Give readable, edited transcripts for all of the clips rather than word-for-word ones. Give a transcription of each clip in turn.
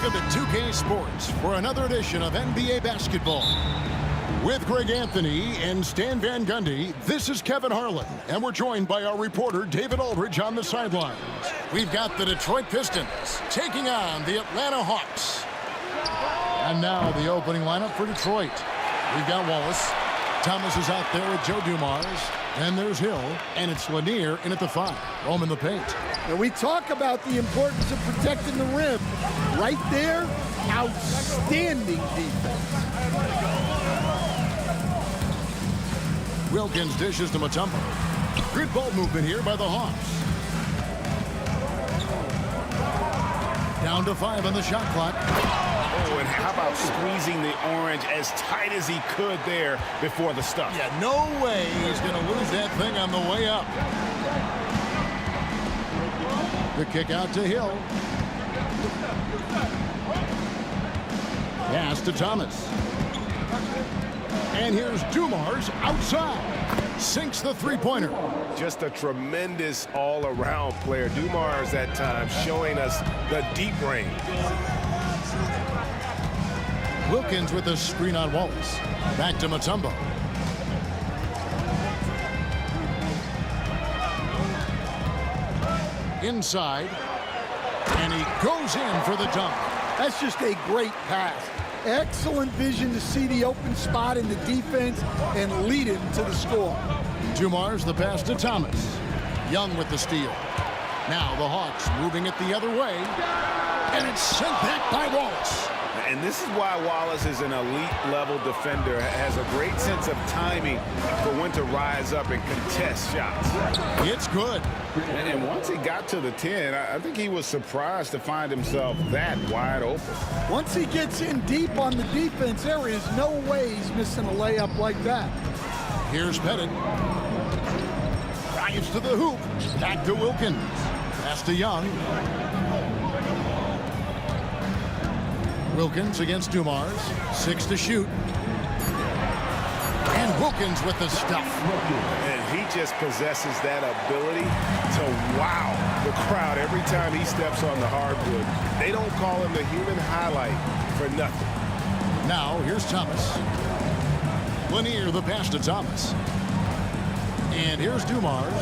Welcome to 2K Sports for another edition of NBA Basketball. With Greg Anthony and Stan Van Gundy, this is Kevin Harlan, and we're joined by our reporter David Aldridge on the sidelines. We've got the Detroit Pistons taking on the Atlanta Hawks. And now the opening lineup for Detroit. We've got Wallace. Thomas is out there with Joe Dumars. And there's Hill, and it's Lanier in at the 5. Roman the paint. And we talk about the importance of protecting the rim. Right there, outstanding defense. Wilkins dishes to Mutombo. Good ball movement here by the Hawks. Down to 5 on the shot clock. Oh, and how about squeezing the orange as tight as he could there before the stuff? Yeah, no way he's going to lose that thing on the way up. The kick out to Hill. Pass to Thomas. And here's Dumars outside. Sinks the three-pointer. Just a tremendous all-around player. Dumars at times showing us the deep range. Wilkins with a screen on Wallace. Back to Mutombo. Inside. And he goes in for the dunk. That's just a great pass. Excellent vision to see the open spot in the defense and lead him to the score. Dumars the pass to Thomas. Young with the steal. Now the Hawks moving it the other way. And it's sent back by Wallace. And this is why Wallace is an elite-level defender, has a great sense of timing for when to rise up and contest shots. It's good. And once he got to the 10, I think he was surprised to find himself that wide open. Once he gets in deep on the defense, there is no way he's missing a layup like that. Here's Pettit. Drives to the hoop. Back to Wilkins. Pass to Young. Wilkins against Dumars. 6 to shoot. And Wilkins with the stuff. And he just possesses that ability to wow the crowd every time he steps on the hardwood. They don't call him the human highlight for nothing. Now, here's Thomas. Lanier the pass to Thomas. And here's Dumars.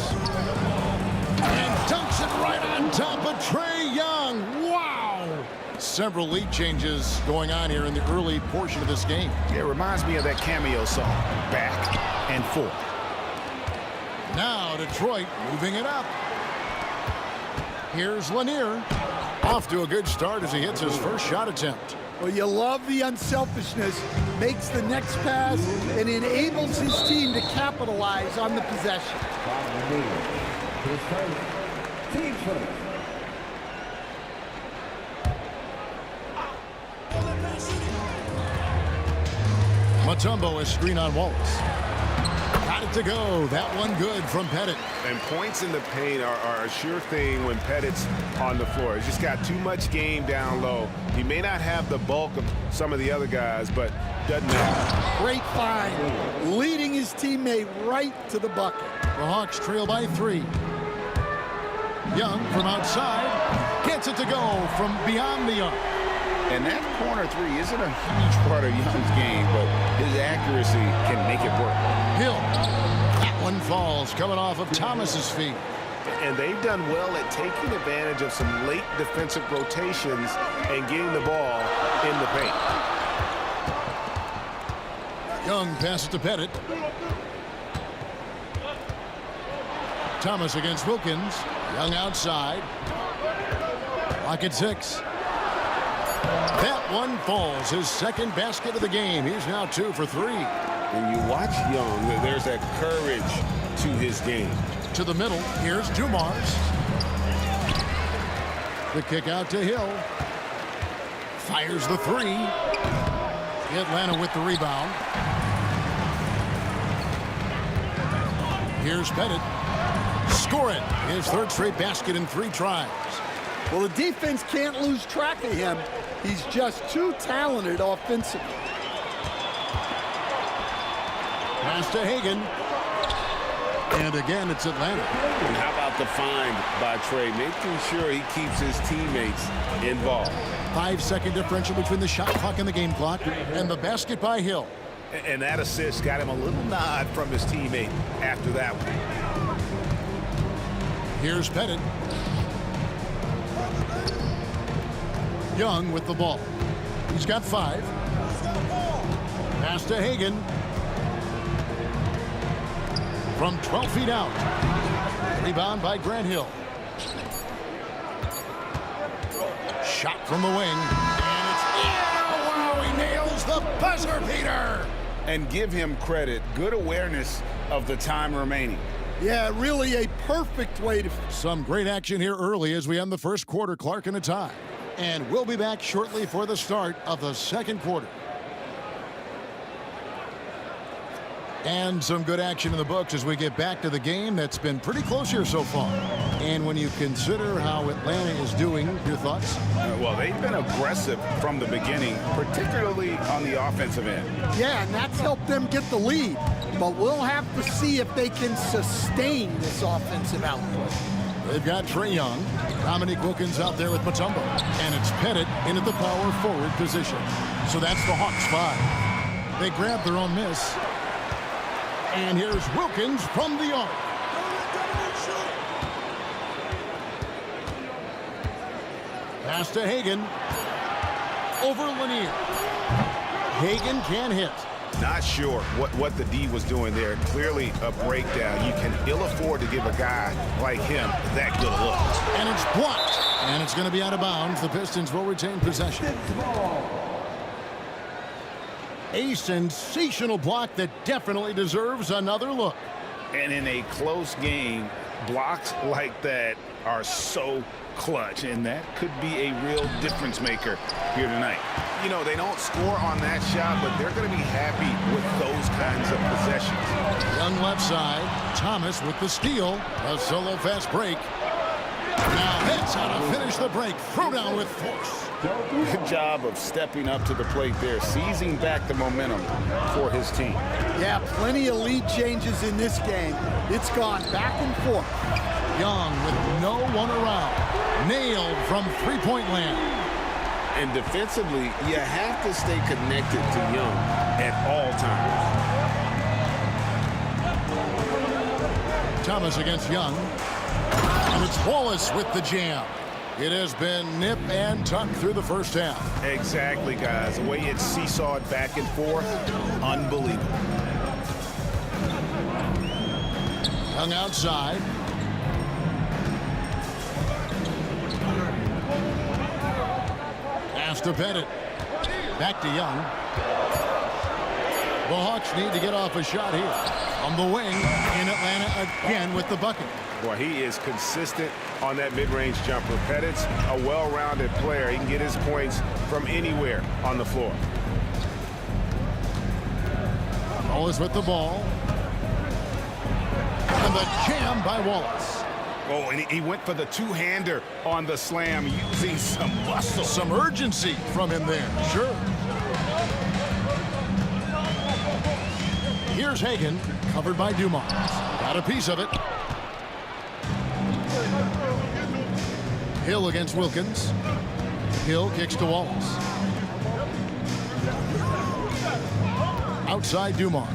And dunks it right on top of Trae Young. Wow! Several lead changes going on here in the early portion of this game. It reminds me of that cameo song, Back and Forth. Now Detroit moving it up. Here's Lanier. Off to a good start as he hits his first shot attempt. Well, you love the unselfishness. Makes the next pass and enables his team to capitalize on the possession. Team first. Mutombo is screen on Wallace. Got it to go. That one good from Pettit. And points in the paint are a sure thing when Pettit's on the floor. He's just got too much game down low. He may not have the bulk of some of the other guys, but doesn't matter. Great find. Leading his teammate right to the bucket. The Hawks trail by 3. Young from outside. Gets it to go from beyond the arc. And that corner 3 isn't a huge part of Young's game, but his accuracy can make it work. Hill. That one falls, coming off of Thomas's feet. And they've done well at taking advantage of some late defensive rotations and getting the ball in the paint. Young passes to Pettit. Thomas against Wilkins. Young outside. Lock at 6. That one falls. His second basket of the game. He's now 2 for 3. When you watch Young, there's that courage to his game. To the middle. Here's Dumars. The kick out to Hill. Fires the 3. Atlanta with the rebound. Here's Pettit. Score it. His third straight basket in 3 tries. Well, the defense can't lose track of him. He's just too talented offensively. Pass to Hagan. And again, it's Atlanta. And how about the find by Trae, making sure he keeps his teammates involved. 5-second differential between the shot clock and the game clock. And the basket by Hill. And that assist got him a little nod from his teammate after that one. Here's Pettit. Young with the ball. He's got 5. Pass to Hagan. From 12 feet out. Rebound by Grant Hill. Shot from the wing. And it's in! is the buzzer beater. And give him credit. Good awareness of the time remaining. Yeah, really a perfect way to... Some great action here early as we end the first quarter. Clark in a tie. And we'll be back shortly for the start of the second quarter. And some good action in the books as we get back to the game that's been pretty close here so far. And when you consider how Atlanta is doing, your thoughts? Well, they've been aggressive from the beginning, particularly on the offensive end. Yeah, and that's helped them get the lead. But we'll have to see if they can sustain this offensive output. They've got Trae Young, Dominique Wilkins out there with Mutombo, and it's Pettit into the power forward position. So that's the Hawks 5. They grab their own miss. And here's Wilkins from the arc. Pass to Hagan. Over Lanier. Hagan can hit. Not sure what the D was doing there. Clearly a breakdown. You can ill afford to give a guy like him that good a look. And it's blocked. And it's going to be out of bounds. The Pistons will retain possession. A sensational block that definitely deserves another look. And in a close game, blocks like that are so clutch, and that could be a real difference maker here tonight. You know, they don't score on that shot, but they're going to be happy with those kinds of possessions. Young left side. Thomas with the steal. A solo fast break. Now that's how to finish the break. Throw down with force. Good job of stepping up to the plate there, seizing back the momentum for his team. Yeah, plenty of lead changes in this game. It's gone back and forth. Young with no one around. Nailed from three-point land. And defensively, you have to stay connected to Young at all times. Thomas against Young. And it's Wallace with the jam. It has been nip and tuck through the first half. Exactly, guys. The way it's seesawed back and forth, unbelievable. Young outside. Pass to Pettit. Back to Young. The Hawks need to get off a shot here. On the wing, in Atlanta again with the bucket. Boy, he is consistent on that mid-range jumper. Pettit's a well-rounded player. He can get his points from anywhere on the floor. Wallace with the ball. And the jam by Wallace. Oh, and he went for the two-hander on the slam, using some muscle. Some urgency from him there, sure. Here's Hagan, covered by Dumars. Got a piece of it. Hill against Wilkins. Hill kicks to Wallace. Outside Dumars.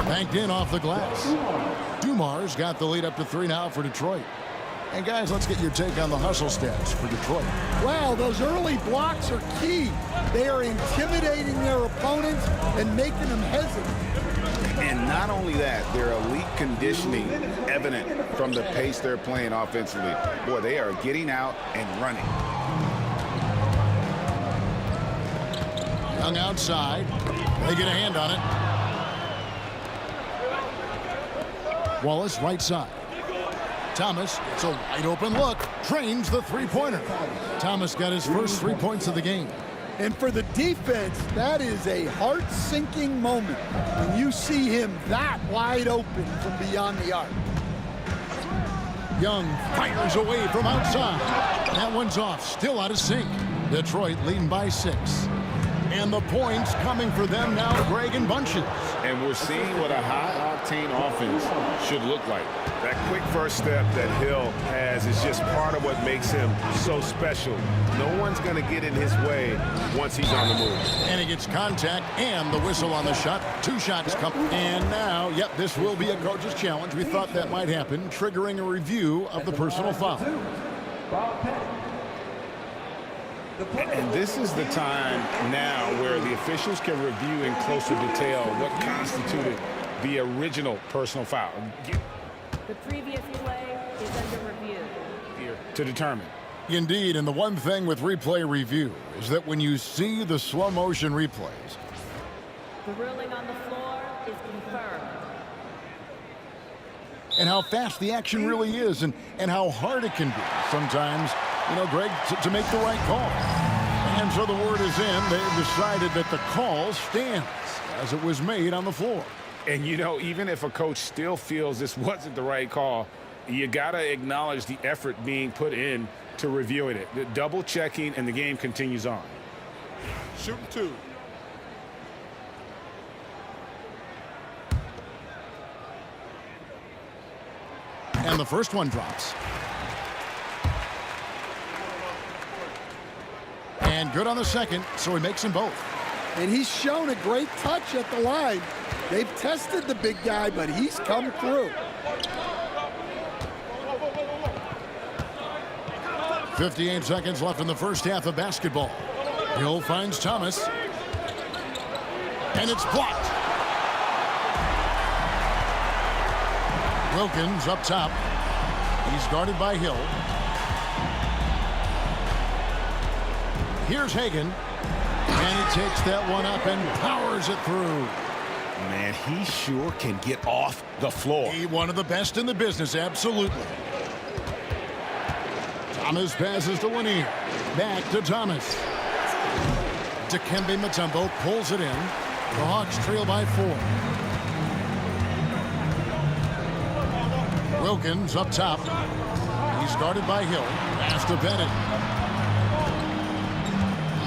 Banked in off the glass. Dumars got the lead up to 3 now for Detroit. And guys, let's get your take on the hustle stats for Detroit. Well, those early blocks are key. They are intimidating their opponents and making them hesitant. And not only that, their elite conditioning evident from the pace they're playing offensively. Boy, they are getting out and running. Young outside. They get a hand on it. Wallace right side. Thomas, it's a wide open look. Trains the three-pointer. Thomas got his first 3 points of the game. And for the defense, that is a heart-sinking moment when you see him that wide open from beyond the arc. Young fires away from outside. That one's off, still out of sync. Detroit leading by 6. And the points coming for them now, Greg, in bunches. And we're seeing what a high-octane offense should look like. That quick first step that Hill has is just part of what makes him so special. No one's going to get in his way once he's on the move. And he gets contact and the whistle on the shot. 2 shots come. And now, yep, this will be a coach's challenge. We thought that might happen, triggering a review of the personal foul. And this is the time now where the officials can review in closer detail what constituted the original personal foul. The previous play is under review. To determine. Indeed, and the one thing with replay review is that when you see the slow motion replays, the ruling on the floor is confirmed. And how fast the action really is, and how hard it can be sometimes, Greg, to make the right call. And so the word is in. They've decided that the call stands as it was made on the floor. And, even if a coach still feels this wasn't the right call, you got to acknowledge the effort being put in to reviewing it. The double checking, and the game continues on. Shooting two. And the first one drops. And good on the second, so he makes them both. And he's shown a great touch at the line. They've tested the big guy, but he's come through. 58 seconds left in the first half of basketball. Hill finds Thomas. And it's blocked. Wilkins up top. He's guarded by Hill. Here's Hagan. And he takes that one up and powers it through. Man, he sure can get off the floor. He one of the best in the business, absolutely. Thomas passes to Lanier. Back to Thomas. Dikembe Mutombo pulls it in. The Hawks trail by 4. Wilkins up top. He's guarded by Hill. Pass to Bennett.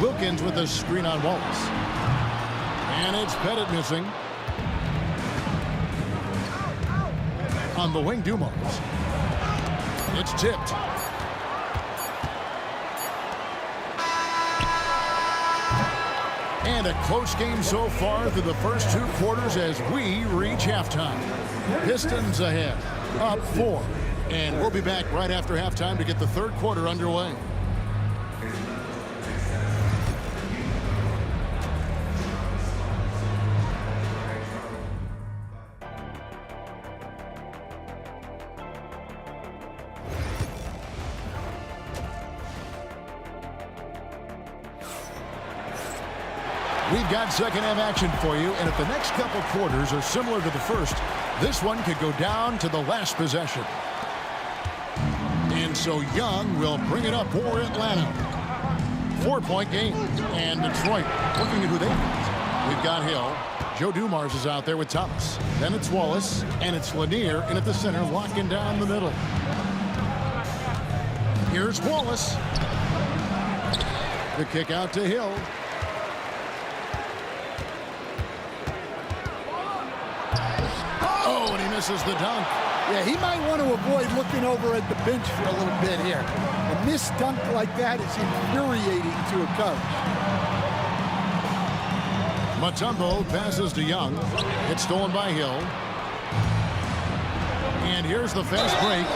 Wilkins with a screen on Wallace. And it's Bennett missing. On the wing, Dumars. It's tipped. And a close game so far through the first 2 quarters as we reach halftime. Pistons ahead, up 4. And we'll be back right after halftime to get the third quarter underway. We've got second half action for you, and if the next couple quarters are similar to the first, this one could go down to the last possession. And so Young will bring it up for Atlanta. 4-point game. And Detroit looking at who they got. We've got Hill. Joe Dumars is out there with Thomas. Then it's Wallace, and it's Lanier in at the center, locking down the middle. Here's Wallace. The kick out to Hill. Oh, and he misses the dunk. Yeah, he might want to avoid looking over at the bench for a little bit here. A missed dunk like that is infuriating to a coach. Mutombo passes to Young. It's stolen by Hill. And here's the fast break.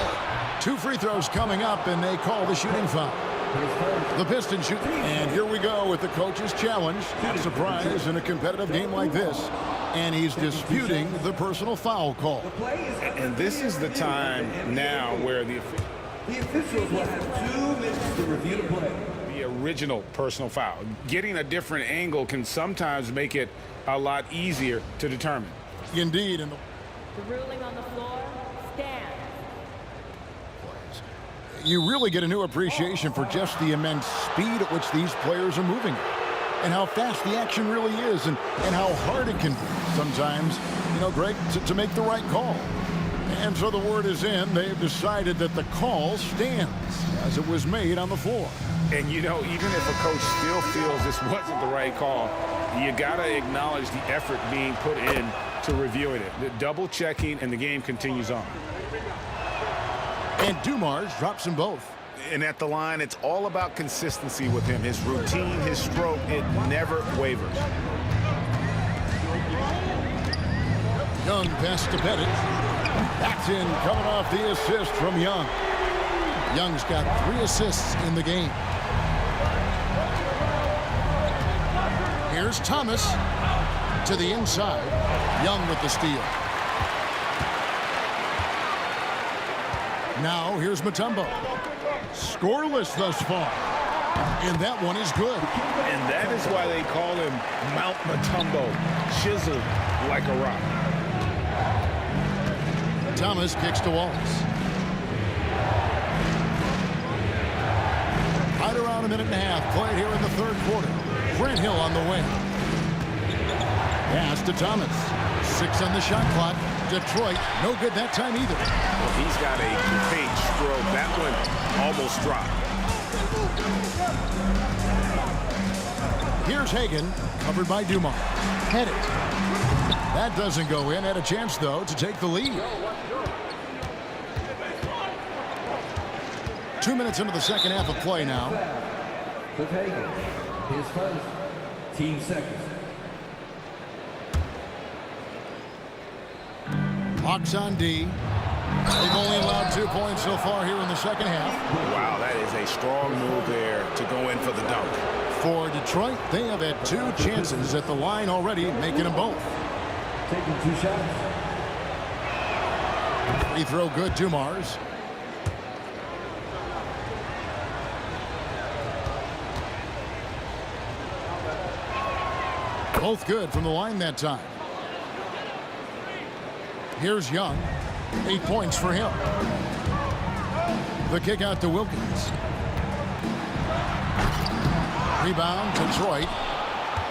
2 free throws coming up, and they call the shooting foul. The Pistons shoot. And here we go with the coach's challenge. Not a surprise in a competitive game like this. And he's disputing the personal foul call. And this is the time now where the officials will have 2 minutes to review the play. The original personal foul. Getting a different angle can sometimes make it a lot easier to determine. Indeed. The ruling on the floor stands. You really get a new appreciation for just the immense speed at which these players are moving. And how fast the action really is, and how hard it can be sometimes, Greg, to make the right call. And so the word is in. They've decided that the call stands as it was made on the floor. And, even if a coach still feels this wasn't the right call, you got to acknowledge the effort being put in to reviewing it. The double checking, and the game continues on. And Dumars drops them both. And at the line, it's all about consistency with him. His routine, his stroke, it never wavers. Young pass to Bennett. That's in, coming off the assist from Young. Young's got 3 assists in the game. Here's Thomas to the inside. Young with the steal. Now here's Mutombo. Scoreless thus far. And that one is good. And that is why they call him Mount Matumbo, chiseled like a rock. Thomas kicks to Wallace. Right around a minute and a half played here in the third quarter. Grant Hill on the wing. Pass to Thomas. 6 on the shot clock. Detroit, no good that time either. Well, he's got a faint stroke. That one almost dropped. Here's Hagan, covered by Dumars. Headed. That doesn't go in. Had a chance, though, to take the lead. 2 minutes into the second half of play now. With Hagan, his first, team second. Hawks on D. They've only allowed 2 points so far here in the second half. Wow, that is a strong move there to go in for the dunk. For Detroit, they have had 2 chances at the line already, making them both. Taking 2 shots. Free throw good, Dumars. Both good from the line that time. Here's Young. 8 points for him. The kick out to Wilkins. Rebound, Detroit.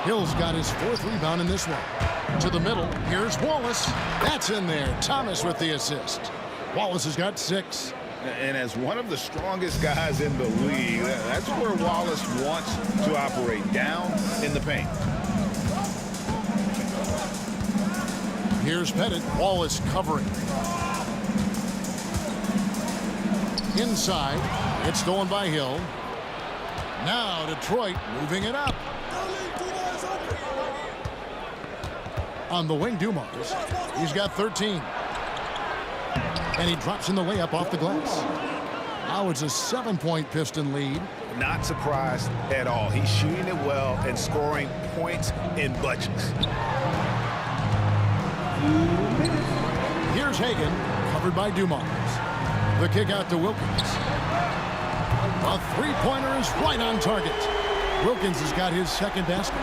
Hill's got his 4th rebound in this one. To the middle, here's Wallace. That's in there. Thomas with the assist. Wallace has got 6. And as one of the strongest guys in the league, that's where Wallace wants to operate, down in the paint. Here's Pettit. Wallace covering. Inside. It's stolen by Hill. Now Detroit moving it up. On the wing, Dumars. He's got 13. And he drops in the layup off the glass. Now it's a 7-point Piston lead. Not surprised at all. He's shooting it well and scoring points in bunches. Here's Hagan, covered by Dumars. The kick out to Wilkins. A 3-pointer is right on target. Wilkins has got his 2nd basket.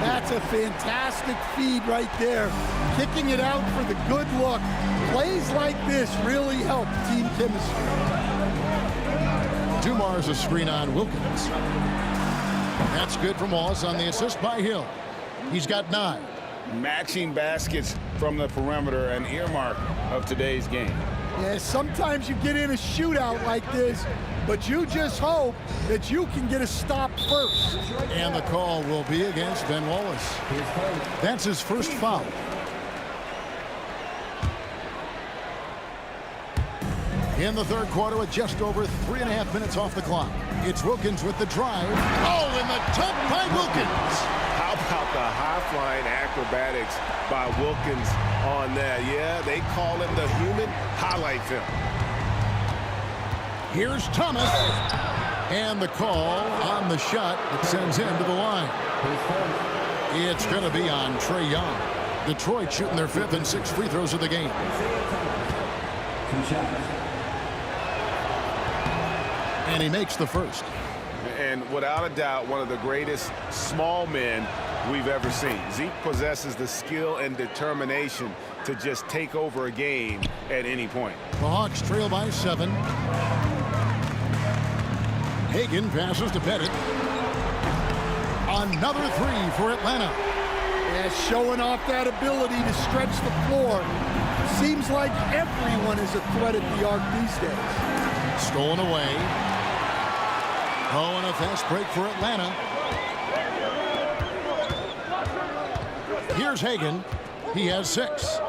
That's a fantastic feed right there. Kicking it out for the good look. Plays like this really help team chemistry. Dumars a screen on Wilkins. That's good from Wallace on the assist by Hill. He's got 9. Matching baskets from the perimeter, an earmark of today's game. Yeah, sometimes you get in a shootout like this, but you just hope that you can get a stop first. And the call will be against Ben Wallace. That's his first foul. In the third quarter with just over 3.5 minutes off the clock. It's Wilkins with the drive. Oh, and the dunk by Wilkins. How about the high-flying acrobatics by Wilkins on that? Yeah, they call him the human highlight film. Here's Thomas. And the call on the shot that sends him to the line. It's going to be on Trae Young. Detroit shooting their 5th and 6th free throws of the game. 2 shots. And he makes the first. And without a doubt, one of the greatest small men we've ever seen. Zeke possesses the skill and determination to just take over a game at any point. The Hawks trail by 7. Hagan passes to Pettit. Another 3 for Atlanta. Yeah, showing off that ability to stretch the floor. Seems like everyone is a threat at the arc these days. Stolen away. Oh, and a fast break for Atlanta. Here's Hagan. He has 6.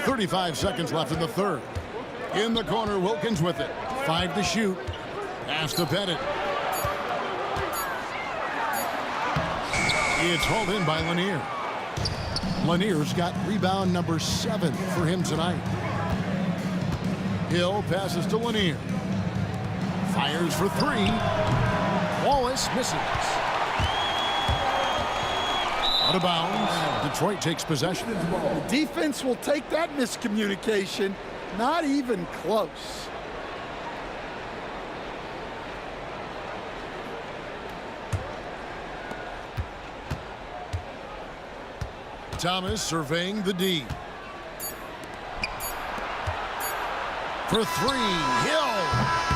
35 seconds left in the third. In the corner, Wilkins with it. 5 to shoot. Pass to Pettit. It's hauled in by Lanier. Lanier's got rebound number 7 for him tonight. Hill passes to Lanier. Fires for 3. Wallace misses. Out of bounds. Detroit takes possession. The defense will take that miscommunication Not even close. Thomas surveying the D. For three, Hill.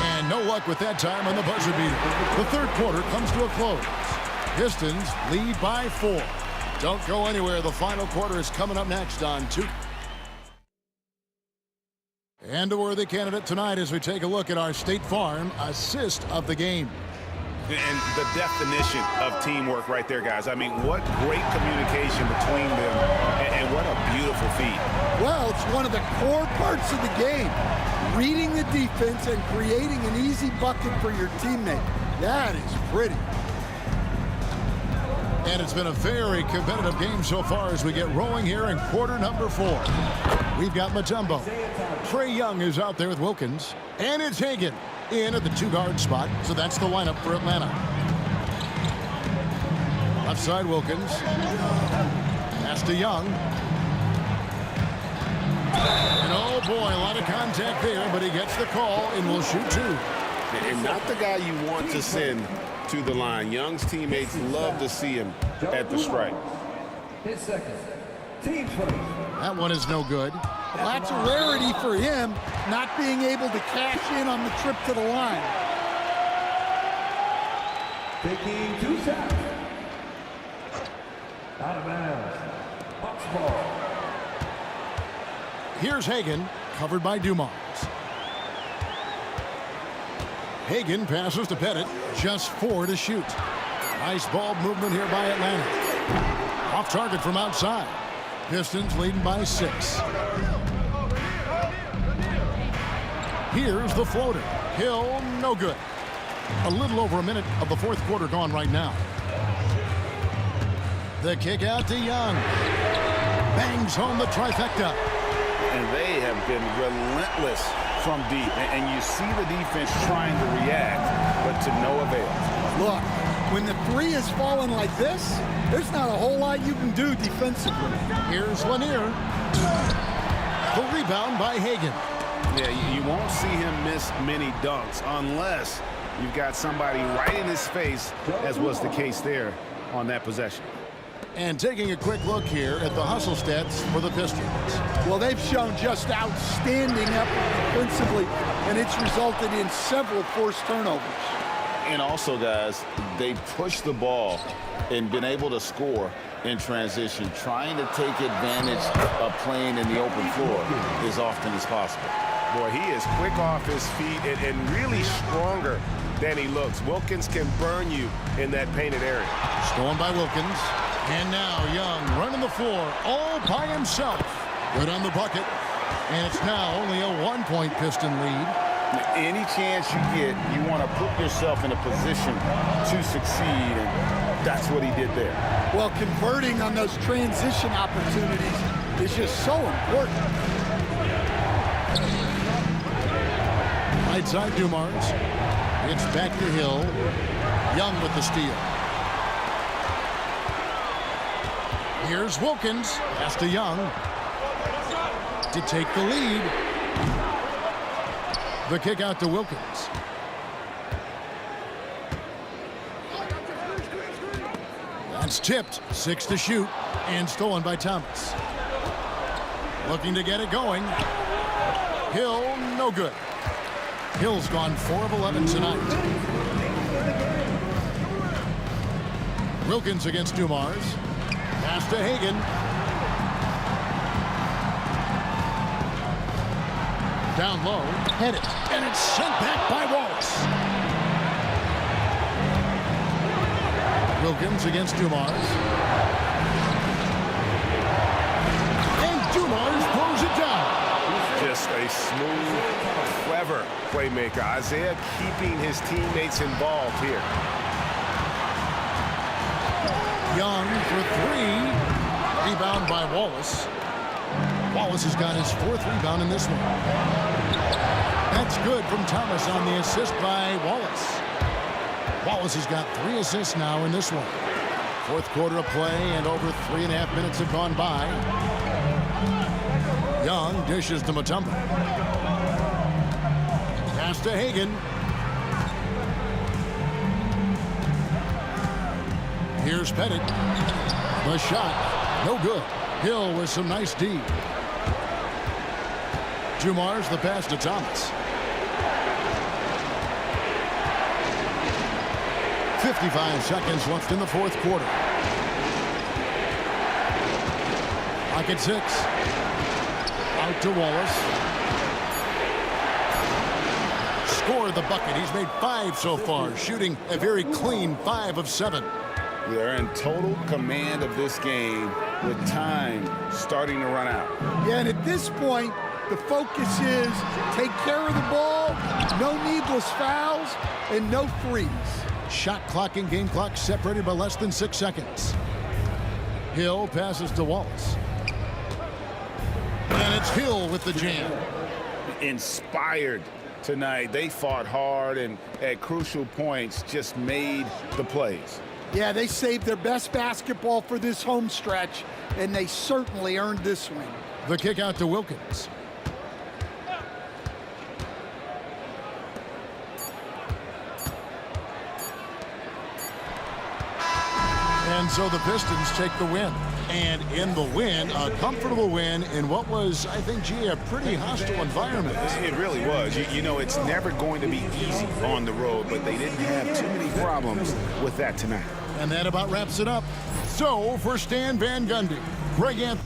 And no luck with that time on the buzzer beater. The third quarter comes to a close. Pistons lead by 4. Don't go anywhere. The final quarter is coming up next on 2. And a worthy candidate tonight as we take a look at our State Farm assist of the game. And the definition of teamwork right there, guys. I mean, what great communication between them, and what a beautiful feed. Well, it's one of the core parts of the game. Reading the defense and creating an easy bucket for your teammate. That is pretty. And it's been a very competitive game so far as we get rolling here in quarter number 4. We've got Mutombo. Trae Young is out there with Wilkins. And it's Hagan in at the 2-guard spot. So that's the lineup for Atlanta. Left side Wilkins. Pass to Young. And oh boy, a lot of contact there, but he gets the call and will shoot 2. And not the guy you want to send to the line. Young's teammates love to see him at the stripe. His second. Team 20. That one is no good. Well, that's a rarity for him, not being able to cash in on the trip to the line. Taking 2 shots. Out of bounds. Box ball. Here's Hagan, covered by Dumars. Hagan passes to Pettit, just 4 to shoot. Nice ball movement here by Atlanta. Off target from outside. Pistons leading by 6. Here's the floater. Hill, no good. A little over a minute of the fourth quarter gone right now. The kick out to Young. Bangs home the trifecta. And they have been relentless from deep. And you see the defense trying to react, but to no avail. Look, when the 3 is falling like this, there's not a whole lot you can do defensively. Here's Lanier. The rebound by Hagan. Yeah, you won't see him miss many dunks unless you've got somebody right in his face, as was the case there on that possession. And taking a quick look here at the hustle stats for the Pistons. Well, they've shown just outstanding effort defensively, and it's resulted in several forced turnovers. And also, guys, they pushed the ball and been able to score in transition, trying to take advantage of playing in the open floor as often as possible. Boy, he is quick off his feet and really stronger than he looks. Wilkins can burn you in that painted area. Stolen by Wilkins. And now Young running the floor all by himself. Good on the bucket. And it's now only a 1-point Piston lead. Any chance you get, you want to put yourself in a position to succeed, and that's what he did there. Well, converting on those transition opportunities is just so important. Right side Dumars. It's back to Hill. Young with the steal. Here's Wilkins. Pass to Young to take the lead. The kick out to Wilkins. That's tipped. 6 to shoot. And stolen by Thomas. Looking to get it going. Hill, no good. Hill's gone 4 of 11 tonight. Wilkins against Dumars. Pass to Hagan. Down low. Hit it. And it's sent back by Wallace. Wilkins against Dumars. And Dumars throws it down. Just a smooth, clever playmaker. Isaiah keeping his teammates involved here. Young for 3. Rebound by Wallace. Wallace has got his 4th rebound in this one. That's good from Thomas on the assist by Wallace. Wallace has got 3 assists now in this one. Fourth quarter of play and over 3.5 minutes have gone by. Young dishes to Mutombo. Pass to Hagan. Here's Pettit. The shot, no good. Hill with some nice D. Jumar's the pass to Thomas. 55 seconds left in the fourth quarter. Pocket 6. Out to Wallace. Scored the bucket. He's made 5 so far, shooting a very clean 5 of 7. They're in total command of this game with time starting to run out. Yeah, and at this point, the focus is take care of the ball, no needless fouls, and no freeze. Shot clock and game clock separated by less than 6 seconds. Hill passes to Wallace. And it's Hill with the jam. Inspired tonight. They fought hard and at crucial points just made the plays. Yeah, they saved their best basketball for this home stretch, and they certainly earned this win. The kick out to Wilkins. And so the Pistons take the win. And in the win, a comfortable win in what was, I think, G, a pretty hostile environment. It really was. You know, it's never going to be easy on the road, but they didn't have too many problems with that tonight. And that about wraps it up. So, for Stan Van Gundy, Greg Anthony.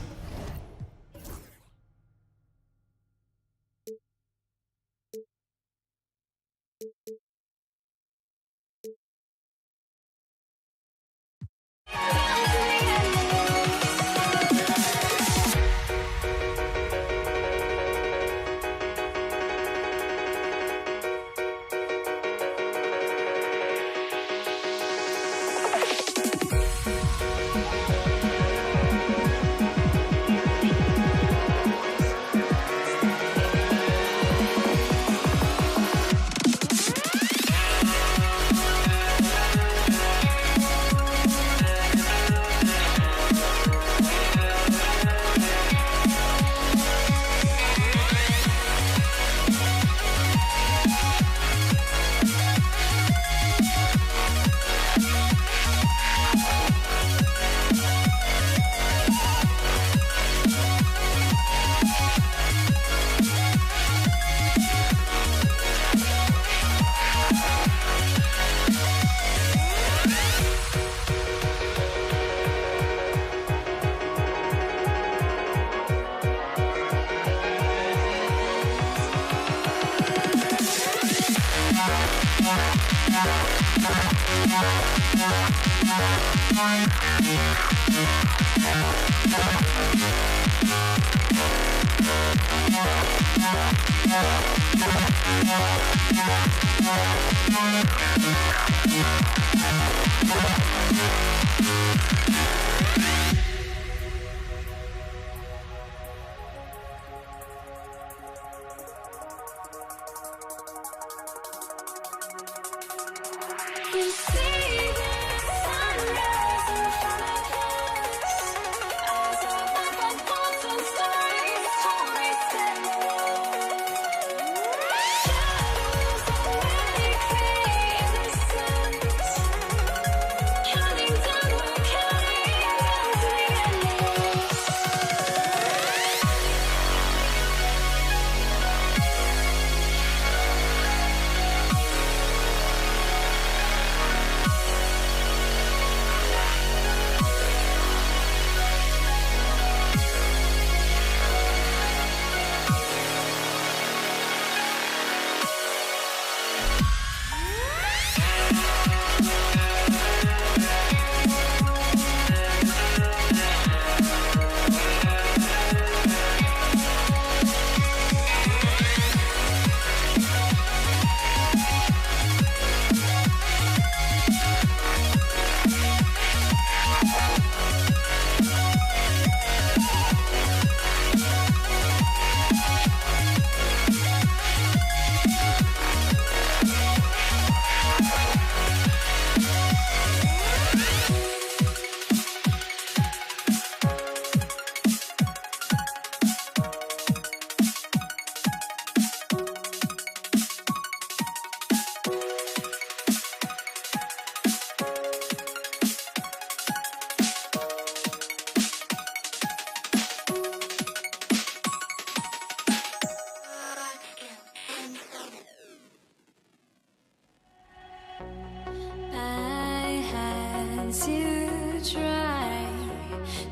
since you tried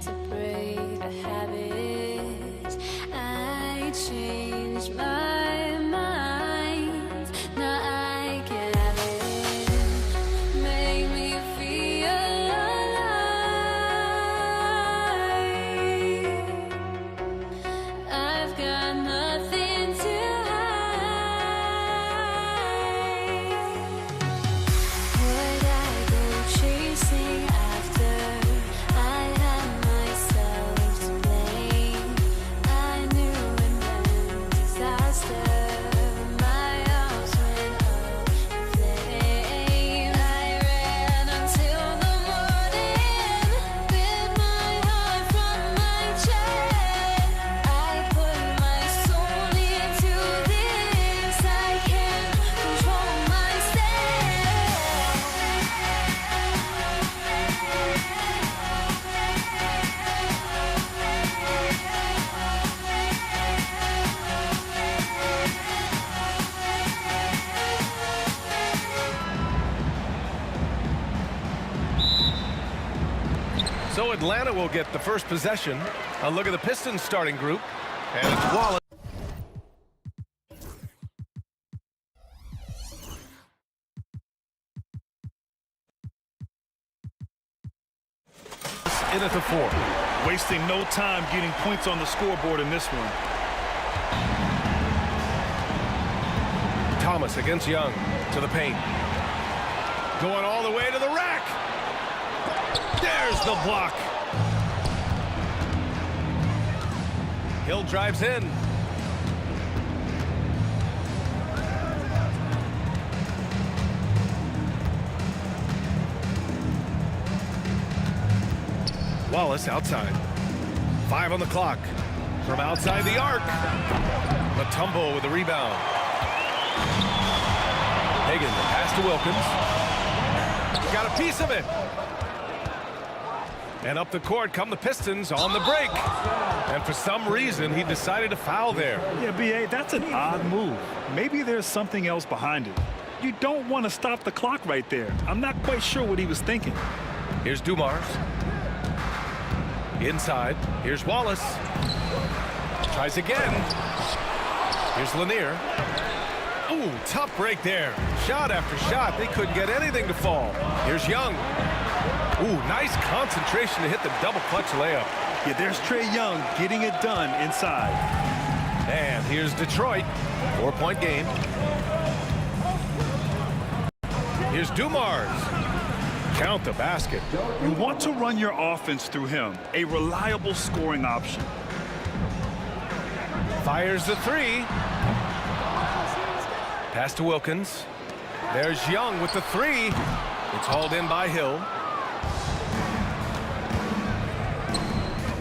to break a habit. I changed my mind. Now I can have it. Make me feel alive. I've got nothing to would I go chasing after? I had myself to blame. I knew it meant disaster. My arms went up in flames. I ran until the morning, bit my heart from my chest. I put my soul into this. I can't control myself. So Atlanta will get the first possession. A look at the Pistons starting group. And it's Wallace. In at the 4. Wasting no time getting points on the scoreboard in this one. Thomas against Young to the paint. Going all the way to the rack. There's the block. Hill drives in. Wallace outside. 5 on the clock. From outside the arc. Matumbo with the rebound. Hagan, the pass to Wilkins. Got a piece of it. And up the court come the Pistons on the break. And for some reason, he decided to foul there. Yeah, B.A., that's an odd move. Maybe there's something else behind it. You don't want to stop the clock right there. I'm not quite sure what he was thinking. Here's Dumars. Inside. Here's Wallace. Tries again. Here's Lanier. Ooh, tough break there. Shot after shot. They couldn't get anything to fall. Here's Young. Ooh, nice concentration to hit the double clutch layup. Yeah, there's Trae Young getting it done inside. And here's Detroit. 4-point game. Here's Dumars. Count the basket. You want to run your offense through him. A reliable scoring option. Fires the 3. Pass to Wilkins. There's Young with the 3. It's hauled in by Hill.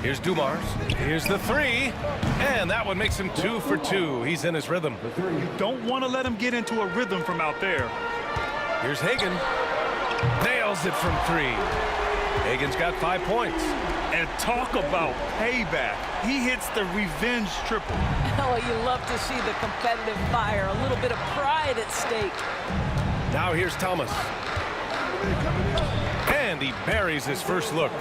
Here's Dumars. Here's the 3. And that one makes him 2 for 2. He's in his rhythm. You don't want to let him get into a rhythm from out there. Here's Hagan. Nails it from 3. Hagan's got 5 points. And talk about payback. He hits the revenge triple. Oh, you love to see the competitive fire. A little bit of pride at stake. Now here's Thomas. And he buries his first look.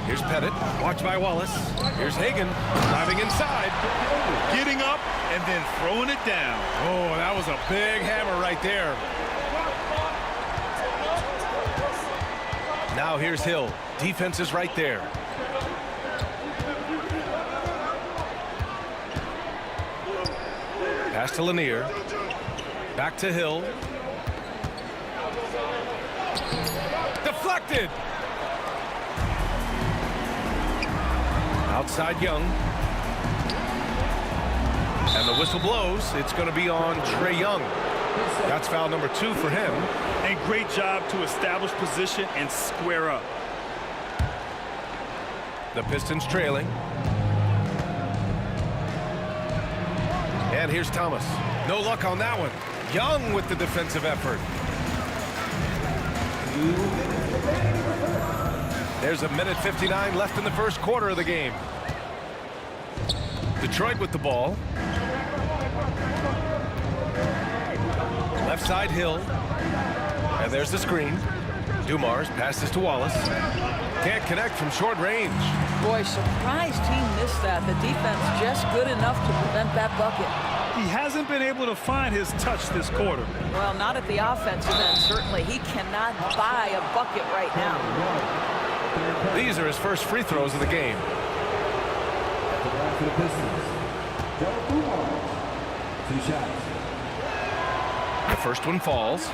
Here's Pettit. Watched by Wallace. Here's Hagan. Driving inside. Getting up and then throwing it down. Oh, that was a big hammer right there. Now here's Hill. Defense is right there. Pass to Lanier. Back to Hill. Deflected. Outside Young. And the whistle blows. It's going to be on Trae Young. That's foul number 2 for him. And great job to establish position and square up. The Pistons trailing. And here's Thomas. No luck on that one. Young with the defensive effort. There's a minute 59 left in the first quarter of the game. Detroit with the ball. Left side Hill. And there's the screen. Dumars passes to Wallace. Can't connect from short range. Boy, surprised he missed that. The defense just good enough to prevent that bucket. He hasn't been able to find his touch this quarter. Well, not at the offensive end, certainly. He cannot buy a bucket right now. These are his first free throws of the game. For the Pistons, Dumars. 2 shots. The first one falls.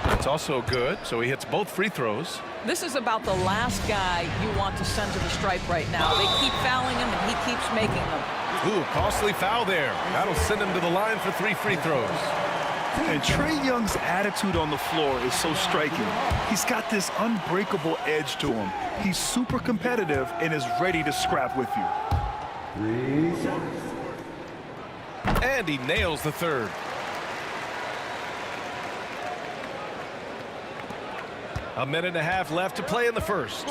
It's also good, so he hits both free throws. This is about the last guy you want to send to the stripe right now. They keep fouling him, and he keeps making them. Ooh, costly foul there. That'll send him to the line for 3 free throws. And Trae Young's attitude on the floor is so striking. He's got this unbreakable edge to him. He's super competitive and is ready to scrap with you. 3 shots. And he nails the third. A minute and a half left to play in the first.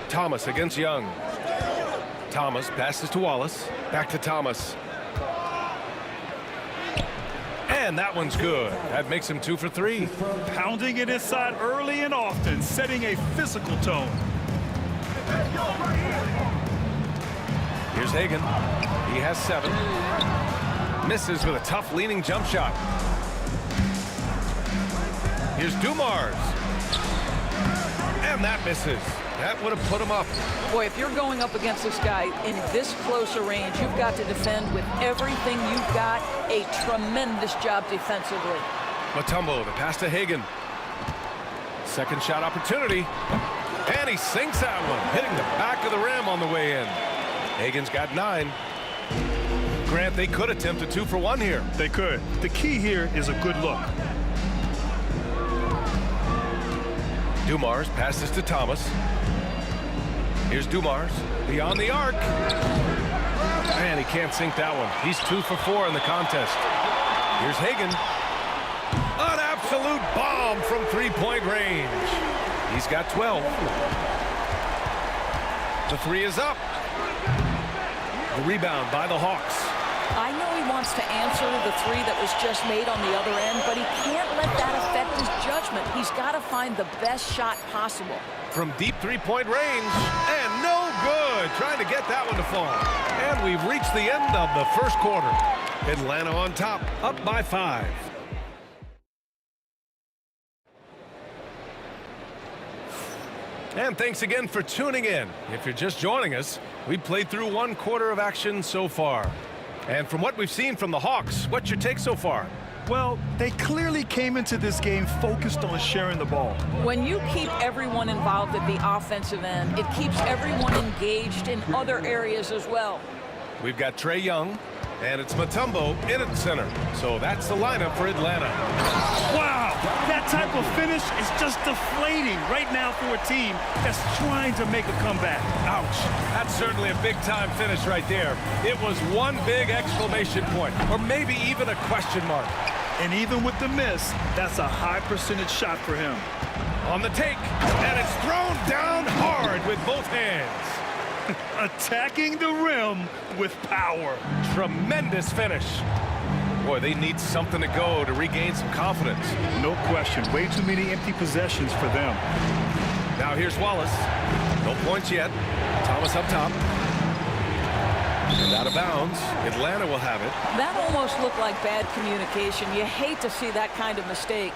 Thomas against Young. Thomas passes to Wallace. Back to Thomas. And that one's good. That makes him 2 for 3. Pounding it inside early and often, setting a physical tone. Here's Hagan. He has 7. Misses with a tough leaning jump shot. Here's Dumars. And that misses. That would have put him up. Boy, if you're going up against this guy in this close a range, you've got to defend with everything you've got. A tremendous job defensively. Mutombo, the pass to Hagan. Second shot opportunity. And he sinks that one, hitting the back of the rim on the way in. Hagan's got 9. Grant, they could attempt a 2 for 1 here. They could. The key here is a good look. Dumars passes to Thomas. Here's Dumars beyond the arc. Man, he can't sink that one. He's 2 for 4 in the contest. Here's Hagan. An absolute bomb from 3-point range. He's got 12. The 3 is up. The rebound by the Hawks. I know he wants to answer the 3 that was just made on the other end, but he can't let that affect his judgment. He's got to find the best shot possible. From deep 3-point range, and no good. Trying to get that one to fall. And we've reached the end of the first quarter. Atlanta on top, up by 5. And thanks again for tuning in. If you're just joining us, we've played through 1 quarter of action so far. And from what we've seen from the Hawks, what's your take so far? Well, they clearly came into this game focused on sharing the ball. When you keep everyone involved at the offensive end, it keeps everyone engaged in other areas as well. We've got Trae Young, and it's Mutombo in at the center. So that's the lineup for Atlanta. Wow, that type of finish is just deflating right now for a team that's trying to make a comeback. Ouch. That's certainly a big-time finish right there. It was one big exclamation point, or maybe even a question mark. And even with the miss, that's a high percentage shot for him. On the take, and it's thrown down hard with both hands. Attacking the rim with power. Tremendous finish. Boy, they need something to go to regain some confidence. No question. Way too many empty possessions for them. Now here's Wallace. No points yet. Thomas up top. And out of bounds. Atlanta will have it. That almost looked like bad communication. You hate to see that kind of mistake.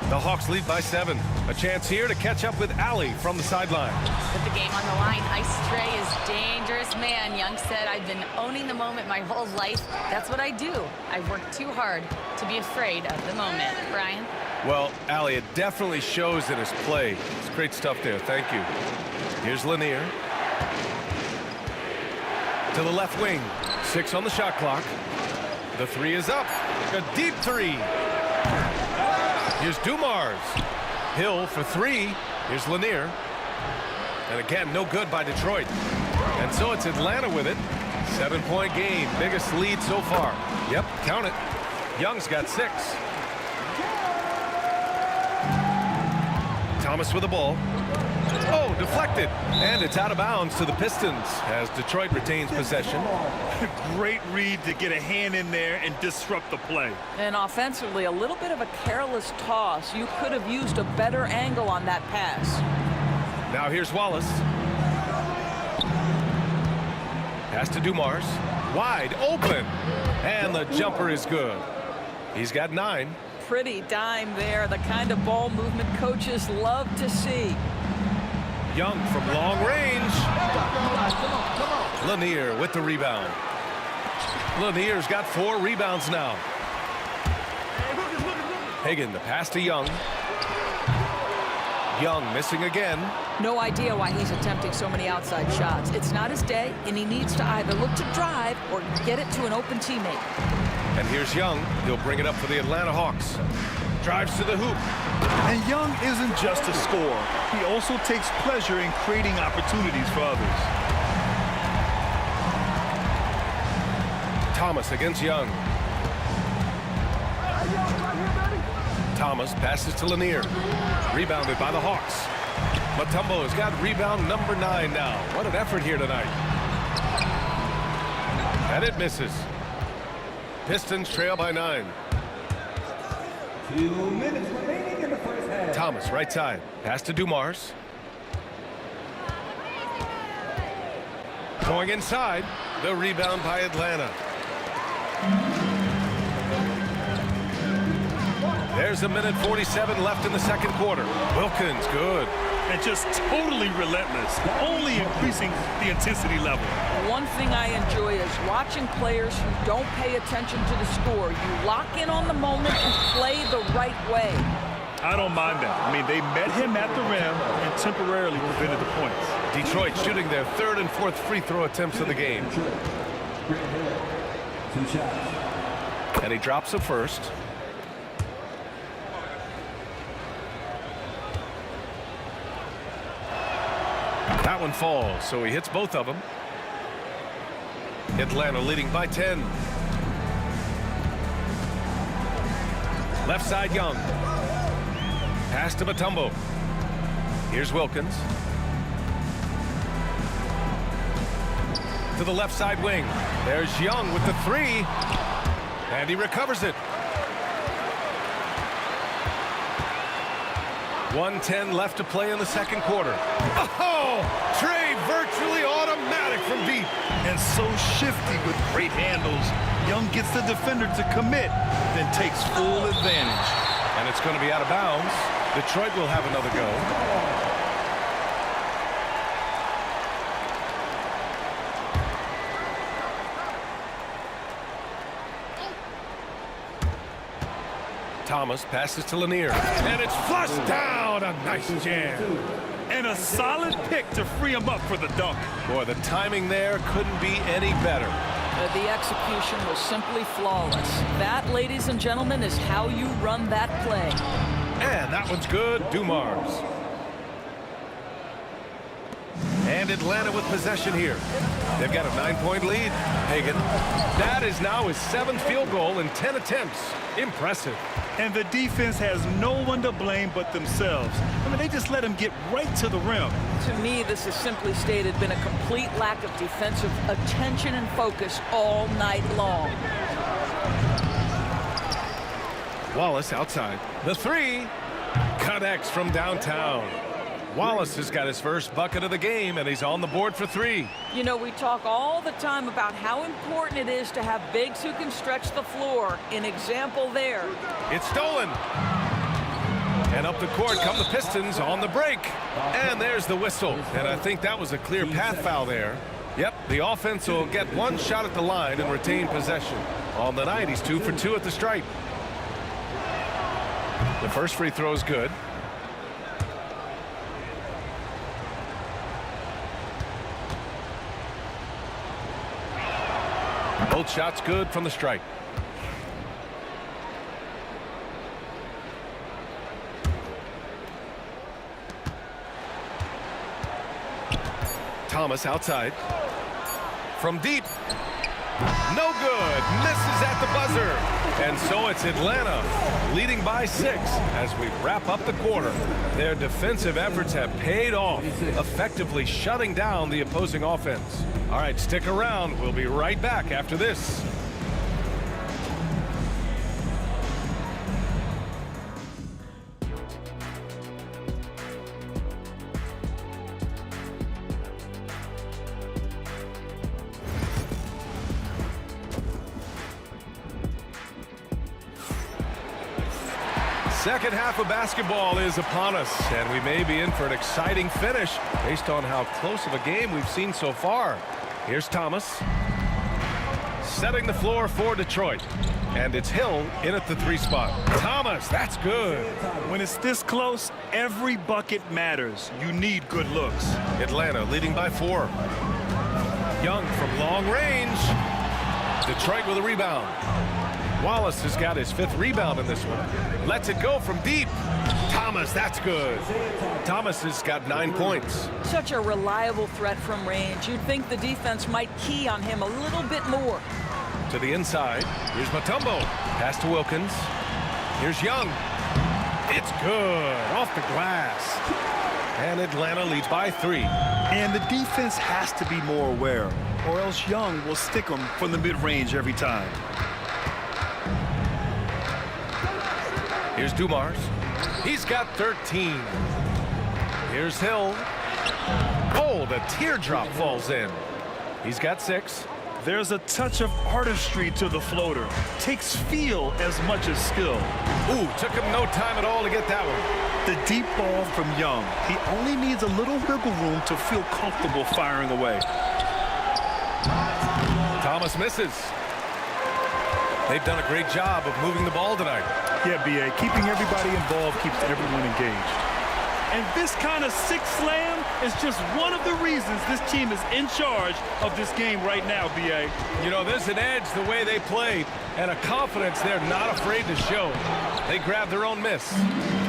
The Hawks lead by 7. A chance here to catch up with Allie from the sideline. Put the game on the line. Ice Trae is dangerous man. Young said, I've been owning the moment my whole life. That's what I do. I work too hard to be afraid of the moment. Brian? Well, Allie, it definitely shows in his play. It's great stuff there. Thank you. Here's Lanier. To the left wing. 6 on the shot clock. The 3 is up. A deep 3. Here's Dumars. Hill for 3. Here's Lanier. And again, no good by Detroit. And so it's Atlanta with it. 7-point game. Biggest lead so far. Yep, count it. Young's got 6. Thomas with the ball. Oh, deflected. And it's out of bounds to the Pistons as Detroit retains possession. Great read to get a hand in there and disrupt the play. And offensively, a little bit of a careless toss. You could have used a better angle on that pass. Now here's Wallace. Pass to Dumars. Wide open. And the jumper is good. He's got 9. Pretty dime there. The kind of ball movement coaches love to see. Young from long range. Lanier with the rebound. Lanier's got 4 rebounds now. Hagan, the pass to Young. Young missing again. No idea why he's attempting so many outside shots. It's not his day, and he needs to either look to drive or get it to an open teammate. And here's Young. He'll bring it up for the Atlanta Hawks. Drives to the hoop. And Young isn't just a scorer. He also takes pleasure in creating opportunities for others. Thomas against Young. Thomas passes to Lanier. Rebounded by the Hawks. Mutombo's got rebound number 9 now. What an effort here tonight. And it misses. Pistons trail by 9. 2 minutes remaining in the first half. Thomas, right side. Pass to Dumars. Going inside. The rebound by Atlanta. There's a minute 47 left in the second quarter. Wilkins, good. And just totally relentless, only increasing the intensity level. One thing I enjoy is watching players who don't pay attention to the score. You lock in on the moment and play the right way. I don't mind that. I mean, they met him at the rim and temporarily prevented the points. Detroit shooting their 3rd and 4th free throw attempts of the game. 2 shots. And he drops the first. That one falls, so he hits both of them. Atlanta leading by 10. Left side, Young. Pass to Mutombo. Here's Wilkins. To the left side wing. There's Young with the 3. And he recovers it. 1:10 left to play in the second quarter. Oh! Trey virtually automatic from deep. And so shifty with great handles. Young gets the defender to commit, then takes full advantage. And it's going to be out of bounds. Detroit will have another go. Thomas passes to Lanier. And it's flushed down. A nice jam. And a solid pick to free him up for the dunk. Boy, the timing there couldn't be any better. The execution was simply flawless. That, ladies and gentlemen, is how you run that play. And that one's good. Dumars. And Atlanta with possession here. They've got a 9-point lead. Hagan. That is now his 7th field goal in 10 attempts. Impressive. And the defense has no one to blame but themselves. I mean, they just let him get right to the rim. To me, this has simply stated been a complete lack of defensive attention and focus all night long. Wallace outside. The 3 connects from downtown. Wallace has got his first bucket of the game, and he's on the board for 3. You know, we talk all the time about how important it is to have bigs who can stretch the floor. An example there. It's stolen. And up the court come the Pistons on the break. And there's the whistle. And I think that was a clear path foul there. Yep, the offense will get 1 shot at the line and retain possession. On the night, he's 2 for 2 at the stripe. The first free throw is good. Both shots good from the stripe. Thomas outside. From deep. No good. Misses at the buzzer. And so it's Atlanta leading by 6 as we wrap up the quarter. Their defensive efforts have paid off, effectively shutting down the opposing offense. All right, stick around. We'll be right back after this. Second half of basketball is upon us, and we may be in for an exciting finish based on how close of a game we've seen so far. Here's Thomas setting the floor for Detroit, and it's Hill in at the 3 spot. Thomas, that's good. When it's this close, every bucket matters. You need good looks. Atlanta leading by 4. Young from long range. Detroit with a rebound. Wallace has got his 5th rebound in this one. Lets it go from deep. Thomas, that's good. Thomas has got 9 points. Such a reliable threat from range. You'd think the defense might key on him a little bit more. To the inside. Here's Mutombo. Pass to Wilkins. Here's Young. It's good. Off the glass. And Atlanta leads by 3. And the defense has to be more aware, or else Young will stick them from the mid-range every time. Here's Dumars. He's got 13. Here's Hill. Oh, the teardrop falls in. He's got 6. There's a touch of artistry to the floater. Takes feel as much as skill. Ooh, took him no time at all to get that one. The deep ball from Young. He only needs a little wiggle room to feel comfortable firing away. Thomas misses. They've done a great job of moving the ball tonight. Yeah, B.A. Keeping everybody involved keeps everyone engaged. And this kind of 6 slam is just one of the reasons this team is in charge of this game right now, B.A. You know, there's an edge the way they play and a confidence they're not afraid to show. They grab their own miss.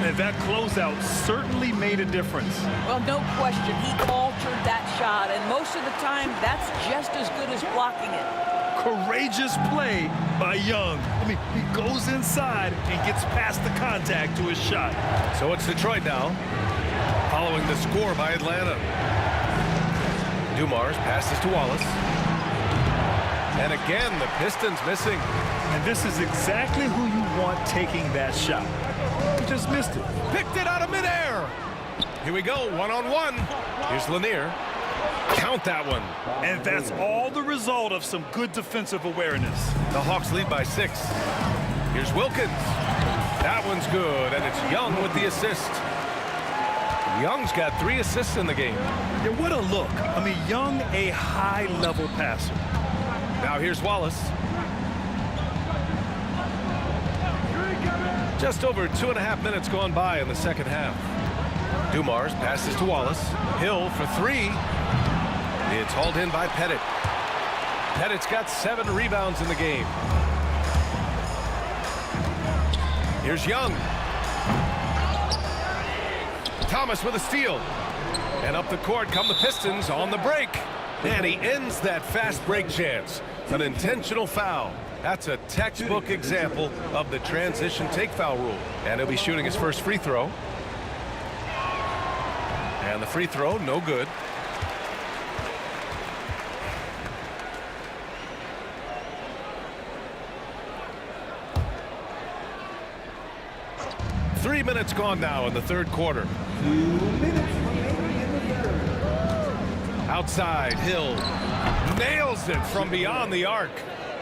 And that closeout certainly made a difference. Well, no question. He altered that shot, and most of the time, that's just as good as blocking it. Courageous play by Young. I mean, he goes inside and gets past the contact to his shot. So it's Detroit now, following the score by Atlanta. Dumars passes to Wallace. And again, the Pistons missing. And this is exactly who you want taking that shot. He just missed it. Picked it out of midair. Here we go, one-on-one. Here's Lanier. Count that one. And that's all the result of some good defensive awareness. The Hawks lead by 6. Here's Wilkins. That one's good, and it's Young with the assist. Young's got 3 assists in the game. Yeah, what a look. I mean, Young, a high-level passer. Now here's Wallace. Just over 2.5 minutes gone by in the second half. Dumars passes to Wallace. Hill for 3. It's hauled in by Pettit. Pettit's got 7 rebounds in the game. Here's Young. Thomas with a steal. And up the court come the Pistons on the break. And he ends that fast break chance. An intentional foul. That's a textbook example of the transition take foul rule. And he'll be shooting his first free throw. And the free throw, no good. Three minutes gone now in the third quarter. 2 minutes remaining in the third. Outside, Hill nails it from beyond the arc.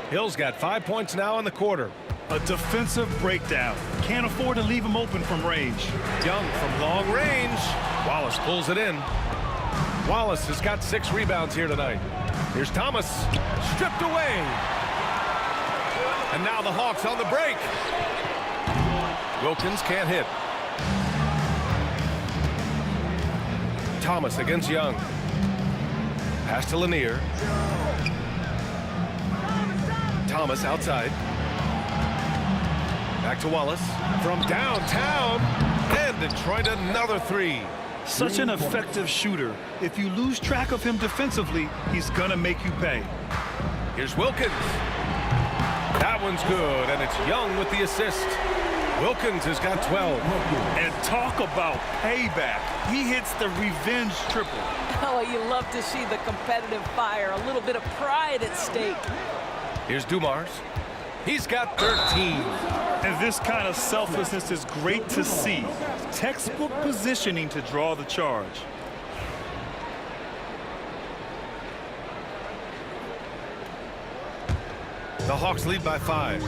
Hill's got 5 points now in the quarter. A defensive breakdown. Can't afford to leave him open from range. Young from long range. Wallace pulls it in. Wallace has got 6 rebounds here tonight. Here's Thomas. Stripped away. And now the Hawks on the break. Wilkins can't hit. Thomas against Young. Pass to Lanier. Thomas outside. Back to Wallace. From downtown. And Detroit another 3. Such an effective shooter. If you lose track of him defensively, he's going to make you pay. Here's Wilkins. That one's good, and it's Young with the assist. Wilkins has got 12. And talk about payback. He hits the revenge triple. Oh, you love to see the competitive fire. A little bit of pride at stake. Here's Dumars. He's got 13. And this kind of selflessness is great to see. Textbook positioning to draw the charge. The Hawks lead by 5.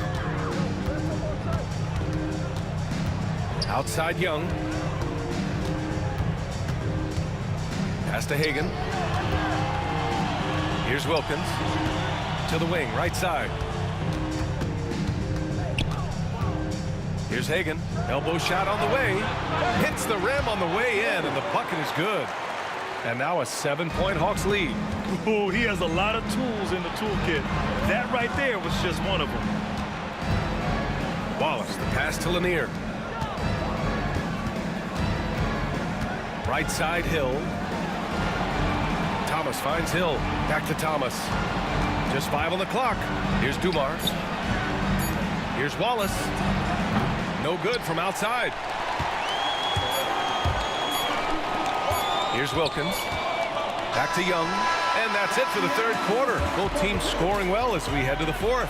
Outside Young. Pass to Hagan. Here's Wilkins. To the wing, right side. Here's Hagan. Elbow shot on the way. Hits the rim on the way in, and the bucket is good. And now a 7-point Hawks lead. Ooh, he has a lot of tools in the toolkit. That right there was just one of them. Wallace, the pass to Lanier. Right side, Hill. Thomas finds Hill. Back to Thomas. Just 5 on the clock. Here's Dumars. Here's Wallace. No good from outside. Here's Wilkins. Back to Young. And that's it for the third quarter. Both teams scoring well as we head to the fourth.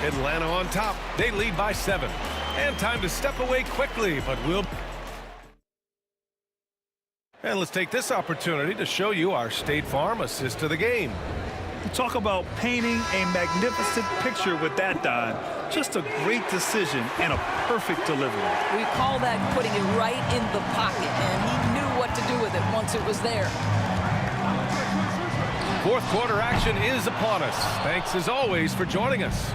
Atlanta on top. They lead by 7. And time to step away quickly, but we'll... And let's take this opportunity to show you our State Farm assist of the game. Talk about painting a magnificent picture with that dime. Just a great decision and a perfect delivery. We call that putting it right in the pocket, and he knew what to do with it once it was there. Fourth quarter action is upon us. Thanks as always for joining us.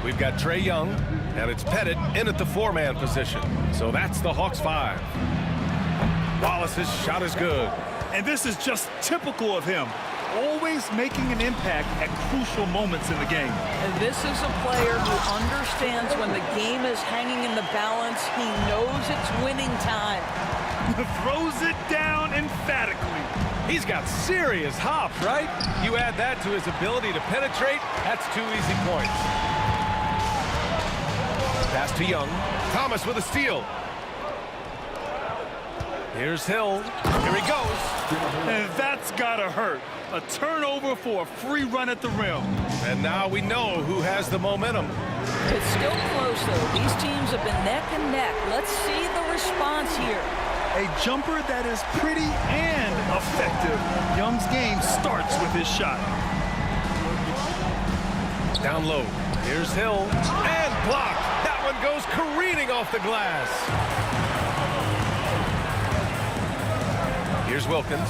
We've got Trae Young, and it's Pettit in at the 4-man position. So that's the Hawks 5. Wallace's shot is good. And this is just typical of him. Always making an impact at crucial moments in the game. And this is a player who understands when the game is hanging in the balance. He knows it's winning time. Throws it down emphatically. He's got serious hop, right? You add that to his ability to penetrate, that's 2 easy points. Pass to Young. Thomas with a steal. Here's Hill. Here he goes. And that's gotta hurt. A turnover for a free run at the rim. And now we know who has the momentum. It's still close, though. These teams have been neck and neck. Let's see the response here. A jumper that is pretty and effective. Young's game starts with his shot. Down low. Here's Hill. And blocked. That one goes careening off the glass. Here's Wilkins.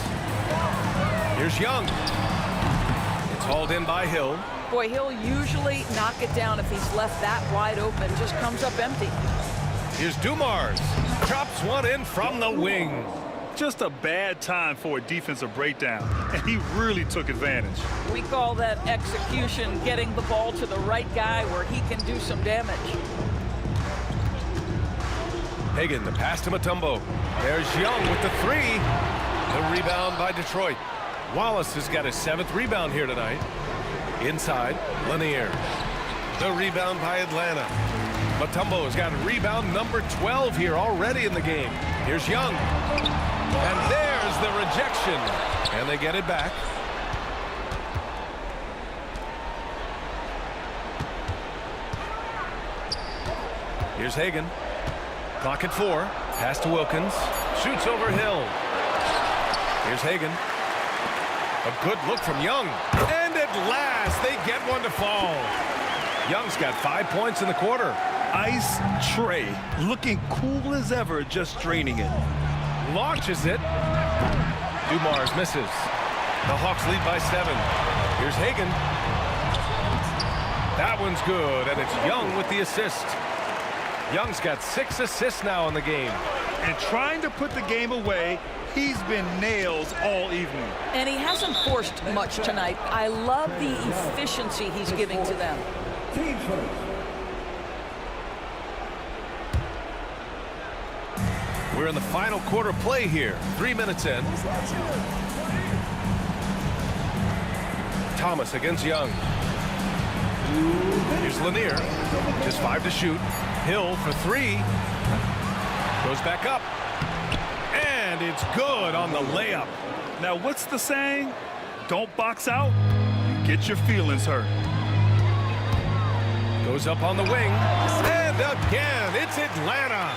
Here's Young. It's hauled in by Hill. Boy, he'll usually knock it down if he's left that wide open. Just comes up empty. Here's Dumars. Drops one in from the wing. Just a bad time for a defensive breakdown, and he really took advantage. We call that execution, getting the ball to the right guy where he can do some damage. Hagan, the pass to Mutombo. There's Young with the 3. The rebound by Detroit. Wallace has got his 7th rebound here tonight. Inside, Lanier. The rebound by Atlanta. Mutombo has got rebound number 12 here already in the game. Here's Young. And there's the rejection. And they get it back. Here's Hagan. Clock at 4. Pass to Wilkins. Shoots over Hill. Here's Hagan. A good look from Young. And at last, they get one to fall. Young's got 5 points in the quarter. Ice Trae, looking cool as ever, just draining it. Launches it. Dumars misses. The Hawks lead by 7. Here's Hagan. That one's good, and it's Young with the assist. Young's got 6 assists now in the game. And trying to put the game away, he's been nails all evening. And he hasn't forced much tonight. I love the efficiency he's giving to them. We're in the final quarter play here. 3 minutes in. Thomas against Young. Here's Lanier. Just 5 to shoot. Hill for 3. Goes back up. And it's good on the layup. Now, what's the saying? Don't box out, you get your feelings hurt. Goes up on the wing. And again, it's Atlanta.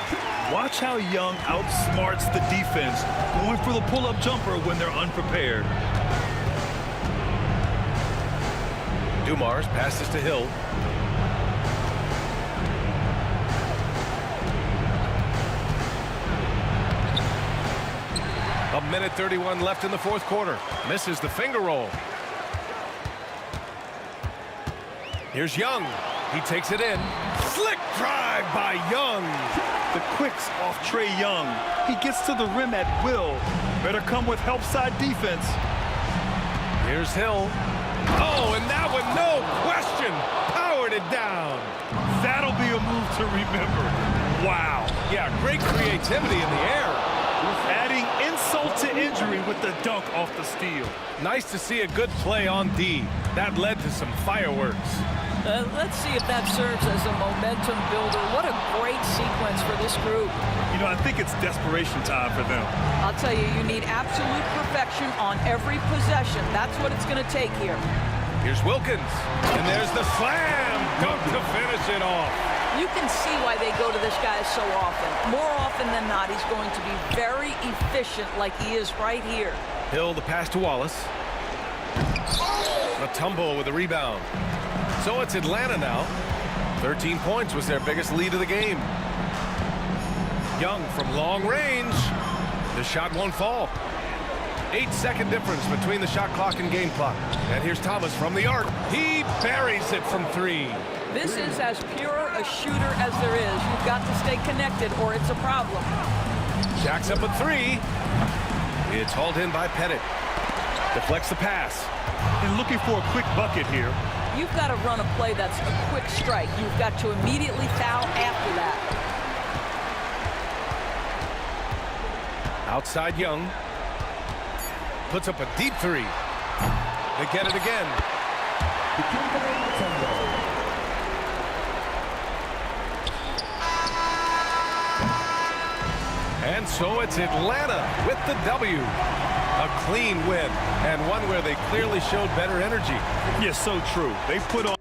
Watch how Young outsmarts the defense, going for the pull-up jumper when they're unprepared. Dumars passes to Hill. A minute 31 left in the fourth quarter. Misses the finger roll. Here's Young. He takes it in. Slick drive by Young. The quicks off Trae Young. He gets to the rim at will. Better come with help side defense. Here's Hill. Oh, and that one, no question, powered it down. That'll be a move to remember. Wow. Yeah, great creativity in the air. Adding insult to injury with the dunk off the steal. Nice to see a good play on D. That led to some fireworks. Let's see if that serves as a momentum builder. What a great sequence for this group. You know, I think it's desperation time for them. I'll tell you, you need absolute perfection on every possession. That's what it's going to take here. Here's Wilkins. And there's the slam dunk to finish it off. You can see why they go to this guy so often. More often than not, he's going to be very efficient like he is right here. Hill, the pass to Wallace. A tumble with a rebound. So it's Atlanta now. 13 points was their biggest lead of the game. Young from long range. The shot won't fall. 8-second difference between the shot clock and game clock. And here's Thomas from the arc. He buries it from 3. This is as pure a shooter as there is. You've got to stay connected or it's a problem. Jacks up a 3. It's hauled in by Pettit. Deflects the pass. And looking for a quick bucket here. You've got to run a play that's a quick strike. You've got to immediately foul after that. Outside Young. Puts up a deep 3. They get it again. And so it's Atlanta with the W. A clean win, and one where they clearly showed better energy. Yes, so true. They put on.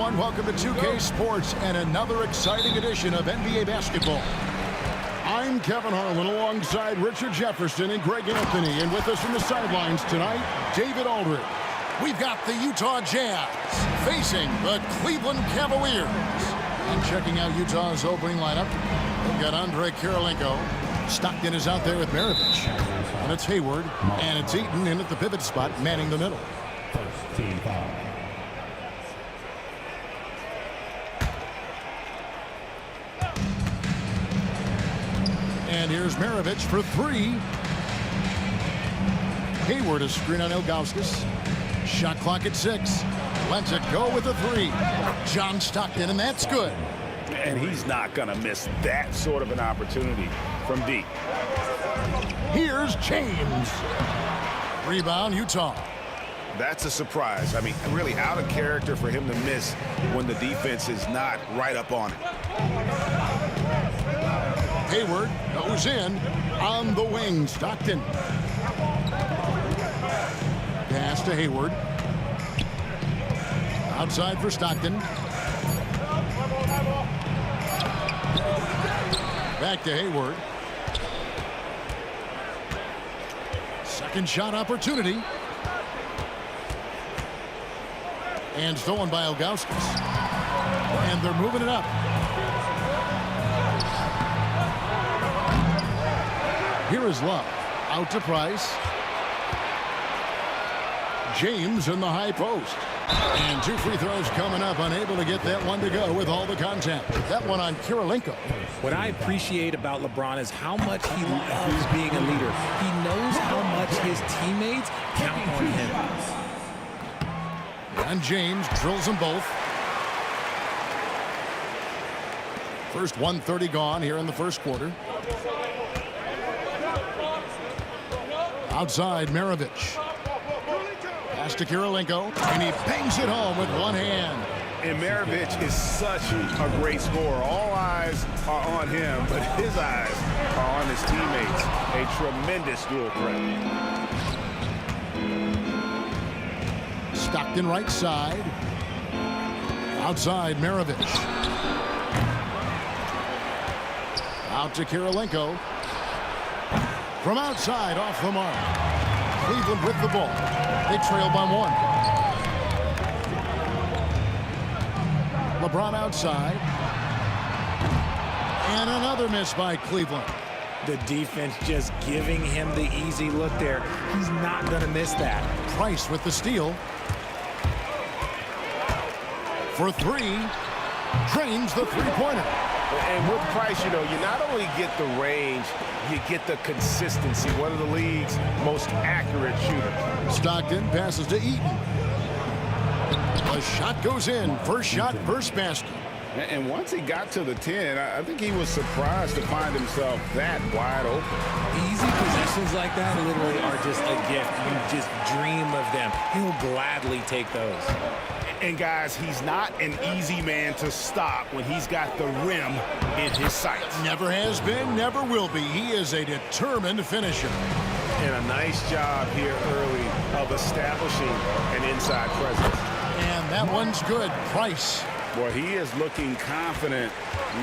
everyone. Welcome to 2K Sports and another exciting edition of NBA basketball. I'm Kevin Harlan alongside Richard Jefferson and Greg Anthony. And with us from the sidelines tonight, David Aldridge. We've got the Utah Jazz facing the Cleveland Cavaliers. And checking out Utah's opening lineup, we've got Andrei Kirilenko. Stockton is out there with Maravich. And it's Hayward. And it's Eaton in at the pivot spot, manning the middle. First team foul. And here's Maravich for three. Hayward is screen on Ilgauskas. Shot clock at 6. Lets it go with a 3. John Stockton, and that's good. And he's not going to miss that sort of an opportunity from deep. Here's James. Rebound, Utah. That's a surprise. I mean, really out of character for him to miss when the defense is not right up on it. Hayward goes in on the wing. Stockton. Pass to Hayward. Outside for Stockton. Back to Hayward. Second shot opportunity. And stolen by Ilgauskas. And they're moving it up. Here is Love. Out to Price. James in the high post. And 2 free throws coming up. Unable to get that one to go with all the contact. That one on Kirilenko. What I appreciate about LeBron is how much he loves being a leader. He knows how much his teammates count on him. And James drills them both. First 1:30 gone here in the first quarter. Outside, Maravich. Pass to Kirilenko, and he bangs it home with one hand. And Maravich is such a great scorer. All eyes are on him, but his eyes are on his teammates. A tremendous dual threat. Stockton right side. Outside, Maravich. Out to Kirilenko. From outside, off the mark. Cleveland with the ball. They trail by 1. LeBron outside. And another miss by Cleveland. The defense just giving him the easy look there. He's not going to miss that. Price with the steal. For 3. Drains the three-pointer. And with Price, you know, you not only get the range, you get the consistency. One of the league's most accurate shooters. Stockton passes to Eaton. The shot goes in. First shot, first basket. And once he got to the 10, I think he was surprised to find himself that wide open. Easy possessions like that literally are just a gift. You just dream of them. He'll gladly take those. And guys, he's not an easy man to stop when he's got the rim in his sights. Never has been, never will be. He is a determined finisher. And a nice job here early of establishing an inside presence. And that one's good. Price. Boy, he is looking confident.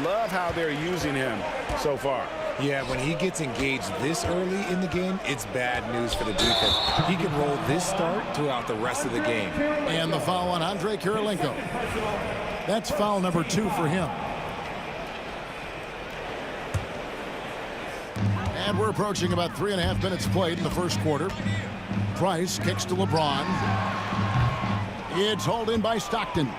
Love how they're using him so far. Yeah, when he gets engaged this early in the game, it's bad news for the defense. He can roll this start throughout the rest of the game. And the foul on Andrei Kirilenko. That's foul number 2 for him. And we're approaching about 3.5 minutes played in the first quarter. Price kicks to LeBron. It's hauled in by Stockton.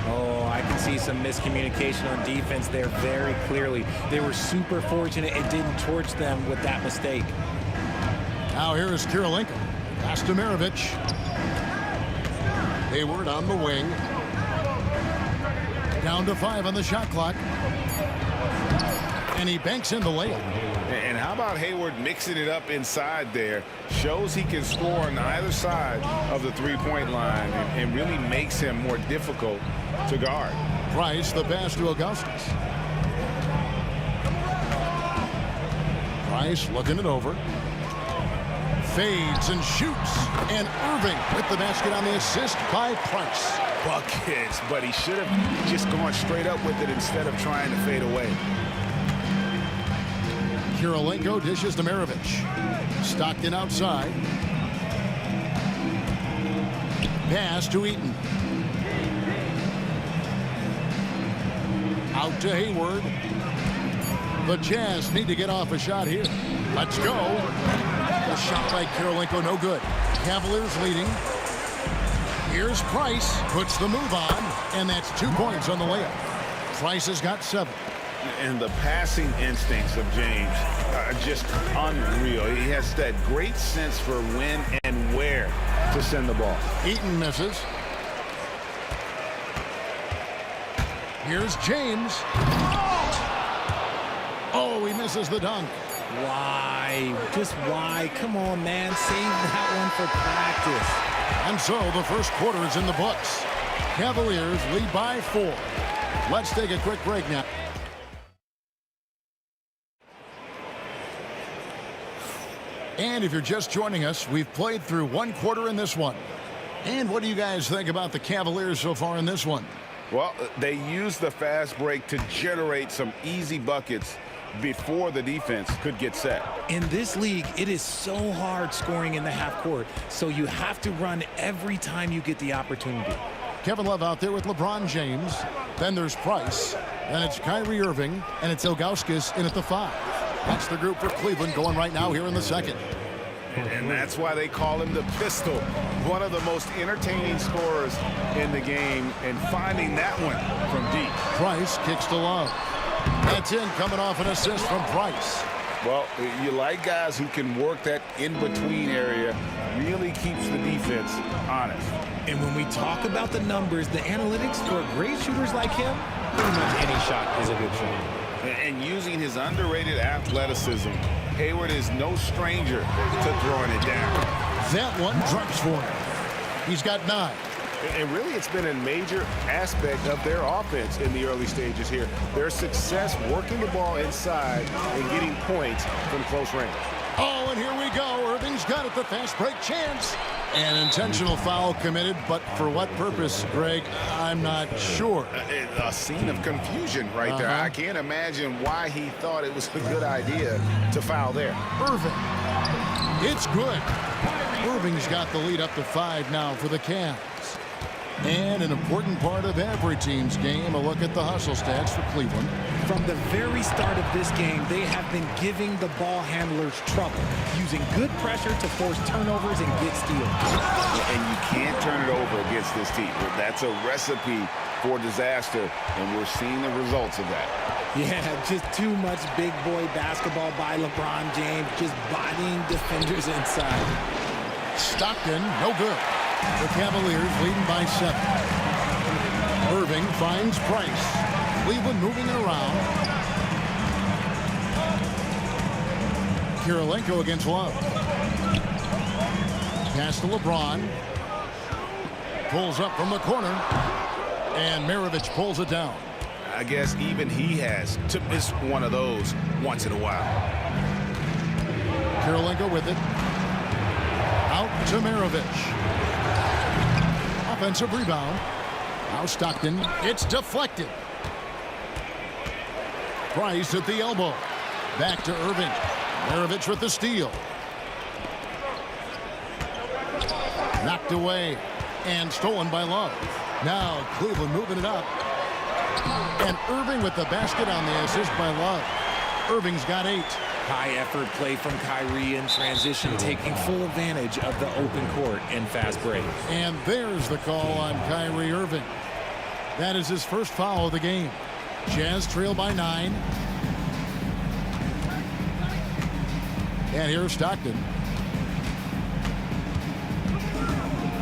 Oh, I can see some miscommunication on defense there very clearly. They were super fortunate it didn't torch them with that mistake. Now here is Kirilenko. Pass to Maravich. Hayward on the wing. Down to 5 on the shot clock. And he banks in the layup. And how about Hayward mixing it up inside there? Shows he can score on either side of the three-point line and really makes him more difficult to guard. Price, the pass to Augustus. Price looking it over. Fades and shoots. And Irving with the basket on the assist by Price. buckets, but he should have just gone straight up with it instead of trying to fade away. Kirilenko dishes to Maravich. Stockton outside. Pass to Eaton. Out to Hayward. The Jazz need to get off a shot here. Let's go. The shot by Kirilenko, no good. Cavaliers leading. Here's Price. Puts the move on, and that's 2 points on the layup. Price has got 7. And the passing instincts of James are just unreal. He has that great sense for when and where to send the ball. Eaton misses. Here's James. Oh, he misses the dunk. Why? Just why? Come on, man. Save that one for practice. And so the first quarter is in the books. Cavaliers lead by 4. Let's take a quick break now. And if you're just joining us, we've played through 1 quarter in this one. And what do you guys think about the Cavaliers so far in this one? Well, they used the fast break to generate some easy buckets before the defense could get set. In this league, it is so hard scoring in the half court, so you have to run every time you get the opportunity. Kevin Love out there with LeBron James. Then there's Price. Then it's Kyrie Irving. And it's Ilgauskas in at the 5. That's the group for Cleveland going right now here in the second. And that's why they call him the Pistol. One of the most entertaining scorers in the game, and finding that one from deep. Price kicks to Love. That's in, coming off an assist from Price. Well, you like guys who can work that in-between area, really keeps the defense honest. And when we talk about the numbers, the analytics for great shooters like him, pretty much any shot is a good shot. And using his underrated athleticism, Hayward is no stranger to throwing it down. That one drops for him. He's got 9. And really, it's been a major aspect of their offense in the early stages here. Their success working the ball inside and getting points from close range. Oh, and here we go. Irving's got it, the fast break chance. An intentional foul committed, but for what purpose, Greg? I'm not sure. A scene of confusion right there. I can't imagine why he thought it was a good idea to foul there. Irving. It's good. Irving's got the lead up to 5 now for the Cavs. And an important part of every team's game, a look at the hustle stats for Cleveland. From the very start of this game, they have been giving the ball handlers trouble, using good pressure to force turnovers and get steals. And you can't turn it over against this team. That's a recipe for disaster, and we're seeing the results of that. Yeah, just too much big boy basketball by LeBron James, just bodying defenders inside. Stockton, no good. The Cavaliers leading by 7. Irving finds Price. Cleveland moving it around. Kirilenko against Love. Pass to LeBron. Pulls up from the corner. And Maravich pulls it down. I guess even he has to miss one of those once in a while. Kirilenko with it. Out to Maravich. Offensive rebound. Now Stockton. It's deflected. Price at the elbow. Back to Irving. Maravich with the steal. Knocked away and stolen by Love. Now Cleveland moving it up. And Irving with the basket on the assist by Love. Irving's got 8. High effort play from Kyrie in transition, taking full advantage of the open court and fast break. And there's the call on Kyrie Irving. That is his first foul of the game. Jazz trail by 9. And here's Stockton.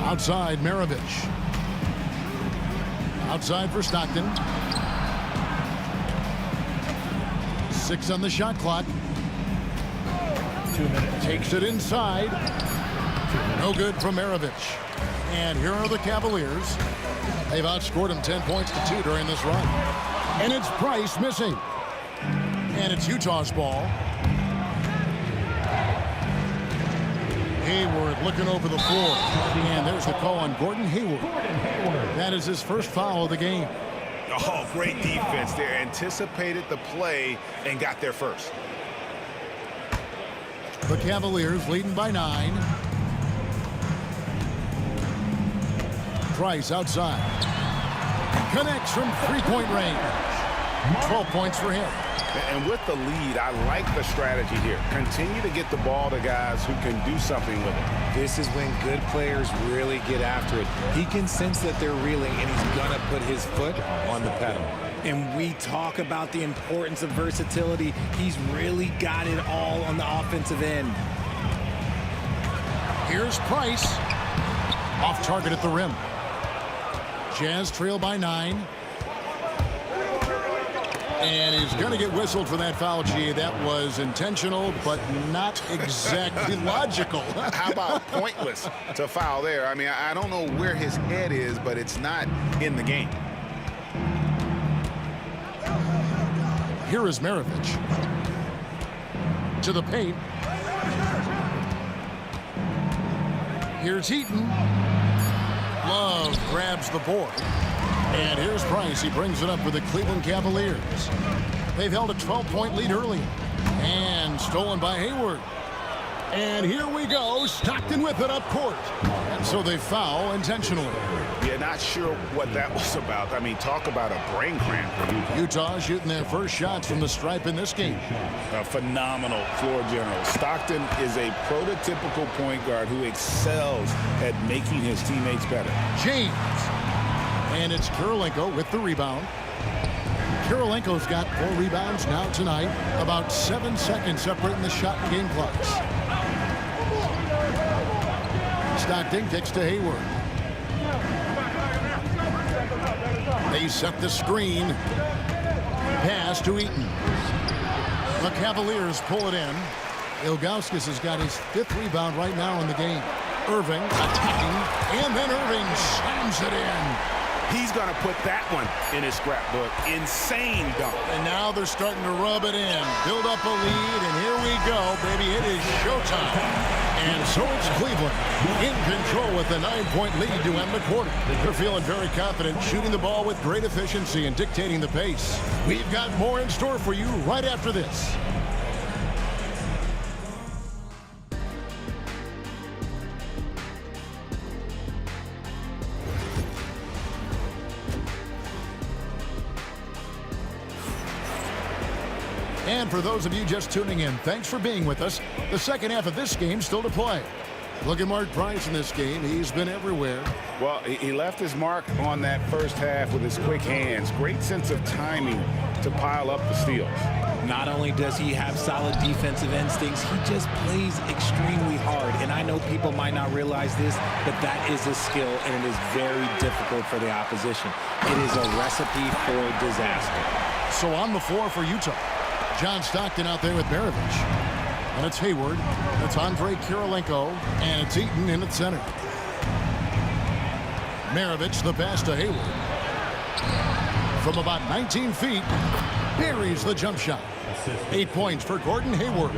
Outside, Maravich. Outside for Stockton. 6 on the shot clock. 2 minutes. Takes it inside. No good from Maravich. And here are the Cavaliers. They've outscored them 10 points to 2 during this run. And it's Price missing. And it's Utah's ball. Hayward looking over the floor. And there's the call on Gordon Hayward. That is his first foul of the game. Oh, great defense there. Anticipated the play and got there first. The Cavaliers leading by 9. Price outside. Connects from three-point range. 12 points for him. And with the lead, I like the strategy here. Continue to get the ball to guys who can do something with it. This is when good players really get after it. He can sense that they're reeling, and he's going to put his foot on the pedal. And we talk about the importance of versatility. He's really got it all on the offensive end. Here's Price. Off target at the rim. Jazz trail by 9. And he's going to get whistled for that foul, G. That was intentional, but not exactly logical. How about pointless to foul there? I mean, I don't know where his head is, but it's not in the game. Here is Maravich. To the paint. Here's Heaton. Love grabs the board. And here's Price. He brings it up for the Cleveland Cavaliers. They've held a 12-point lead early. And stolen by Hayward. And here we go. Stockton with it up court. And so they foul intentionally. Yeah, not sure what that was about. I mean, talk about a brain cramp for Utah. Utah shooting their first shots from the stripe in this game. A phenomenal floor general. Stockton is a prototypical point guard who excels at making his teammates better. James. And it's Kirilenko with the rebound. Kirilenko's got 4 rebounds now tonight. About 7 seconds separating the shot and game clocks. Stockton kicks to Hayward. They set the screen. Pass to Eaton. The Cavaliers pull it in. Ilgauskas has got his 5th rebound right now in the game. Irving attacking, and then Irving slams it in. He's going to put that one in his scrapbook. Insane dunk. And now they're starting to rub it in. Build up a lead, and here we go, baby. It is showtime. And so it's Cleveland in control with a 9-point lead to end the quarter. They're feeling very confident, shooting the ball with great efficiency and dictating the pace. We've got more in store for you right after this. And for those of you just tuning in, thanks for being with us. The second half of this game still to play. Look at Mark Price in this game. He's been everywhere. Well, he left his mark on that first half with his quick hands. Great sense of timing to pile up the steals. Not only does he have solid defensive instincts, he just plays extremely hard. And I know people might not realize this, but that is a skill, and it is very difficult for the opposition. It is a recipe for disaster. So on the floor for Utah, John Stockton out there with Maravich. And it's Hayward. It's Andre Kirilenko. And it's Eaton in at center. Maravich, the pass to Hayward. From about 19 feet, buries the jump shot. 8 points for Gordon Hayward.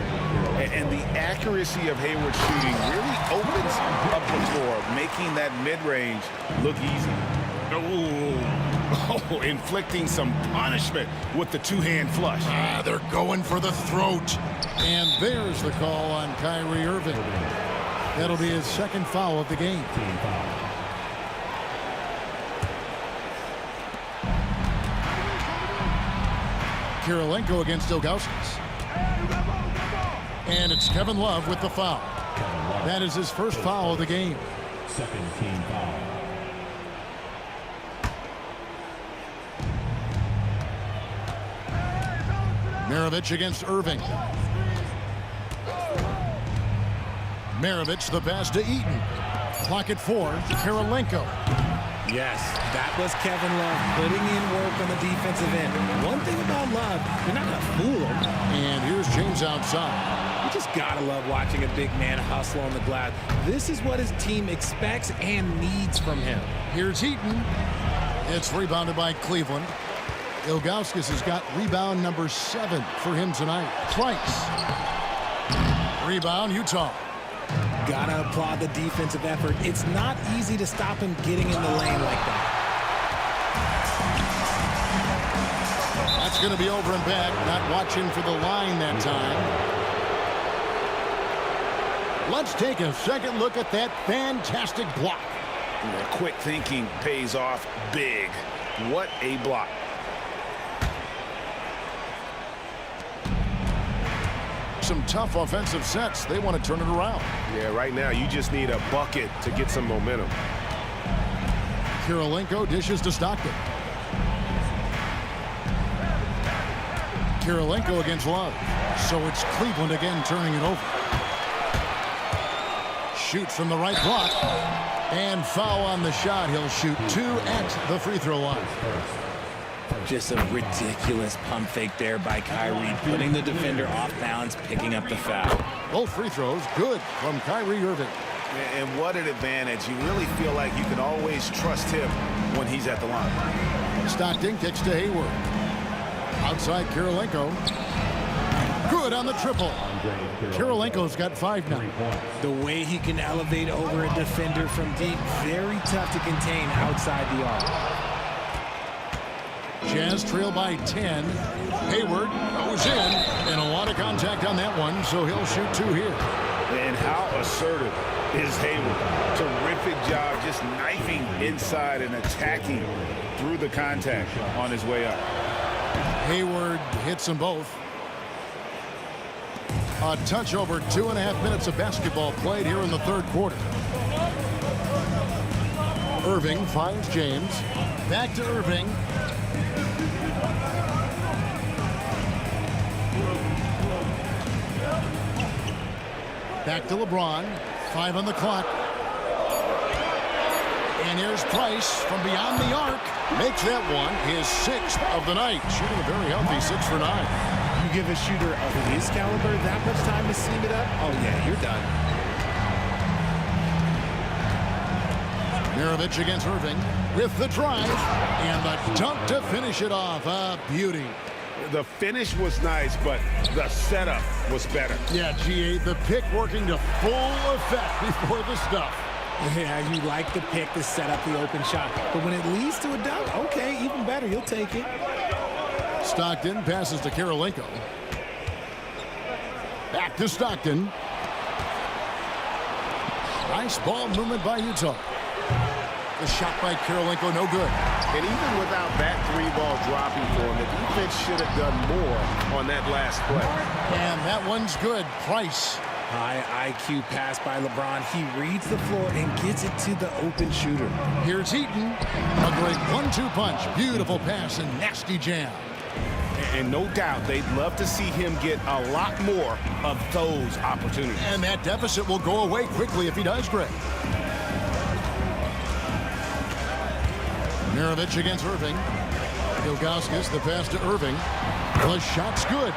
And the accuracy of Hayward's shooting really opens up the floor, making that mid-range look easy. Ooh. Oh, inflicting some punishment with the two-hand flush. They're going for the throat. And there's the call on Kyrie Irving. That'll be his 2nd foul of the game. Kirilenko against Ilgauskas. And it's Kevin Love with the foul. That is his first foul of the game. 2nd team foul. Maravich against Irving. Maravich, the pass to Eaton. Clock at 4. Kirilenko. Yes, that was Kevin Love putting in work on the defensive end. One thing about Love, you're not going to fool him. And here's James outside. You just got to love watching a big man hustle on the glass. This is what his team expects and needs from him. Here's Eaton. It's rebounded by Cleveland. Ilgauskas has got rebound number 7 for him tonight. Price. Rebound, Utah. Gotta applaud the defensive effort. It's not easy to stop him getting in the lane like that. That's going to be over and back. Not watching for the line that time. Let's take a second look at that fantastic block. Quick thinking pays off big. What a block. Some tough offensive sets. They want to turn it around. Yeah, right now you just need a bucket to get some momentum. Kirilenko dishes to Stockton. Kirilenko against Love. So it's Cleveland again turning it over. Shoots from the right block. And foul on the shot. He'll shoot 2 at the free throw line. Just a ridiculous pump fake there by Kyrie, putting the defender off balance, picking up the foul. Both free throws good from Kyrie Irving. And what an advantage. You really feel like you can always trust him when he's at the line. Stockton kicks to Hayward. Outside Kirilenko. Good on the triple. Kirilenko's got 5 now. The way he can elevate over a defender from deep, very tough to contain outside the arc. Jazz trail by 10. Hayward goes in, and a lot of contact on that one, so he'll shoot 2 here. And how assertive is Hayward? Terrific job just knifing inside and attacking through the contact on his way up. Hayward hits them both. A touch over 2.5 minutes of basketball played here in the third quarter. Irving finds James. Back to Irving. Back to LeBron. 5 on the clock. And here's Price from beyond the arc. Makes that one his 6th of the night. Shooting a very healthy 6 for 9. You give a shooter of his caliber that much time to seam it up? Oh, yeah, you're done. Mirovic against Irving with the drive. And the dunk to finish it off. A beauty. The finish was nice, but the setup was better. Yeah, GA, the pick working to full effect before the stuff. Yeah, you like the pick to set up the open shot. But when it leads to a dunk, okay, even better. You'll take it. Stockton passes to Kirilenko. Back to Stockton. Nice ball movement by Utah. The shot by Kirilenko, no good. And even without that 3-ball dropping for him, the defense should have done more on that last play. And that one's good. Price. High IQ pass by LeBron. He reads the floor and gets it to the open shooter. Here's Heaton. A great 1-2 punch. Beautiful pass and nasty jam. And no doubt they'd love to see him get a lot more of those opportunities. And that deficit will go away quickly if he does, Greg. Mirovic against Irving. Ilgauskas, the pass to Irving. The shot's good.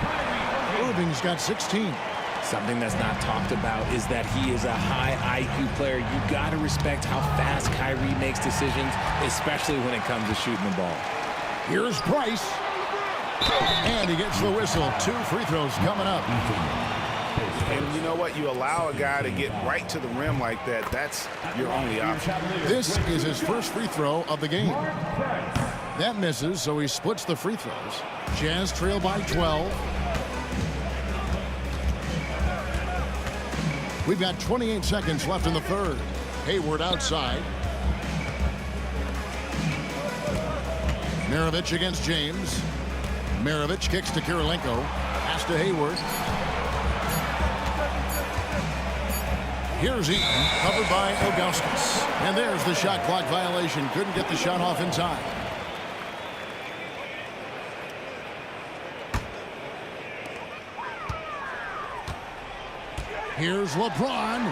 Irving's got 16. Something that's not talked about is that he is a high IQ player. You got to respect how fast Kyrie makes decisions, especially when it comes to shooting the ball. Here's Price. And he gets the whistle. 2 free throws coming up. And you know what? You allow a guy to get right to the rim like that. That's your only option. This is his first free throw of the game. That misses, so he splits the free throws. Jazz trail by 12. We've got 28 seconds left in the third. Hayward outside. Mirovic against James. Mirovic kicks to Kirilenko. Pass to Hayward. Here's Eaton, covered by Ilgauskas. And there's the shot clock violation. Couldn't get the shot off in time. Here's LeBron.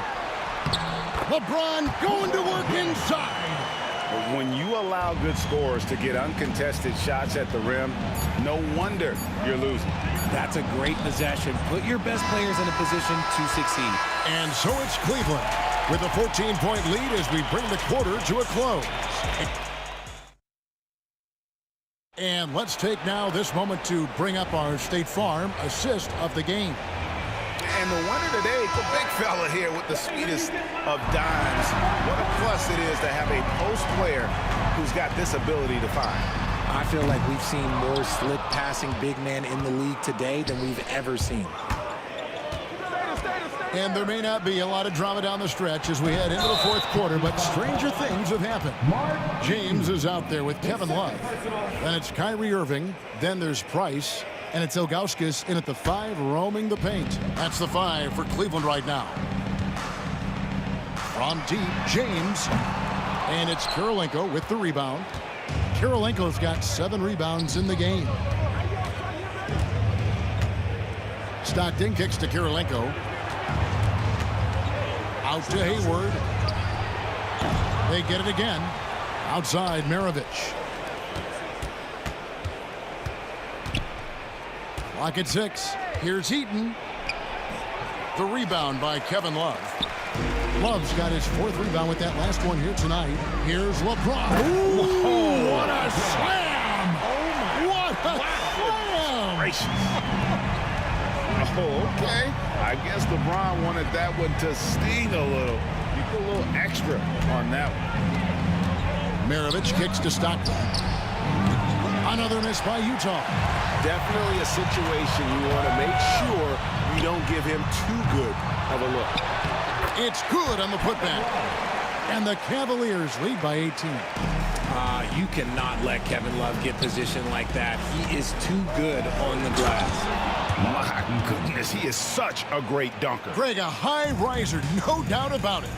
LeBron going to work inside. When you allow good scorers to get uncontested shots at the rim, no wonder you're losing. That's a great possession. Put your best players in a position to succeed. And so it's Cleveland with a 14-point lead as we bring the quarter to a close. And let's take now this moment to bring up our State Farm assist of the game. And the winner today, the big fella here with the sweetest of dimes. What a plus it is to have a post player who's got this ability to find. I feel like we've seen more slick passing big man in the league today than we've ever seen. And there may not be a lot of drama down the stretch as we head into the fourth quarter, but stranger things have happened. James is out there with Kevin Love. Then it's Kyrie Irving. Then there's Price. And it's Ilgauskas in at the 5, roaming the paint. That's the 5 for Cleveland right now. From deep, James. And it's Kirilenko with the rebound. Kirilenko's got 7 rebounds in the game. Stockton kicks to Kirilenko. Out to Hayward. They get it again. Outside, Maravich. Clock at 6. Here's Heaton. The rebound by Kevin Love. Love's got his 4th rebound with that last one here tonight. Here's LeBron. Ooh, what a slam! Oh my! What a slam! Gracious. Oh, okay. I guess LeBron wanted that one to sting a little. You put a little extra on that one. Maravich kicks to Stockton. Another miss by Utah. Definitely a situation you want to make sure you don't give him too good of a look. It's good on the putback. And the Cavaliers lead by 18. You cannot let Kevin Love get positioned like that. He is too good on the glass. My goodness, he is such a great dunker. Greg, a high riser, no doubt about it.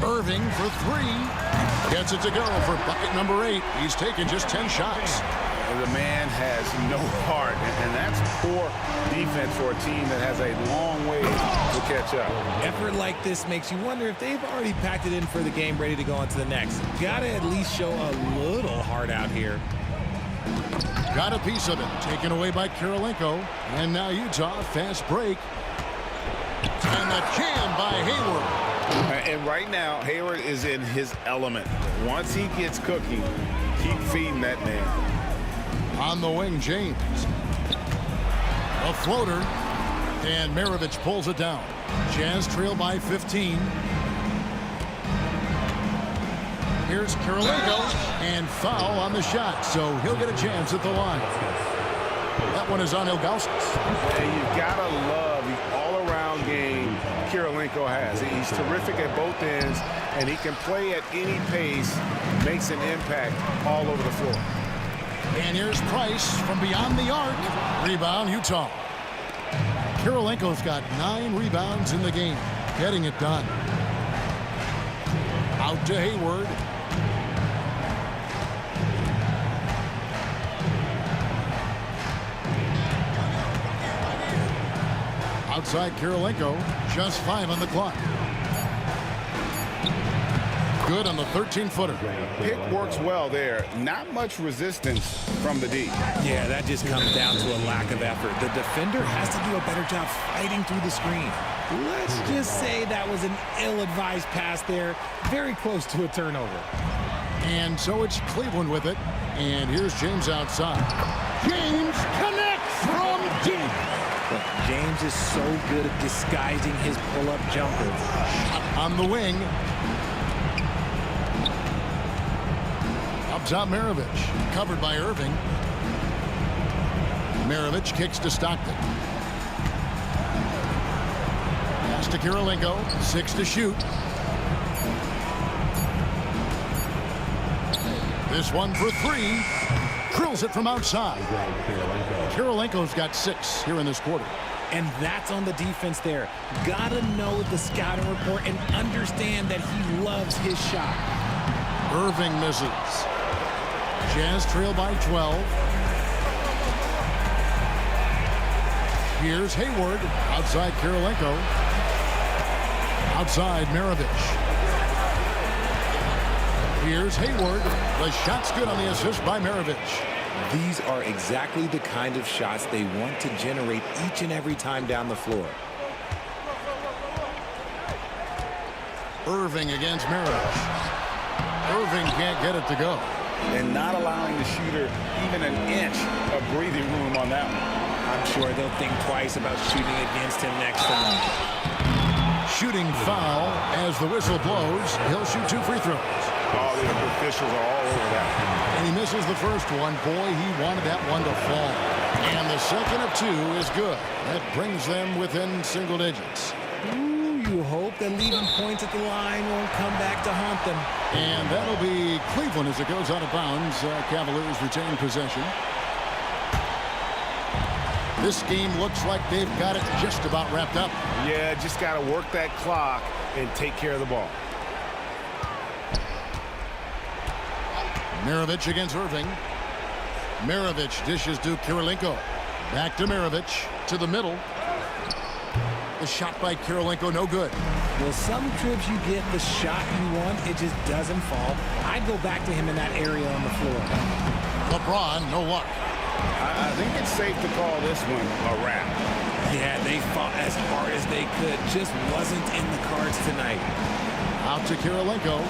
Irving for 3. Gets it to go for bucket number 8. He's taken just 10 shots. The man has no heart, and that's poor defense for a team that has a long way to catch up. Effort like this makes you wonder if they've already packed it in for the game, ready to go on to the next. Gotta at least show a little heart out here. Got a piece of it, taken away by Kirilenko. And now Utah, fast break. And the jam by Hayward. And right now, Hayward is in his element. Once he gets cooking, keep feeding that man. On the wing, James. A floater. And Maravich pulls it down. Jazz trail by 15. Here's Kirilenko. And foul on the shot. So he'll get a chance at the line. That one is on Ilgauskas. And you've got to love the all-around game Kirilenko has. He's terrific at both ends, and he can play at any pace, makes an impact all over the floor. And here's Price from beyond the arc. Rebound, Utah. Kirilenko's got 9 rebounds in the game. Getting it done. Out to Hayward. Outside Kirilenko. Just 5 on the clock. Good on the 13-footer. Pick works well there. Not much resistance from the D. Yeah, that just comes down to a lack of effort. The defender has to do a better job fighting through the screen. Let's just say that was an ill-advised pass there. Very close to a turnover. And so it's Cleveland with it. And here's James outside. James connects from deep. But James is so good at disguising his pull-up jumper. On the wing. Up top, Maravich. Covered by Irving. Maravich kicks to Stockton. Pass to Kirilenko. 6 to shoot. This one for 3. Drills it from outside. Kirilenko's got 6 here in this quarter. And that's on the defense there. Gotta know the scouting report and understand that he loves his shot. Irving misses. Jazz trail by 12. Here's Hayward. Outside Kirilenko. Outside Maravich. Here's Hayward. The shot's good on the assist by Maravich. These are exactly the kind of shots they want to generate each and every time down the floor. Irving against Maravich. Irving can't get it to go. And not allowing the shooter even an inch of breathing room on that one. I'm sure they'll think twice about shooting against him next time. Shooting foul as the whistle blows. He'll shoot 2 free throws. Oh, the officials are all over that. And he misses the first one. Boy, he wanted that one to fall. And the second of 2 is good. That brings them within single digits. Ooh, you hope that leaving points at the line won't come back to haunt them. And that'll be Cleveland as it goes out of bounds. Cavaliers retain possession. This game looks like they've got it just about wrapped up. Yeah, just got to work that clock and take care of the ball. Mirovic against Irving. Mirovic dishes to Kirilenko. Back to Mirovic to the middle. The shot by Kirilenko, no good. Well, some trips you get the shot you want, it just doesn't fall. I'd go back to him in that area on the floor. LeBron, no luck. I think it's safe to call this one a wrap. Yeah, they fought as hard as they could. Just wasn't in the cards tonight. Out to Kirilenko.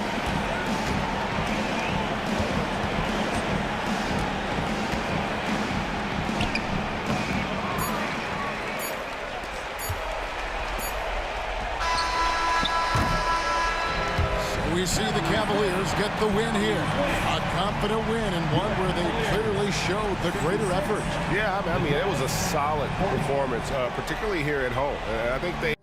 We see the Cavaliers get the win here. A confident win and one where they clearly showed the greater effort. Yeah, I mean, it was a solid performance, particularly here at home. I think they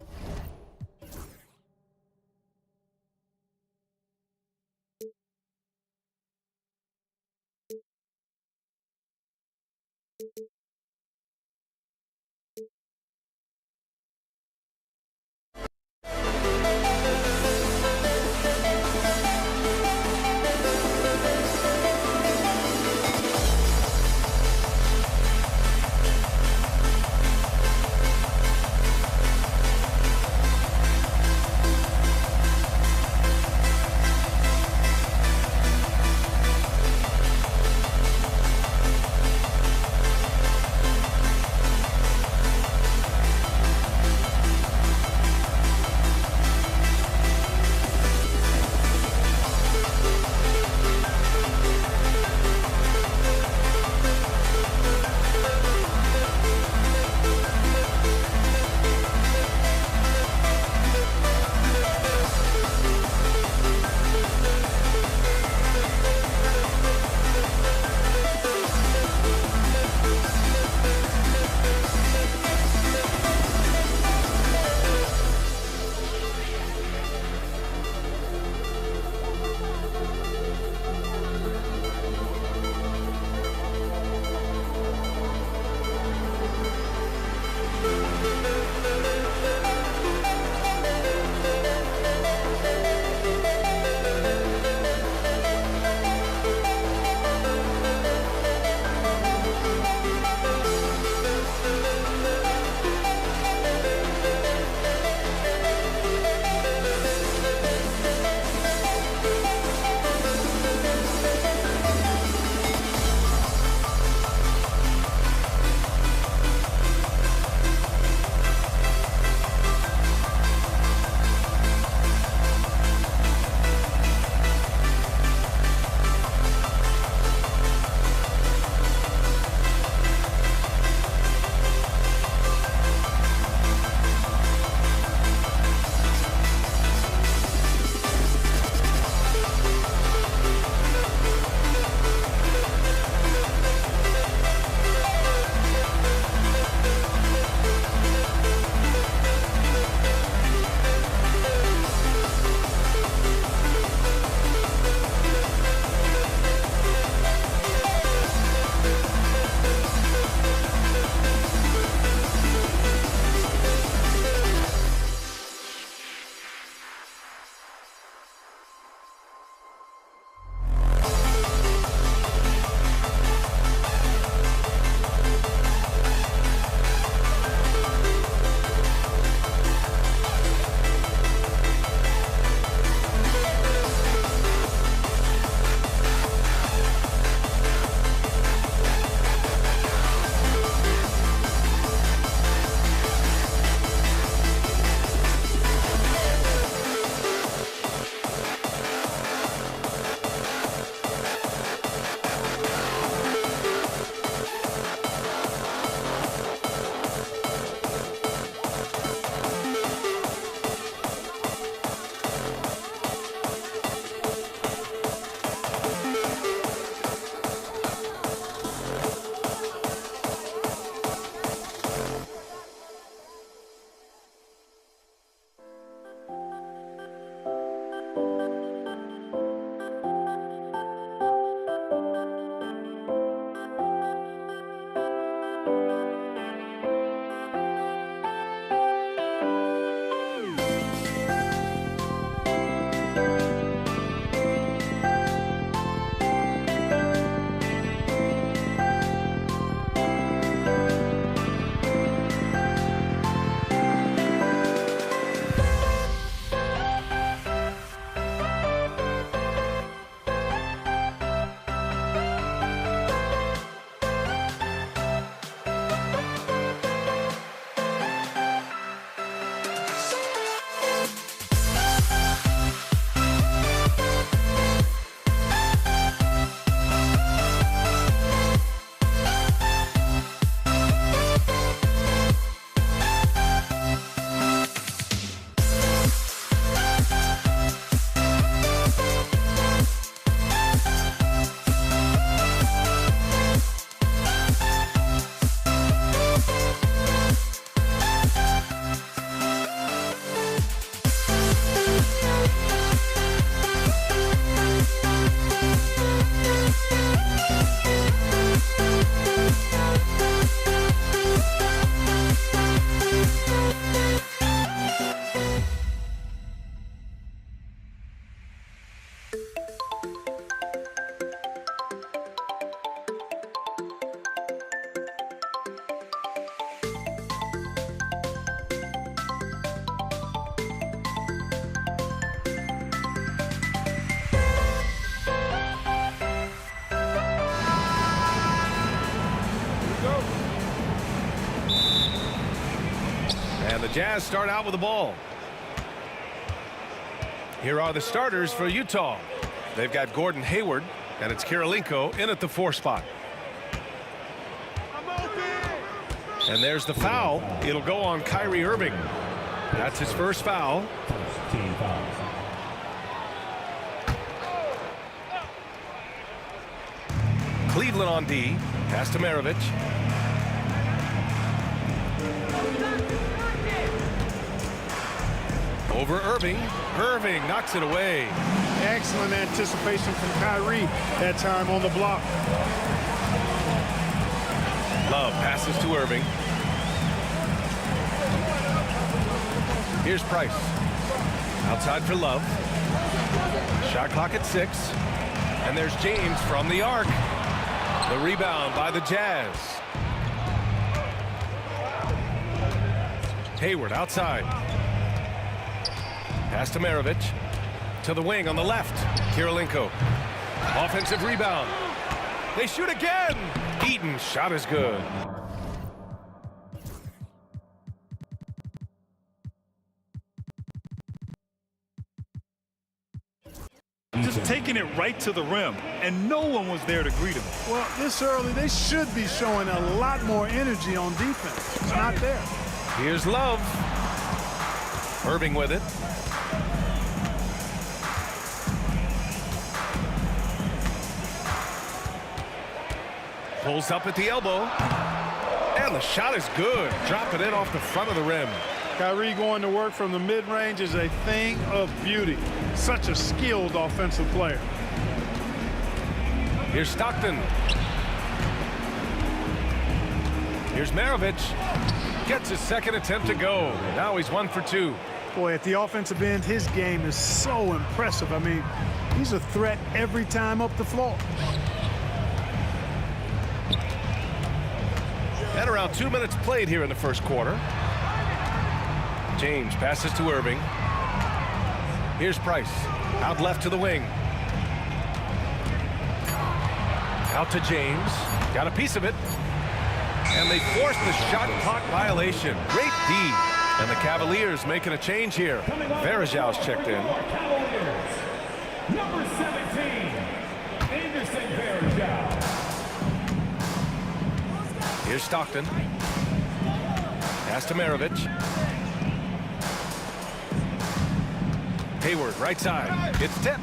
And the Jazz start out with the ball. Here are the starters for Utah. They've got Gordon Hayward, and it's Kirilenko in at the 4 spot. And there's the foul. It'll go on Kyrie Irving. That's his first foul. Team foul. Cleveland on D. Pass to Maravich. Over Irving. Irving knocks it away. Excellent anticipation from Kyrie that time on the block. Love passes to Irving. Here's Price. Outside for Love. Shot clock at 6. And there's James from the arc. The rebound by the Jazz. Hayward outside. Pass to Maravich. To the wing on the left. Kirilenko. Offensive rebound. They shoot again. Eaton shot is good. Just taking it right to the rim, and no one was there to greet him. Well, this early, they should be showing a lot more energy on defense. It's not there. Here's Love. Irving with it. Pulls up at the elbow. And the shot is good. Drop it in off the front of the rim. Kyrie going to work from the mid-range is a thing of beauty. Such a skilled offensive player. Here's Stockton. Here's Maravich. Gets his second attempt to go. Now he's 1 for 2. Boy, at the offensive end, his game is so impressive. I mean, he's a threat every time up the floor. And around 2 minutes played here in the first quarter. James passes to Irving. Here's Price. Out left to the wing. Out to James. Got a piece of it. And they force the shot clock violation. Great D. And the Cavaliers making a change here. Varejão's checked in. Number 17, Anderson Varejão. Here's Stockton. Pass to Maravich. Hayward, right side. It's tipped.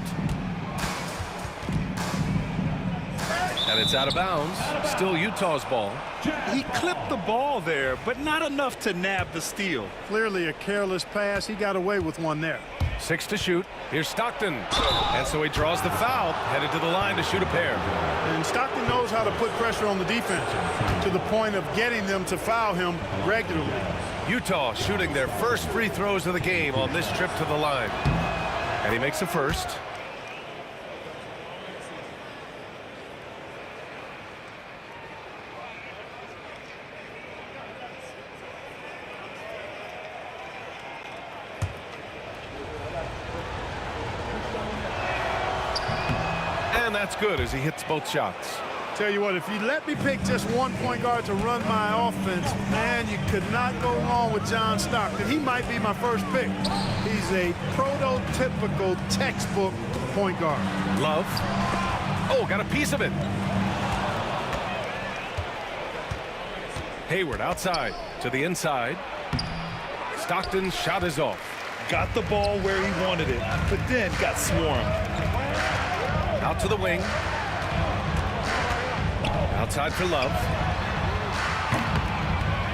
And it's out of bounds. Still Utah's ball. He clipped the ball there, but not enough to nab the steal. Clearly a careless pass. He got away with one there. 6 to shoot. Here's Stockton. And so he draws the foul, headed to the line to shoot a pair. And Stockton knows how to put pressure on the defense to the point of getting them to foul him regularly. Utah shooting their first free throws of the game on this trip to the line. And he makes the first. And that's good as he hits both shots. Tell you what, if you let me pick just one point guard to run my offense, man, you could not go wrong with John Stockton. He might be my first pick. He's a prototypical textbook point guard. Love. Oh, got a piece of it. Hayward outside to the inside. Stockton's shot is off. Got the ball where he wanted it, but then got swarmed. Out to the wing. Outside for Love.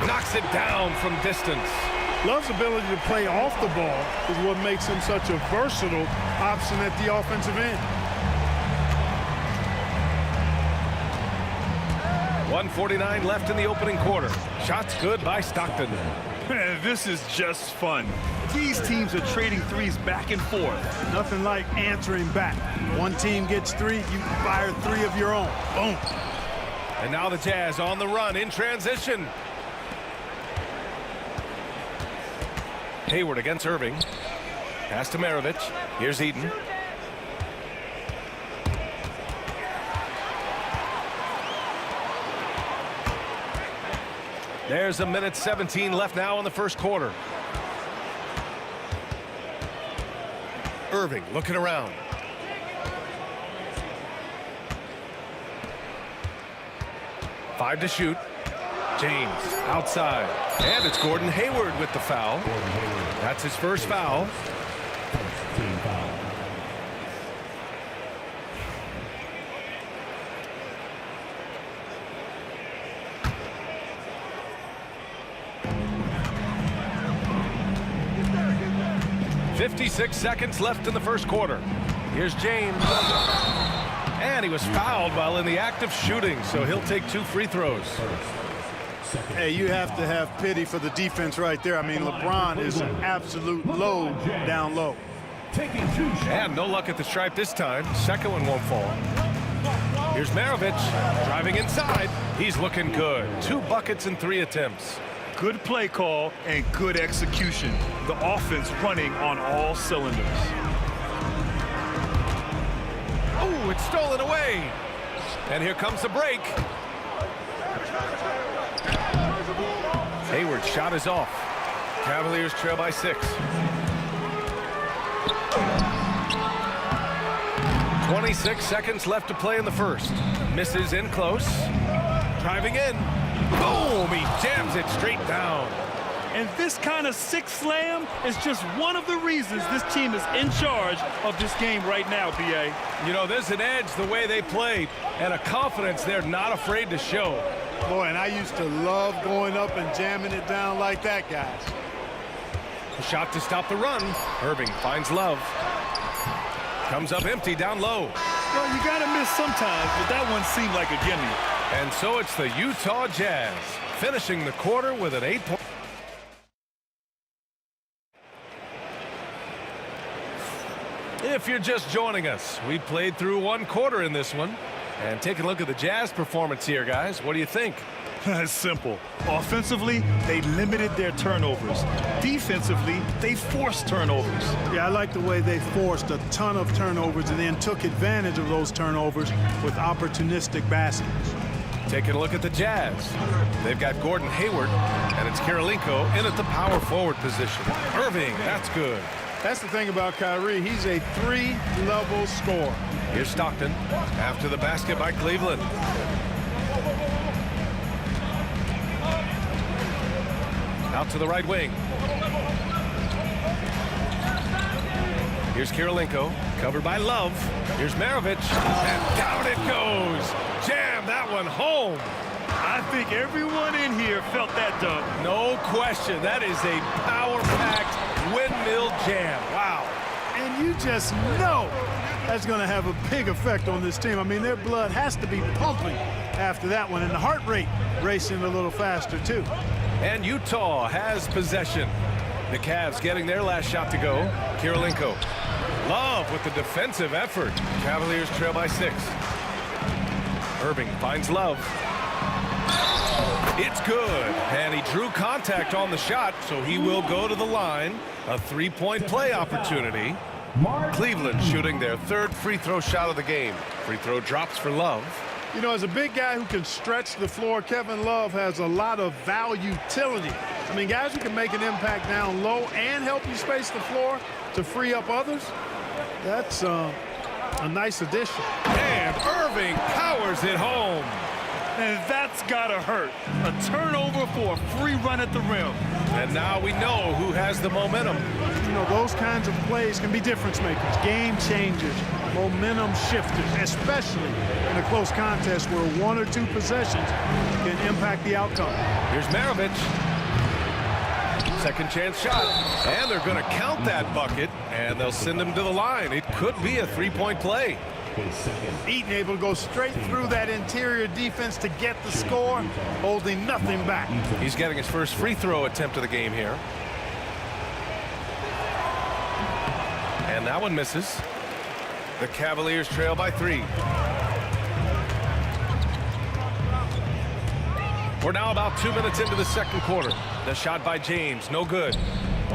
Knocks it down from distance. Love's ability to play off the ball is what makes him such a versatile option at the offensive end. 1:49 left in the opening quarter. Shots good by Stockton. This is just fun. These teams are trading threes back and forth. Nothing like answering back. One team gets 3, you fire 3 of your own. Boom. And now the Jazz on the run in transition. Hayward against Irving. Pass to Maravich. Here's Eaton. There's a minute 17 left now in the first quarter. Irving looking around. Five to shoot. James outside. And it's Gordon Hayward with the foul. That's his first foul. Team foul. .56 seconds left in the first quarter. Here's James. And he was fouled while in the act of shooting, so he'll take 2 free throws. Hey, you have to have pity for the defense right there. I mean, LeBron is an absolute load down low. And no luck at the stripe this time. Second one won't fall. Here's Maravich driving inside. He's looking good. 2 buckets in 3 attempts. Good play call and good execution. The offense running on all cylinders. Oh, it's stolen away. And here comes the break. Hayward's shot is off. Cavaliers trail by 6. 26 seconds left to play in the first. Misses in close. Driving in. Boom! He jams it straight down. And this kind of sick slam is just one of the reasons this team is in charge of this game right now, B.A. You know, there's an edge the way they play and a confidence they're not afraid to show. Boy, and I used to love going up and jamming it down like that, guys. A shot to stop the run. Irving finds Love. Comes up empty down low. Well, you got to miss sometimes, but that one seemed like a gimme. And so it's the Utah Jazz finishing the quarter with an 8-point. If you're just joining us, we played through 1 quarter in this one. And take a look at the Jazz performance here, guys. What do you think? It's simple. Offensively, they limited their turnovers. Defensively, they forced turnovers. Yeah, I like the way they forced a ton of turnovers and then took advantage of those turnovers with opportunistic baskets. Taking a look at the Jazz. They've got Gordon Hayward, and it's Kirilenko in at the power forward position. Irving, that's good. That's the thing about Kyrie. He's a 3-level scorer. Here's Stockton after the basket by Cleveland. Out to the right wing. Here's Kirilenko, covered by Love. Here's Maravich, and down it goes. Jam that one home. I think everyone in here felt that dunk. No question. That is a power-packed windmill jam. Wow. And you just know that's going to have a big effect on this team. I mean, their blood has to be pumping after that one, and the heart rate racing a little faster, too. And Utah has possession. The Cavs getting their last shot to go. Kirilenko. Love with the defensive effort. Cavaliers trail by 6. Irving finds Love. It's good. And he drew contact on the shot, so he will go to the line. A 3-point play opportunity. Cleveland shooting their 3rd free throw shot of the game. Free throw drops for Love. You know, as a big guy who can stretch the floor, Kevin Love has a lot of value-utility. I mean, guys who can make an impact down low and help you space the floor to free up others, that's a nice addition. And Irving powers it home. And that's gotta hurt. A turnover for a free run at the rim. And now we know who has the momentum. You know, those kinds of plays can be difference makers, game changers, momentum shifters, especially in a close contest where 1 or 2 possessions can impact the outcome. Here's Maravich. Second chance shot. And they're going to count that bucket, and they'll send him to the line. It could be a 3-point play. Eaton able to go straight through that interior defense to get the score, holding nothing back. He's getting his first free throw attempt of the game here. And that one misses. The Cavaliers trail by 3. We're now about 2 minutes into the second quarter. The shot by James, no good.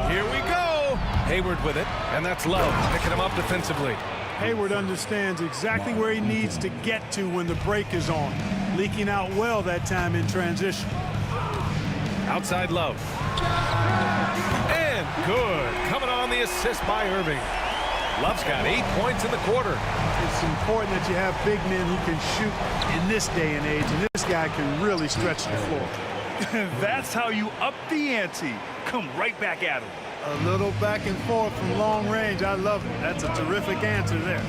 Here we go. Hayward with it, and that's Love picking him up defensively. Hayward understands exactly where he needs to get to when the break is on. Leaking out well that time in transition. Outside Love. And good. Coming on the assist by Irving. Love's got 8 points in the quarter. It's important that you have big men who can shoot in this day and age, and this guy can really stretch the floor. That's how you up the ante. Come right back at him. A little back and forth from long range. I love it. That's a terrific answer there.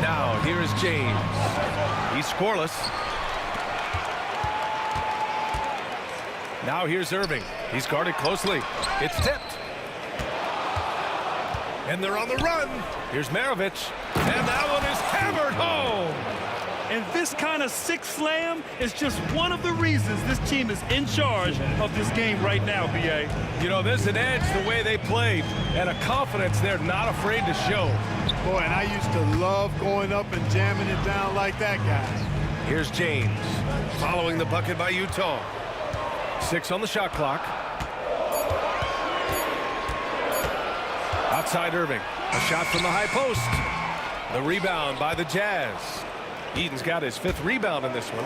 Now, here's James. He's scoreless. Now here's Irving. He's guarded closely. It's tipped. And they're on the run. Here's Maravich. And that one is hammered home. And this kind of six slam is just one of the reasons this team is in charge of this game right now, B.A. You know, there's an edge the way they played and a confidence they're not afraid to show. Boy, and I used to love going up and jamming it down like that, guys. Here's James following the bucket by Utah. 6 on the shot clock. Outside Irving. A shot from the high post. The rebound by the Jazz. Eden's got his 5th rebound in this one.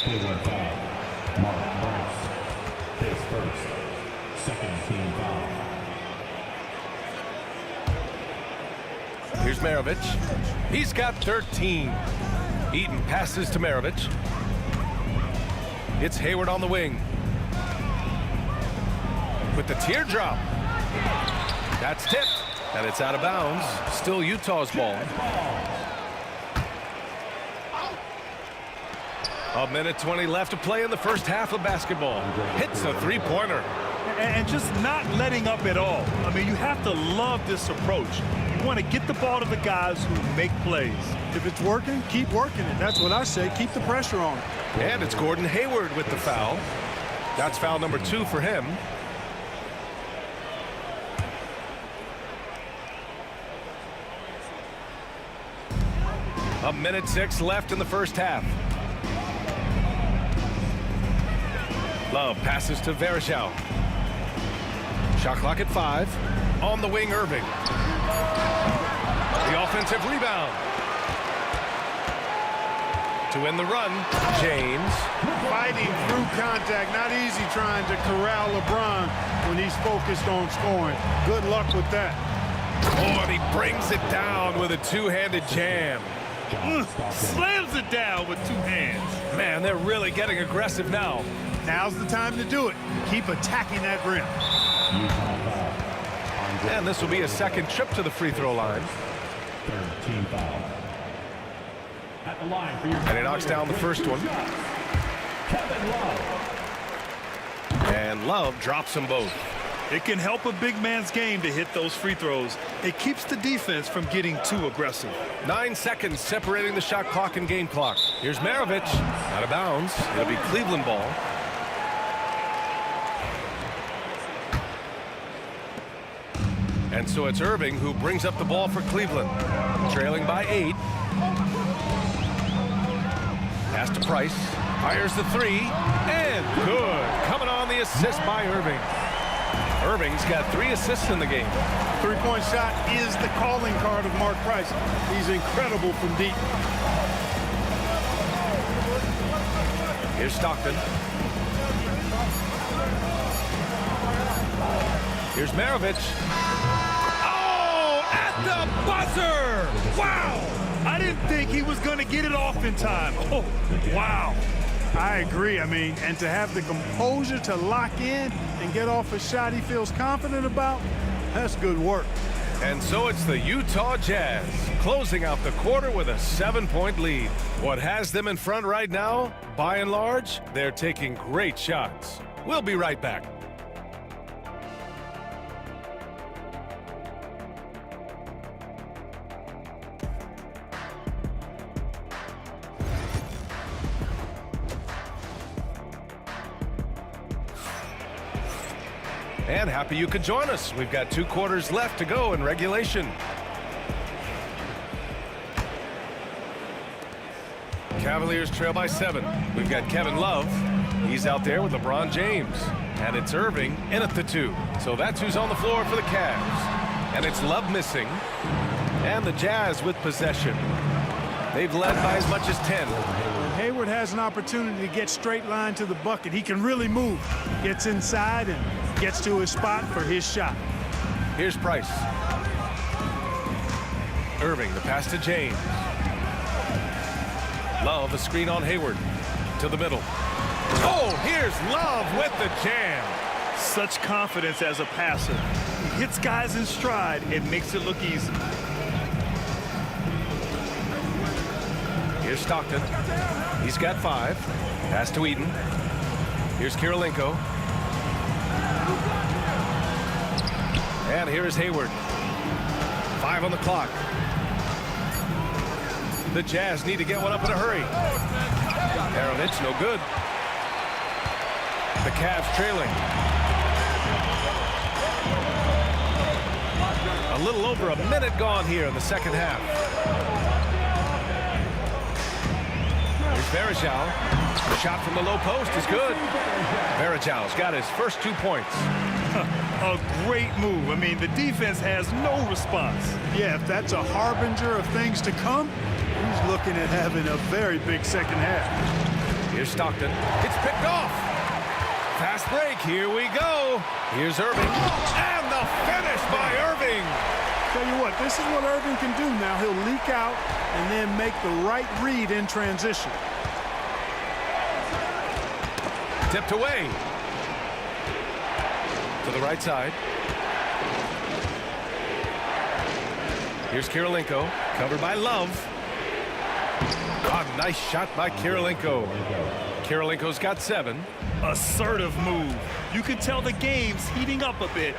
Cleveland foul. Mark Bryce. His first. Second team foul. Here's Maravich. He's got 13. Eden passes to Maravich. It's Hayward on the wing. With the teardrop. That's tipped. And it's out of bounds. Still Utah's ball. A minute 20 left to play in the first half of basketball. Hits a three-pointer. And just not letting up at all. I mean, you have to love this approach. You want to get the ball to the guys who make plays. If it's working, keep working it. That's what I say. Keep the pressure on it. And it's Gordon Hayward with the foul. That's foul number 2 for him. A minute 6 left in the first half. Love passes to Vereshao. Shot clock at 5. On the wing, Irving. The offensive rebound. To win the run, James. Fighting through contact. Not easy trying to corral LeBron when he's focused on scoring. Good luck with that. Oh, and he brings it down with a two-handed jam. Slams it down with 2 hands. Man, they're really getting aggressive now. Now's the time to do it. Keep attacking that rim. And this will be a second trip to the free throw line. Third team foul. At the line for your And he knocks down the first one. Kevin Love. And Love drops them both. It can help a big man's game to hit those free throws. It keeps the defense from getting too aggressive. 9 seconds separating the shot clock and game clock. Here's Maravich. Out of bounds. It'll be Cleveland ball. And so it's Irving who brings up the ball for Cleveland. Trailing by 8. Pass to Price. Fires the 3. And good. Coming on the assist by Irving. Irving's got 3 assists in the game. Three-point shot is the calling card of Mark Price. He's incredible from deep. Here's Stockton. Here's Maravich. Oh, at the buzzer! Wow! I didn't think he was going to get it off in time. Oh, wow. I agree. I mean, and to have the composure to lock in and get off a shot he feels confident about, that's good work. And so it's the Utah Jazz closing out the quarter with a 7-point lead. What has them in front right now? By and large, they're taking great shots. We'll be right back. And happy you could join us. We've got 2 quarters left to go in regulation. Cavaliers trail by 7. We've got Kevin Love. He's out there with LeBron James. And it's Irving in at the 2. So that's who's on the floor for the Cavs. And it's Love missing. And the Jazz with possession. They've led by as much as 10. Hayward has an opportunity to get straight line to the bucket. He can really move. Gets inside and gets to his spot for his shot. Here's Price. Irving, the pass to James. Love, a screen on Hayward. To the middle. Oh, here's Love with the jam. Such confidence as a passer. He hits guys in stride and makes it look easy. Here's Stockton. He's got 5. Pass to Eaton. Here's Kirilenko. And here's Hayward. 5 on the clock. The Jazz need to get one up in a hurry. Aronich, no good. The Cavs trailing. A little over a minute gone here in the second half. Here's Varejao. The shot from the low post is good. Varejao's got his first 2 points. A great move. I mean, the defense has no response. Yeah, if that's a harbinger of things to come, he's looking at having a very big second half. Here's Stockton. It's picked off. Fast break. Here we go. Here's Irving. And the finish by Irving. Tell you what, this is what Irving can do now. He'll leak out and then make the right read in transition. Tipped away. To the right side. Here's Kirilenko. Covered by Love. A nice shot by Kirilenko. Kirilenko's got 7. Assertive move. You can tell the game's heating up a bit.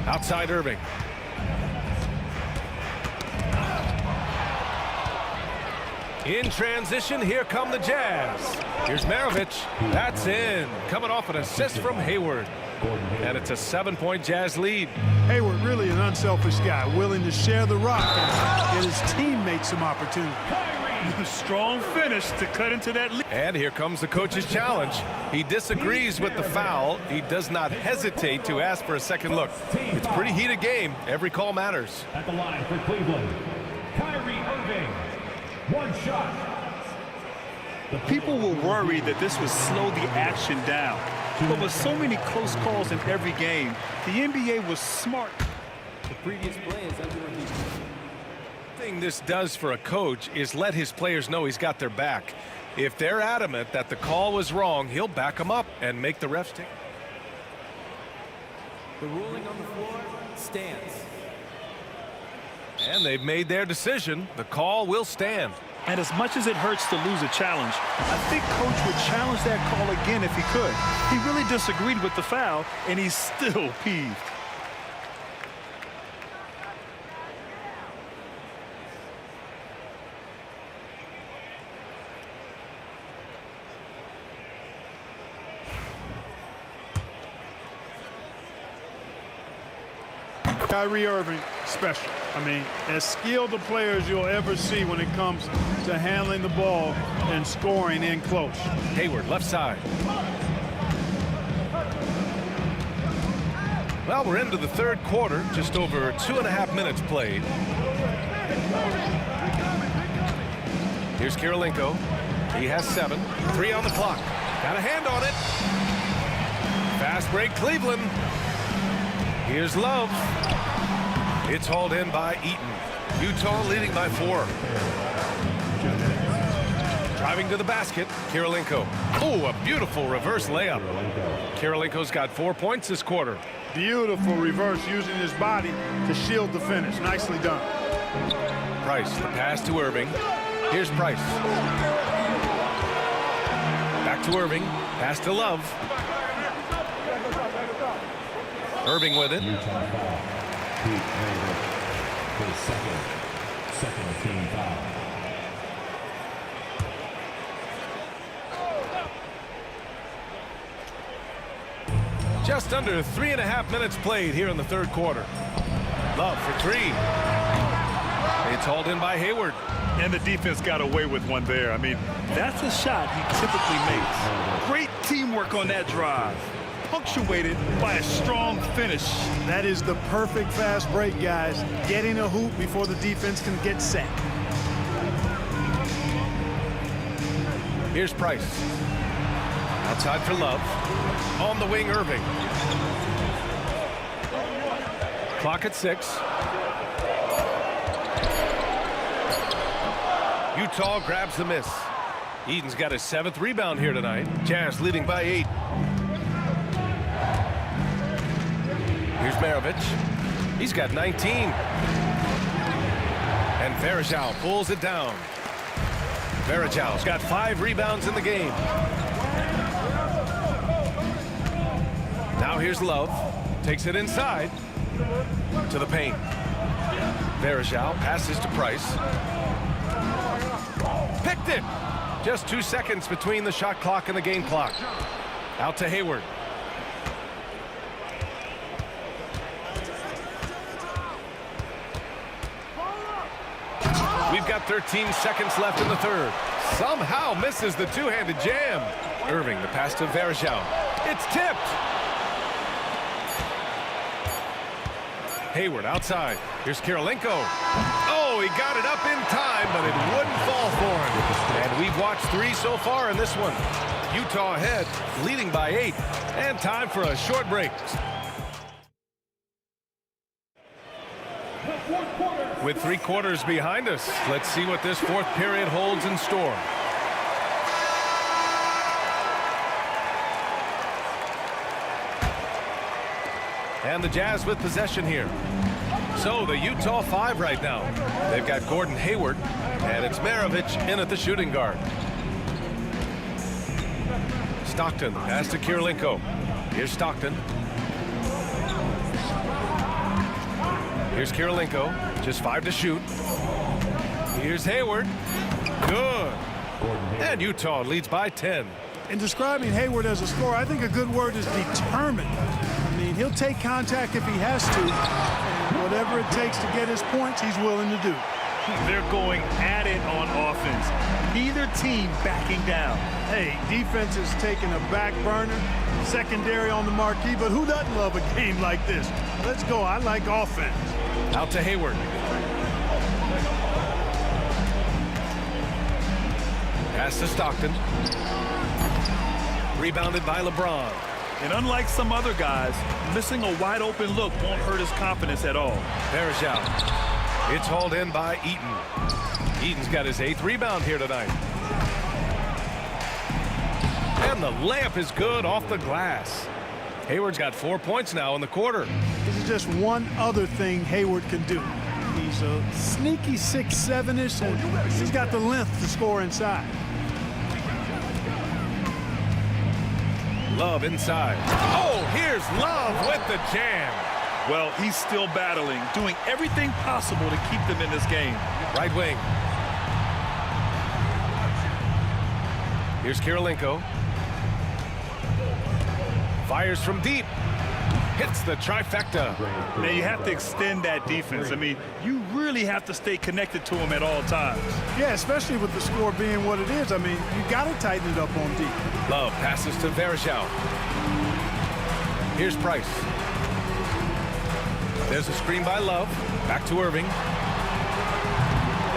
Outside Irving. In transition, here come the Jazz. Here's Maravich. That's in. Coming off an assist from Hayward. And it's a 7-point Jazz lead. Hayward really an unselfish guy, willing to share the rock and get his teammates some opportunity. Strong finish to cut into that lead. And here comes the coach's challenge. He disagrees with the foul. He does not hesitate to ask for a second look. It's a pretty heated game. Every call matters. At the line for Cleveland, Kyrie Irving. 1 shot. People were worried that this would slow the action down. But with so many close calls in every game, the NBA was smart. The previous play is under review. The thing this does for a coach is let his players know he's got their back. If they're adamant that the call was wrong, he'll back them up and make the refs take. The ruling on the floor stands. And they've made their decision. The call will stand. And as much as it hurts to lose a challenge, I think Coach would challenge that call again if he could. He really disagreed with the foul, and he's still peeved. Kyrie Irving, special. I mean, as skilled a player as you'll ever see when it comes to handling the ball and scoring in close. Hayward, left side. Well, we're into the third quarter, just over 2.5 minutes played. Here's Kirilenko. He has 7. 3 on the clock. Got a hand on it. Fast break, Cleveland. Here's Love. It's hauled in by Eaton. Utah leading by 4. Driving to the basket, Kirilenko. Oh, a beautiful reverse layup. Kirilenko's got 4 points this quarter. Beautiful reverse using his body to shield the finish. Nicely done. Price, the pass to Irving. Here's Price. Back to Irving. Pass to Love. Irving with it. Second team foul. Just under 3.5 minutes played here in the third quarter. Love for 3. It's hauled in by Hayward. And the defense got away with one there. I mean, that's a shot he typically makes. Great teamwork on that drive, punctuated by a strong finish. That is the perfect fast break, guys. Getting a hoop before the defense can get set. Here's Price. Outside for Love. On the wing, Irving. Clock at 6. Utah grabs the miss. Eden's got his 7th rebound here tonight. Jazz leading by 8. Here's Maravich. He's got 19. And Varejao pulls it down. Varejao's got 5 rebounds in the game. Now here's Love. Takes it inside to the paint. Varejao passes to Price. Picked it. Just 2 seconds between the shot clock and the game clock. Out to Hayward. We've got 13 seconds left in the third. Somehow misses the two-handed jam. Irving, the pass to Varejao. It's tipped. Hayward outside. Here's Kirilenko. Oh, he got it up in time, but it wouldn't fall for him. And we've watched 3 so far in this one. Utah ahead, leading by 8. And time for a short break. With 3 quarters behind us, let's see what this 4th period holds in store. And the Jazz with possession here. So the Utah 5 right now. They've got Gordon Hayward, and it's Maravich in at the shooting guard. Stockton pass to Kirilenko. Here's Stockton. Here's Kirilenko, just 5 to shoot. Here's Hayward. Good. And Utah leads by 10. In describing Hayward as a scorer, I think a good word is determined. I mean, he'll take contact if he has to, and whatever it takes to get his points, he's willing to do. They're going at it on offense. Neither team backing down. Hey, defense is taking a back burner, secondary on the marquee, but who doesn't love a game like this? Let's go. I like offense. Out to Hayward. Pass to Stockton. Rebounded by LeBron. And unlike some other guys, missing a wide open look won't hurt his confidence at all. Varejao. It's hauled in by Eaton. Eaton's got his 8th rebound here tonight. And the layup is good off the glass. Hayward's got 4 points now in the quarter. This is just one other thing Hayward can do. He's a sneaky 6'7"ish, and he's got the length to score inside. Love inside. Oh, here's Love with the jam. Well, he's still battling, doing everything possible to keep them in this game. Right wing. Here's Kirilenko. Fires from deep. Hits the trifecta. Now you have to extend that defense. I mean, you really have to stay connected to him at all times. Yeah, especially with the score being what it is. I mean, you got to tighten it up on deep. Love passes to Varejao. Here's Price. There's a screen by Love. Back to Irving.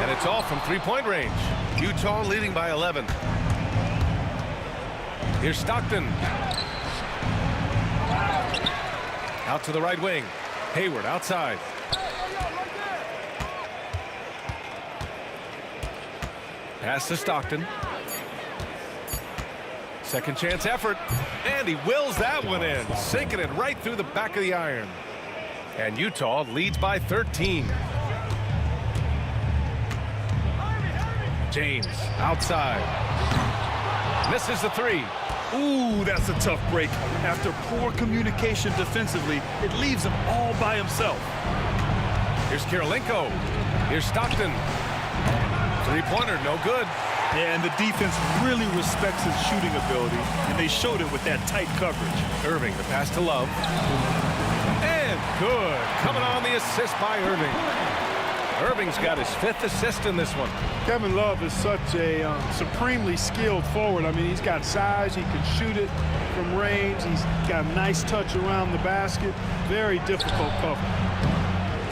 And it's all from 3-point range. Utah leading by 11. Here's Stockton. Out to the right wing. Hayward outside. Pass to Stockton. Second chance effort. And he wills that one in. Sinking it right through the back of the iron. And Utah leads by 13. James outside. Misses the 3. Ooh, that's a tough break. After poor communication defensively, it leaves him all by himself. Here's Kirilenko. Here's Stockton. 3-pointer, no good. Yeah, and the defense really respects his shooting ability, and they showed it with that tight coverage. Irving, the pass to Love. And good. Coming on the assist by Irving. Irving's got his 5th assist in this one. Kevin Love is such a supremely skilled forward. I mean, he's got size. He can shoot it from range. He's got a nice touch around the basket. Very difficult cover.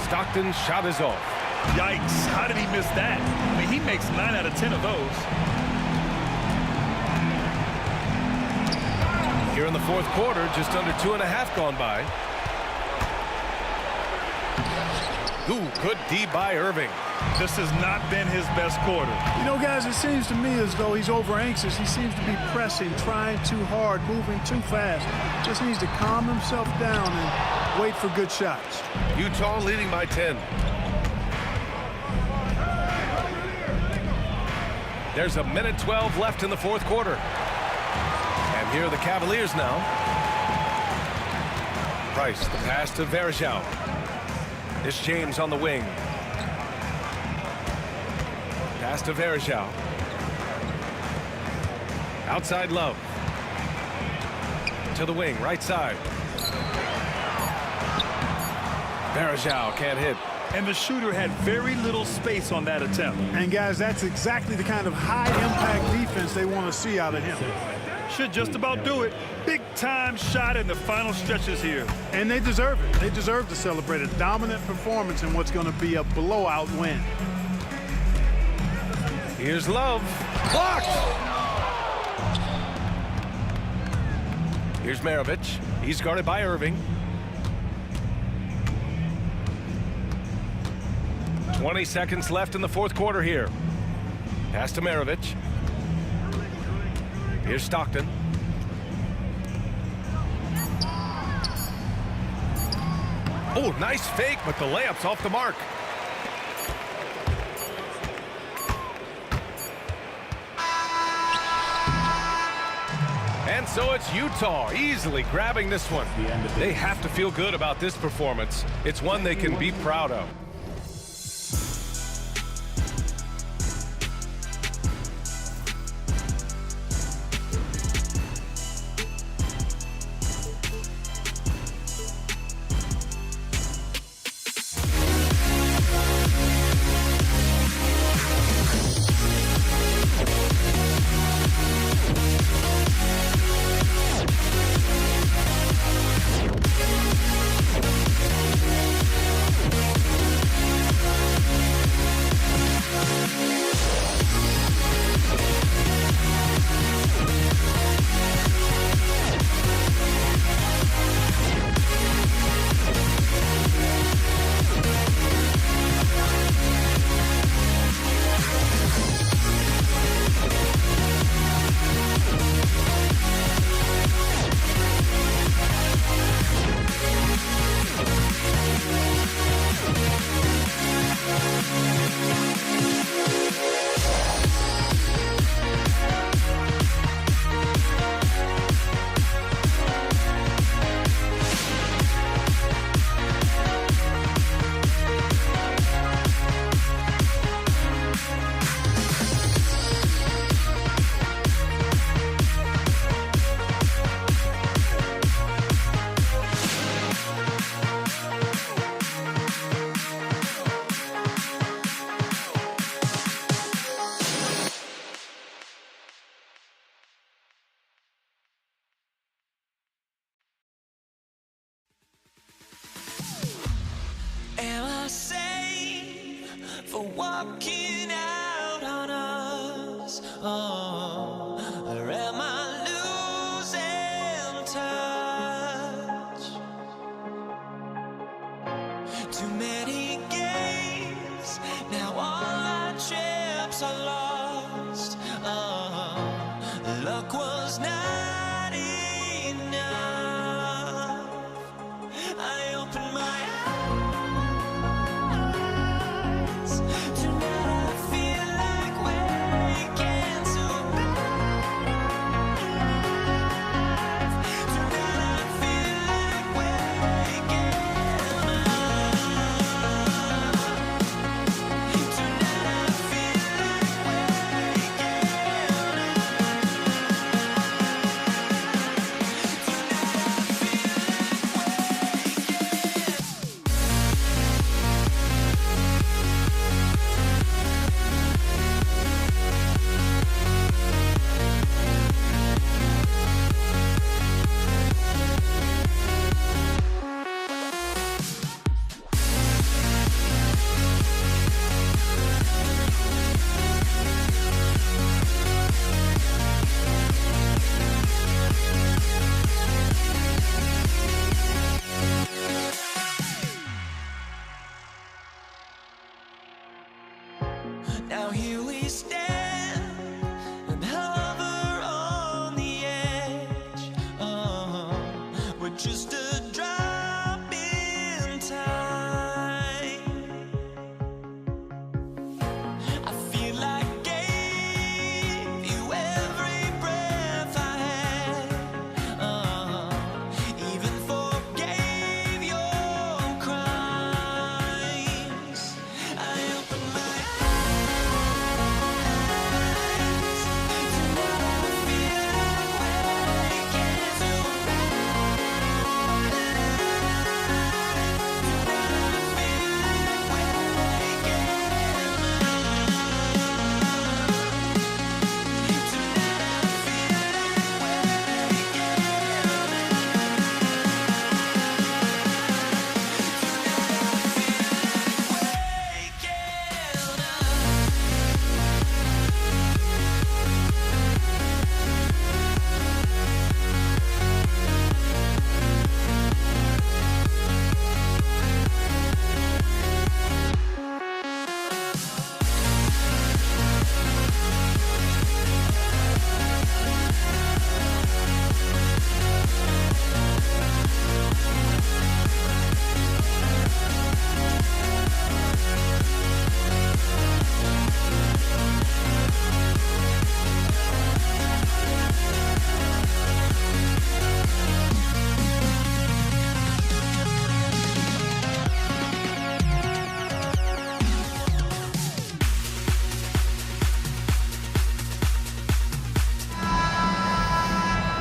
Stockton's shot is off. Yikes. How did he miss that? I mean, he makes 9 out of 10 of those. the fourth quarter, just under 2.5 gone by. Ooh, good D by Irving. This has not been his best quarter. You know, guys, it seems to me as though he's over anxious. He seems to be pressing, trying too hard, moving too fast. Just needs to calm himself down and wait for good shots. Utah leading by 10. There's a minute 12 left in the fourth quarter. And here are the Cavaliers now. Price, the pass to Verjao. It's James on the wing. Pass to Verjao. Outside Love. To the wing, right side. Verjao can't hit. And the shooter had very little space on that attempt. And, guys, that's exactly the kind of high-impact defense they want to see out of him. Should just about do it. Big-time shot in the final stretches here. And they deserve it. They deserve to celebrate a dominant performance in what's going to be a blowout win. Here's Love. Blocked! Here's Maravich. He's guarded by Irving. 20 seconds left in the fourth quarter here. Pass to Maravich. Here's Stockton. Oh, nice fake, but the layup's off the mark. And so it's Utah easily grabbing this one. They have to feel good about this performance. It's one they can be proud of. Am I safe for walking out on us? Oh, or am I losing touch? Too many games, now all our chips are lost. Oh, luck was not enough. I opened my eyes.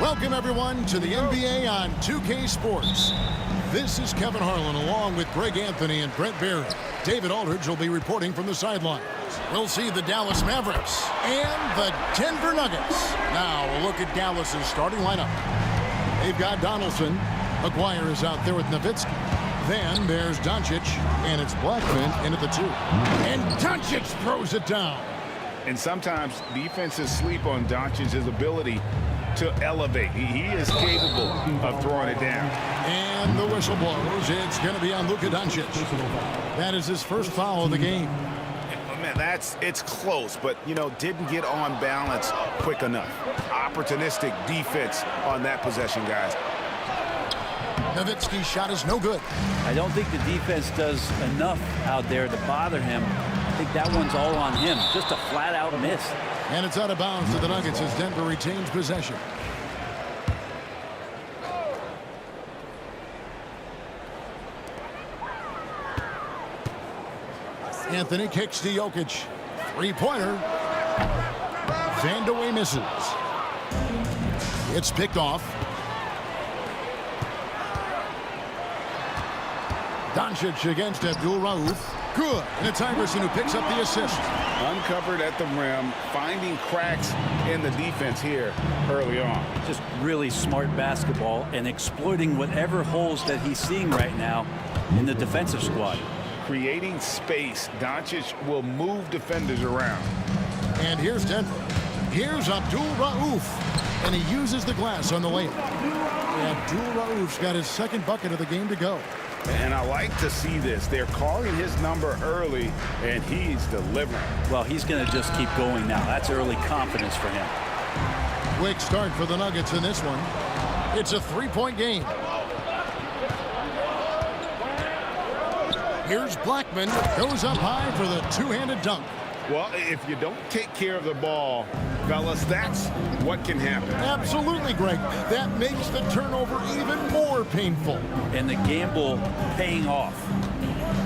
Welcome, everyone, to the NBA on 2K Sports. This is Kevin Harlan along with Greg Anthony and Brent Barry. David Aldridge will be reporting from the sidelines. We'll see the Dallas Mavericks and the Denver Nuggets. Now we'll look at Dallas's starting lineup. They've got Donaldson. McGuire is out there with Nowitzki. Then there's Doncic, and it's Blackman in at the 2. And Doncic throws it down. And sometimes defenses sleep on Doncic's ability to elevate. He is capable of throwing it down. And the whistle blows. It's going to be on Luka Doncic. That is his first foul of the game. Man, it's close, but, you know, didn't get on balance quick enough. Opportunistic defense on that possession, guys. Nowitzki's shot is no good. I don't think the defense does enough out there to bother him. I think that one's all on him. Just a flat-out miss. And it's out of bounds to the Nuggets as Denver retains possession. Anthony kicks to Jokic. Three-pointer. Van de Waay misses. It's picked off. Doncic against Abdul-Rauf. Good. And it's Iverson who picks up the assist. Uncovered at the rim, finding cracks in the defense here early on. Just really smart basketball and exploiting whatever holes that he's seeing right now in the defensive squad. Creating space. Doncic will move defenders around. And here's Denver. Here's Abdul-Rauf. And he uses the glass on the layup. Abdul-Rauf's got his second bucket of the game to go. And I like to see this. They're calling his number early, and he's delivering. Well, he's going to just keep going now. That's early confidence for him. Quick start for the Nuggets in this one. It's a three-point game. Here's Blackman. Goes up high for the two-handed dunk. Well, if you don't take care of the ball, fellas, that's what can happen. Absolutely, Greg. That makes the turnover even more painful. And the gamble paying off.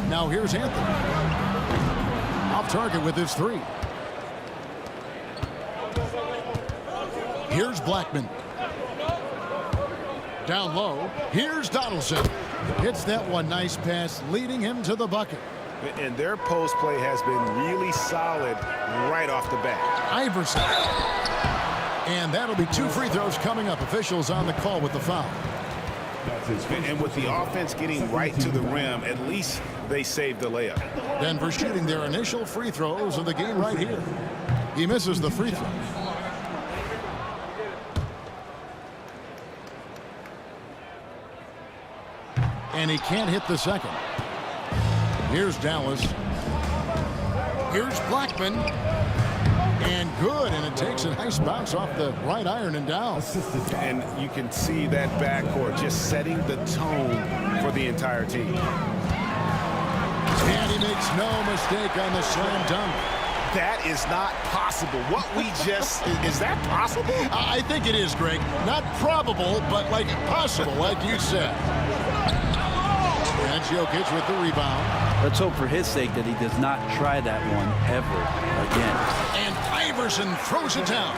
Now here's Anthony. Off target with his 3. Here's Blackman. Down low. Here's Donaldson. Hits that one. Nice pass, leading him to the bucket. And their post play has been really solid right off the bat. Iverson. And that'll be 2 free throws coming up. Officials on the call with the foul. And with the offense getting right to the rim, at least they saved the layup. Denver shooting their initial free throws of the game right here. He misses the free throw. And he can't hit the second. Here's Dallas. Here's Blackman. And good. And it takes a nice bounce off the right iron and down. And you can see that backcourt just setting the tone for the entire team. And he makes no mistake on the slam dunk. That is not possible. What we just, is that possible? I think it is, Greg. Not probable, but like possible, like you said. And Jokic with the rebound. Let's hope for his sake that he does not try that one ever again. And Iverson throws it down.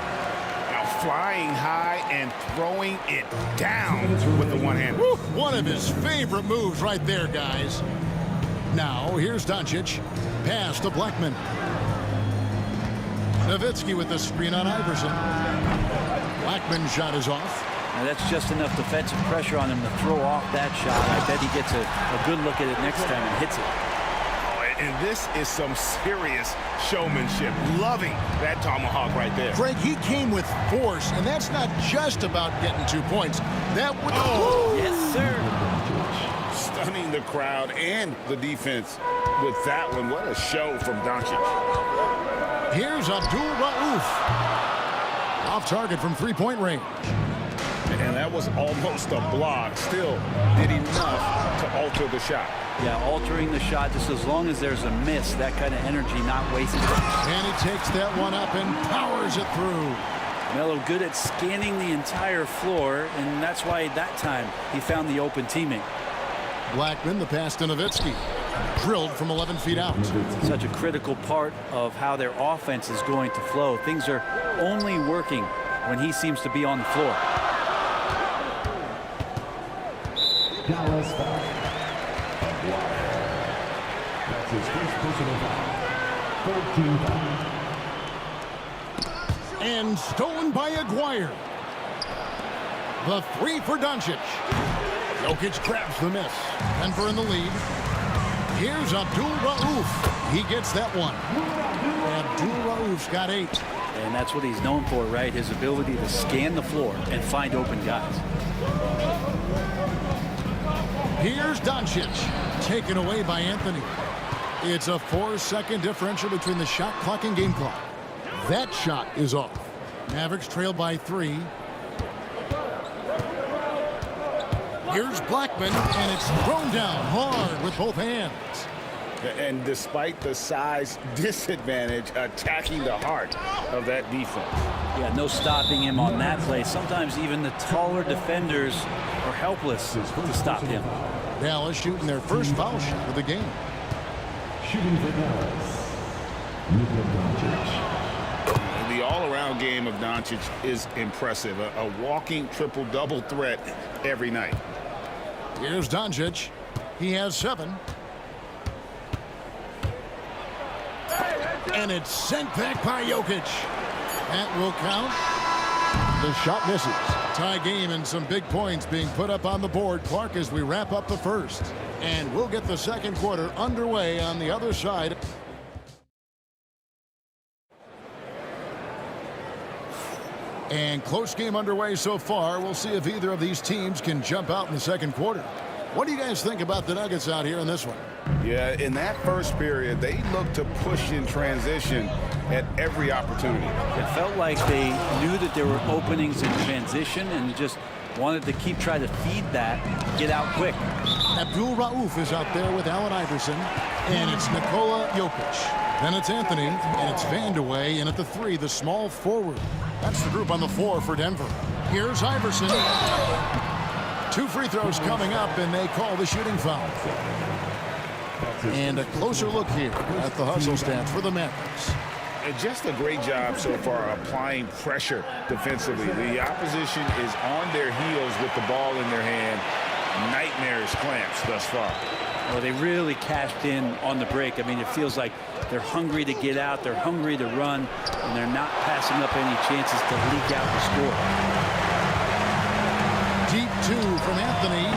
Now flying high and throwing it down with the one hand. Woo, one of his favorite moves right there, guys. Now here's Doncic. Pass to Blackman. Nowitzki with the screen on Iverson. Blackman's shot is off. Now that's just enough defensive pressure on him to throw off that shot. I bet he gets a good look at it next time and hits it. Oh, and this is some serious showmanship. Loving that tomahawk right there. Greg, he came with force, and that's not just about getting 2 points. That would... Oh, yes, sir. Stunning the crowd and the defense with that one. What a show from Doncic. Here's Abdul-Rauf. Off target from three-point range. And that was almost a block. Still did enough to alter the shot. Yeah, altering the shot just as long as there's a miss, that kind of energy not wasted. And he takes that one up and powers it through. Melo good at scanning the entire floor, and that's why that time he found the open teammate. Blackman, the pass to Nowitzki. Drilled from 11 feet out. Such a critical part of how their offense is going to flow. Things are only working when he seems to be on the floor. Dallas foul. That's his first personal foul. 3rd team foul. And stolen by Aguirre. The 3 for Doncic. Jokic grabs the miss. Denver in the lead. Here's Abdul-Rauf. He gets that one. Abdul-Rauf's got 8. And that's what he's known for, right? His ability to scan the floor and find open guys. Here's Doncic. Taken away by Anthony. It's a 4-second differential between the shot clock and game clock. That shot is off. Mavericks trail by 3. Here's Blackman, and it's thrown down hard with both hands. And despite the size disadvantage, attacking the heart of that defense. Yeah, no stopping him on that play. Sometimes even the taller defenders are helpless to stop him. Dallas shooting their first foul shot of the game. Shooting for Dallas, Luka Doncic. The all-around game of Doncic is impressive. A walking triple-double threat every night. Here's Doncic. He has 7. And it's sent back by Jokic. That will count. The shot misses. Tie game and some big points being put up on the board, Clark, as we wrap up the first. And we'll get the second quarter underway on the other side. And close game underway so far. We'll see if either of these teams can jump out in the second quarter. What do you guys think about the Nuggets out here in this one? Yeah, in that first period, they looked to push in transition at every opportunity. It felt like they knew that there were openings in transition and just wanted to keep trying to feed that, get out quick. Abdul-Rauf is out there with Allen Iverson, and it's Nikola Jokic. Then it's Anthony, and it's Vandeweghe, and at the 3, the small forward. That's the group on the floor for Denver. Here's Iverson. 2 free throws coming up, and they call the shooting foul. And a closer look here at the hustle stats for the Mavericks. Just a great job so far applying pressure defensively. The opposition is on their heels with the ball in their hand. Nightmarish clamps thus far. Well, they really cashed in on the break. I mean, it feels like they're hungry to get out, they're hungry to run, and they're not passing up any chances to leak out the score. Deep 2 from Anthony,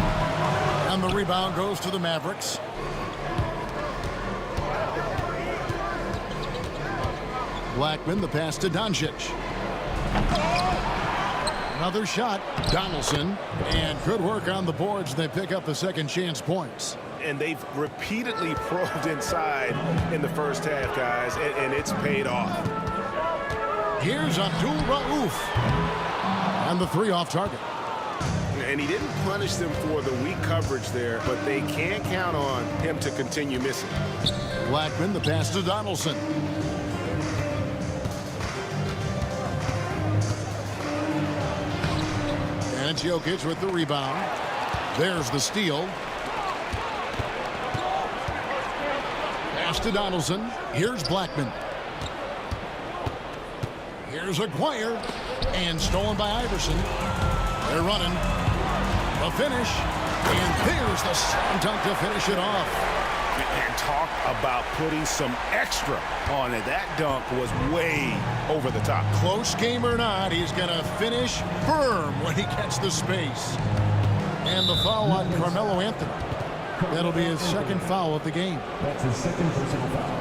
and the rebound goes to the Mavericks. Blackman, the pass to Doncic. Another shot, Donaldson, and good work on the boards. They pick up the second chance points. And they've repeatedly probed inside in the first half, guys, and it's paid off. Here's Abdul-Rauf, and the 3 off target. And he didn't punish them for the weak coverage there, but they can't count on him to continue missing. Blackman, the pass to Donaldson. And it's Jokic with the rebound. There's the steal. Pass to Donaldson. Here's Blackman. Here's Aguirre. And stolen by Iverson. They're running. The finish. And there's the slam dunk to finish it off. And talk about putting some extra on it. That dunk was way over the top. Close game or not, he's going to finish firm when he gets the space. And the foul on Carmelo Anthony. That'll be his second foul of the game. That's his second personal foul.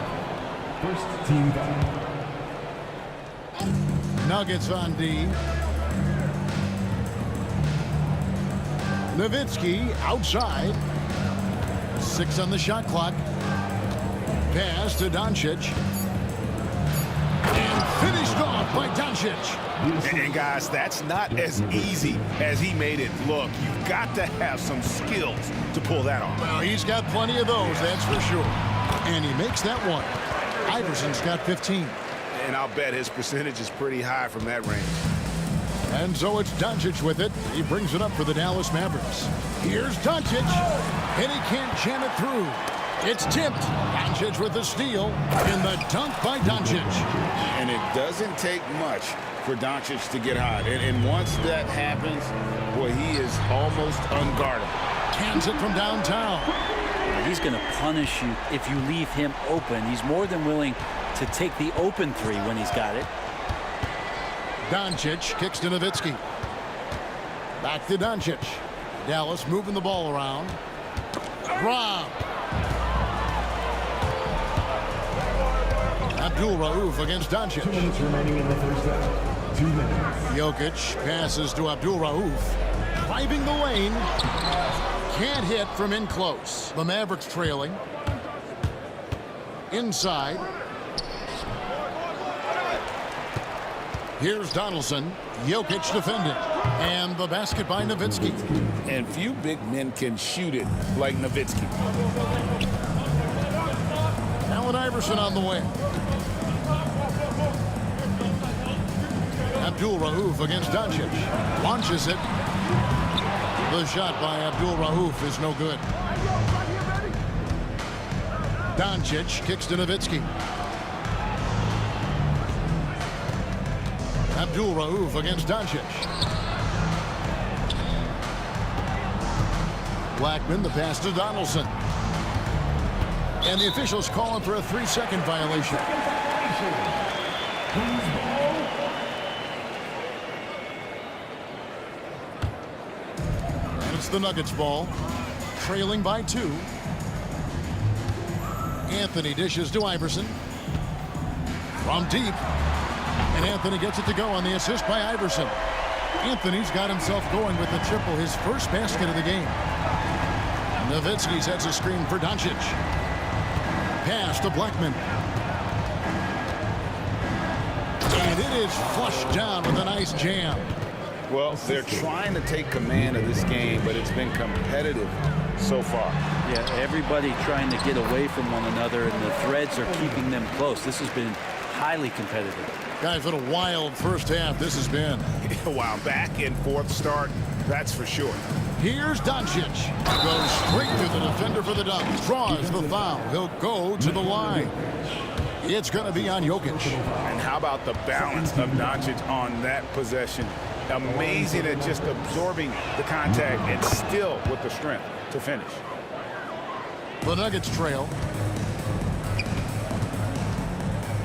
First team foul. Nuggets on D. Nowitzki outside. 6 on the shot clock. Pass to Doncic. And finished off by Doncic. And guys, that's not as easy as he made it look. You've got to have some skills to pull that off. Well, he's got plenty of those, that's for sure. And he makes that one. Iverson's got 15. And I'll bet his percentage is pretty high from that range. And so it's Doncic with it. He brings it up for the Dallas Mavericks. Here's Doncic. And he can't jam it through. It's tipped. Doncic with the steal. And the dunk by Doncic. And it doesn't take much for Doncic to get hot. And once that happens, boy, he is almost unguardable. Cans it from downtown. He's going to punish you if you leave him open. He's more than willing to take the open three when he's got it. Doncic kicks to Nowitzki. Back to Doncic. Dallas moving the ball around. Rob. Abdul Rauf against Doncic. 2 minutes remaining in the first half. 2 minutes. Jokic passes to Abdul Rauf. Driving the lane. Can't hit from in close. The Mavericks trailing. Inside. Here's Donaldson. Jokic defending. And the basket by Nowitzki. And few big men can shoot it like Nowitzki. Allen Iverson on the way. Abdul Rauf against Doncic. Launches it. The shot by Abdul Rauf is no good. Doncic kicks to Nowitzki. Abdul Rauf against Doncic. Blackman, the pass to Donaldson. And the officials calling for a 3-second violation. And it's the Nuggets ball. Trailing by 2. Anthony dishes to Iverson. From deep. And Anthony gets it to go on the assist by Iverson. Anthony's got himself going with the triple, his first basket of the game. Nowitzki sets a screen for Doncic. Pass to Blackman. And it is flushed down with a nice jam. Well, they're trying to take command of this game, but it's been competitive so far. Yeah, everybody trying to get away from one another, and the threads are keeping them close. This has been highly competitive. Guys, what a wild first half this has been. Wow, back and forth start, that's for sure. Here's Doncic. Goes straight to the defender for the dunk. Draws the foul. He'll go to the line. It's going to be on Jokic. And how about the balance of Doncic on that possession? Amazing at just absorbing the contact and still with the strength to finish. The Nuggets trail.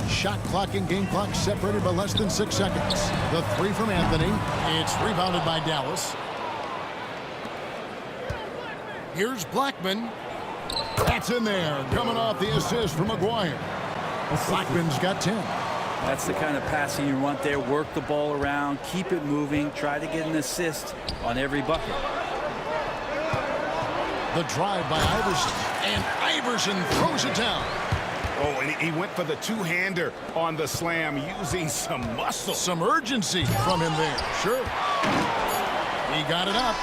Shot clock and game clock separated by less than 6 seconds. The three from Anthony. It's rebounded by Dallas. Here's Blackman. That's in there. Coming off the assist from McGuire. Blackman's got 10. That's the kind of passing you want there. Work the ball around, keep it moving, try to get an assist on every bucket. The drive by Iverson. And Iverson throws it down. Oh, and he went for the two-hander on the slam using some muscle. Some urgency from him there. Sure. He got it up.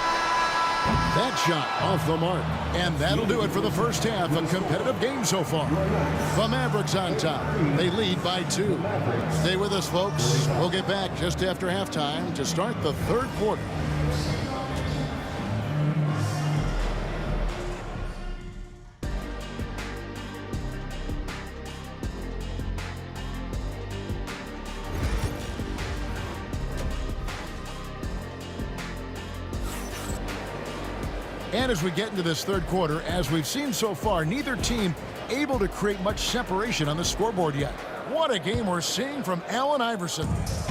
That shot off the mark. And that'll do it for the first half. A competitive game so far. The Mavericks on top. They lead by 2. Stay with us, folks. We'll get back just after halftime to start the third quarter. And as we get into this third quarter, as we've seen so far, neither team able to create much separation on the scoreboard yet. What a game we're seeing from Allen Iverson.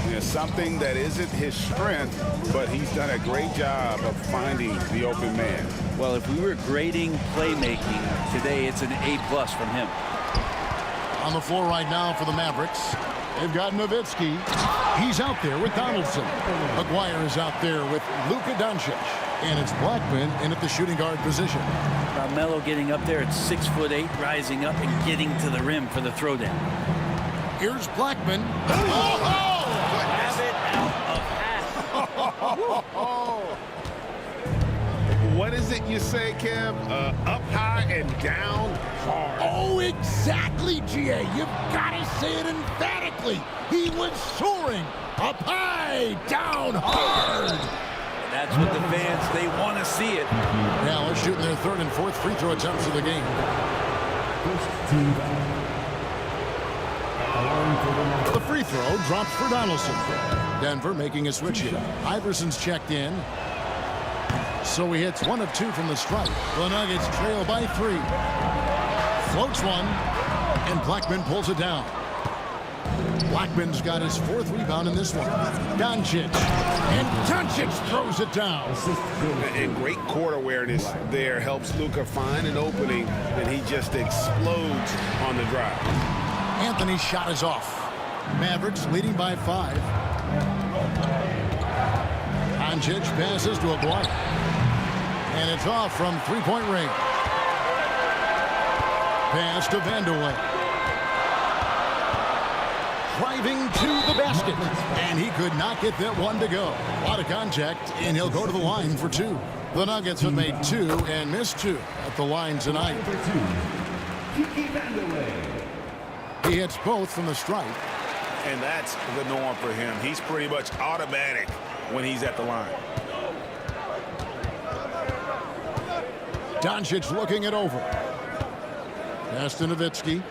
Yeah, something that isn't his strength, but he's done a great job of finding the open man. Well, if we were grading playmaking today, it's an A+ from him. On the floor right now for the Mavericks, they've got Nowitzki. He's out there with Donaldson. McGuire is out there with Luka Doncic. And it's Blackman in at the shooting guard position. Melo getting up there at 6'8", rising up and getting to the rim for the throwdown. Here's Blackman. Have it out of half. What is it you say, Kev? Up high and down hard. Oh, exactly, GA. You've got to say it emphatically. He was soaring up high, down hard. That's what the fans, they want to see it. Dallas shooting their third and fourth free throw attempts of the game. The free throw drops for Donaldson. Denver making a switch here. Iverson's checked in. So he hits 1 of 2 from the stripe. The Nuggets trail by 3. Floats one, and Blackman pulls it down. Blackman's got his 4th rebound in this one. Doncic, and Doncic throws it down. And great court awareness there helps Luka find an opening, and he just explodes on the drive. Anthony's shot is off. Mavericks leading by 5. Doncic passes to a block. And it's off from 3-point range. Pass to Vanderlei. Driving to the basket. And he could not get that one to go. A lot of contact, and he'll go to the line for 2. The Nuggets have made 2 and missed 2 at the line tonight. He hits both from the stripe. And that's the norm for him. He's pretty much automatic when he's at the line. Doncic looking it over. Pass to Nowitzki.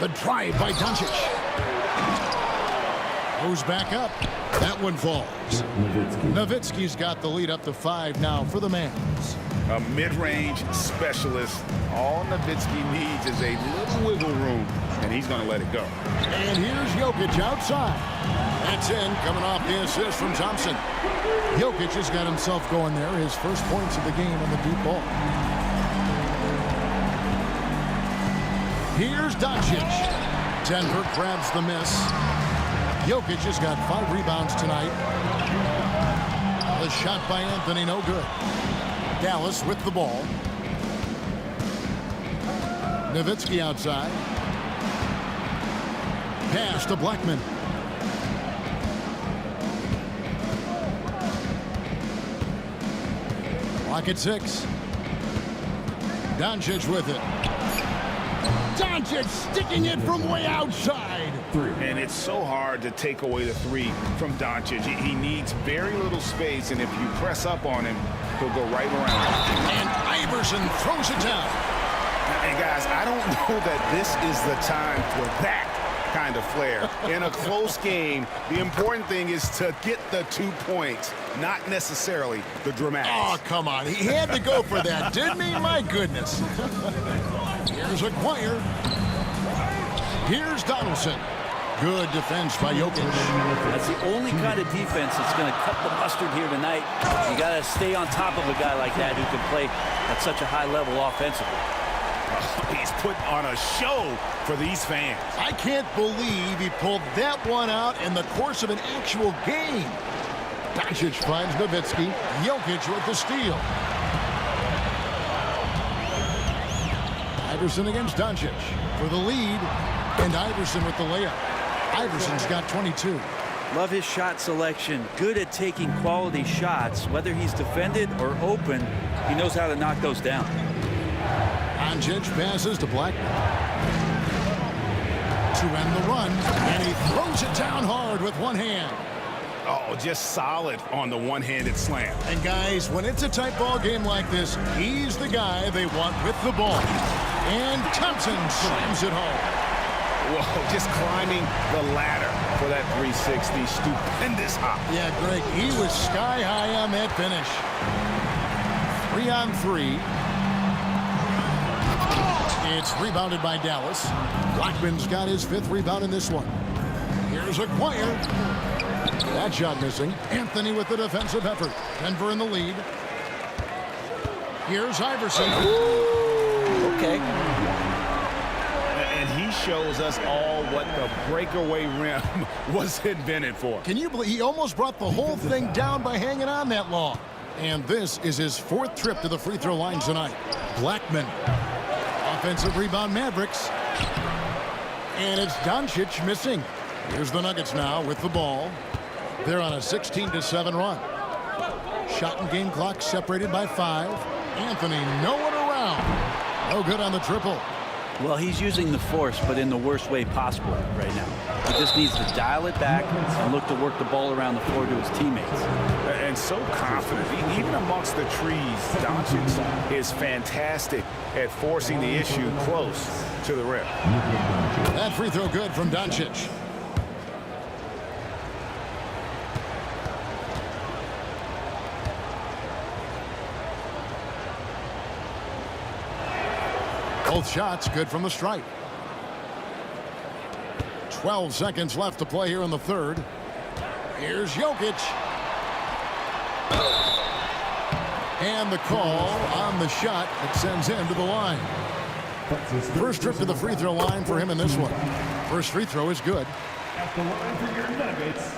The drive by Doncic. Goes back up. That one falls. Nowitzki's got the lead up to 5 now for the Mavs. A mid-range specialist. All Nowitzki needs is a little wiggle room, and he's going to let it go. And here's Jokic outside. That's in, coming off the assist from Thompson. Jokic has got himself going there. His first points of the game on the deep ball. Here's Doncic. Denver grabs the miss. Jokic has got 5 rebounds tonight. The shot by Anthony, no good. Dallas with the ball. Nowitzki outside. Pass to Blackman. Clock at 6. Doncic with it. Doncic sticking it from way outside. And it's so hard to take away the 3 from Doncic. He needs very little space, and if you press up on him, he'll go right around. And Iverson throws it down. And guys, I don't know that this is the time for that kind of flair. In a close game, the important thing is to get the 2 points, not necessarily the dramatics. Oh, come on. He had to go for that, didn't he? My goodness. Here's Acquire. Here's Donaldson. Good defense by Jokic. That's the only kind of defense that's going to cut the mustard here tonight. You got to stay on top of a guy like that who can play at such a high level offensively. He's put on a show for these fans. I can't believe he pulled that one out in the course of an actual game. Doncic finds Nowitzki. Jokic with the steal. Iverson against Doncic for the lead. And Iverson with the layup. Iverson's got 22. Love his shot selection. Good at taking quality shots. Whether he's defended or open, he knows how to knock those down. Doncic passes to Blackman to end the run, and he throws it down hard with one hand. Oh, just solid on the one-handed slam. And guys, when it's a tight ball game like this, he's the guy they want with the ball. And Thompson slams it home. Whoa, just climbing the ladder for that 360. Stupendous hop. Yeah, Greg, he was sky high on that finish. 3-on-3. It's rebounded by Dallas. Blackman's got his 5th rebound in this one. Here's Acquire. That shot missing. Anthony with the defensive effort. Denver in the lead. Here's Iverson. Okay. And he shows us all what the breakaway rim was invented for. Can you believe he almost brought the whole thing down by hanging on that long? And this is his 4th trip to the free throw line tonight. Blackman. Offensive rebound Mavericks. And it's Doncic missing. Here's the Nuggets now with the ball. They're on a 16-7 run. Shot and game clock separated by 5. Anthony no one around. No good on the triple. Well, he's using the force, but in the worst way possible right now. He just needs to dial it back and look to work the ball around the floor to his teammates. And so confident. Even amongst the trees, Doncic is fantastic at forcing the issue close to the rim. That free throw good from Doncic. Both shots good from the stripe. 12 seconds left to play here in the third. Here's Jokic. And the call on the shot that sends him to the line. First trip to the free throw line for him in this one. First free throw is good. At the line for your Nuggets,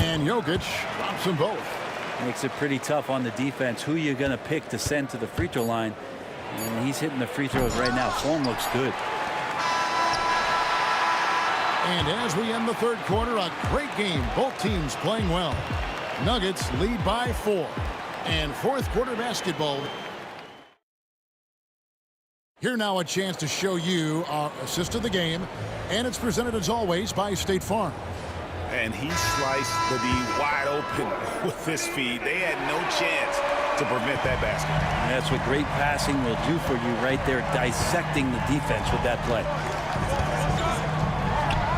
and Jokic drops them both. Makes it pretty tough on the defense. Who you're going to pick to send to the free throw line. And he's hitting the free throws right now. Form looks good. And as we end the third quarter, a great game. Both teams playing well. Nuggets lead by 4. And fourth quarter basketball. Here now a chance to show you our assist of the game. And it's presented as always by State Farm. And he sliced the D wide open with this feed. They had no chance to prevent that basket. And that's what great passing will do for you right there, dissecting the defense with that play.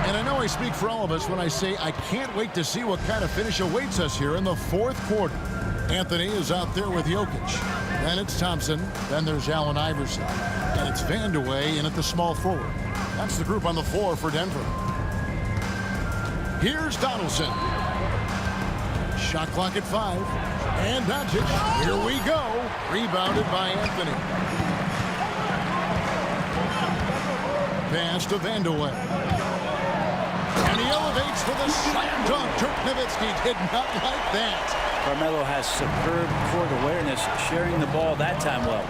And I know I speak for all of us when I say I can't wait to see what kind of finish awaits us here in the fourth quarter. Anthony is out there with Jokic. Then it's Thompson. Then there's Allen Iverson. And it's Vandeweghe in at the small forward. That's the group on the floor for Denver. Here's Donaldson. Shot clock at 5. And Doncic. Here we go. Rebounded by Anthony. Pass to Vandeweghe. And he elevates for the slam dunk. Dirk Nowitzki did not like that. Carmelo has superb court awareness, sharing the ball that time well.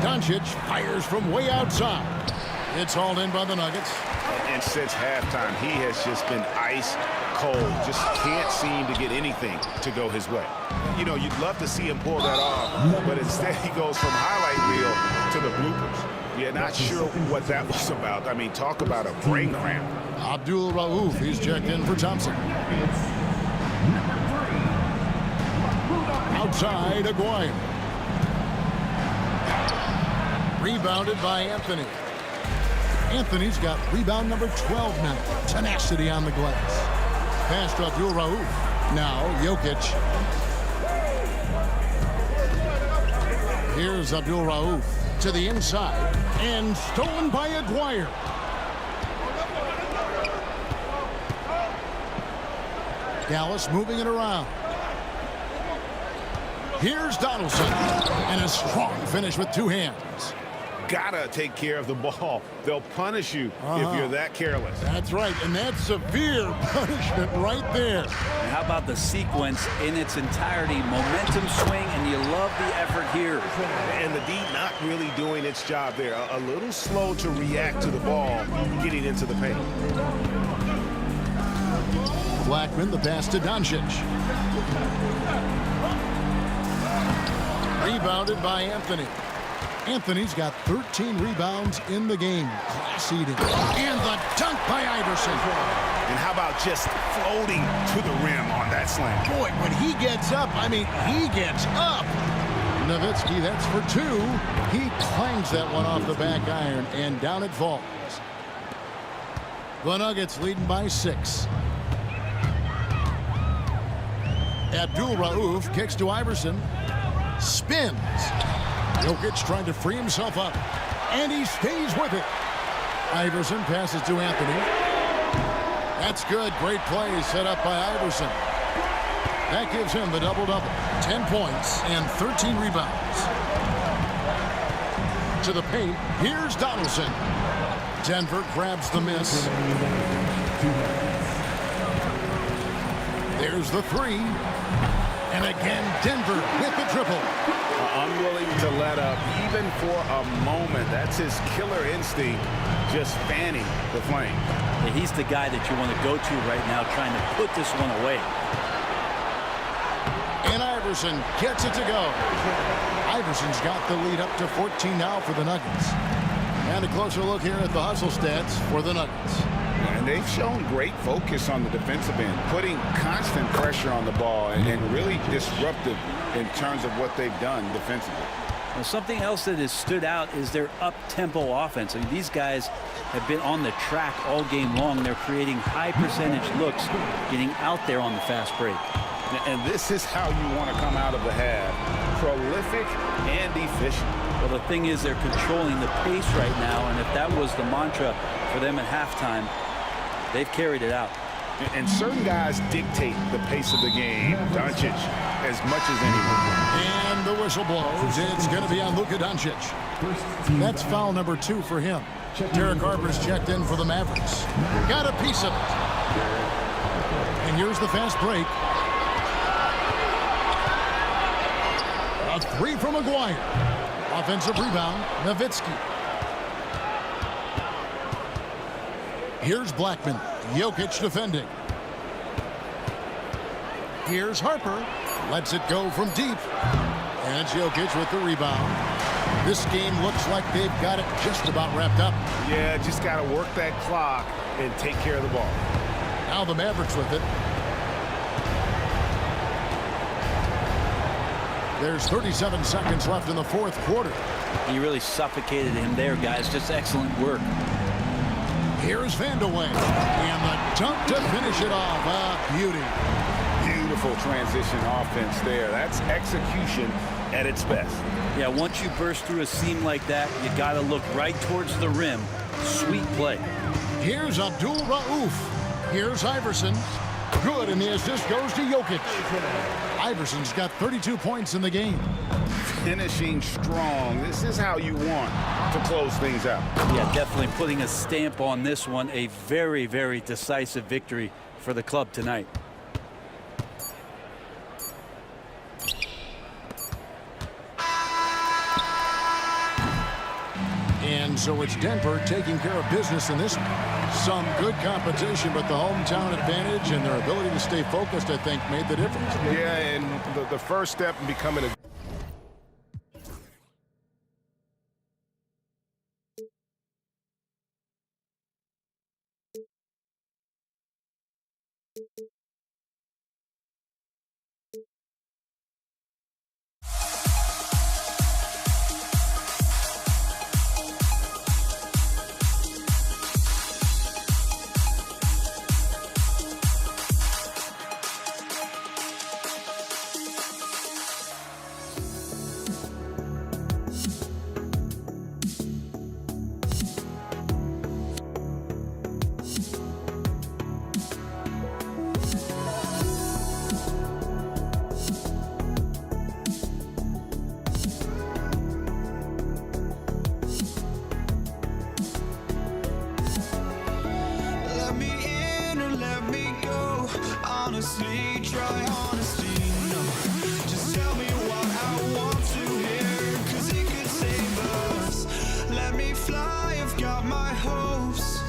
Doncic fires from way outside. It's hauled in by the Nuggets. And since halftime, he has just been ice cold. Just can't seem to get anything to go his way. You know, you'd love to see him pull that off, but instead he goes from highlight reel to the bloopers. Yeah, not sure what that was about. I mean, talk about a brain cramp. Abdul Rauf, he's checked in for Thompson. Outside, Aguirre. Rebounded by Anthony. Anthony's got rebound number 12 now. Tenacity on the glass. Pass to Abdul Rauf. Now Jokic. Here's Abdul Rauf to the inside. And stolen by Aguirre. Dallas moving it around. Here's Donaldson. And a strong finish with 2 hands. Gotta take care of the ball. They'll punish you if you're that careless. That's right, and that's severe punishment right there. And how about the sequence in its entirety? Momentum swing, and you love the effort here. And the D not really doing its job there. A little slow to react to the ball getting into the paint. Blackman, the pass to Doncic. Rebounded by Anthony. Anthony's got 13 rebounds in the game. Class eating. And the dunk by Iverson. And how about just floating to the rim on that slam? Boy, when he gets up, I mean, he gets up. Nowitzki, that's for 2. He clangs that one off the back iron, and down it falls. The Nuggets leading by 6. Abdul Rauf kicks to Iverson. Spins. Jokic trying to free himself up. And he stays with it. Iverson passes to Anthony. That's good. Great play set up by Iverson. That gives him the double-double. 10 points and 13 rebounds. To the paint. Here's Donaldson. Denver grabs the miss. There's the 3. And again, Denver with the triple. Unwilling to let up even for a moment. That's his killer instinct, just fanning the flame. Yeah, he's the guy that you want to go to right now, trying to put this one away. And Iverson gets it to go. Iverson's got the lead up to 14 now for the Nuggets. And a closer look here at the hustle stats for the Nuggets. And they've shown great focus on the defensive end, putting constant pressure on the ball and really disruptive in terms of what they've done defensively. Well, something else that has stood out is their up-tempo offense. I mean, these guys have been on the track all game long. They're creating high-percentage looks, getting out there on the fast break. And this is how you want to come out of the half. prolific and efficient. Well, the thing is they're controlling the pace right now, and if that was the mantra for them at halftime, they've carried it out. And certain guys dictate the pace of the game. Doncic, as much as anyone. And the whistle blows. It's going to be on Luka Doncic. That's foul number 2 for him. Derek Harper's checked in for the Mavericks. Got a piece of it. And here's the fast break. A 3 from Maguire. Offensive rebound, Nowitzki. Here's Blackman. Jokic defending. Here's Harper. Lets it go from deep. And it's Jokic with the rebound. This game looks like they've got it just about wrapped up. Yeah, just got to work that clock and take care of the ball. Now the Mavericks with it. There's 37 seconds left in the fourth quarter. You really suffocated him there, guys. Just excellent work. Here's Vandeweghe. And the dunk to finish it off. A beauty. Beautiful transition offense there. That's execution at its best. Yeah, once you burst through a seam like that, you got to look right towards the rim. Sweet play. Here's Abdul Rauf. Here's Iverson. Good, and the assist goes to Jokic. Iverson's got 32 points in the game. Finishing strong. This is how you want to close things out. Yeah, definitely putting a stamp on this one. A very, very decisive victory for the club tonight. And so it's Denver taking care of business in this one. Some good competition, but the hometown advantage and their ability to stay focused, I think, made the difference. Yeah, and the first step in becoming a honestly, try honesty, no. Just tell me what I want to hear, 'cause it could save us. Let me fly, I've got my hopes,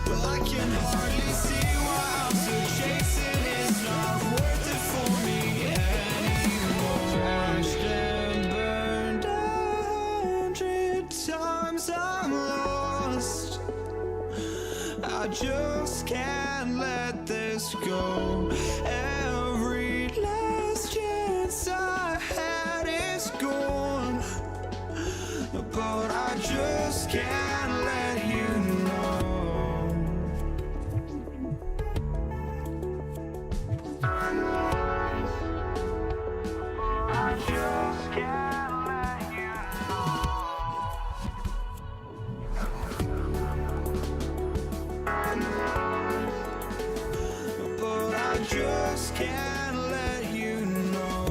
but I can hardly see why I'm still chasing. It's not worth it for me anymore. Crashed and burned 100 times, I'm lost. I just can't let this go. Every last chance I had is gone, but I just can't let you know. I just can't let you but I just can't let you know.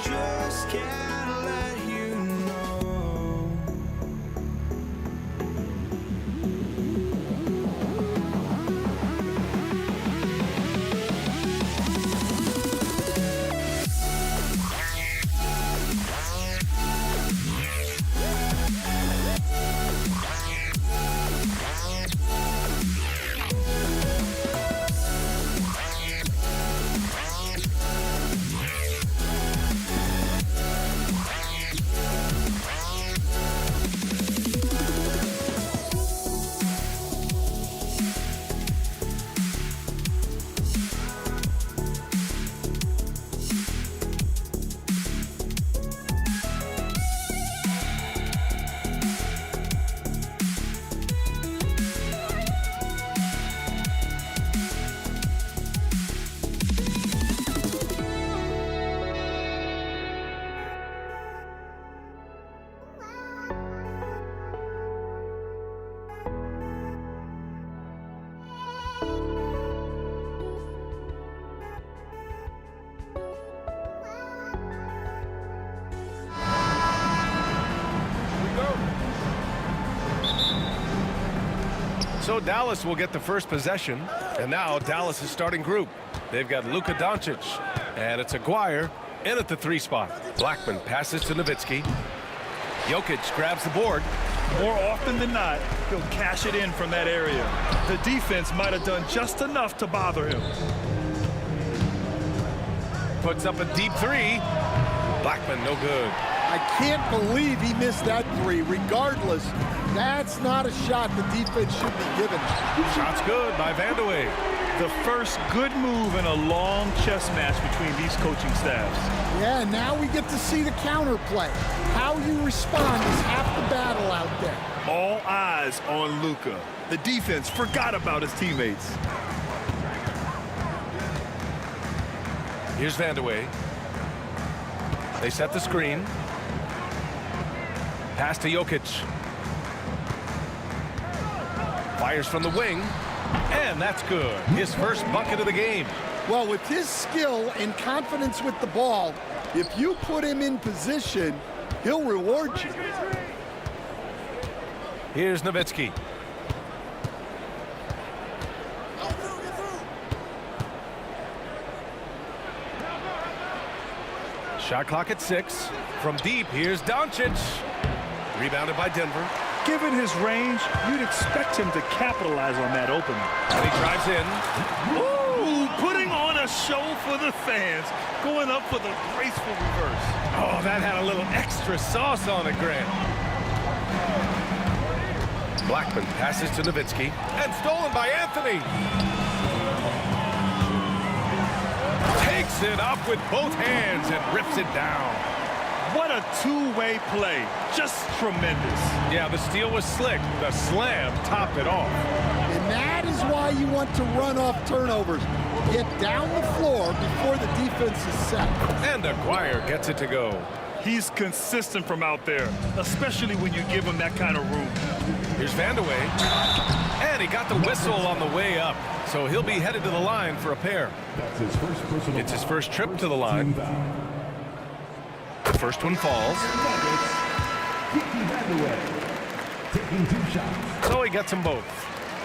Just can't let you know. So Dallas will get the first possession, and now Dallas' starting group. They've got Luka Doncic, and it's Aguirre in at the 3 spot. Blackman passes to Nowitzki. Jokic grabs the board. More often than not, he'll cash it in from that area. The defense might have done just enough to bother him. Puts up a deep 3. Blackman, no good. I can't believe he missed that 3. Regardless, that's not a shot the defense should be given. Shot's good by Vandeweghe. The first good move in a long chess match between these coaching staffs. Yeah, now we get to see the counterplay. How you respond is half the battle out there. All eyes on Luka. The defense forgot about his teammates. Here's Vandeweghe. They set the screen. Pass to Jokic. Fires from the wing. And that's good. His first bucket of the game. Well, with his skill and confidence with the ball, if you put him in position, he'll reward you. Here's Nowitzki. Shot clock at 6. From deep, here's Doncic. Rebounded by Denver. Given his range, you'd expect him to capitalize on that opening. And he drives in. Ooh, putting on a show for the fans. Going up for the graceful reverse. Oh, that had a little extra sauce on it, Grant. Blackman passes to Nowitzki. And stolen by Anthony. Takes it up with both hands and rips it down. What a two-way play. Just tremendous. Yeah, the steal was slick. The slam topped it off. And that is why you want to run off turnovers. Get down the floor before the defense is set. And Aguirre gets it to go. He's consistent from out there, especially when you give him that kind of room. Here's Vandeweghe. And he got the whistle on the way up. So he'll be headed to the line for a pair. That's his first personal It's his first trip to the line. The first one falls. Taking 2 shots. So he gets them both.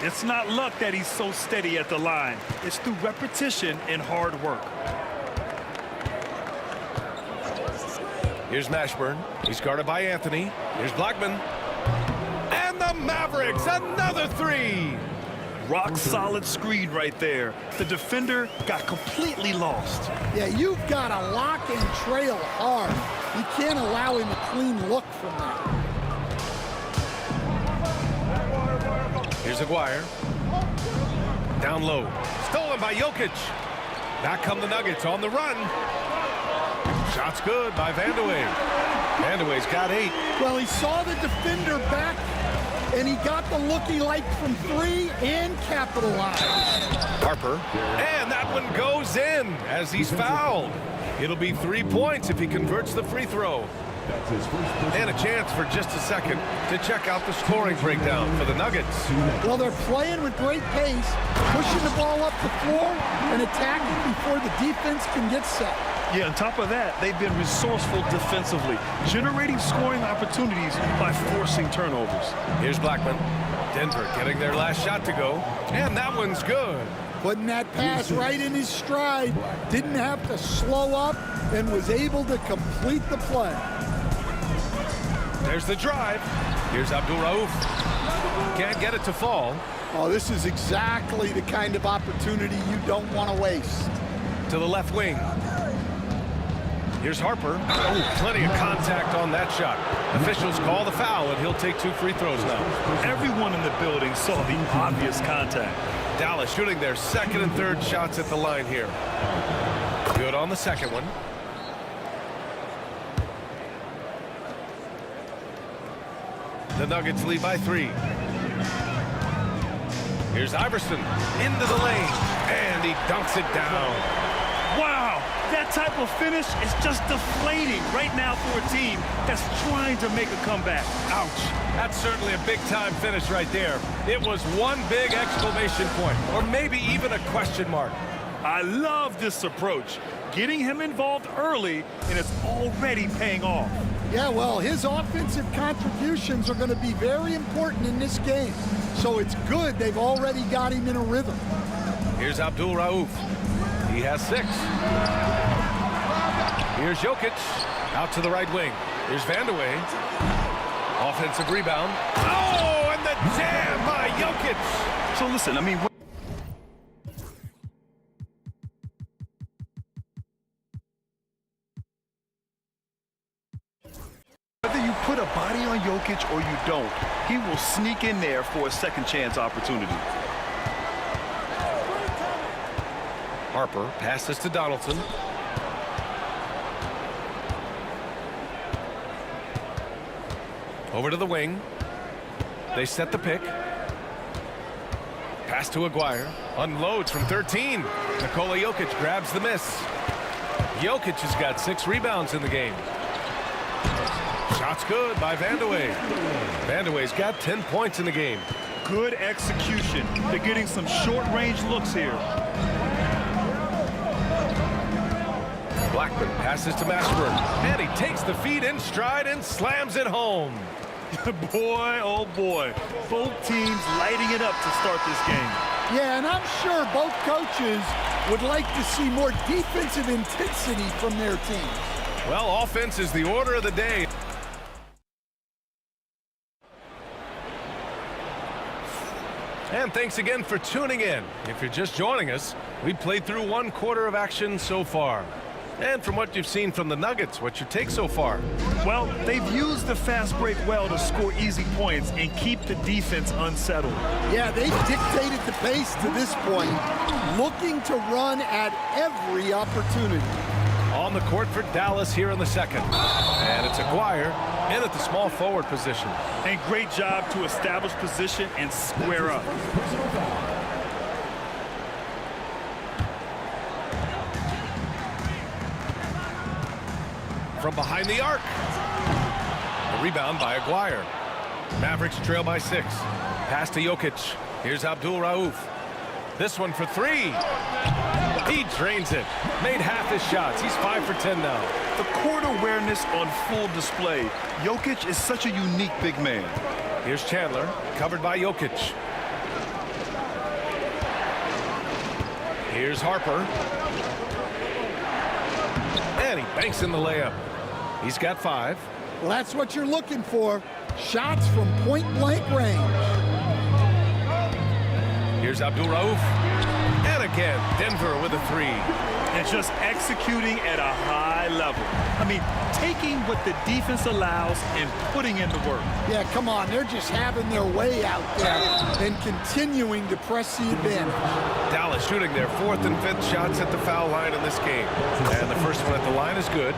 It's not luck that he's so steady at the line. It's through repetition and hard work. Here's Mashburn. He's guarded by Anthony. Here's Blackman. And the Mavericks, another 3. Rock solid screen right there. The defender got completely lost. Yeah, you've got to lock and trail hard. You can't allow him a clean look from that. Here's Aguirre. Down low. Stolen by Jokic. Back come the Nuggets on the run. Shot's good by Vandeweghe. Vandeweghe's got 8. Well, he saw the defender back, and he got the look he liked from 3 and capitalized. Harper. And that one goes in as he's fouled. It'll be 3 points if he converts the free throw. And a chance for just a second to check out the scoring breakdown for the Nuggets. Well, they're playing with great pace, pushing the ball up the floor and attacking before the defense can get set. Yeah, on top of that, they've been resourceful defensively, generating scoring opportunities by forcing turnovers. Here's Blackman. Denver getting their last shot to go, and that one's good. Putting that pass right in his stride, didn't have to slow up, and was able to complete the play. There's the drive. Here's Abdul Rauf. Can't get it to fall. Oh, this is exactly the kind of opportunity you don't want to waste. To the left wing. Here's Harper. Oh, plenty of contact on that shot. Officials call the foul, and he'll take 2 free throws now. Everyone in the building saw the obvious contact. Dallas shooting their second and third shots at the line here. Good on the second one. The Nuggets lead by 3. Here's Iverson into the lane, and he dunks it down. Wow, that type of finish is just deflating right now for a team that's trying to make a comeback. Ouch. That's certainly a big-time finish right there. It was one big exclamation point, or maybe even a question mark. I love this approach. Getting him involved early, and it's already paying off. Yeah, well, his offensive contributions are going to be very important in this game. So it's good they've already got him in a rhythm. Here's Abdul Rauf. He has 6. Here's Jokic. Out to the right wing. Here's Vandeweghe. Offensive rebound. Oh, and the jam by Jokic. So listen, I mean... Whether you put a body on Jokic or you don't, he will sneak in there for a second chance opportunity. Harper passes to Donaldson. Over to the wing. They set the pick. Pass to Aguirre. Unloads from 13. Nikola Jokic grabs the miss. Jokic has got 6 rebounds in the game. Shot's good by Vandeweghe. Vandeweghe's got 10 points in the game. Good execution. They're getting some short-range looks here. Blackman passes to Mashburn, and he takes the feed in stride and slams it home. Boy, oh boy. Both teams lighting it up to start this game. Yeah, and I'm sure both coaches would like to see more defensive intensity from their teams. Well, offense is the order of the day. And thanks again for tuning in. If you're just joining us, we played through 1 quarter of action so far. And from what you've seen from the Nuggets, what's your take so far? Well, they've used the fast break well to score easy points and keep the defense unsettled. Yeah, they've dictated the pace to this point, looking to run at every opportunity. On the court for Dallas here in the second. And it's Aguirre in at the small forward position. And great job to establish position and square up. From behind the arc. A rebound by Aguirre. Mavericks trail by 6. Pass to Jokic. Here's Abdul Rauf. This one for 3. He drains it. Made half his shots. He's 5 for 10 now. The court awareness on full display. Jokic is such a unique big man. Here's Chandler, covered by Jokic. Here's Harper. And he banks in the layup. He's got 5. Well, that's what you're looking for. Shots from point-blank range. Here's Abdul Rauf. And again, Denver with a 3. And just executing at a high level. I mean, taking what the defense allows and putting in the work. Yeah, come on. They're just having their way out there and continuing to press the advantage. Dallas shooting their 4th and 5th shots at the foul line in this game. And the first one at the line is good.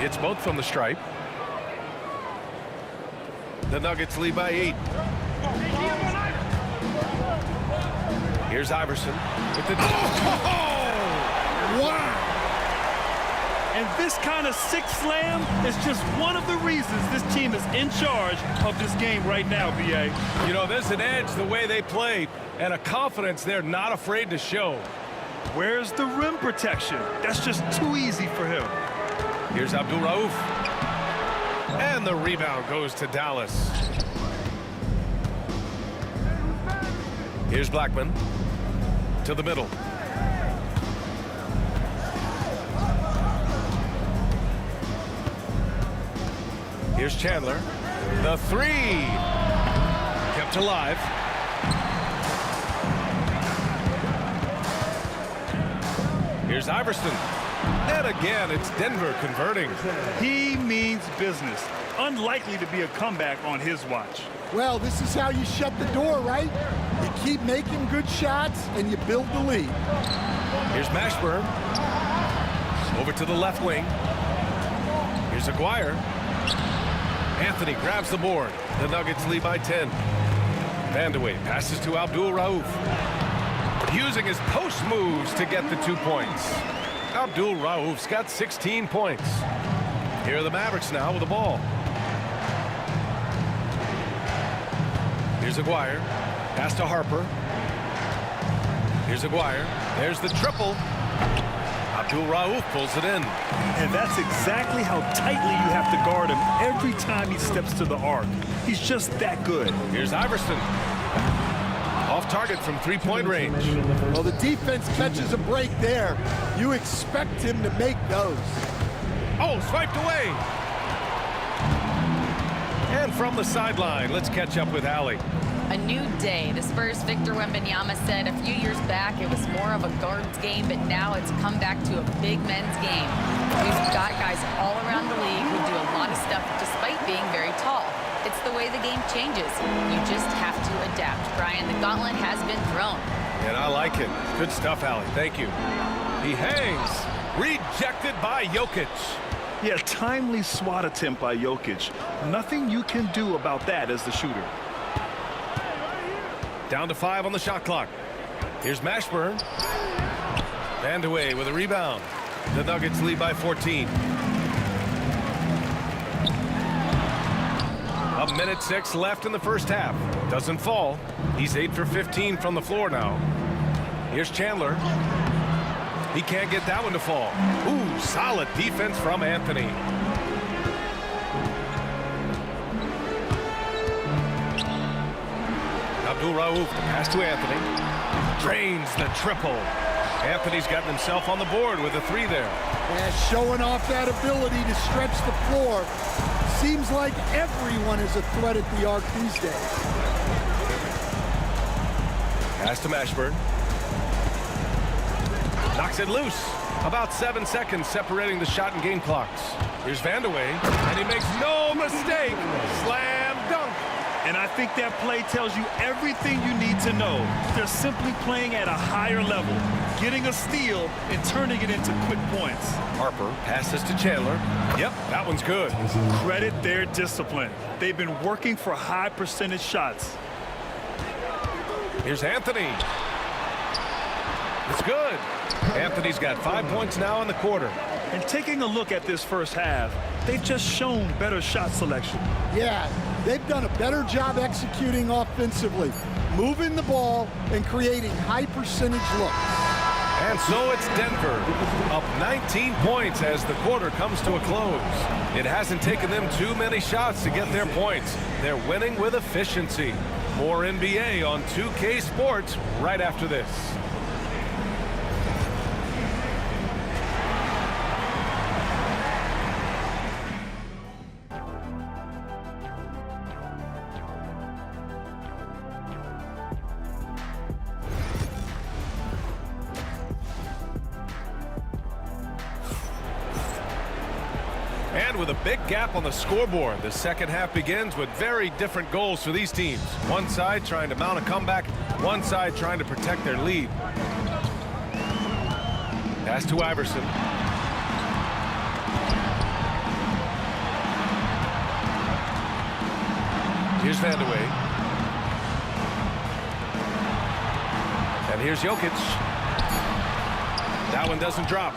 It's both from the stripe. The Nuggets lead by 8. Here's Iverson with the... Wow! And this kind of six slam is just one of the reasons this team is in charge of this game right now, B.A. You know, there's an edge the way they play and a confidence they're not afraid to show. Where's the rim protection? That's just too easy for him. Here's Abdul Rauf. And the rebound goes to Dallas. Here's Blackman to the middle. Here's Chandler. The three. Kept alive. Here's Iverson. And again, it's Denver converting. He means business. Unlikely to be a comeback on his watch. Well, this is how you shut the door, right? You keep making good shots and you build the lead. Here's Mashburn. Over to the left wing. Here's Aguirre. Anthony grabs the board. The Nuggets lead by 10. Vandeweghe passes to Abdul Rauf. Using his post moves to get the 2 points. Abdul Rauf's got 16 points. Here are the Mavericks now with the ball. Here's Aguirre. Pass to Harper. Here's Aguirre. There's the triple. Abdul Rauf pulls it in. And that's exactly how tightly you have to guard him every time he steps to the arc. He's just that good. Here's Iverson. Off target from three-point range. Well, the defense catches a break there. You expect him to make those. Oh, swiped away. And from the sideline, let's catch up with Allie. A new day. The Spurs' Victor Wembanyama said a few years back it was more of a guards game, but now it's come back to a big men's game. We've got guys all around the league who do a lot of stuff despite being very tall. It's the way the game changes. You just have to adapt. Brian, the gauntlet has been thrown. And I like it. Good stuff, Allie. Thank you. He hangs. Rejected by Jokic. Yeah, timely swat attempt by Jokic. Nothing you can do about that as the shooter. Down to 5 on the shot clock. Here's Mashburn. Vandeweghe with a rebound. The Nuggets lead by 14. A minute 6 left in the first half. Doesn't fall. He's 8 for 15 from the floor now. Here's Chandler. He can't get that one to fall. Ooh, solid defense from Anthony. Abdul Rauf, the pass to Anthony. Drains the triple. Anthony's gotten himself on the board with a 3 there. Yeah, showing off that ability to stretch the floor. Seems like everyone is a threat at the arc these days. Pass to Mashburn. Knocks it loose. About 7 seconds separating the shot and game clocks. Here's Vandeweghe, and he makes no mistake. Slam dunk. And I think that play tells you everything you need to know. They're simply playing at a higher level, getting a steal and turning it into quick points. Harper passes to Chandler. Yep, that one's good. Credit their discipline. They've been working for high percentage shots. Here's Anthony. It's good. Anthony's got 5 points now in the quarter. And taking a look at this first half, they've just shown better shot selection. Yeah, they've done a better job executing offensively, moving the ball and creating high percentage looks. And so it's Denver, up 19 points as the quarter comes to a close. It hasn't taken them too many shots to get their points. They're winning with efficiency. More NBA on 2K Sports right after this. And with a big gap on the scoreboard, the second half begins with very different goals for these teams. One side trying to mount a comeback, one side trying to protect their lead. Pass to Iverson. Here's Vandeweghe. And here's Jokic. That one doesn't drop.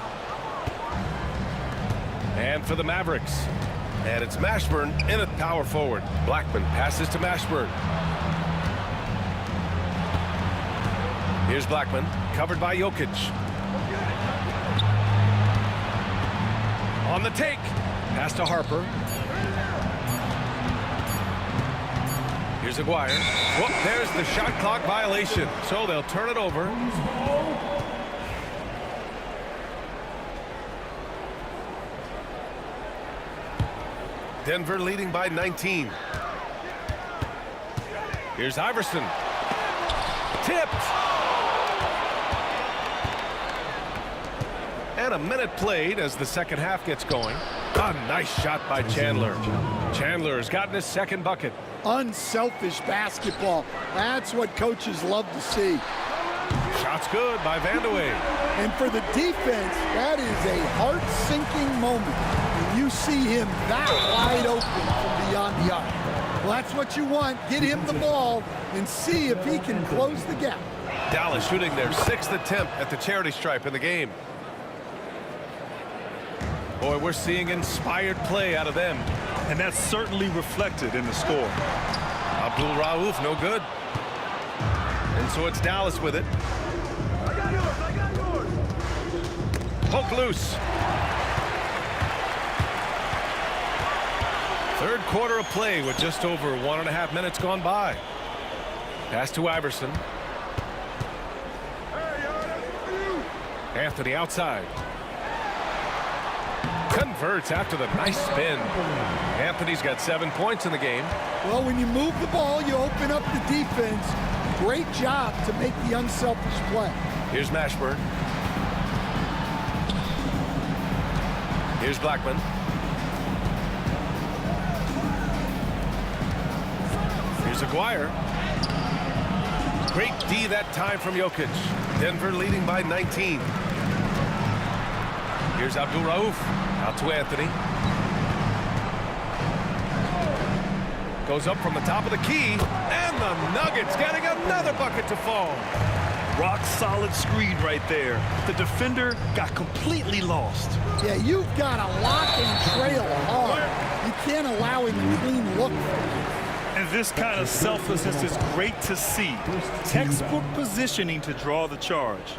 And for the Mavericks. And it's Mashburn in at power forward. Blackman passes to Mashburn. Here's Blackman, covered by Jokic. On the take. Pass to Harper. Here's Aguirre. Whoop, there's the shot clock violation. So they'll turn it over. Denver leading by 19. Here's Iverson. Tipped. And a minute played as the second half gets going. A nice shot by Chandler. Chandler has gotten his second bucket. Unselfish basketball. That's what coaches love to see. Shot's good by Vandeweghe. And for the defense, that is a heart-sinking moment when you see him that wide open from beyond the arc. Well, that's what you want. Get him the ball and see if he can close the gap. Dallas shooting their 6th attempt at the charity stripe in the game. Boy, we're seeing inspired play out of them. And that's certainly reflected in the score. Abdul Rauf, no good. And so it's Dallas with it. Poke loose. Third quarter of play with just over 1.5 minutes gone by. Pass to Iverson. Anthony outside. Converts after the nice spin. Anthony's got 7 points in the game. Well, when you move the ball, you open up the defense. Great job to make the unselfish play. Here's Mashburn. Here's Blackman. Here's Aguirre. Great D that time from Jokic. Denver leading by 19. Here's Abdul Rauf. Out to Anthony. Goes up from the top of the key. And the Nuggets getting another bucket to fall. Rock solid screen right there. The defender got completely lost. Yeah, you've got to lock and trail hard. You can't allow him a clean look. And this kind of selflessness is great to see. Textbook positioning to draw the charge.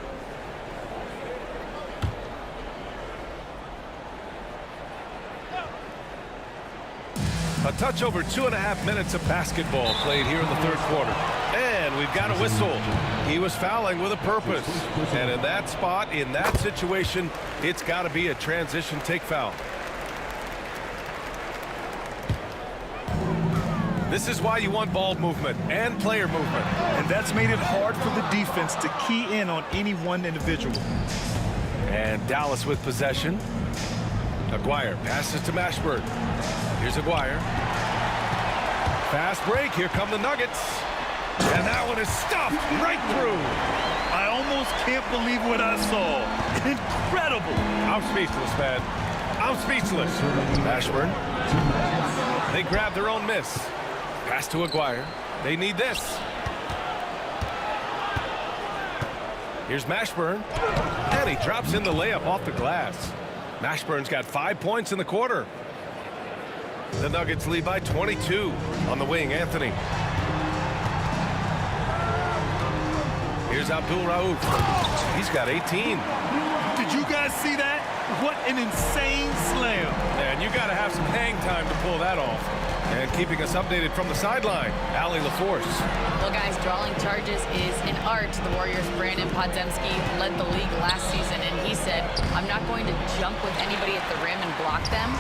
A touch over 2.5 minutes of basketball played here in the third quarter. And we've got a whistle. He was fouling with a purpose. And in that spot, in that situation, it's got to be a transition take foul. This is why you want ball movement and player movement. And that's made it hard for the defense to key in on any one individual. And Dallas with possession. Aguirre passes to Mashburn. Here's Aguirre. Fast break. Here come the Nuggets. And that one is stuffed right through. I almost can't believe what I saw. Incredible. I'm speechless, man. I'm speechless. Mashburn. They grab their own miss. Pass to Aguirre. They need this. Here's Mashburn. And he drops in the layup off the glass. Mashburn's got 5 points in the quarter. The Nuggets lead by 22. On the wing, Anthony. Here's Abdul Rauf. He's got 18. Did you guys see that? What an insane slam. And you got to have some hang time to pull that off. And keeping us updated from the sideline, Allie LaForce. Well, guys, drawing charges is an art. The Warriors' Brandon Podziemski led the league last season, and he said, I'm not going to jump with anybody at the rim and block them.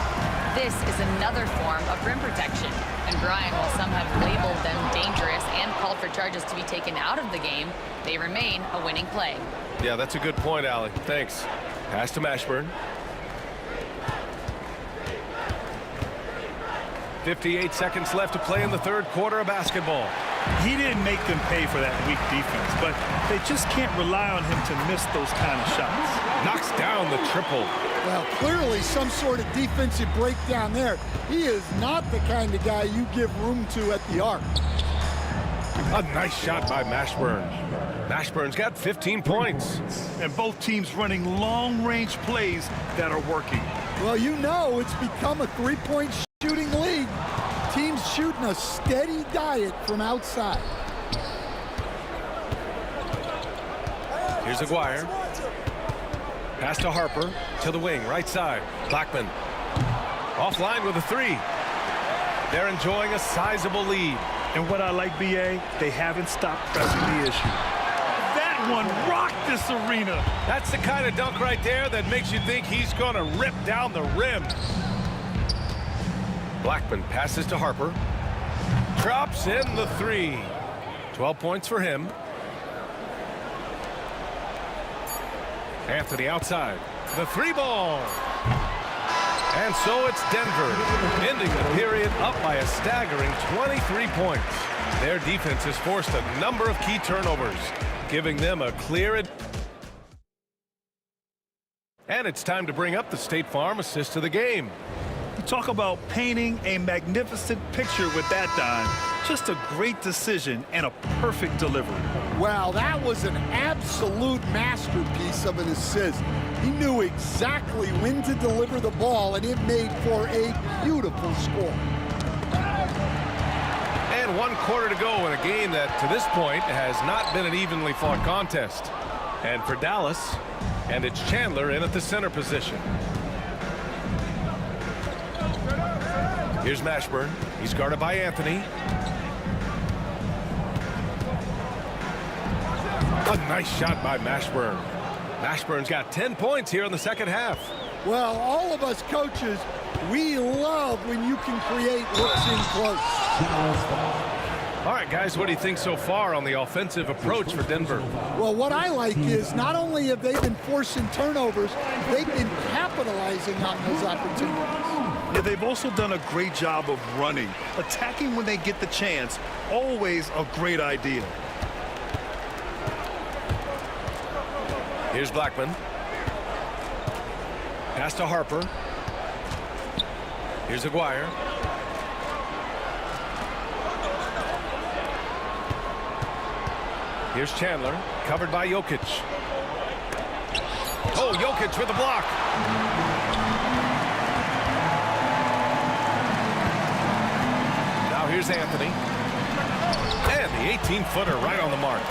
This is another form of rim protection. And Brian, while some have labeled them dangerous and called for charges to be taken out of the game, they remain a winning play. Yeah, that's a good point, Allie. Thanks. Pass to Mashburn. 58 seconds left to play in the third quarter of basketball. He didn't make them pay for that weak defense, but they just can't rely on him to miss those kind of shots. Knocks down the triple. Well, clearly some sort of defensive breakdown there. He is not the kind of guy you give room to at the arc. A nice shot by Mashburn. Mashburn's got 15 points. And both teams running long-range plays that are working. Well, you know it's become a three-point shooting league. Teams shooting a steady diet from outside. Here's Aguirre. Pass to Harper, to the wing, right side. Blackman offline with a three. They're enjoying a sizable lead. And what I like, BA, they haven't stopped pressing the issue. That one rocked this arena. That's the kind of dunk right there that makes you think he's going to rip down the rim. Blackman passes to Harper. Drops in the three. 12 points for him. Anthony outside. The three ball. And so it's Denver, ending the period up by a staggering 23 points. Their defense has forced a number of key turnovers, giving them a clear advantage. And it's time to bring up the State Farm assist of the game. You talk about painting a magnificent picture with that dime. Just a great decision and a perfect delivery. Wow, that was an absolute masterpiece of an assist. He knew exactly when to deliver the ball, and it made for a beautiful score. And 1 quarter to go in a game that, to this point, has not been an evenly fought contest. And for Dallas, and it's Chandler in at the center position. Here's Mashburn. He's guarded by Anthony. A nice shot by Mashburn. Mashburn's got 10 points here in the second half. Well, all of us coaches, we love when you can create looks in close. All right, guys, what do you think so far on the offensive approach for Denver? Well, what I like is not only have they been forcing turnovers, they've been capitalizing on those opportunities. Yeah, they've also done a great job of running. Attacking when they get the chance, always a great idea. Here's Blackman. Pass to Harper. Here's Aguirre. Here's Chandler, covered by Jokic. Oh, Jokic with a block. Now here's Anthony. And the 18-footer right on the mark.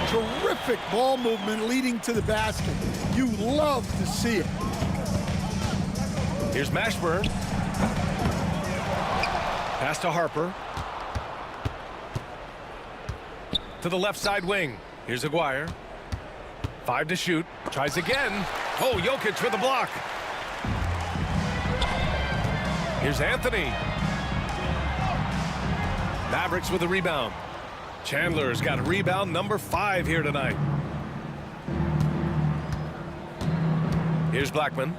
Terrific ball movement leading to the basket. You love to see it. Here's Mashburn. Pass to Harper. To the left side wing. Here's Aguirre. 5 to shoot. Tries again. Oh, Jokic with a block. Here's Anthony. Mavericks with a rebound. Chandler's got a rebound number 5 here tonight. Here's Blackman.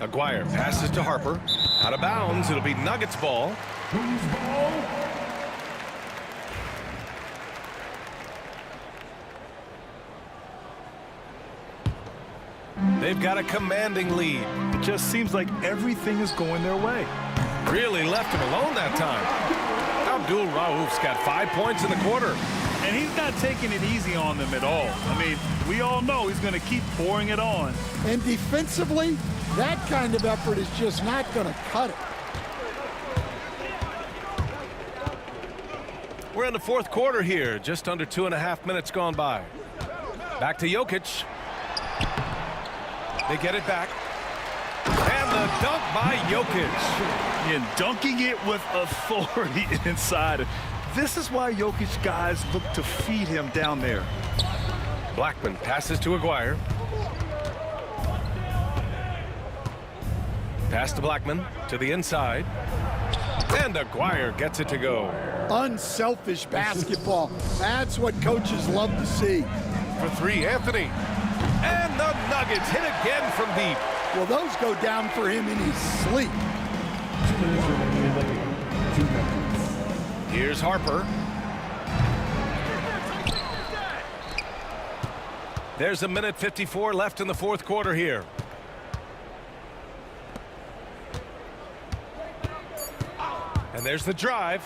Aguirre passes to Harper. Out of bounds. It'll be Nuggets ball. They've got a commanding lead. It just seems like everything is going their way. Really left him alone that time. Abdul Rauf's got 5 points in the quarter. And he's not taking it easy on them at all. I mean, we all know he's going to keep pouring it on. And defensively, that kind of effort is just not going to cut it. We're in the fourth quarter here. Just under 2.5 minutes gone by. Back to Jokic. They get it back. And the dunk by Jokic. And dunking it with authority inside. This is why Jokic guys look to feed him down there. Blackman passes to Aguirre. Pass to Blackman to the inside. And Aguirre gets it to go. Unselfish basketball. That's what coaches love to see. For 3, Anthony. And the Nuggets hit again from deep. Well, those go down for him in his sleep. Here's Harper. There's 1:54 left in the fourth quarter here. And there's the drive.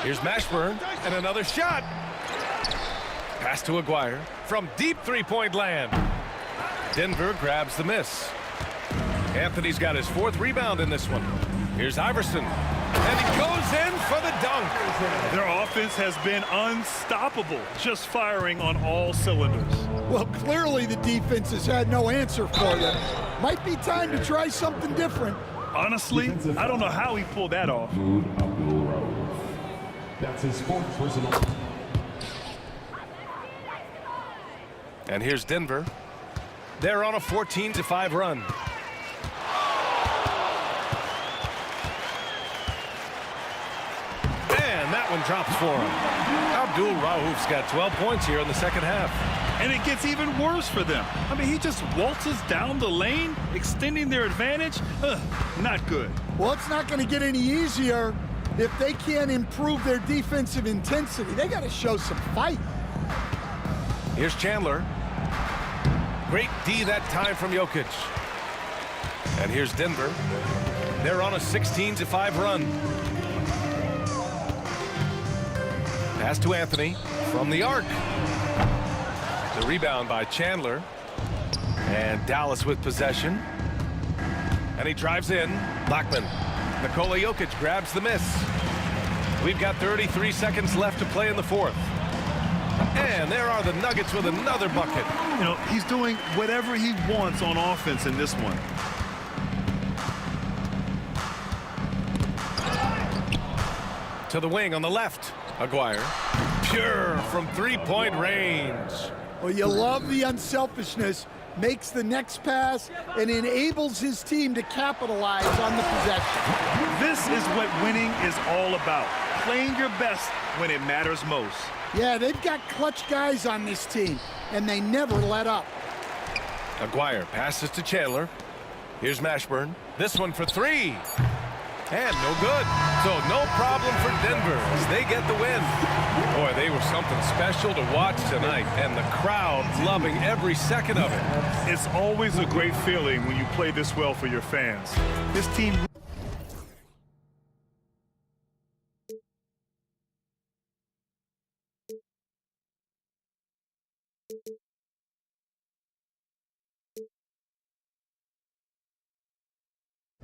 Here's Mashburn and another shot. Pass to Aguirre. from deep three-point land. Denver grabs the miss. Anthony's got his 4th rebound in this one. Here's Iverson. And he goes in for the dunk. Their offense has been unstoppable, just firing on all cylinders. Well, clearly the defense has had no answer for them. Might be time to try something different. Honestly, I don't know how he pulled that off. That's his 4th personal. And here's Denver. They're on a 14-5 run. And that one drops for him. Abdul Rauf's got 12 points here in the second half. And it gets even worse for them. I mean, he just waltzes down the lane, extending their advantage. Not good. Well, it's not going to get any easier if they can't improve their defensive intensity. They got to show some fight. Here's Chandler. Great D that time from Jokic. And here's Denver. They're on a 16-5 run. Pass to Anthony from the arc. The rebound by Chandler. And Dallas with possession. And he drives in. Blackman. Nikola Jokic grabs the miss. We've got 33 seconds left to play in the 4th. And there are the Nuggets with another bucket. You know, he's doing whatever he wants on offense in this one. To the wing on the left. Aguirre. Pure from three-point range. Well, you love the unselfishness. Makes the next pass and enables his team to capitalize on the possession. This is what winning is all about. Playing your best when it matters most. Yeah, they've got clutch guys on this team, and they never let up. Aguirre passes to Chandler. Here's Mashburn. This one for 3. And no good. So no problem for Denver as they get the win. Boy, they were something special to watch tonight, and the crowd loving every second of it. It's always a great feeling when you play this well for your fans. This team...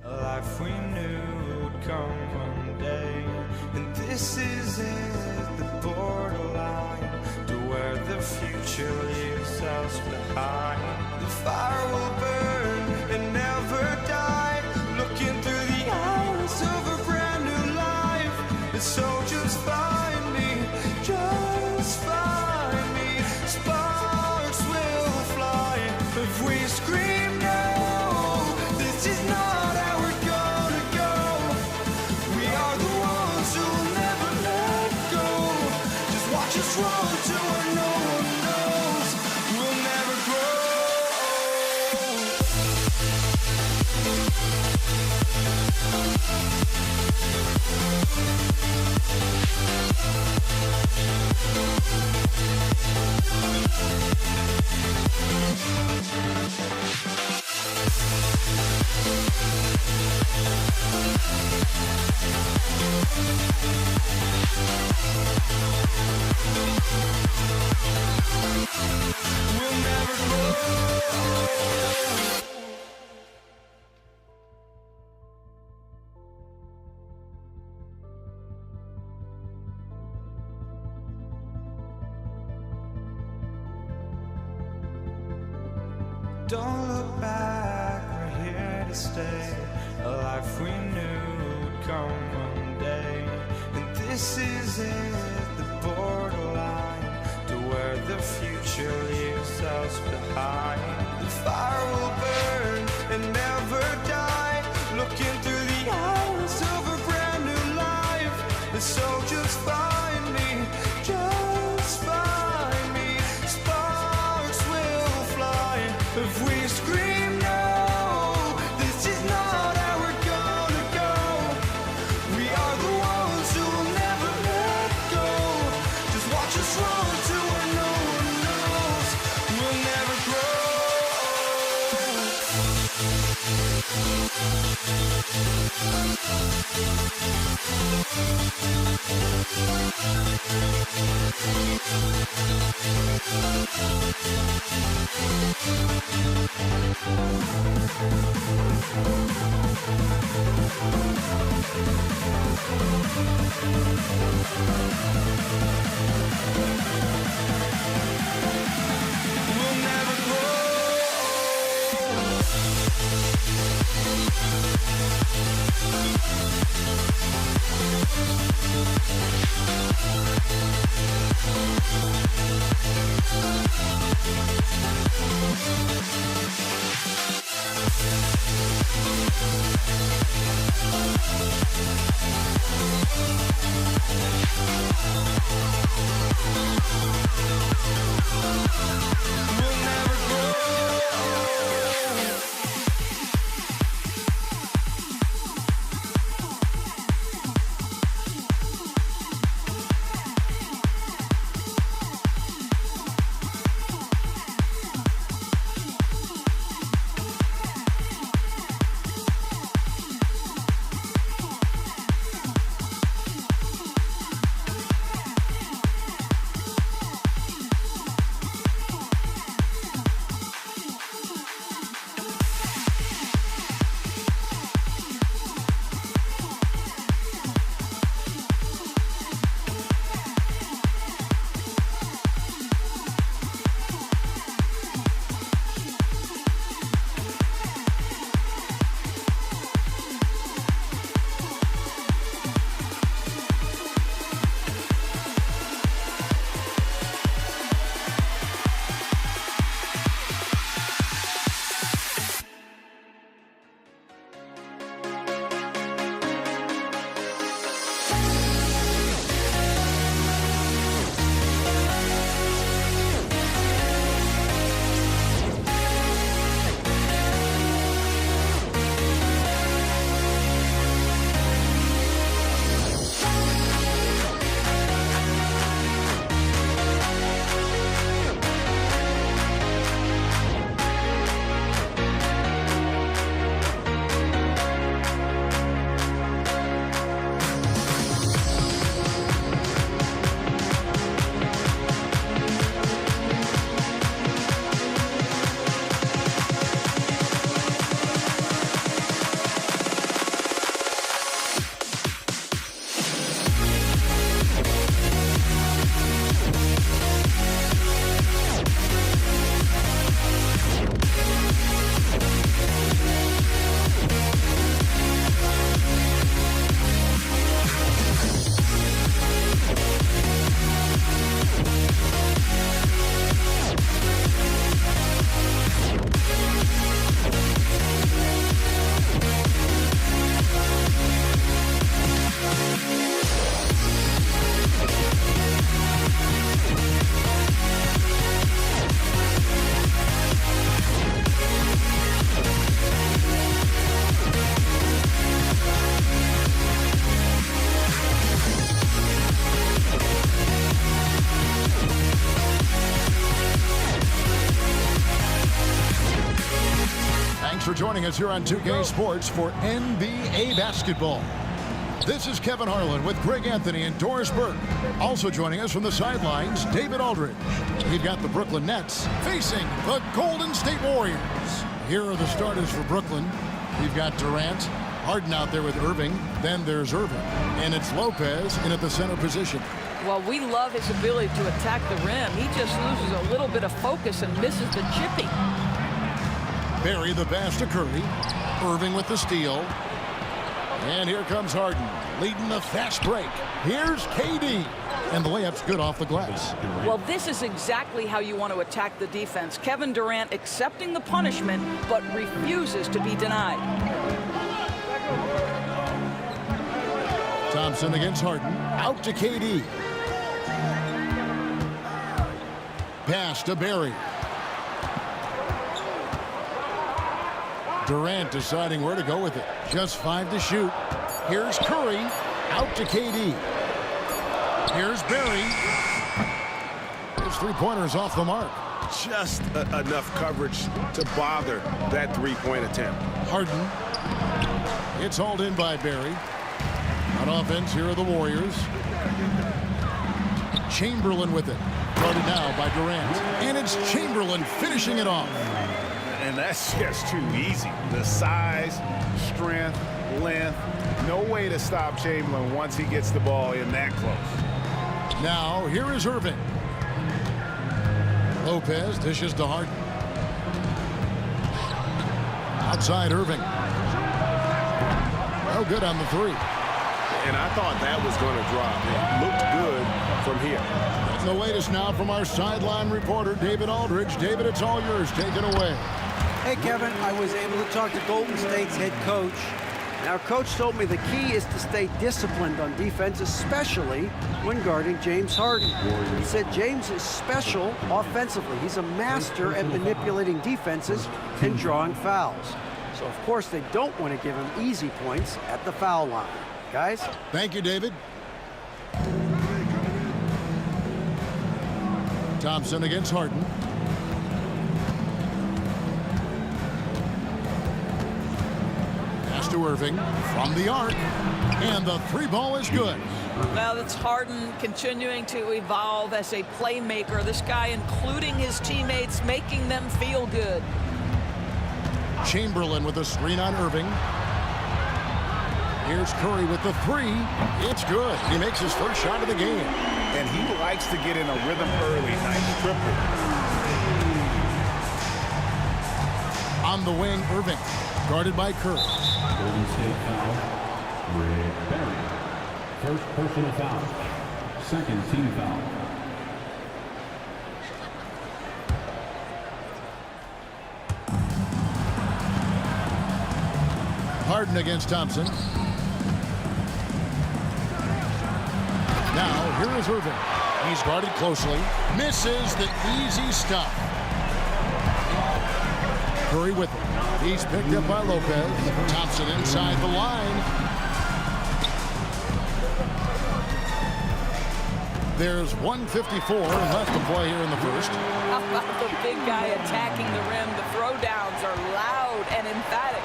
A life we knew would come one day, and this is it, the borderline to where the future leaves us behind. The fire will burn and never die, looking through the eyes of a brand new life. And so just find me, just find me. Sparks will fly if we scream no. This is not just run to where no one knows we'll never Don't look back, we're here to stay. A life we knew would come one day. And this is it, the borderline to where the future leaves us behind. The fire will burn and never die, looking through the eyes of a brand new life. And so just find me, just find me. Sparks will fly if we scream no. This is not how we're gonna go. We are the ones who will never let go. Just watch us run to where no one knows we'll never grow. We'll never For joining us here on 2K Sports for NBA basketball. This is Kevin Harlan with Greg Anthony and Doris Burke. Also joining us from the sidelines, David Aldridge. We've got the Brooklyn Nets facing the Golden State Warriors. Here are the starters for Brooklyn. We've got Durant, Harden out there with Irving. Then there's Irving. And it's Lopez in at the center position. Well, we love his ability to attack the rim. He just loses a little bit of focus and misses the chipping. Barry the pass to Curry. Irving with the steal. And here comes Harden, leading the fast break. Here's KD. And the layup's good off the glass. Well, this is exactly how you want to attack the defense. Kevin Durant accepting the punishment, but refuses to be denied. Thompson against Harden. Out to KD. Pass to Barry. Durant deciding where to go with it. Just 5 to shoot. Here's Curry. Out to KD. Here's Barry. His three-pointer's off the mark. just enough coverage to bother that three-point attempt. Harden. It's hauled in by Barry. On offense, here are the Warriors. Chamberlain with it. Guarded now by Durant. And it's Chamberlain finishing it off. And that's just too easy. The size, strength, length. No way to stop Chamberlain once he gets the ball in that close. Now, here is Irving. Lopez dishes to Harden. Outside Irving. No good on the three. And I thought that was going to drop. It looked good from here. And the latest now from our sideline reporter, David Aldridge. David, it's all yours. Take it away. Hey, Kevin, I was able to talk to Golden State's head coach. And our coach told me the key is to stay disciplined on defense, especially when guarding James Harden. He said James is special offensively. He's a master at manipulating defenses and drawing fouls. So, of course, they don't want to give him easy points at the foul line. Guys? Thank you, David. Thompson against Harden. Pass to Irving from the arc. And the three ball is good. Well, that's Harden continuing to evolve as a playmaker. This guy including his teammates, making them feel good. Chamberlain with a screen on Irving. Here's Curry with the three. It's good. He makes his first shot of the game. And he likes to get in a rhythm early. Nice triple. On the wing, Irving. Guarded by Curry. Golden State foul. Rick Barry. First personal foul. Second team foul. Harden against Thompson. Now, here is Irving. He's guarded closely. Misses the easy stuff. Curry with it. He's picked up by Lopez. Thompson inside the line. There's 1:54 left to play here in the first. How about the big guy attacking the rim? The throwdowns are loud and emphatic.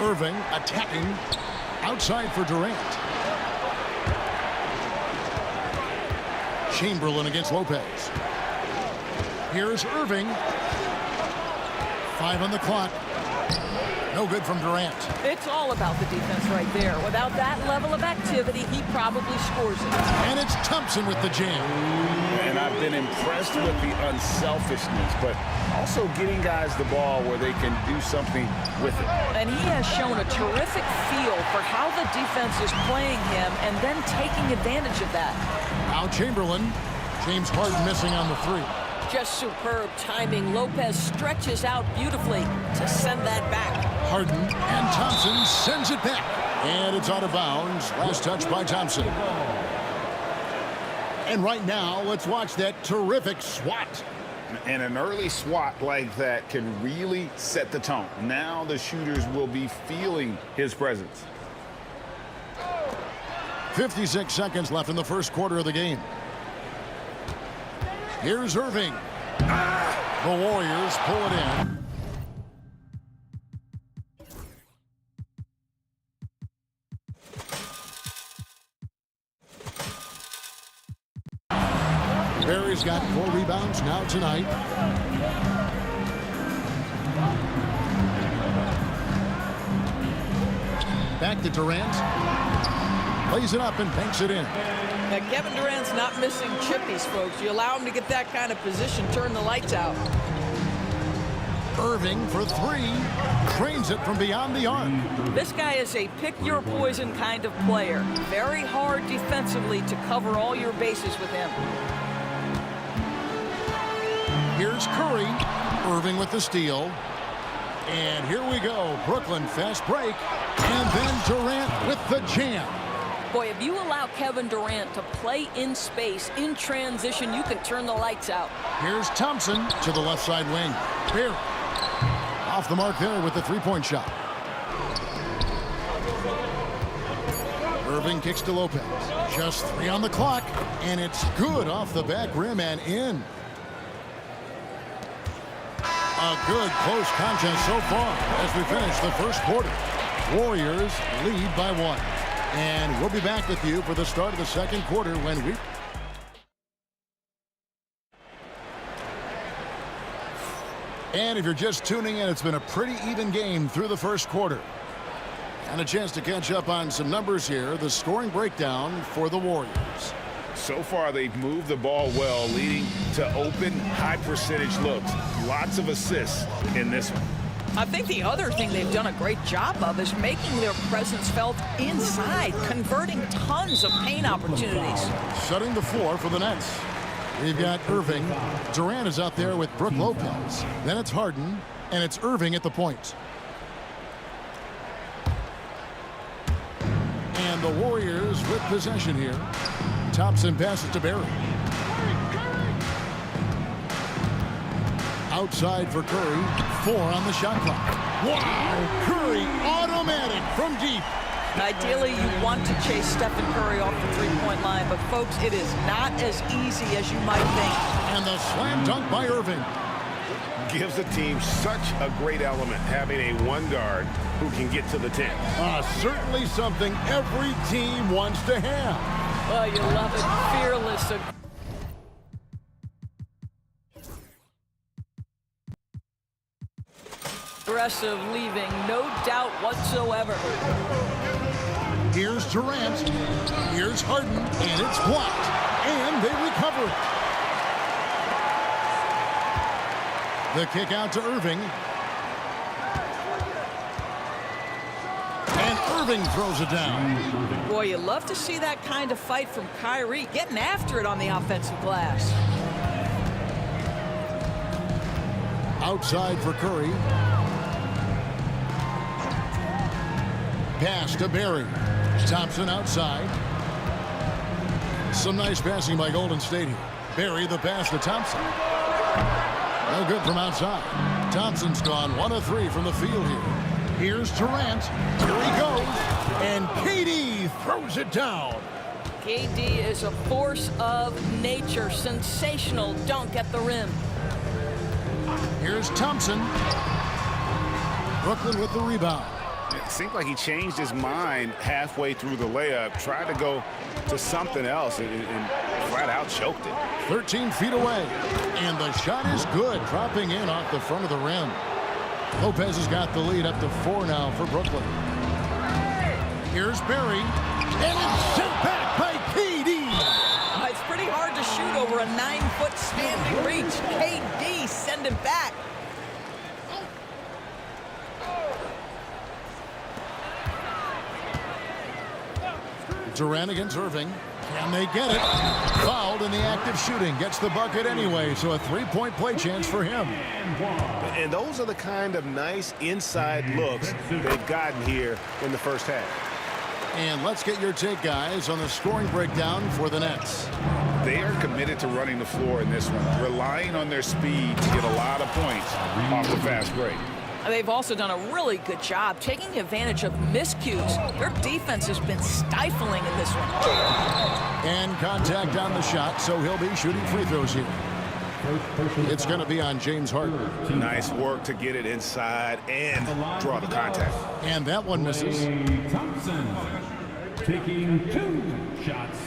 Irving attacking outside for Durant. Chamberlain against Lopez. Here's Irving. 5 on the clock. No good from Durant. It's all about the defense right there. Without that level of activity, he probably scores it. And it's Thompson with the jam. And I've been impressed with the unselfishness, but also getting guys the ball where they can do something with it. And he has shown a terrific feel for how the defense is playing him and then taking advantage of that. Now Chamberlain. James Harden missing on the three. Just superb timing. Lopez stretches out beautifully to send that back. Harden and Thompson sends it back. And it's out of bounds. Last touch by Thompson. And right now, let's watch that terrific swat. And an early swat like that can really set the tone. Now the shooters will be feeling his presence. 56 seconds left in the first quarter of the game. Here's Irving. The Warriors pull it in. Barry's got 4 rebounds now tonight. Back to Durant. Plays it up and banks it in. Now, Kevin Durant's not missing chippies, folks. You allow him to get that kind of position, turn the lights out. Irving for 3. Trains it from beyond the arc. This guy is a pick-your-poison kind of player. Very hard defensively to cover all your bases with him. Here's Curry. Irving with the steal. And here we go. Brooklyn fast break. And then Durant with the jam. Boy, if you allow Kevin Durant to play in space, in transition, you can turn the lights out. Here's Thompson to the left side wing. Barry off the mark there with the three-point shot. Irving kicks to Lopez. Just 3 on the clock, and it's good off the back rim and in. A good close contest so far as we finish the first quarter. Warriors lead by 1. And we'll be back with you for the start of the second quarter when we... And if you're just tuning in, it's been a pretty even game through the first quarter. And a chance to catch up on some numbers here. The scoring breakdown for the Warriors. So far, they've moved the ball well, leading to open, high-percentage looks. Lots of assists in this one. I think the other thing they've done a great job of is making their presence felt inside, converting tons of paint opportunities. Shutting the floor for the Nets. We've got Irving. Durant is out there with Brook Lopez. Then it's Harden, and it's Irving at the point. And the Warriors with possession here. Thompson passes to Barry. Outside for Curry. 4 on the shot clock. Wow! Curry automatic from deep. Ideally, you want to chase Stephen Curry off the three-point line, but folks, it is not as easy as you might think. And the slam dunk by Irving. Gives the team such a great element, having a one guard who can get to the 10. Certainly something every team wants to have. Oh, you love it. Fearless. Aggressive leaving, no doubt whatsoever. Here's Durant. Here's Harden, and it's blocked. And they recover it. The kick out to Irving. And Irving throws it down. Boy, you love to see that kind of fight from Kyrie, getting after it on the offensive glass. Outside for Curry. Pass to Barry. Thompson outside. Some nice passing by Golden State here. Barry the pass to Thompson. No good from outside. Thompson's gone 1 of 3 from the field here. Here's Durant. Here he goes. And KD throws it down. KD is a force of nature. Sensational dunk at the rim. Here's Thompson. Brooklyn with the rebound. It seemed like he changed his mind halfway through the layup, tried to go to something else, and flat out choked it. 13 feet away, and the shot is good, dropping in off the front of the rim. Lopez has got the lead up to 4 now for Brooklyn. Here's Barry, and it's sent back by KD. It's pretty hard to shoot over a 9-foot standing reach. KD send it back. Durant against Irving. Can they get it? Fouled in the act of shooting. Gets the bucket anyway, so a 3-point play chance for him. And those are the kind of nice inside looks they've gotten here in the first half. And let's get your take, guys, on the scoring breakdown for the Nets. They are committed to running the floor in this one, relying on their speed to get a lot of points off the fast break. They've also done a really good job taking advantage of miscues. Their defense has been stifling in this one. And contact on the shot, so he'll be shooting free throws here. It's going to be on James Harden. Nice work to get it inside and draw the contact. And that one misses. Thompson taking 2 shots.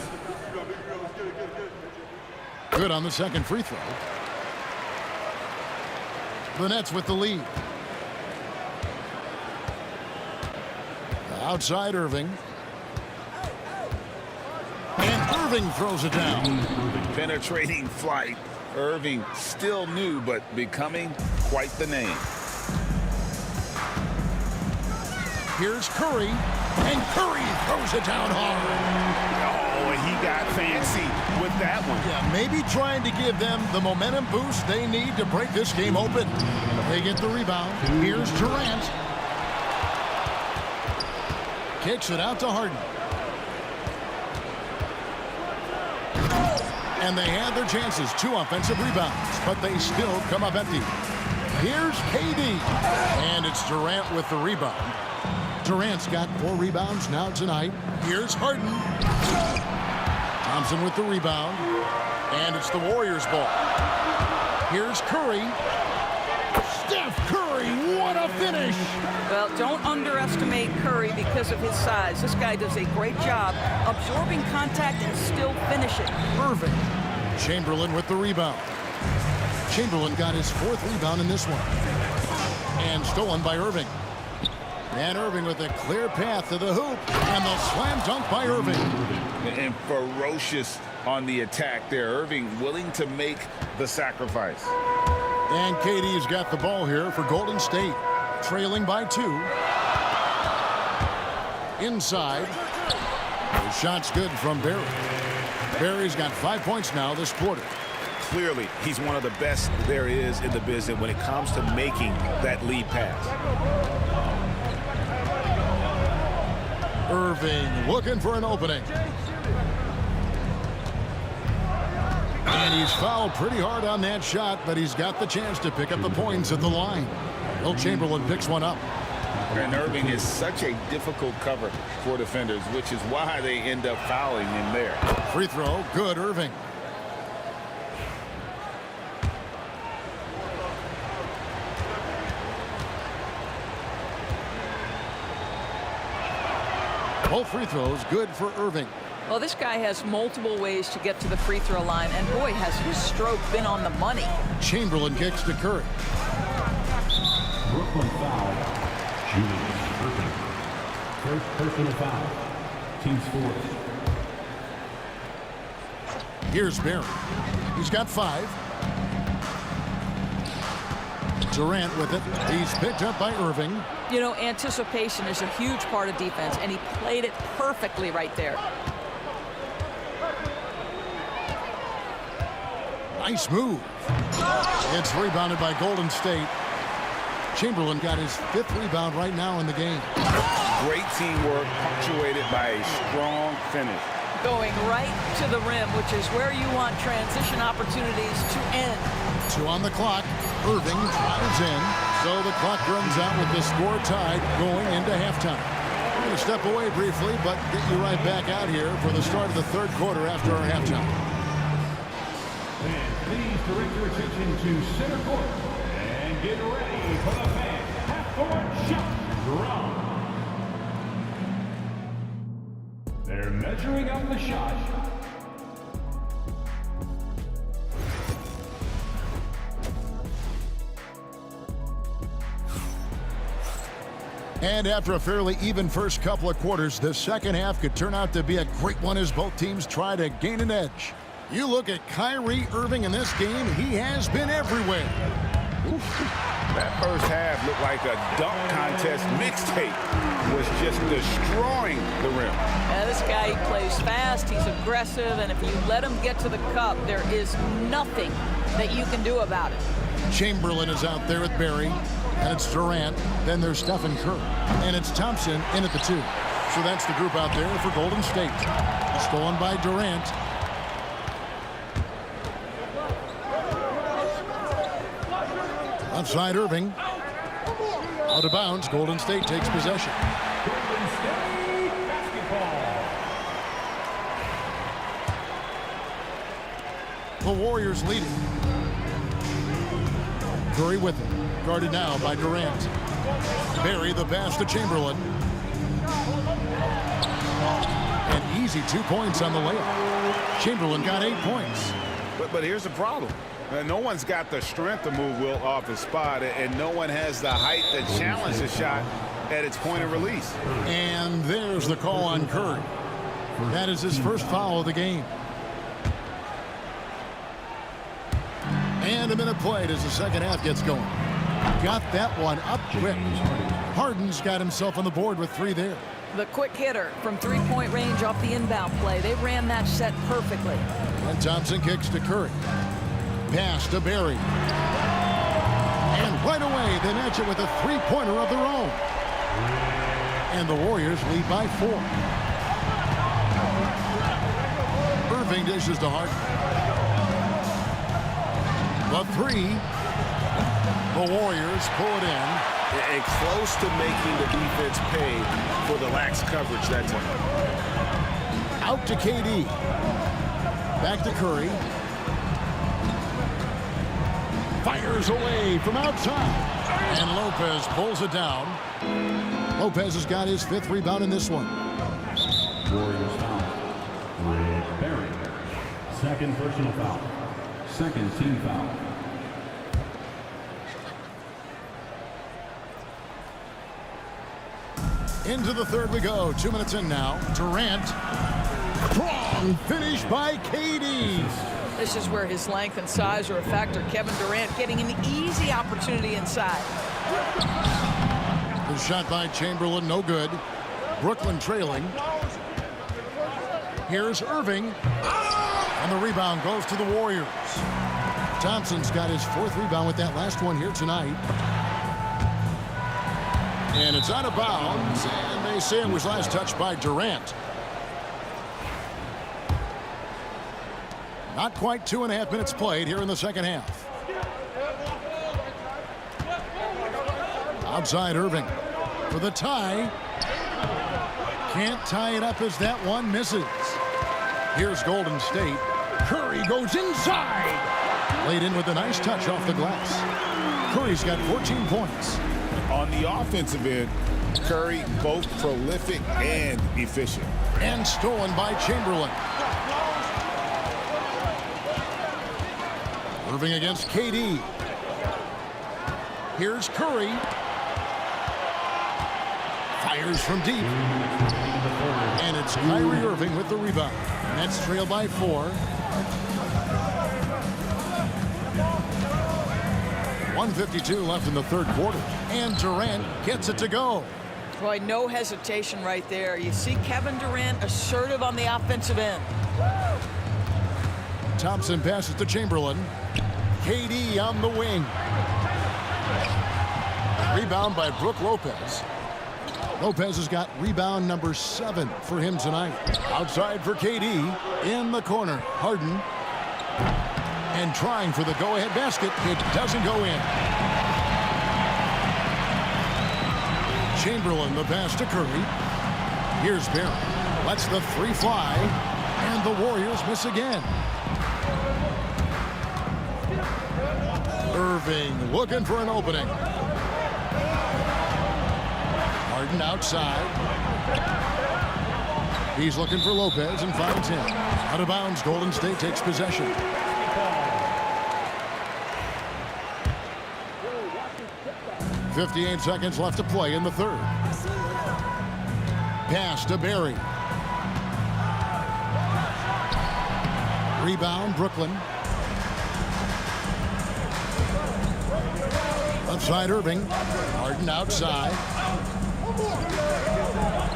Good on the second free throw. The Nets with the lead. Outside Irving. And Irving throws it down. Penetrating flight. Irving still new, but becoming quite the name. Here's Curry. And Curry throws it down hard. Oh, and he got fancy with that one. Yeah, maybe trying to give them the momentum boost they need to break this game open. They get the rebound. Here's Durant. Kicks it out to Harden. And they had their chances. 2 offensive rebounds, but they still come up empty. Here's KD. And it's Durant with the rebound. Durant's got 4 rebounds now tonight. Here's Harden. Thompson with the rebound. And it's the Warriors' ball. Here's Curry. Steph Curry, what a finish! Well, don't underestimate Curry because of his size. This guy does a great job absorbing contact and still finishing. Irving. Chamberlain with the rebound. Chamberlain got his 4th rebound in this one. And stolen by Irving. And Irving with a clear path to the hoop. And the slam dunk by Irving. And ferocious on the attack there. Irving willing to make the sacrifice. And KD's got the ball here for Golden State. Trailing by 2. Inside. The shot's good from Barry. Barry's got 5 points now this quarter. Clearly, he's one of the best there is in the business when it comes to making that lead pass. Irving looking for an opening. And he's fouled pretty hard on that shot, but he's got the chance to pick up the points at the line. Will Chamberlain picks one up. And Irving is such a difficult cover for defenders, which is why they end up fouling him there. Free throw, good, Irving. Both free throws good for Irving. Well, this guy has multiple ways to get to the free throw line, and boy, has his stroke been on the money. Chamberlain kicks to Curry. Brooklyn foul. Julius Irving. First personal foul. Team's fourth. Here's Barry. He's got 5. Durant with it. He's picked up by Irving. You know, anticipation is a huge part of defense, and he played it perfectly right there. Nice move. It's rebounded by Golden State. Chamberlain got his 5th rebound right now in the game. Great teamwork punctuated by a strong finish. Going right to the rim, which is where you want transition opportunities to end. 2 on the clock. Irving drives in. So the clock runs out with the score tied going into halftime. We're going to step away briefly, but get you right back out here for the start of the 3rd quarter after our halftime. And please direct your attention to center court and get ready for the fan half-court shot drum. They're measuring up the shot. And after a fairly even first couple of quarters, the second half could turn out to be a great one as both teams try to gain an edge. You look at Kyrie Irving in this game, he has been everywhere. That first half looked like a dunk contest mixtape. Was just destroying the rim. Now, this guy, he plays fast, he's aggressive, and if you let him get to the cup, there is nothing that you can do about it. Chamberlain is out there with Barry, and it's Durant. Then there's Stephen Curry, and it's Thompson in at the 2. So that's the group out there for Golden State. Stolen by Durant. Outside Irving. Out of bounds. Golden State takes possession. Golden State basketball. The Warriors leading. Curry with it. Guarded now by Durant. Barry the pass to Chamberlain. And easy 2 points on the layup. Chamberlain got 8 points. But here's the problem. No one's got the strength to move Will off his spot, and no one has the height to challenge the shot at its point of release. And there's the call on Curry. That is his first foul of the game. And a minute played as the second half gets going. Got that one up quick. Harden's got himself on the board with 3 there. The quick hitter from 3-point range off the inbound play. They ran that set perfectly. And Thompson kicks to Curry. Pass to Barry. And right away, they match it with a 3-pointer of their own. And the Warriors lead by 4. Irving dishes to Harden. The 3. The Warriors pull it in. And close to making the defense pay for the lax coverage that time. Out to KD. Back to Curry. Fires away from outside. And Lopez pulls it down. Lopez has got his 5th rebound in this one. Warriors foul. Rick Barry. 2nd personal foul. 2nd team foul. Into the 3rd we go. 2 minutes in now. Durant. Strong finish by KD. This is where his length and size are a factor. Kevin Durant getting an easy opportunity inside. The shot by Chamberlain, no good. Brooklyn trailing. Here's Irving. And the rebound goes to the Warriors. Thompson's got his 4th rebound with that last one here tonight. And it's out of bounds, and they say it was last touched by Durant. Not quite 2.5 minutes played here in the second half. Outside Irving for the tie. Can't tie it up as that one misses. Here's Golden State. Curry goes inside. Laid in with a nice touch off the glass. Curry's got 14 points. On the offensive end, Curry both prolific and efficient. And stolen by Chamberlain. Irving against KD. Here's Curry. Fires from deep. And it's Kyrie Irving with the rebound. Nets trail by 4. 1:52 left in the 3rd quarter. And Durant gets it to go. Boy, no hesitation right there. You see Kevin Durant assertive on the offensive end. Thompson passes to Chamberlain. KD on the wing. Rebound by Brook Lopez. Lopez has got rebound number 7 for him tonight. Outside for KD. In the corner. Harden. And trying for the go-ahead basket. It doesn't go in. Chamberlain, the pass to Curry. Here's Barry. Lets the 3 fly. And the Warriors miss again. Irving looking for an opening. Harden outside. He's looking for Lopez and finds him. Out of bounds, Golden State takes possession. .58 seconds left to play in the 3rd. Pass to Barry. Rebound, Brooklyn. Left side, Irving. Harden outside.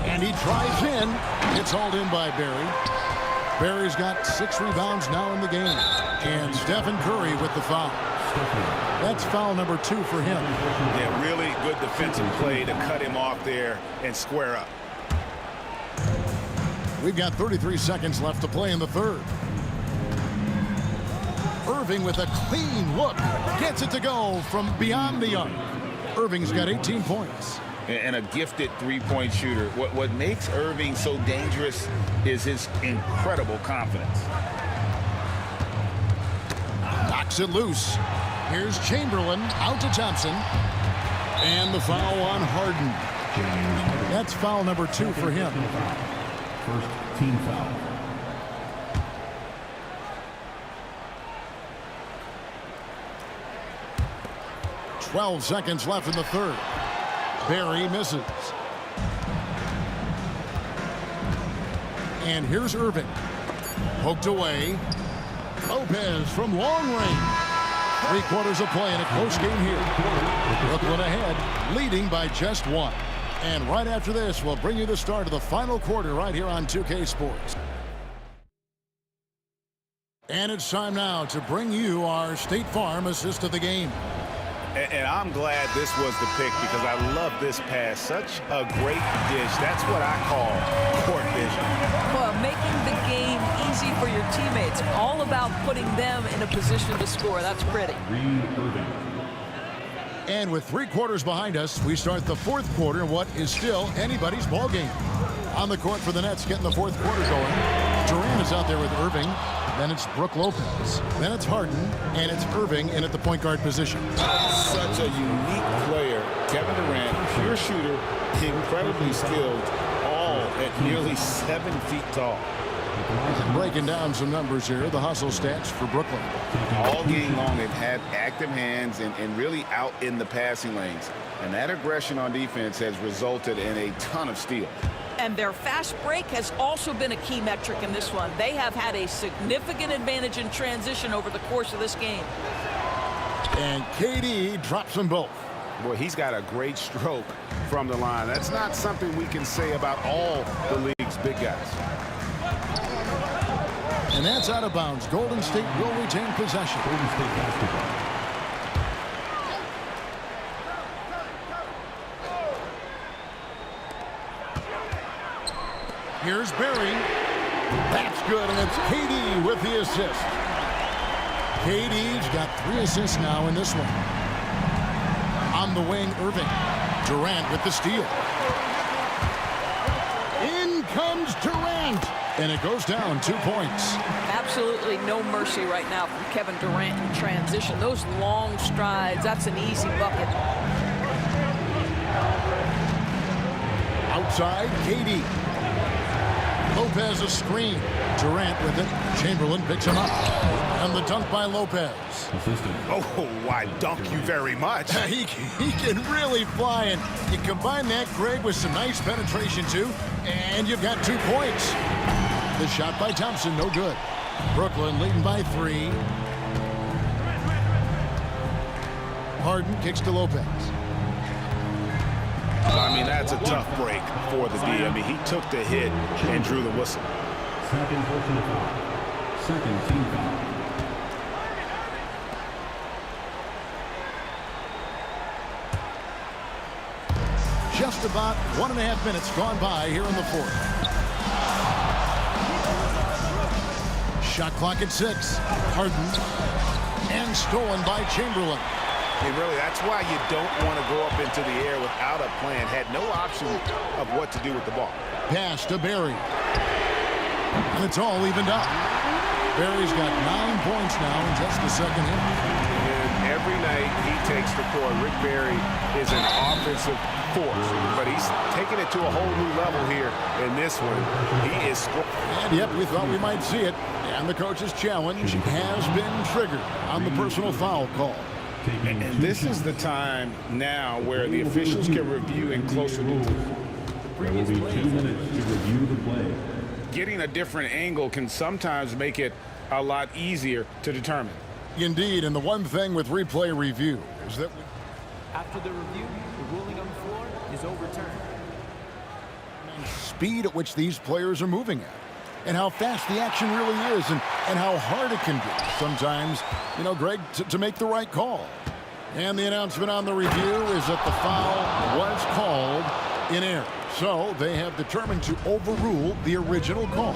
And he drives in. It's hauled in by Barry. Barry's got 6 rebounds now in the game. And Stephen Curry with the foul. That's foul number 2 for him. Yeah, really good defensive play to cut him off there and square up. We've got 33 seconds left to play in the 3rd. Irving with a clean look. Gets it to go from beyond the arc. Irving's got 18 points. And a gifted three-point shooter. What makes Irving so dangerous is his incredible confidence. Knocks it loose. Here's Chamberlain out to Thompson. And the foul on Harden. That's foul number 2 for him. First team foul. .12 seconds left in the 3rd. Barry misses. And here's Irving. Poked away. Lopez from long range. 3/4 of play in a close game here. Brooklyn ahead, leading by just 1. And right after this, we'll bring you the start of the final quarter right here on 2K Sports. And it's time now to bring you our State Farm assist of the game. And I'm glad this was the pick because I love this pass. Such a great dish. That's what I call court vision. Well, making the game easy for your teammates. All about putting them in a position to score. That's pretty. And with 3 quarters behind us, we start the 4th quarter in what is still anybody's ball game. On the court for the Nets, getting the 4th quarter going. Durant is out there with Irving. Then it's Brook Lopez. Then it's Harden, and it's Irving in at the point guard position. Such a unique player. Kevin Durant, pure shooter, incredibly skilled, all at nearly 7 feet tall. Breaking down some numbers here, the hustle stats for Brooklyn. All game long, they've had active hands and really out in the passing lanes. And that aggression on defense has resulted in a ton of steals. And their fast break has also been a key metric in this one. They have had a significant advantage in transition over the course of this game. And KD drops them both. Boy, he's got a great stroke from the line. That's not something we can say about all the league's big guys. And that's out of bounds. Golden State will retain possession. Golden State basketball. Here's Barry. That's good, and it's KD with the assist. KD's got 3 assists now in this one. On the wing, Irving. Durant with the steal. In comes Durant. And it goes down 2 points. Absolutely no mercy right now from Kevin Durant in transition. Those long strides, that's an easy bucket. Outside, KD. Lopez a screen. Durant with it. Chamberlain picks him up. And the dunk by Lopez. Oh, why, dunk you very much. he can really fly, and you combine that, Greg, with some nice penetration, too, and you've got 2 points. The shot by Thompson, no good. Brooklyn leading by 3. Harden kicks to Lopez. I mean, that's a tough break for the D. I mean, he took the hit and drew the whistle. Second personal foul. Second team foul. Just about 1.5 minutes gone by here in the 4th. Shot clock at 6. Harden. And stolen by Chamberlain. And really, that's why you don't want to go up into the air without a plan. Had no option of what to do with the ball. Pass to Barry. And it's all evened up. Barry's got 9 points now in just the second half. And every night he takes the court, Rick Barry is an offensive force. But he's taking it to a whole new level here in this one. He is scoring. And yep, we thought we might see it. And the coach's challenge has been triggered on the personal foul call. And this is the time now where the officials can review in closer detail. There will be 2 minutes to review the play. Getting a different angle can sometimes make it a lot easier to determine. Indeed, and the one thing with replay review is that after the review, the ruling on the floor is overturned. Speed at which these players are moving at, and how fast the action really is, and how hard it can be sometimes, you know, Greg, to make the right call. And the announcement on the review is that the foul was called in error. So they have determined to overrule the original call.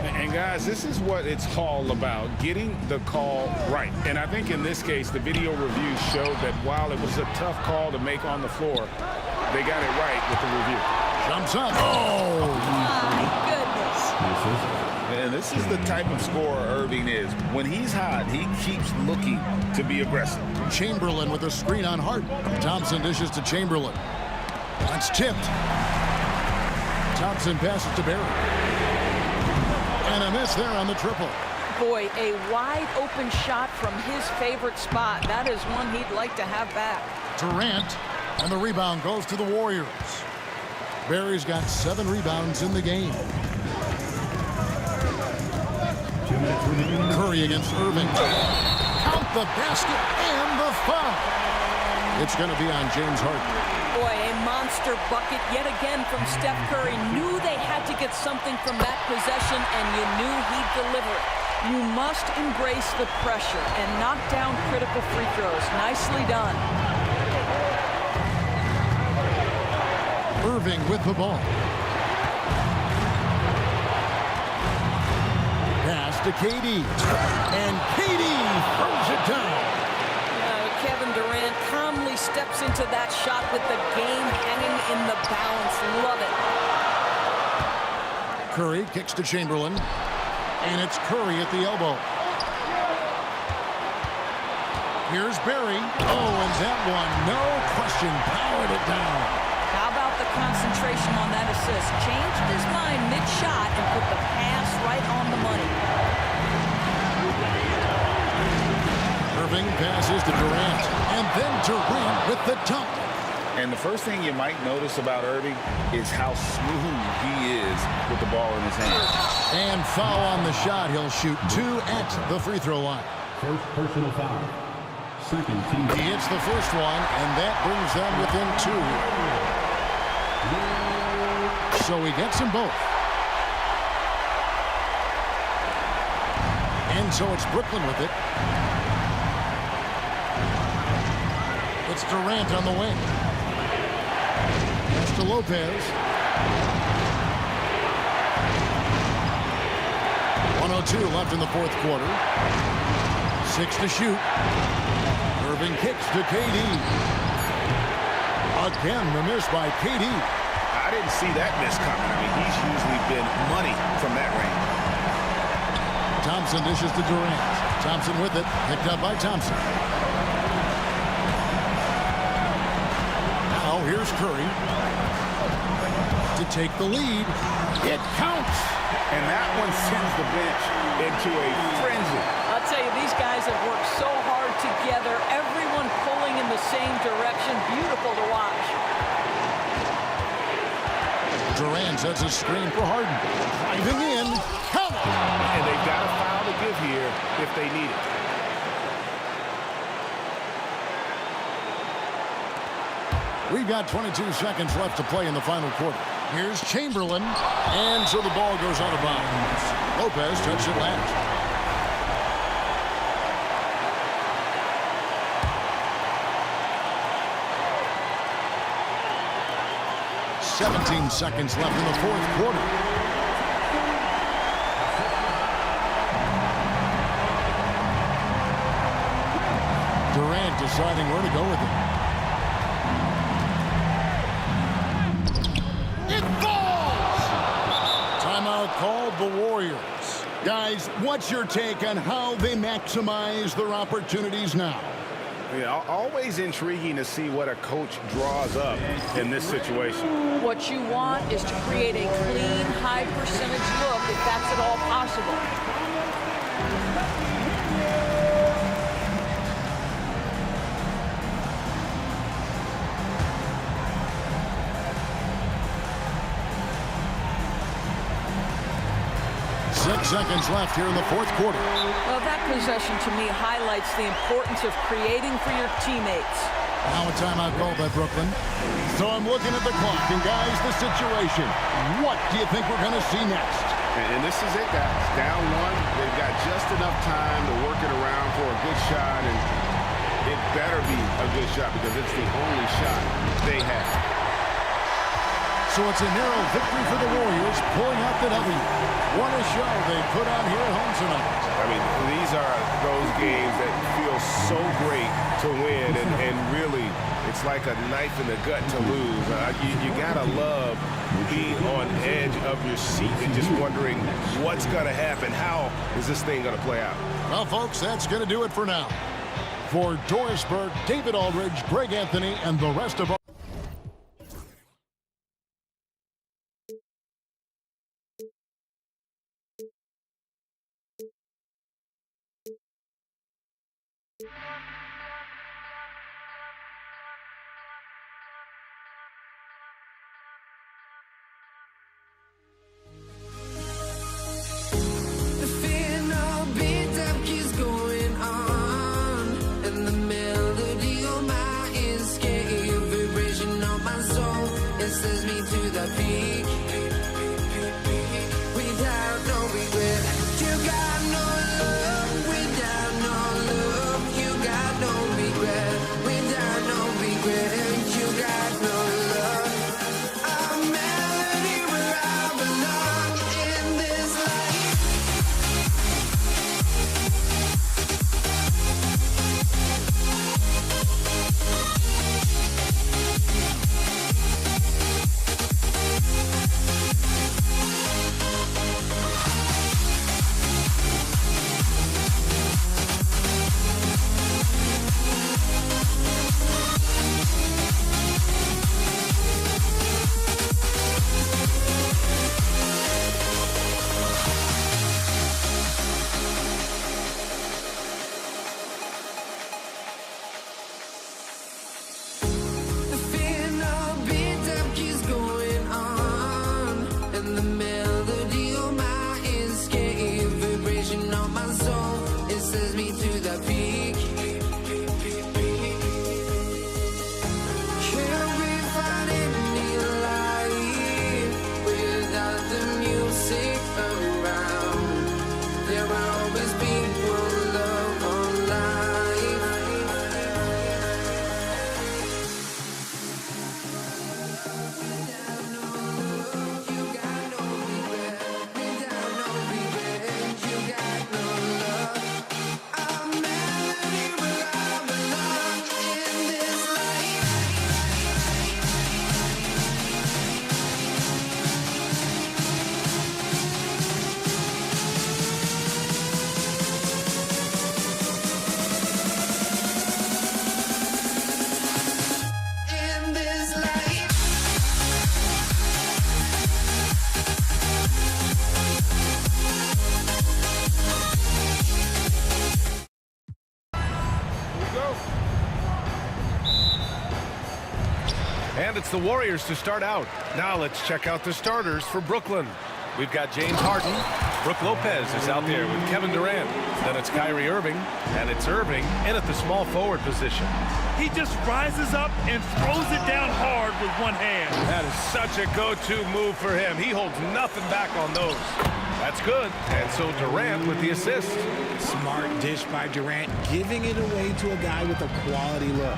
And guys, this is what it's all about, getting the call right. And I think in this case, the video review showed that while it was a tough call to make on the floor, they got it right with the review. Jumps up. Oh, my goodness. And this is the type of scorer Irving is. When he's hot, he keeps looking to be aggressive. Chamberlain with a screen on Harden. Thompson dishes to Chamberlain. That's tipped. Thompson passes to Barry. And a miss there on the triple. Boy, a wide open shot from his favorite spot. That is one he'd like to have back. Durant, and the rebound goes to the Warriors. Barry's got 7 rebounds in the game. Curry against Irving. Count the basket and the foul. It's going to be on James Harden. Boy, a monster bucket yet again from Steph Curry. Knew they had to get something from that possession, and you knew he'd deliver it. You must embrace the pressure and knock down critical free throws. Nicely done. Irving with the ball. Pass to KD. And KD throws it down. Kevin Durant and calmly steps into that shot with the game hanging in the balance. Love it. Curry kicks to Chamberlain, and it's Curry at the elbow. Here's Barry. Oh, and that one, no question, powered it down. How about the concentration on that assist? Changed his mind mid-shot and put the pass right on the money. Irving passes to Durant, and then Durant with the dunk. And the first thing you might notice about Irving is how smooth he is with the ball in his hand. And foul on the shot. He'll shoot 2 at the free throw line. First personal foul. Second team. He hits the first one, and that brings them within 2. So he gets them both. And so it's Brooklyn with it. It's Durant on the wing. That's to Lopez. 1:02 left in the fourth quarter. 6 to shoot. Irving kicks to KD. Again, the miss by KD. I didn't see that miss coming. I mean, he's usually been money from that range. Thompson dishes to Durant. Thompson with it. Picked up by Thompson. Now here's Curry to take the lead. It counts. And that one sends the bench into a frenzy. I'll tell you, these guys have worked so hard together. Everyone pulling in the same direction. Beautiful to watch. Durant sets a screen for Harden. Driving in. Count. And they've got a foul to give here if they need it. We've got 22 seconds left to play in the final quarter. Here's Chamberlain, and so the ball goes out of bounds. Lopez touched it last. "17 seconds left in the fourth quarter. Durant deciding where to go with it. Called the Warriors. Guys, what's your take on how they maximize their opportunities now? Yeah, always intriguing to see what a coach draws up in this situation. What you want is to create a clean, high percentage look if that's at all possible. 6 seconds left here in the fourth quarter. Well, that possession to me highlights the importance of creating for your teammates. Now a timeout called by Brooklyn. So I'm looking at the clock, and guys, the situation. What do you think we're going to see next? And this is it, guys. Down one, they've got just enough time to work it around for a good shot, and it better be a good shot because it's the only shot they have. So it's a narrow victory for the Warriors, pulling out the W. What a show they put on here at home tonight. I mean, these are those games that feel so great to win, and really, it's like a knife in the gut to lose. You gotta love being on edge of your seat and just wondering what's gonna happen. How is this thing gonna play out? Well, folks, that's gonna do it for now. For Dorisburg, David Aldridge, Greg Anthony, and the rest of our The fear no beat up keeps going on, and the melody on my ears, getting a vibration on my soul. It sends me to the peak, without no regret. You got no love, without no love. You got no regret, without no regret. You got no love. A melody where I belong in this life. And it's the Warriors to start out. Now let's check out the starters for Brooklyn. We've got James Harden. Brooke Lopez is out there with Kevin Durant. Then it's Kyrie Irving. And it's Irving in at the small forward position. He just rises up and throws it down hard with one hand. That is such a go-to move for him. He holds nothing back on those. That's good. And so Durant with the assist. Smart dish by Durant, giving it away to a guy with a quality look.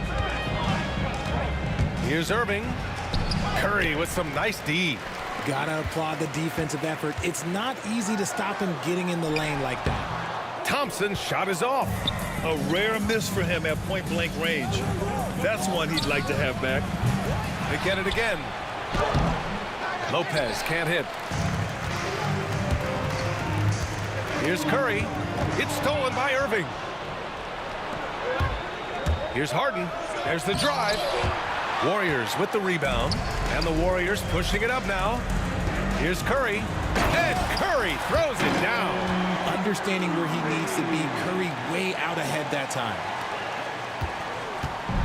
Here's Irving. Curry with some nice D. Gotta applaud the defensive effort. It's not easy to stop him getting in the lane like that. Thompson's shot is off. A rare miss for him at point-blank range. That's one he'd like to have back. They get it again. Lopez can't hit. Here's Curry. It's stolen by Irving. Here's Harden. There's the drive. Warriors with the rebound. And the Warriors pushing it up now. Here's Curry. And Curry throws it down. Understanding where he needs to be. Curry way out ahead that time.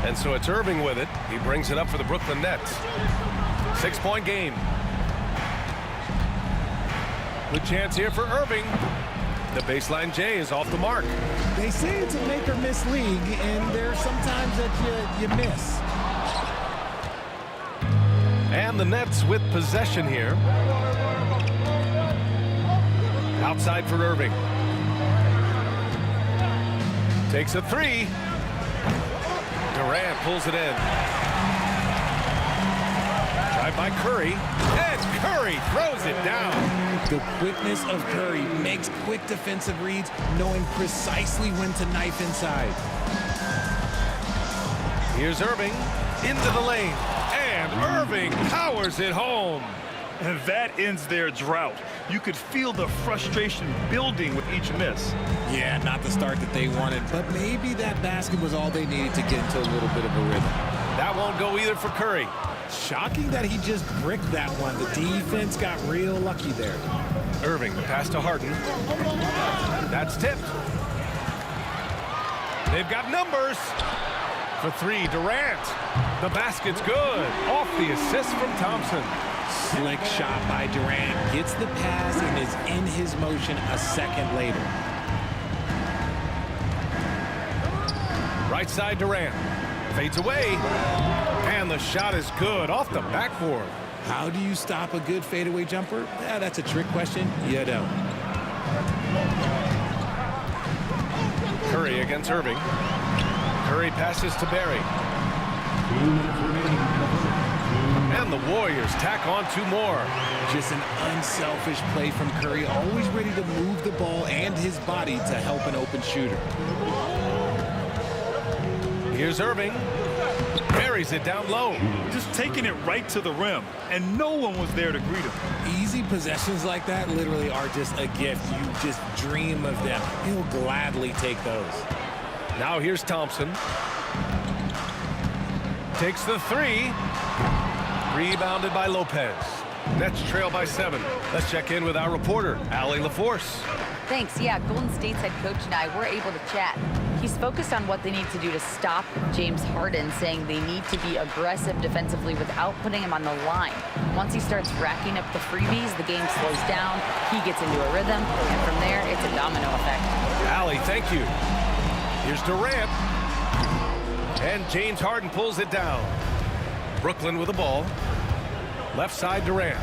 And so it's Irving with it. He brings it up for the Brooklyn Nets. 6-point game. Good chance here for Irving. The baseline J is off the mark. They say it's a make or miss league, and there's sometimes that you miss. And the Nets with possession here. Outside for Irving. Takes a three. Durant pulls it in. Drive by Curry. And Curry throws it down. The quickness of Curry makes quick defensive reads, knowing precisely when to knife inside. Here's Irving into the lane. And Irving powers it home. And that ends their drought. You could feel the frustration building with each miss. Yeah, not the start that they wanted, but maybe that basket was all they needed to get into a little bit of a rhythm. That won't go either for Curry. Shocking that he just bricked that one. The defense got real lucky there. Irving, the pass to Harden. That's tipped. They've got numbers. For three, Durant. The basket's good. Off the assist from Thompson. Slick shot by Durant. Gets the pass and is in his motion a second later. Right side Durant. Fades away. And the shot is good off the backboard. How do you stop a good fadeaway jumper? Yeah, that's a trick question. You don't. Curry against Irving. Curry passes to Barry. And the Warriors tack on two more. Just an unselfish play from Curry, always ready to move the ball and his body to help an open shooter. Here's Irving. Buries it down low. Just taking it right to the rim, and no one was there to greet him. Easy possessions like that literally are just a gift. You just dream of them. He'll gladly take those. Now here's Thompson. Takes the three. Rebounded by Lopez. Nets trail by 7. Let's check in with our reporter, Allie LaForce. Thanks. Yeah, Golden State's head coach and I were able to chat. He's focused on what they need to do to stop James Harden, saying they need to be aggressive defensively without putting him on the line. Once he starts racking up the freebies, the game slows down, he gets into a rhythm, and from there, it's a domino effect. Allie, thank you. Here's Durant. And James Harden pulls it down. Brooklyn with the ball. Left side Durant.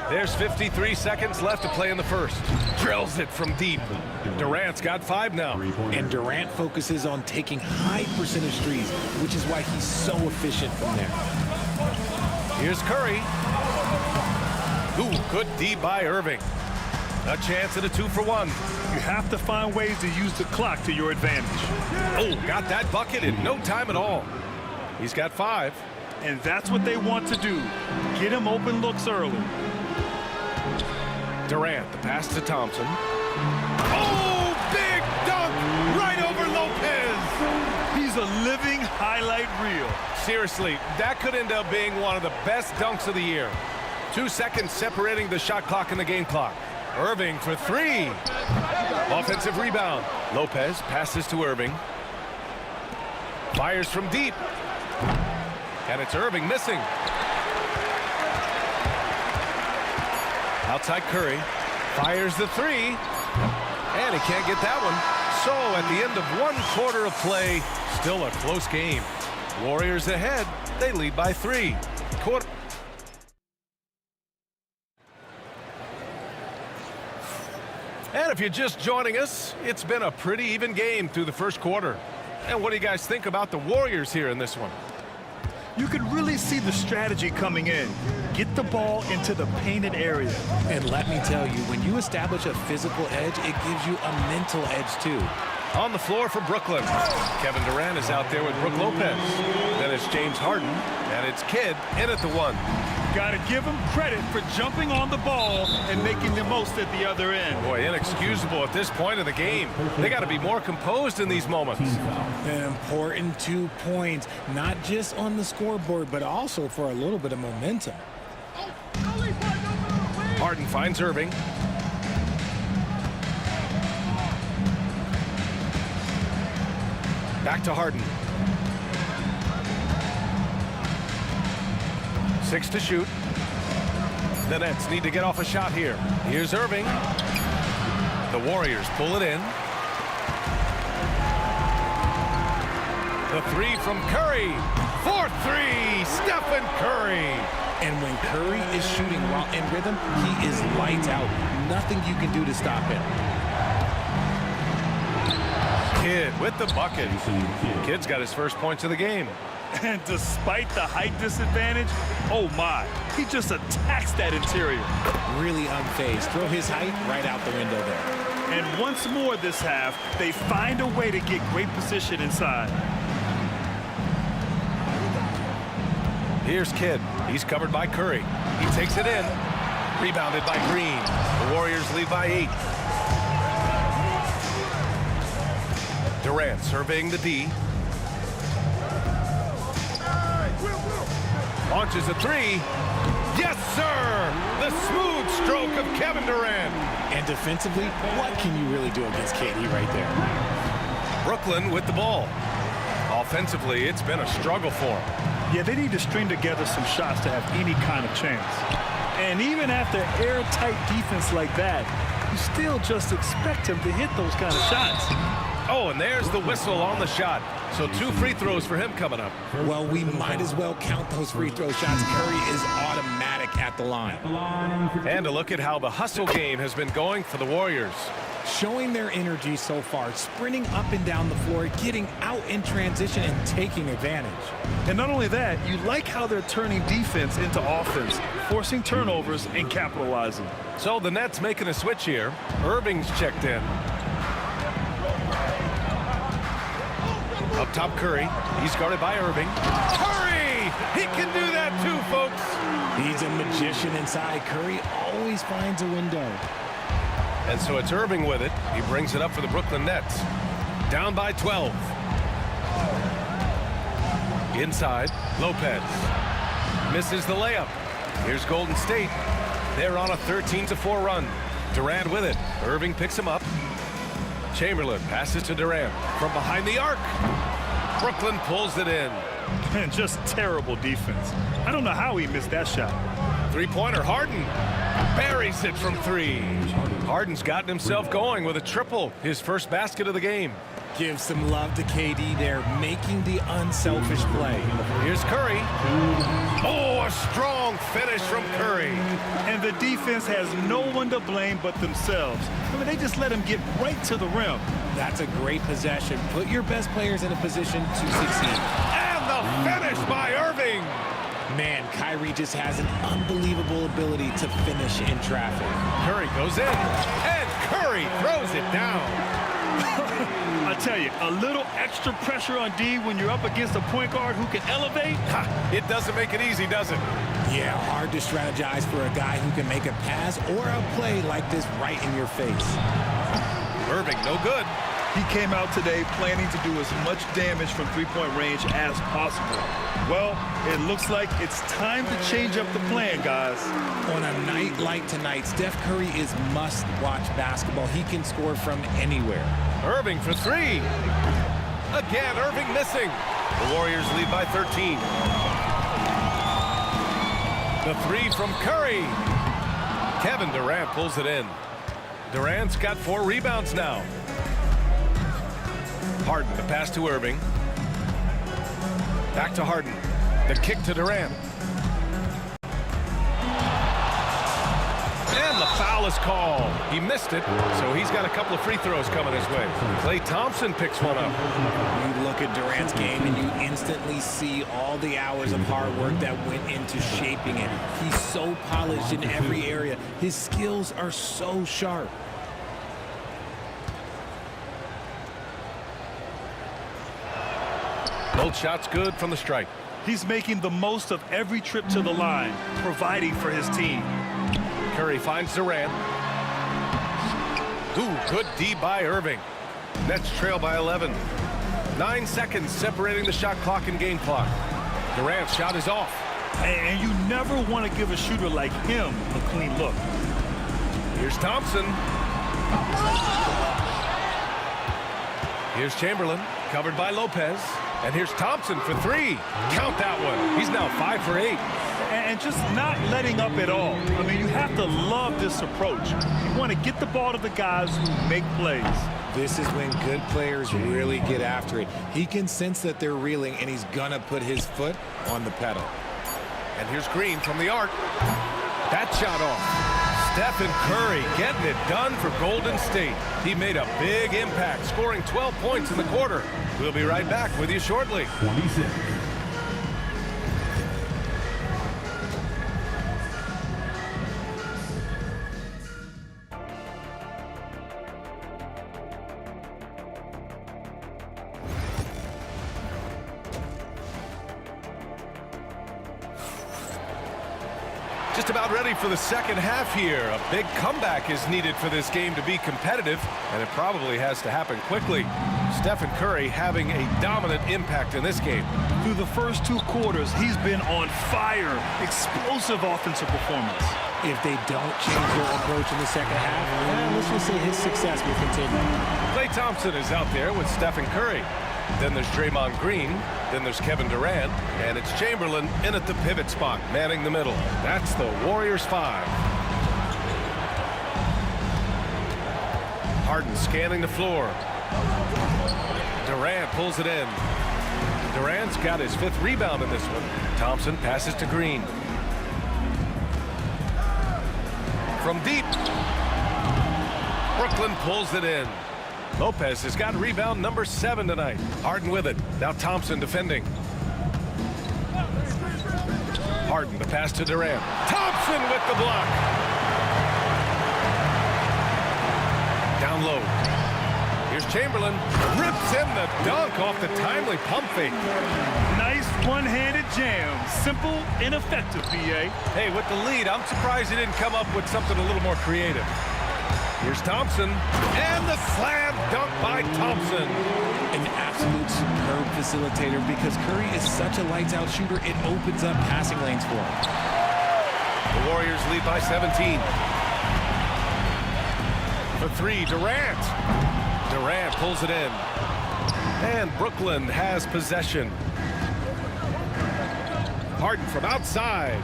There's 53 seconds left to play in the first. Drills it from deep. Durant's got 5 now. And Durant focuses on taking high percentage threes, which is why he's so efficient from there. Here's Curry. Ooh, good D by Irving. A chance at a 2-for-1. You have to find ways to use the clock to your advantage. Oh, got that bucket in no time at all. He's got 5. And that's what they want to do. Get him open looks early. Durant, the pass to Thompson. Oh, big dunk right over Lopez. He's a living highlight reel. Seriously, that could end up being one of the best dunks of the year. 2 seconds separating the shot clock and the game clock. Irving for 3. Offensive rebound. Lopez passes to Irving. Fires from deep. And it's Irving missing. Outside Curry. Fires the three. And he can't get that one. So at the end of 1 quarter of play, still a close game. Warriors ahead. They lead by 3. Quarter. And if you're just joining us, it's been a pretty even game through the first quarter. And what do you guys think about the Warriors here in this one? You could really see the strategy coming in. Get the ball into the painted area. And let me tell you, when you establish a physical edge, it gives you a mental edge too. On the floor for Brooklyn. Kevin Durant is out there with Brook Lopez. Then it's James Harden, and it's Kidd in at the 1. Got to give him credit for jumping on the ball and making the most at the other end. Boy, inexcusable at this point of the game. They got to be more composed in these moments. An important 2 points, not just on the scoreboard, but also for a little bit of momentum. Harden finds Irving. Back to Harden. 6 to shoot. The Nets need to get off a shot here. Here's Irving. The Warriors pull it in. The 3 from Curry. 4-3, Stephen Curry. And when Curry is shooting while in rhythm, he is lights out. Nothing you can do to stop him. Kidd with the bucket. Kidd's got his first points of the game. And despite the height disadvantage, oh my, he just attacks that interior. Really unfazed. Throw his height right out the window there. And once more this half, they find a way to get great position inside. Here's Kidd. He's covered by Curry. He takes it in. Rebounded by Green. The Warriors lead by 8. Durant surveying the D. Launches a 3. Yes, sir! The smooth stroke of Kevin Durant. And defensively, what can you really do against KD right there? Brooklyn with the ball. Offensively, it's been a struggle for them. Yeah, they need to string together some shots to have any kind of chance. And even after airtight defense like that, you still just expect him to hit those kind of shots. Oh, and there's the whistle on the shot. So 2 free throws for him coming up. Well, we might as well count those free throw shots. Curry is automatic at the line. And a look at how the hustle game has been going for the Warriors. Showing their energy so far, sprinting up and down the floor, getting out in transition and taking advantage. And not only that, you like how they're turning defense into offense, forcing turnovers and capitalizing. So the Nets making a switch here. Irving's checked in. Up top, Curry. He's guarded by Irving. Curry! He can do that too, folks. He's a magician inside. Curry always finds a window. And so it's Irving with it. He brings it up for the Brooklyn Nets. Down by 12. Inside, Lopez. Misses the layup. Here's Golden State. They're on a 13-4 run. Durant with it. Irving picks him up. Chamberlain passes to Durant from behind the arc. Brooklyn pulls it in. And just terrible defense. I don't know how he missed that shot. 3-pointer, Harden buries it from 3. Harden's gotten himself going with a triple, his first basket of the game. Give some love to KD there, making the unselfish play. Here's Curry. Oh, a strong finish from Curry. And the defense has no one to blame but themselves. I mean, they just let him get right to the rim. That's a great possession. Put your best players in a position to succeed. And the finish by Irving. Man, Kyrie just has an unbelievable ability to finish in traffic. Curry goes in, and Curry throws it down. I tell you, a little extra pressure on D when you're up against a point guard who can elevate. It doesn't make it easy, does it? Yeah, hard to strategize for a guy who can make a pass or a play like this right in your face. Irving, no good. He came out today planning to do as much damage from three-point range as possible. Well, it looks like it's time to change up the plan, guys. On a night like tonight, Steph Curry is must-watch basketball. He can score from anywhere. Irving for 3. Again, Irving missing. The Warriors lead by 13. The three from Curry. Kevin Durant pulls it in. Durant's got 4 rebounds now. Harden, the pass to Irving. Back to Harden. The kick to Durant. And the foul is called. He missed it, so he's got a couple of free throws coming his way. Klay Thompson picks one up. You look at Durant's game and you instantly see all the hours of hard work that went into shaping it. He's so polished in every area. His skills are so sharp. Both shots good from the strike. He's making the most of every trip to the line, providing for his team. Curry finds Durant. Ooh, good D by Irving. Nets trail by 11. 9 seconds separating the shot clock and game clock. Durant's shot is off. And you never want to give a shooter like him a clean look. Here's Thompson. Here's Chamberlain, covered by Lopez. And here's Thompson for 3. Count that one. He's now 5 for 8. And just not letting up at all. I mean, you have to love this approach. You want to get the ball to the guys who make plays. This is when good players really get after it. He can sense that they're reeling, and he's gonna put his foot on the pedal. And here's Green from the arc. That shot off. Stephen Curry getting it done for Golden State. He made a big impact, scoring 12 points in the quarter. We'll be right back with you shortly. 26. Just about ready for the second half here. A big comeback is needed for this game to be competitive, and it probably has to happen quickly. Stephen Curry having a dominant impact in this game. Through the first 2 quarters, he's been on fire. Explosive offensive performance. If they don't change their approach in the second half, let's just say his success will continue. Klay Thompson is out there with Stephen Curry. Then there's Draymond Green. Then there's Kevin Durant. And it's Chamberlain in at the pivot spot, manning the middle. That's the Warriors 5. Harden scanning the floor. Durant pulls it in. Durant's got his 5th rebound in this one. Thompson passes to Green. From deep. Brooklyn pulls it in. Lopez has got rebound number 7 tonight. Harden with it. Now Thompson defending. Harden, the pass to Durant. Thompson with the block. Down low. Here's Chamberlain. Rips in the dunk off the timely pump fake. Nice one-handed jam. Simple and effective, B.A. Hey, with the lead, I'm surprised he didn't come up with something a little more creative. Here's Thompson, and the slam dunk by Thompson. An absolute superb facilitator because Curry is such a lights-out shooter, it opens up passing lanes for him. The Warriors lead by 17. For 3, Durant. Durant pulls it in. And Brooklyn has possession. Harden from outside.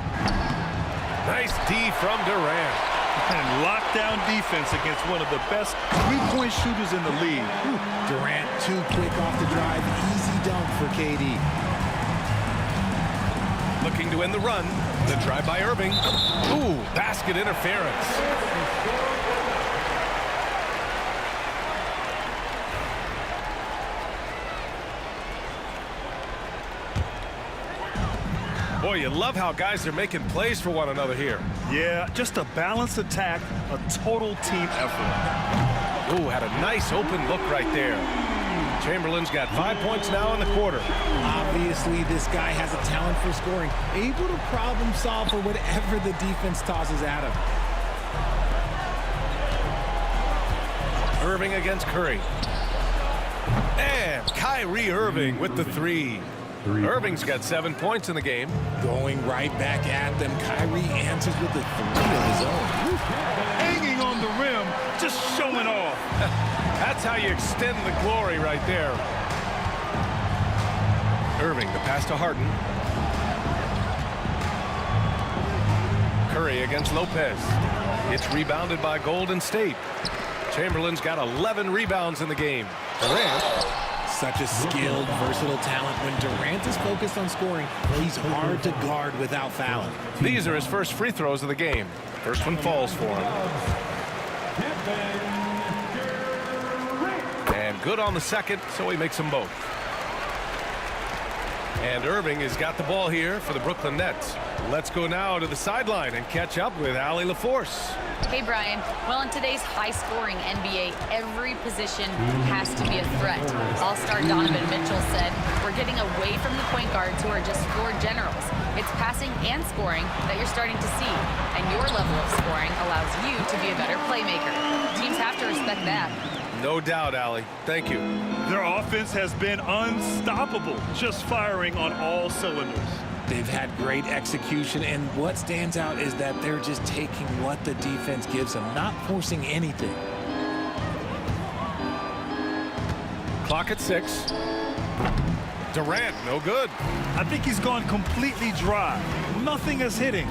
Nice D from Durant. And lockdown defense against one of the best three-point shooters in the league. Durant too quick off the drive. Easy dunk for KD. Looking to end the run. The drive by Irving. Ooh, basket interference. Boy, you love how guys are making plays for one another here. Yeah, just a balanced attack, a total team effort. Ooh, had a nice open look right there. Chamberlain's got 5 points now in the quarter. Obviously, this guy has a talent for scoring, able to problem solve for whatever the defense tosses at him. Irving against Curry. And Kyrie Irving with the 3. Irving's got 7 points in the game. Going right back at them. Kyrie answers with the 3 of his own. Hanging on the rim, just showing off. That's how you extend the glory right there. Irving, the pass to Harden. Curry against Lopez. It's rebounded by Golden State. Chamberlain's got 11 rebounds in the game. Durant. Such a skilled, versatile talent. When Durant is focused on scoring, he's hard to guard without fouling. These are his first free throws of the game. First one falls for him. And good on the second, so he makes them both. And Irving has got the ball here for the Brooklyn Nets. Let's go now to the sideline and catch up with Allie LaForce. Hey, Brian. Well, in today's high-scoring NBA, every position has to be a threat. All-star Donovan Mitchell said, "We're getting away from the point guards who are just floor generals. It's passing and scoring that you're starting to see, and your level of scoring allows you to be a better playmaker. Teams have to respect that." No doubt, Allie. Thank you. Their offense has been unstoppable, just firing on all cylinders. They've had great execution, and what stands out is that they're just taking what the defense gives them, not forcing anything. Clock at 6. Durant, no good. I think he's gone completely dry. Nothing is hitting.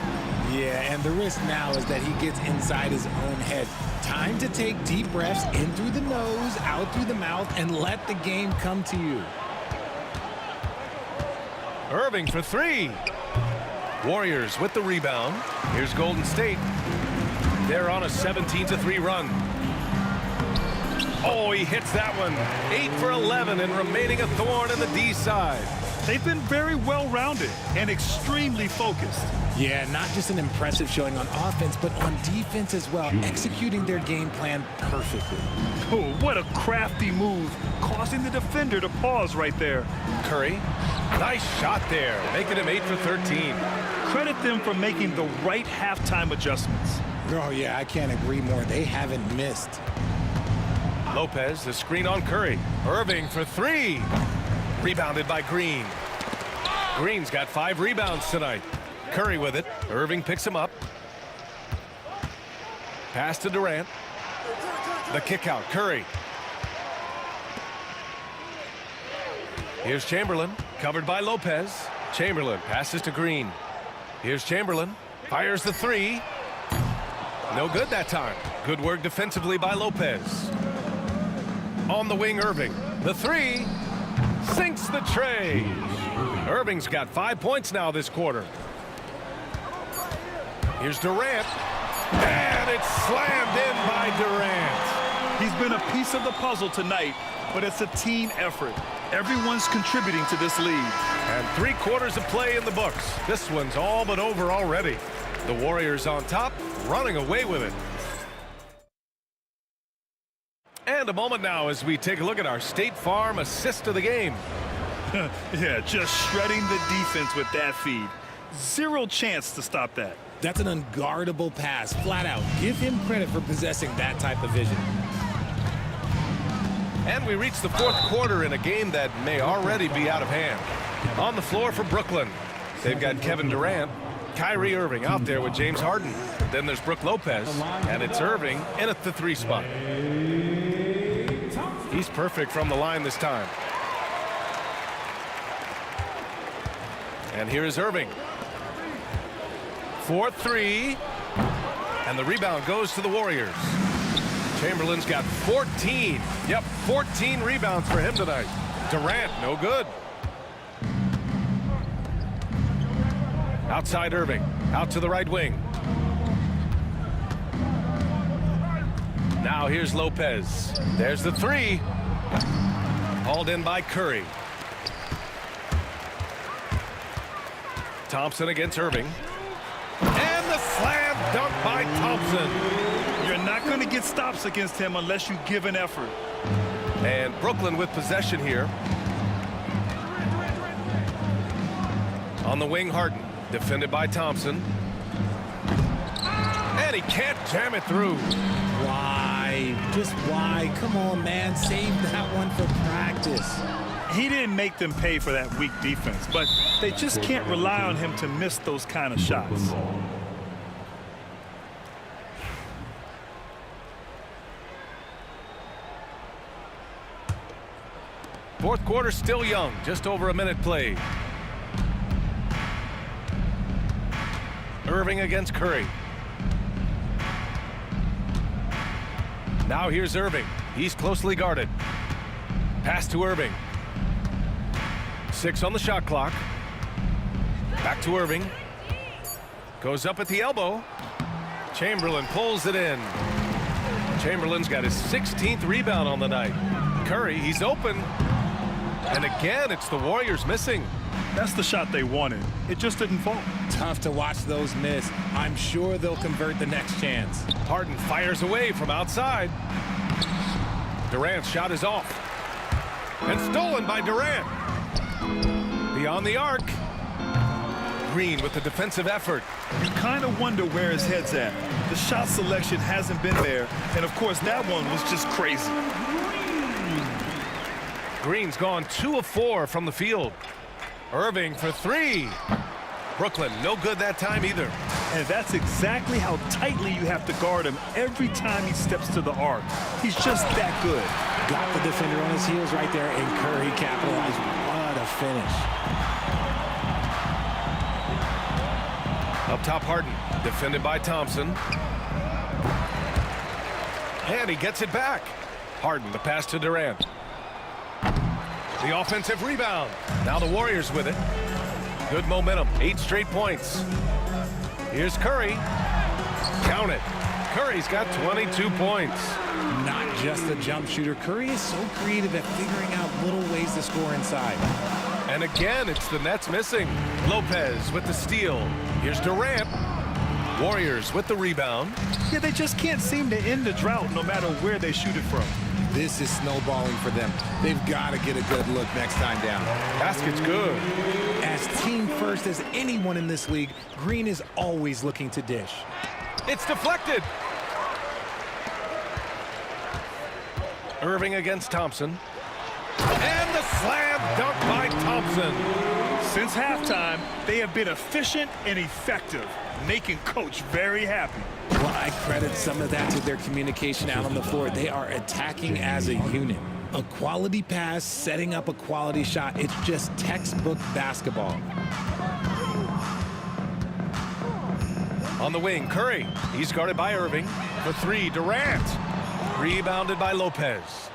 Yeah, and the risk now is that he gets inside his own head. Time to take deep breaths in through the nose, out through the mouth, and let the game come to you. Irving for 3. Warriors with the rebound. Here's Golden State. They're on a 17-3 run. Oh, he hits that one. 8 for 11 and remaining a thorn in the D side. They've been very well-rounded and extremely focused. Yeah, not just an impressive showing on offense, but on defense as well, executing their game plan perfectly. Oh, what a crafty move, causing the defender to pause right there. Curry, nice shot there, making him 8 for 13. Credit them for making the right halftime adjustments. Oh, yeah, I can't agree more. They haven't missed. Lopez, the screen on Curry. Irving for 3. Rebounded by Green. Green's got 5 rebounds tonight. Curry with it. Irving picks him up. Pass to Durant. The kick out. Curry. Here's Chamberlain. Covered by Lopez. Chamberlain passes to Green. Here's Chamberlain. Fires the 3. No good that time. Good work defensively by Lopez. On the wing, Irving. The 3. Sinks the tray. Irving's got 5 points now this quarter. Here's Durant. And it's slammed in by Durant. He's been a piece of the puzzle tonight, but it's a team effort. Everyone's contributing to this lead. And 3 quarters of play in the books. This one's all but over already. The Warriors on top, running away with it. And a moment now as we take a look at our State Farm assist of the game. Yeah, just shredding the defense with that feed. Zero chance to stop that. That's an unguardable pass, flat out. Give him credit for possessing that type of vision. And we reach the 4th quarter in a game that may already be out of hand. On the floor for Brooklyn, they've got Kevin Durant, Kyrie Irving out there with James Harden. Then there's Brook Lopez, and it's Irving in at the 3 spot. He's perfect from the line this time. And here is Irving. 4-3. And the rebound goes to the Warriors. Chamberlain's got 14. Yep, 14 rebounds for him tonight. Durant, no good. Outside Irving. Out to the right wing. Now here's Lopez. There's the 3. Hauled in by Curry. Thompson against Irving. And the slam dunk by Thompson. You're not going to get stops against him unless you give an effort. And Brooklyn with possession here. On the wing, Harden. Defended by Thompson. And he can't jam it through. Why? Just why? Come on, man. Save that one for practice. He didn't make them pay for that weak defense, but they just can't rely on him to miss those kind of shots. Fourth quarter still young, just over a minute played. Irving against Curry. Now here's Irving. He's closely guarded. Pass to Irving. 6 on the shot clock. Back to Irving. Goes up at the elbow. Chamberlain pulls it in. Chamberlain's got his 16th rebound on the night. Curry, he's open. And again, it's the Warriors missing. That's the shot they wanted. It just didn't fall. Tough to watch those miss. I'm sure they'll convert the next chance. Harden fires away from outside. Durant's shot is off. And stolen by Durant. Beyond the arc. Green with the defensive effort. You kind of wonder where his head's at. The shot selection hasn't been there. And, of course, that one was just crazy. Green's gone 2 of 4 from the field. Irving for 3. Brooklyn, no good that time either. And that's exactly how tightly you have to guard him every time he steps to the arc. He's just that good. Got the defender on his heels right there, and Curry capitalized. What a finish. Up top, Harden, defended by Thompson. And he gets it back. Harden, the pass to Durant. The offensive rebound. Now the Warriors with it. Good momentum, 8 straight points. Here's Curry. Count it. Curry's got 22 points. Not just a jump shooter. Curry is so creative at figuring out little ways to score inside. And again, it's the Nets missing. Lopez with the steal. Here's Durant. Warriors with the rebound. Yeah, they just can't seem to end the drought no matter where they shoot it from. This is snowballing for them. They've got to get a good look next time down. Basket's good. As team first as anyone in this league, Green is always looking to dish. It's deflected. Irving against Thompson. And the slam dunk by Thompson. Since halftime, they have been efficient and effective, making Coach very happy. Well, I credit some of that to their communication out on the floor. They are attacking as a unit. A quality pass, setting up a quality shot. It's just textbook basketball. On the wing, Curry. He's guarded by Irving. For 3, Durant. Rebounded by Lopez.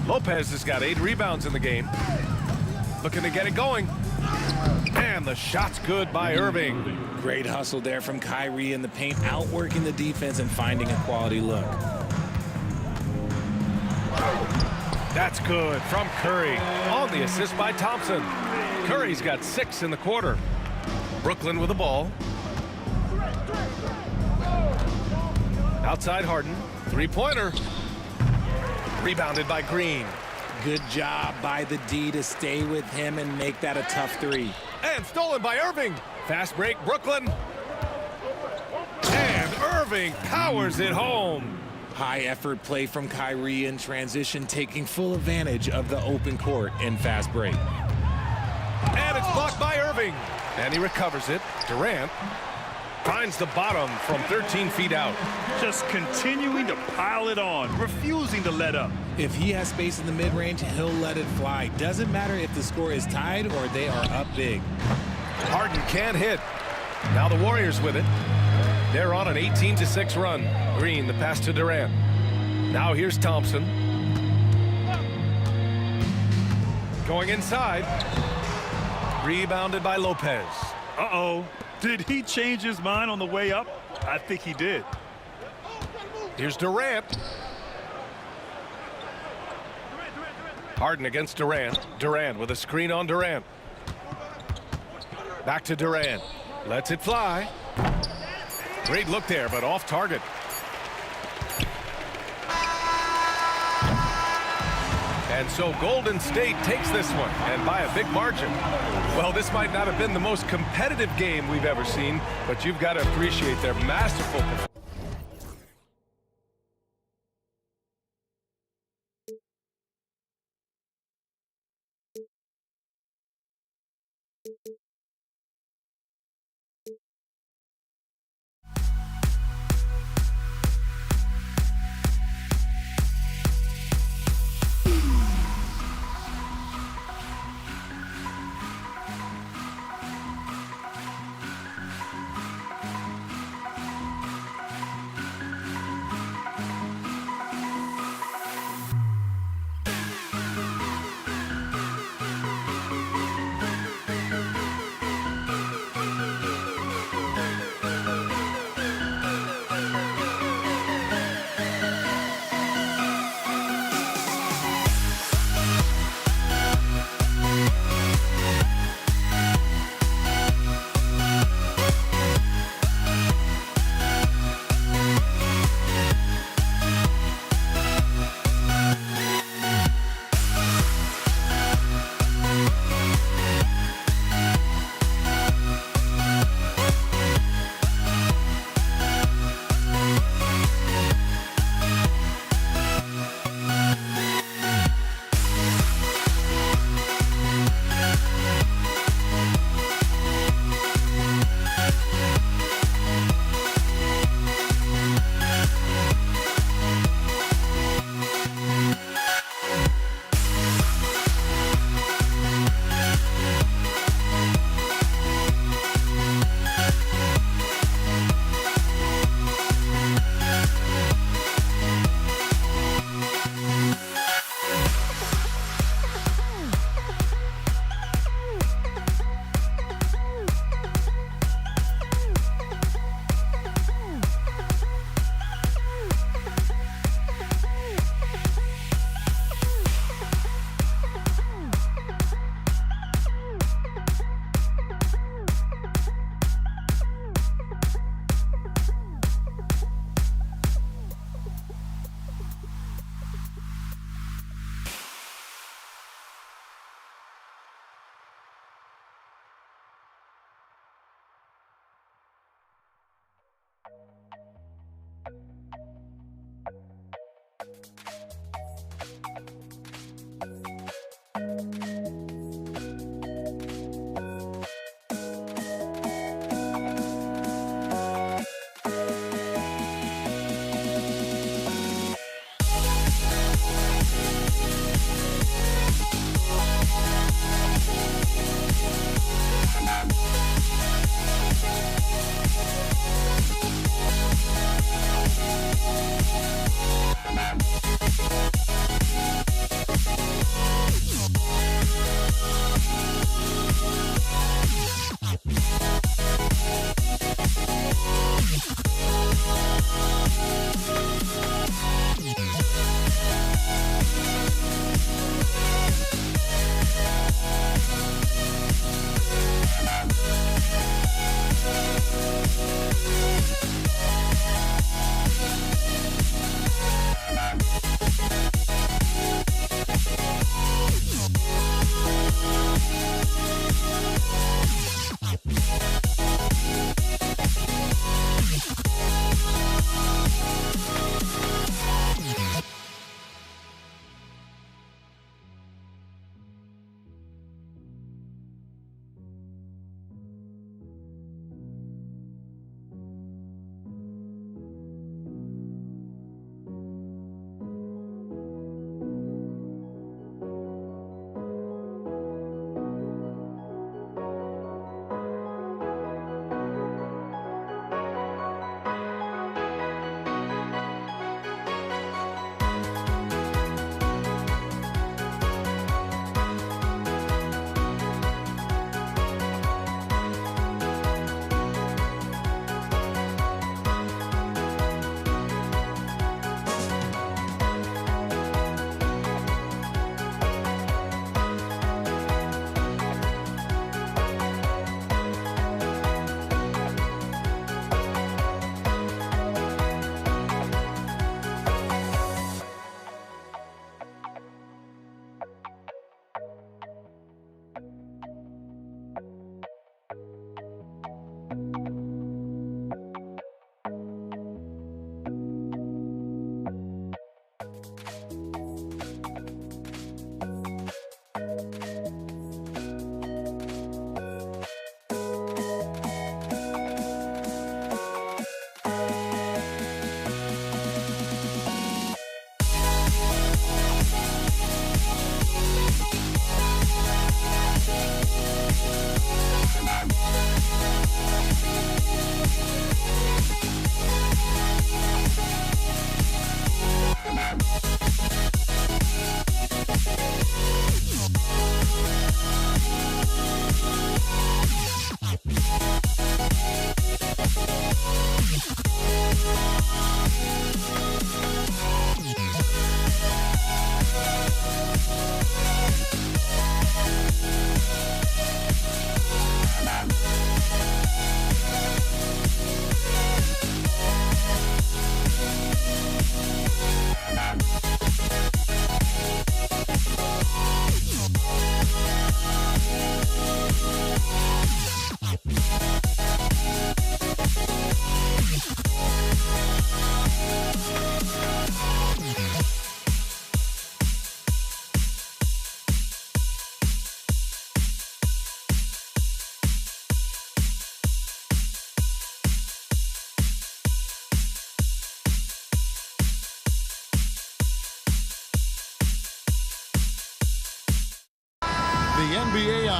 Lopez has got 8 rebounds in the game. Looking to get it going. And the shot's good by Irving. Great hustle there from Kyrie in the paint, outworking the defense and finding a quality look. That's good from Curry. On the assist by Thompson. Curry's got 6 in the quarter. Brooklyn with the ball. Outside Harden. 3-pointer. Rebounded by Green. Good job by the D to stay with him and make that a tough 3. And stolen by Irving. Fast break, Brooklyn. And Irving powers it home. High effort play from Kyrie in transition, taking full advantage of the open court in fast break. And it's blocked by Irving. And he recovers it. Durant finds the bottom from 13 feet out. Just continuing to pile it on, refusing to let up. If he has space in the mid-range, he'll let it fly. Doesn't matter if the score is tied or they are up big. Harden can't hit. Now the Warriors with it. They're on an 18-6 run. Green, the pass to Durant. Now here's Thompson. Going inside. Rebounded by Lopez. Uh-oh. Did he change his mind on the way up? I think he did. Here's Durant. Harden against Durant. Durant with a screen on Durant. Back to Durant. Lets it fly. Great look there, but off target. And so Golden State takes this one, and by a big margin. Well, this might not have been the most competitive game we've ever seen, but you've got to appreciate their masterful performance.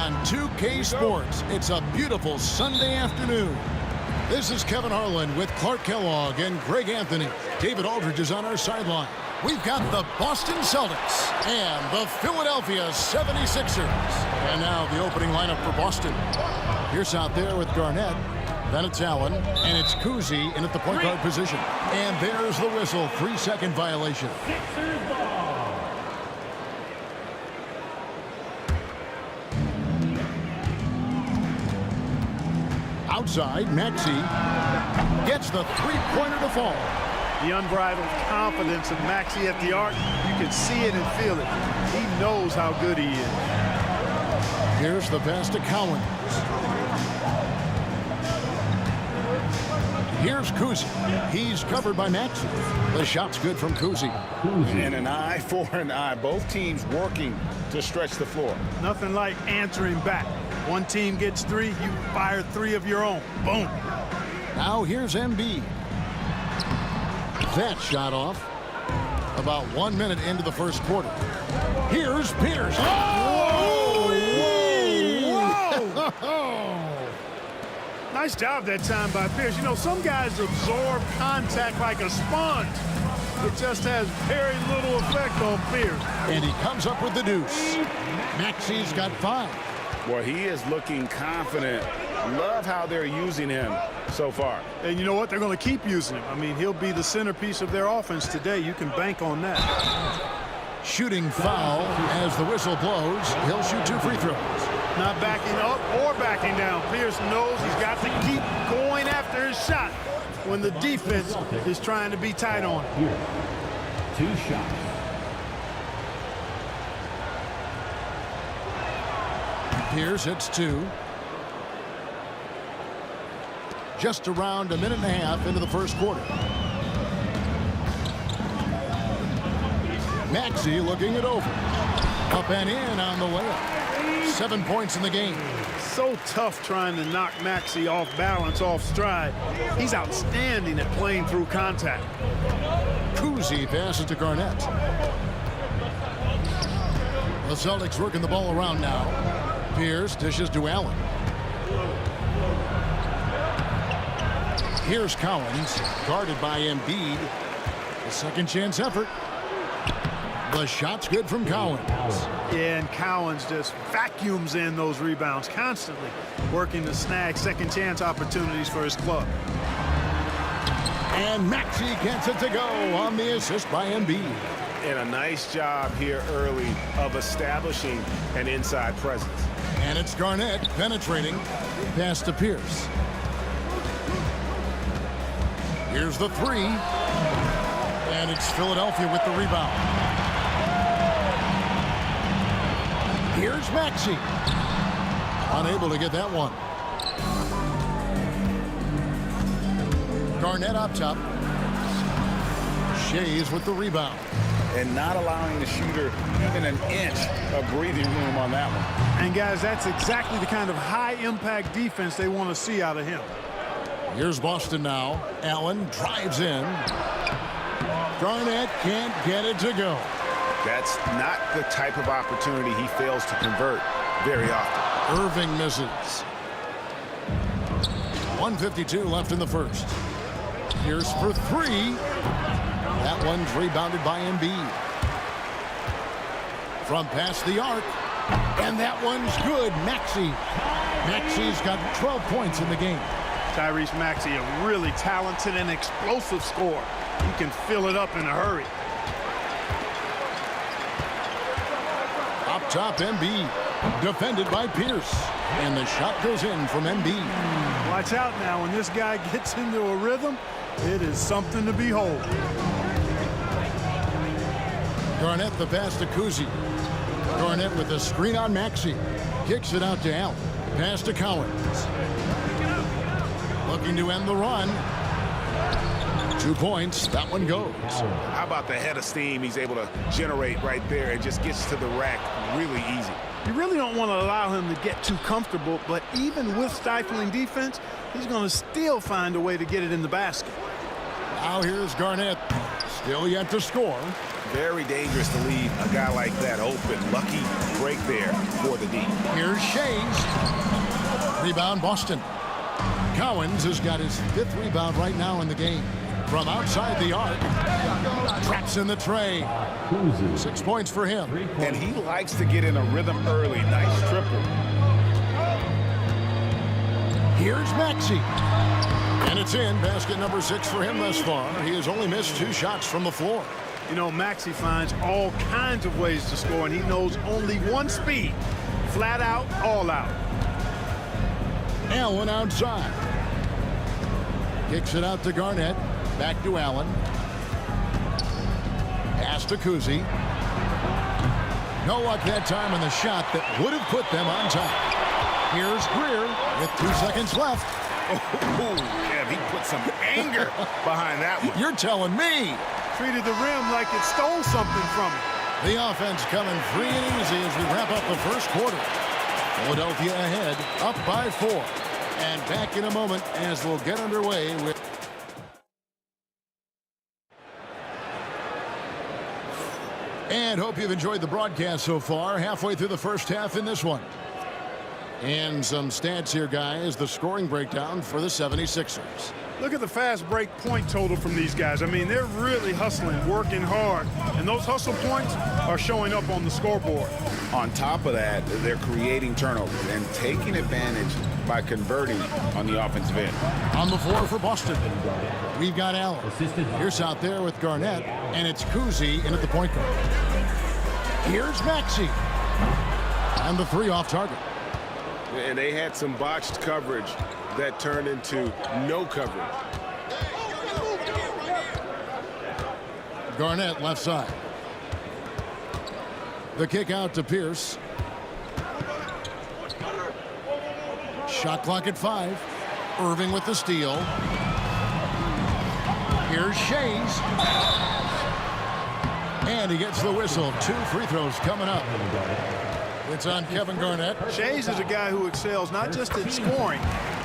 on 2K Sports. It's a beautiful Sunday afternoon. This is Kevin Harlan with Clark Kellogg and Greg Anthony. David Aldridge is on our sideline. We've got the Boston Celtics and the Philadelphia 76ers. And now the opening lineup for Boston. Pierce out there with Garnett. Then it's Allen, and it's Cousy in at the point guard position. And there's the whistle, 3-second violation. Outside, Maxey gets the three-pointer to fall. The unbridled confidence of Maxey at the arc, you can see it and feel it. He knows how good he is. Here's the pass to Cowan. Here's Cousy. He's covered by Maxey. The shot's good from Cousy. And an eye for an eye. Both teams working to stretch the floor. Nothing like answering back. One team gets 3, you fire 3 of your own. Boom. Now here's Embiid. That shot off. About 1 minute into the first quarter. Here's Pierce. Oh! Whoa! Whoa! Nice job that time by Pierce. You know, some guys absorb contact like a sponge. It just has very little effect on Pierce. And he comes up with the deuce. Maxey's got 5. Well, he is looking confident. Love how they're using him so far. And you know what? They're going to keep using him. I mean, he'll be the centerpiece of their offense today. You can bank on that. Shooting foul as the whistle blows. He'll shoot 2 free throws. Not backing up or backing down. Pierce knows he's got to keep going after his shot when the defense is trying to be tight on him. 2 shots. Pierce hits 2. Just around a minute and a half into the first quarter. Maxey looking it over. Up and in on the layup. 7 points in the game. So tough trying to knock Maxey off balance, off stride. He's outstanding at playing through contact. Cousy passes to Garnett. The Celtics working the ball around now. Pierce dishes to Allen. Here's Collins, guarded by Embiid. A second chance effort. The shot's good from Collins. Yeah, and Collins just vacuums in those rebounds constantly, working to snag second chance opportunities for his club. And Maxey gets it to go on the assist by Embiid. And a nice job here early of establishing an inside presence. And it's Garnett penetrating. Pass to Pierce. Here's the 3. And it's Philadelphia with the rebound. Here's Maxey. Unable to get that one. Garnett up top. Shays with the rebound. And not allowing the shooter even an inch of breathing room on that one. And guys, that's exactly the kind of high-impact defense they want to see out of him. Here's Boston now. Allen drives in. Garnett can't get it to go. That's not the type of opportunity he fails to convert very often. Irving misses. 1:52 left in the first. Pierce for 3. That one's rebounded by Embiid. From past the arc. And that one's good. Maxey. Maxey's got 12 points in the game. Tyrese Maxey, a really talented and explosive scorer. He can fill it up in a hurry. Up top, Embiid. Defended by Pierce. And the shot goes in from Embiid. Watch out now. When this guy gets into a rhythm, it is something to behold. Garnett the pass to Cousy. Garnett with the screen on Maxey. Kicks it out to Allen. Pass to Collins. Looking to end the run. 2 points. That one goes. How about the head of steam he's able to generate right there and just gets to the rack really easy. You really don't want to allow him to get too comfortable, but even with stifling defense, he's going to still find a way to get it in the basket. Now here's Garnett. Still yet to score. Very dangerous to leave a guy like that open. Lucky break there for the D. Here's Shays. Rebound, Boston. Cowens has got his 5th rebound right now in the game. From outside the arc. Traps in the tray. 6 points for him. And he likes to get in a rhythm early. Nice triple. Here's Maxey. And it's in. Basket number 6 for him thus far. He has only missed 2 shots from the floor. You know, Maxey finds all kinds of ways to score, and he knows only one speed. Flat out, all out. Allen outside. Kicks it out to Garnett. Back to Allen. Pass to Kuzi. No luck that time on the shot that would have put them on top. Here's Greer with 2 seconds left. Oh, yeah, he put some anger behind that one. You're telling me. Treated the rim like it stole something from him. The offense coming free and easy as we wrap up the first quarter. Philadelphia ahead, up by 4. And back in a moment as we'll get underway with... And hope you've enjoyed the broadcast so far. Halfway through the first half in this one. And some stats here, guys. The scoring breakdown for the 76ers. Look at the fast break point total from these guys. I mean, they're really hustling, working hard. And those hustle points are showing up on the scoreboard. On top of that, they're creating turnovers and taking advantage by converting on the offensive end. On the floor for Boston, we've got Allen. Here's out there with Garnett, and it's Kuzi in at the point guard. Here's Maxey. And the 3 off target. And they had some botched coverage that turned into no coverage. Garnett left side. The kick out to Pierce. Shot clock at 5. Irving with the steal. Here's Shays. And he gets the whistle. 2 free throws coming up. It's on Kevin Garnett. Shays is a guy who excels not just at scoring,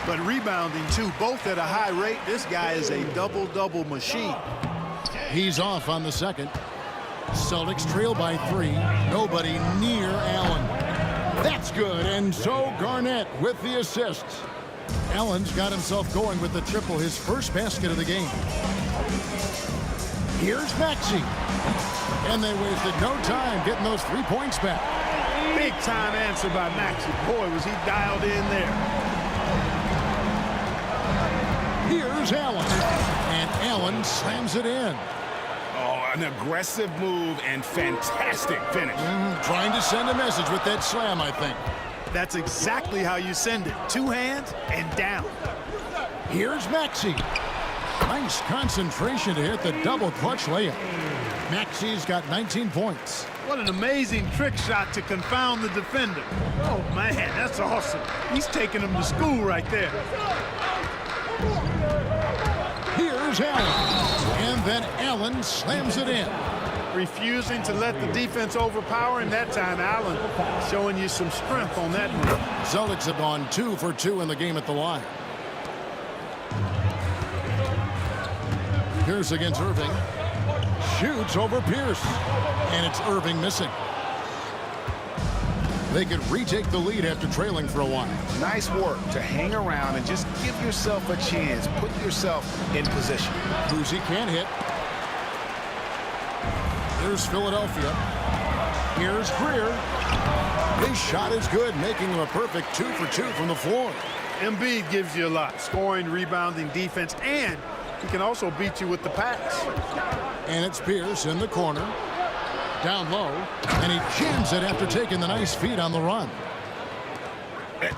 but rebounding too, both at a high rate. This guy is a double-double machine. He's off on the second. Celtics trail by 3. Nobody near Allen. That's good, and so Garnett with the assists. Allen's got himself going with the triple, his first basket of the game. Here's Maxey. And they wasted no time getting those 3 points back. Big time answer by Maxey. Boy, was he dialed in there. Here's Allen. And Allen slams it in. Oh, an aggressive move and fantastic finish. Trying to send a message with that slam, I think. That's exactly how you send it. 2 hands and down. Here's Maxey. Nice concentration to hit the double clutch layup. Maxey's got 19 points. What an amazing trick shot to confound the defender. Oh, man, that's awesome. He's taking him to school right there. Here's Allen. And then Allen slams it in. Refusing to let the defense overpower him that time. Allen showing you some strength on that move. Celtics have gone 2 for 2 in the game at the line. Pierce against Irving. Shoots over Pierce. And it's Irving missing. They could retake the lead after trailing for a while. Nice work to hang around and just give yourself a chance. Put yourself in position. Kuzi can't hit. Here's Philadelphia. Here's Greer. His shot is good, making him a perfect 2 for 2 from the floor. Embiid gives you a lot. Scoring, rebounding, defense, and he can also beat you with the pass. And it's Pierce in the corner. Down low. And he jams it after taking the nice feed on the run.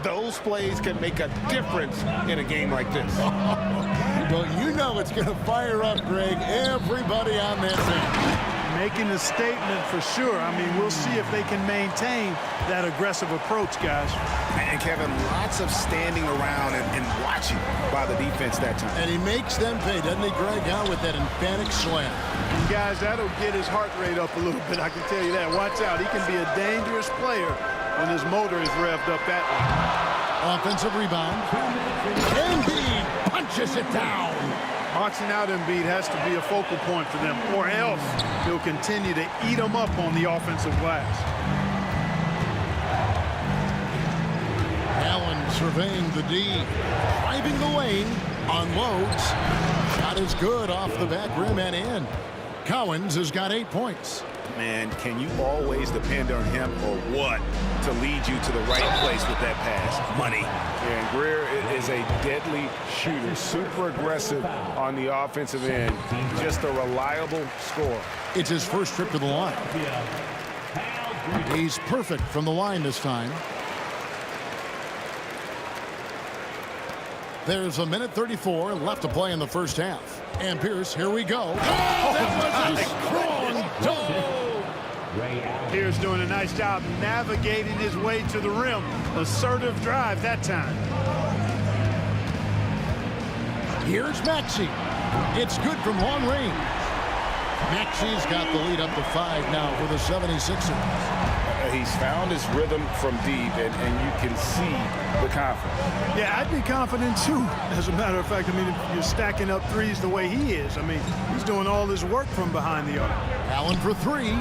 Those plays can make a difference in a game like this. Well, you know it's going to fire up, Greg. Everybody on that team. Making a statement for sure. I mean, we'll see if they can maintain that aggressive approach, guys. And Kevin, lots of standing around and watching by the defense that time. And he makes them pay, doesn't he, Greg, out with that emphatic slam. And guys, that'll get his heart rate up a little bit, I can tell you that. Watch out. He can be a dangerous player when his motor is revved up that way. Offensive rebound. And he punches it down. Boxing out Embiid has to be a focal point for them, or else he'll continue to eat them up on the offensive glass. Allen surveying the D, driving the lane, unloads. Shot is good off the back rim and in. Cowens has got 8 points. Man, can you always depend on him or what to lead you to the right place with that pass? Money. And Greer is a deadly shooter, super aggressive on the offensive end, just a reliable scorer. It's his first trip to the line. He's perfect from the line this time. There's a minute 34 left to play in the first half. And Pierce, here we go. Oh, that was a strong dunk. Pierce doing a nice job navigating his way to the rim. Assertive drive that time. Here's Maxey. It's good from long range. Maxey's got the lead up to 5 now for the 76ers. He's found his rhythm from deep, and you can see the confidence. Yeah, I'd be confident too. As a matter of fact, I mean, if you're stacking up threes the way he is, I mean, he's doing all his work from behind the arc. Allen for 3.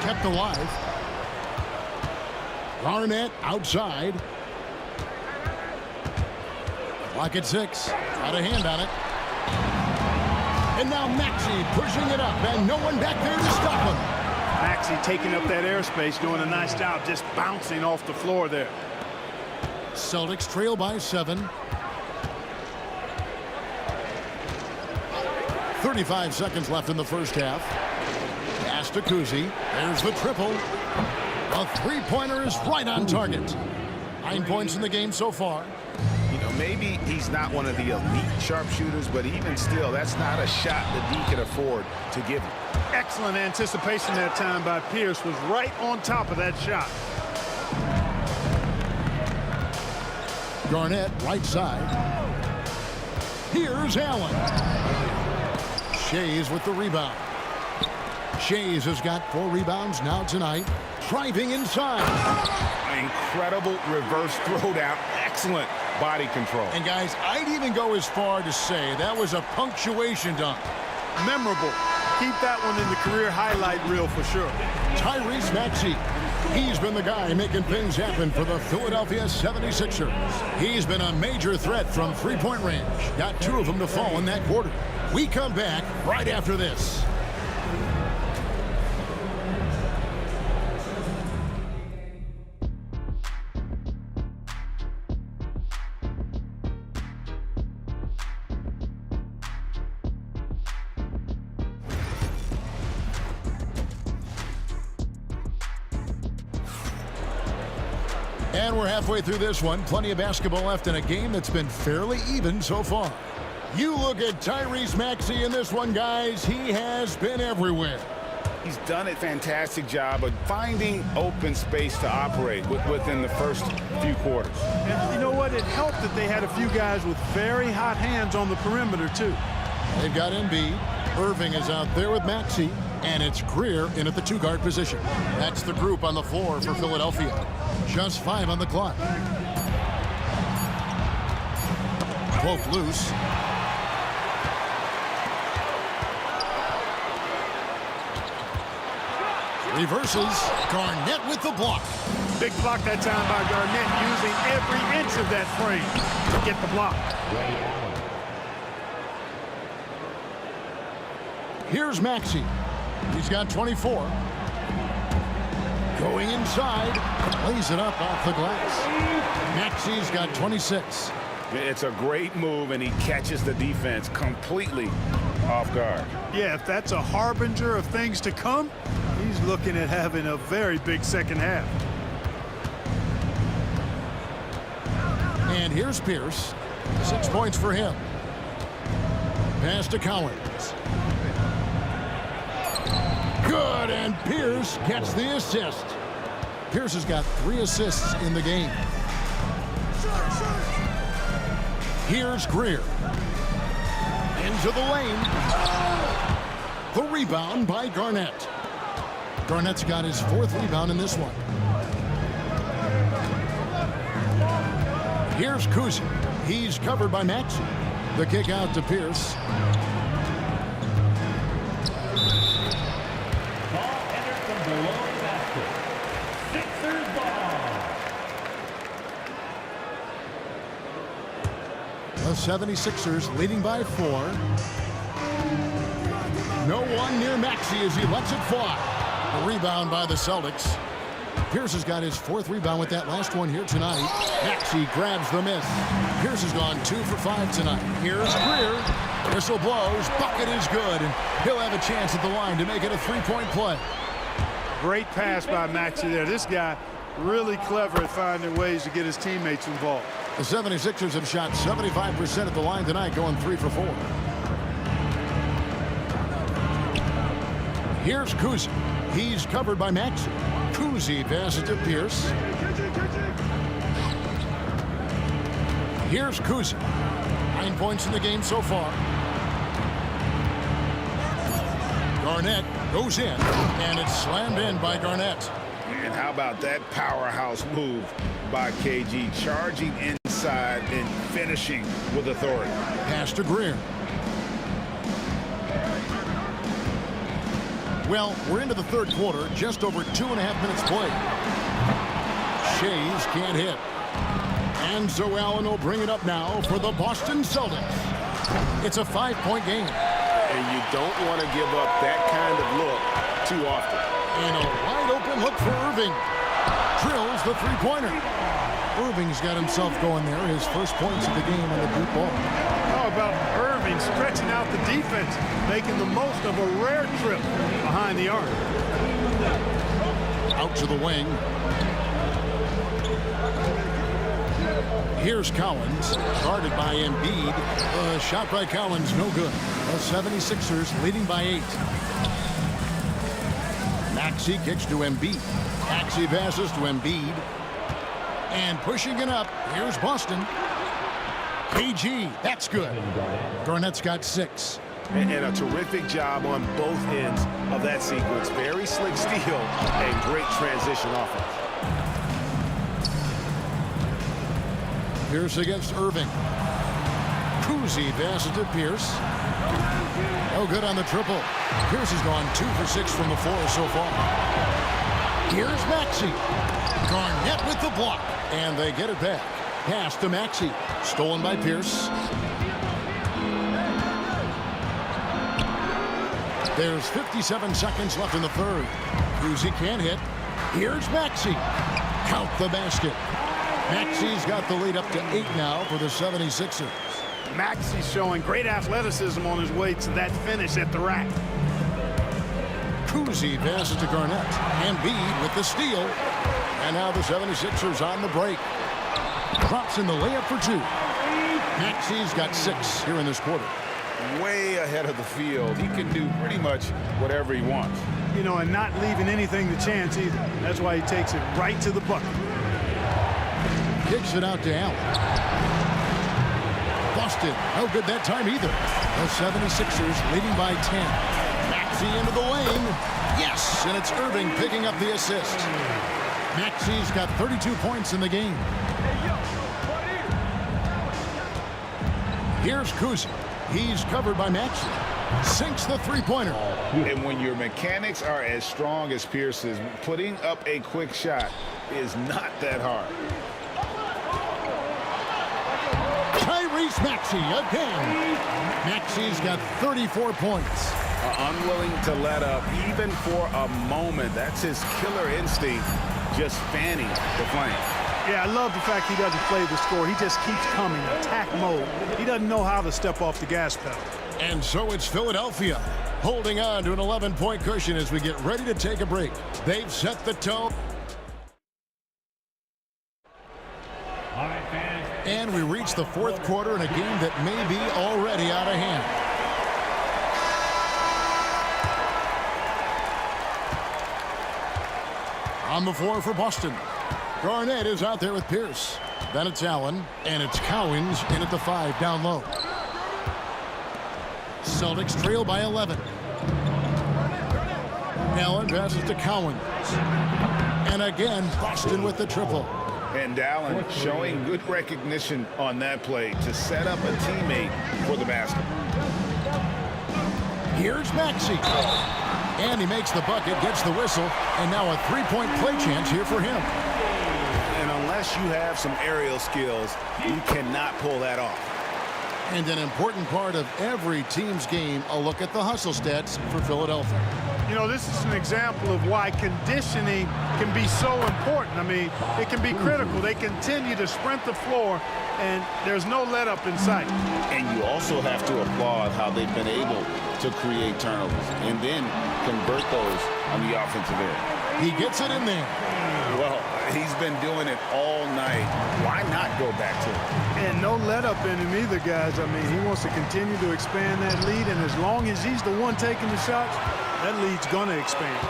Kept alive. Garnett outside. Clock at 6. Got a hand on it. And now Maxey pushing it up, and no one back there to stop him. Maxey taking up that airspace, doing a nice job just bouncing off the floor there. Celtics trail by 7. 35 seconds left in the first half. Pass to Kuzi. There's the triple. A three-pointer is right on target. 9 points in the game so far. You know, maybe he's not one of the elite sharpshooters, but even still, that's not a shot that he can afford to give him. Excellent anticipation that time by Pierce, was right on top of that shot. Garnett, right side. Here's Allen. Shays with the rebound. Shays has got 4 rebounds now tonight. Driving inside. Incredible reverse throwdown. Excellent body control. And guys, I'd even go as far to say that was a punctuation dunk. Memorable. Keep that one in the career highlight reel for sure. Tyrese Maxey. He's been the guy making things happen for the Philadelphia 76ers. He's been a major threat from three-point range. Got 2 of them to fall in that quarter. We come back right after this. And we're halfway through this one. Plenty of basketball left in a game that's been fairly even so far. You look at Tyrese Maxey in this one, guys. He has been everywhere. He's done a fantastic job of finding open space to operate within the first few quarters. And you know what? It helped that they had a few guys with very hot hands on the perimeter, too. They've got Embiid. Irving is out there with Maxey. And it's Greer in at the 2-guard position. That's the group on the floor for Philadelphia. Just 5 on the clock. Poke loose. Reverses. Garnett with the block. Big block that time by Garnett, using every inch of that frame to get the block. Here's Maxey. He's got 24. Going inside. Lays it up off the glass. Maxey's got 26. It's a great move, and he catches the defense completely off guard. Yeah, if that's a harbinger of things to come, he's looking at having a very big second half. And here's Pierce. 6 points for him. Pass to Cowens. Good, and Pierce gets the assist. Pierce has got 3 assists in the game. Here's Greer. Into the lane. The rebound by Garnett. Garnett's got his 4th rebound in this one. Here's Kuzi. He's covered by Maxey. The kick out to Pierce. Ball entered from below the basket. Sixers ball. The 76ers leading by 4. No one near Maxey as he lets it fly. A rebound by the Celtics. Pierce has got his 4th rebound with that last one here tonight. Maxey grabs the miss. Pierce has gone 2 for 5 tonight. Here's Greer. Whistle blows. Bucket is good. And he'll have a chance at the line to make it a 3-point play. Great pass by Maxey there. This guy really clever at finding ways to get his teammates involved. The 76ers have shot 75% at the line tonight, going 3 for 4. Here's Kuzi. He's covered by Maxey. Kuzi passes to Pierce. Here's Kuzi. 9 points in the game so far. Garnett goes in, and it's slammed in by Garnett. And how about that powerhouse move by KG, charging inside and finishing with authority. Pass to Greer. Well, we're into the 3rd quarter, just over 2.5 minutes played. Shays can't hit. And so Allen will bring it up now for the Boston Celtics. It's a 5-point game. And you don't want to give up that kind of look too often. And a wide open look for Irving. Drills the 3-pointer. Irving's got himself going there. His first points of the game on the deep ball. How about Irving stretching out the defense, making the most of a rare trip behind the arc. Out to the wing. Here's Collins, guarded by Embiid. Shot by Collins, no good. The 76ers leading by 8. Maxey kicks to Embiid. Maxey passes to Embiid. And pushing it up, here's Boston. KG, that's good. Garnett's got 6. And a terrific job on both ends of that sequence. Very slick steal and great transition offense. Pierce against Irving. Kuzi passes to Pierce. No good on the triple. Pierce has gone 2 for 6 from the floor so far. Here's Maxey. Garnett with the block. And they get it back. Pass to Maxey. Stolen by Pierce. There's 57 seconds left in the 3rd. Kuzi can't hit. Here's Maxey. Count the basket. Maxey's got the lead up to 8 now for the 76ers. Maxey's showing great athleticism on his way to that finish at the rack. Kuzi passes to Garnett. Embiid with the steal. And now the 76ers on the break. Drops in the layup for 2. Maxey's got 6 here in this quarter. Way ahead of the field. He can do pretty much whatever he wants. You know, and not leaving anything to chance either. That's why he takes it right to the bucket. Kicks it out to Allen. Busted. No good that time either. The 76ers leading by 10. Maxey into the lane. Yes, and it's Irving picking up the assist. Maxey's got 32 points in the game. Here's Kuzi. He's covered by Maxey. Sinks the 3-pointer. And when your mechanics are as strong as Pierce's, putting up a quick shot is not that hard. Tyrese Maxey again. Maxey's got 34 points. Unwilling to let up even for a moment. That's his killer instinct, just fanning the flame. Yeah, I love the fact he doesn't play the score. He just keeps coming, attack mode. He doesn't know how to step off the gas pedal. And so it's Philadelphia holding on to an 11-point cushion as we get ready to take a break. They've set the tone. And we reach the 4th quarter in a game that may be already out of hand. On the floor for Boston. Garnett is out there with Pierce. Then it's Allen, and it's Cowens in at the 5 down low. Celtics trail by 11. Allen passes to Cowens. And again, Boston with the triple. And Allen showing good recognition on that play to set up a teammate for the basket. Here's Maxey. And he makes the bucket, gets the whistle, and now a three-point play chance here for him. And unless you have some aerial skills, you cannot pull that off. And an important part of every team's game, a look at the hustle stats for Philadelphia. You know, this is an example of why conditioning can be so important. I mean, it can be critical. They continue to sprint the floor, and there's no let-up in sight. And you also have to applaud how they've been able to create turnovers and then convert those on the offensive end. He gets it in there. Well, he's been doing it all night. Why not go back to it? And no let-up in him either, guys. I mean, he wants to continue to expand that lead, and as long as he's the one taking the shots, that lead's going to expand.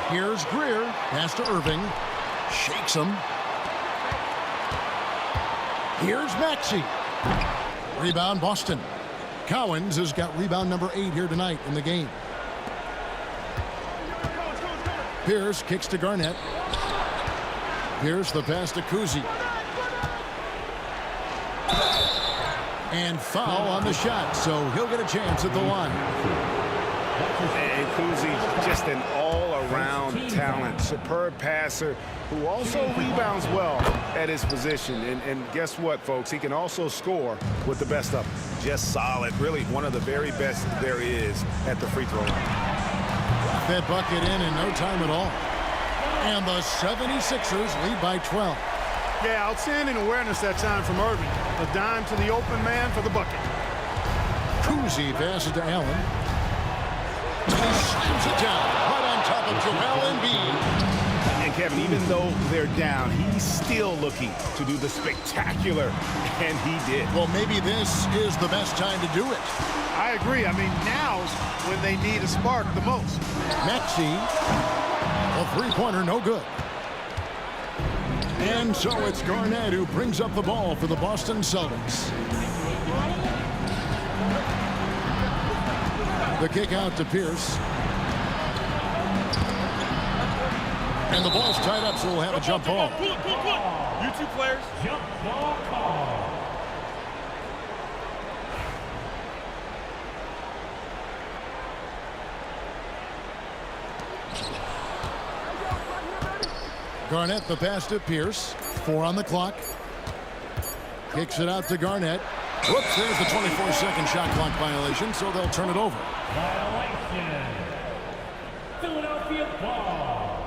Here's Greer. Pass to Irving. Shakes him. Here's Maxey. Rebound, Boston. Cowens has got rebound number 8 here tonight in the game. Pierce kicks to Garnett. Pierce the pass to Kuzi. And foul on the shot, so he'll get a chance at the line. And Kuzi, just an all-around talent, superb passer who also rebounds well at his position. And guess what, folks? He can also score with the best of them. Just solid, really one of the very best there is at the free throw line. That bucket in no time at all. And the 76ers lead by 12. Yeah, outstanding awareness that time from Irving. A dime to the open man for the bucket. Kuzi passes to Allen. He slams it down right on top of Joel Embiid. And Kevin, even though they're down, he's still looking to do the spectacular, and he did. Well, maybe this is the best time to do it. I agree. I mean, now's when they need a spark the most. Maxey, a three-pointer, no good. And so it's Garnett who brings up the ball for the Boston Celtics. The kick out to Pierce. And the ball's tied up, so we'll have a jump ball. You two players. Jump ball call. Garnett the pass to Pierce. 4 on the clock. Kicks it out to Garnett. Whoops, there's the 24-second shot clock violation, so they'll turn it over. Violation. Philadelphia ball.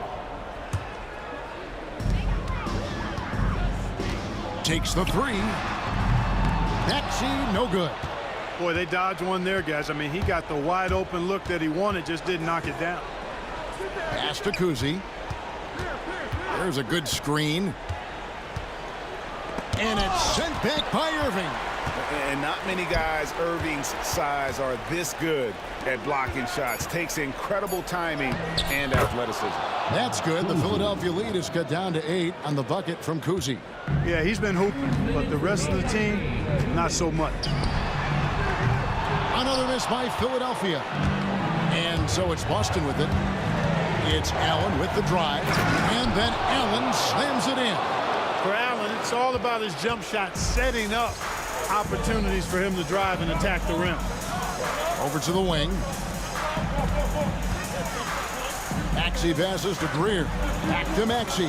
Takes the 3. Maxey, no good. Boy, they dodged one there, guys. I mean, he got the wide open look that he wanted, just didn't knock it down. Pass to Kuzi. There's a good screen. And it's sent back by Irving. And not many guys Irving's size are this good at blocking shots. Takes incredible timing and athleticism. That's good. The Philadelphia lead is cut down to 8 on the bucket from Kuzi. Yeah, he's been hooping, but the rest of the team, not so much. Another miss by Philadelphia. And so it's Boston with it. It's Allen with the drive. And then Allen slams it in. For Allen, it's all about his jump shot, setting up opportunities for him to drive and attack the rim. Over to the wing. Maxey passes to Greer. Back to Maxey.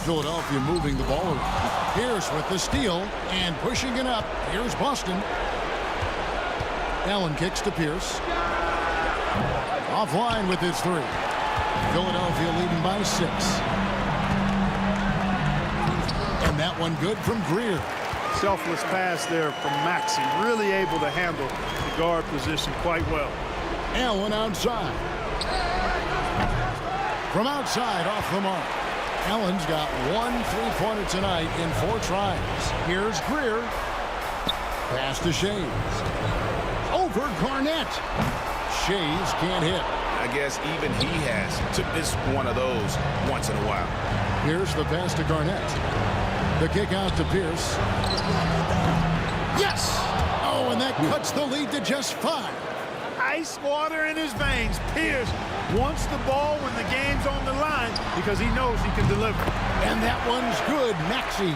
Philadelphia moving the ball around. Pierce with the steal and pushing it up. Here's Boston. Allen kicks to Pierce. Offline with his 3. Philadelphia leading by 6. And that one good from Greer. Selfless pass there from Maxey. Really able to handle the guard position quite well. Allen outside. From outside off the mark. Allen's got 1 3-pointer tonight in 4 tries. Here's Greer. Pass to Shays. Over Garnett. Shays can't hit. I guess even he has to miss one of those once in a while. Here's the pass to Garnett. The kick out to Pierce. Yes! Oh, and that cuts the lead to just 5. ice water in his veins. Pierce wants the ball when the game's on the line because he knows he can deliver. And that one's good. Maxey.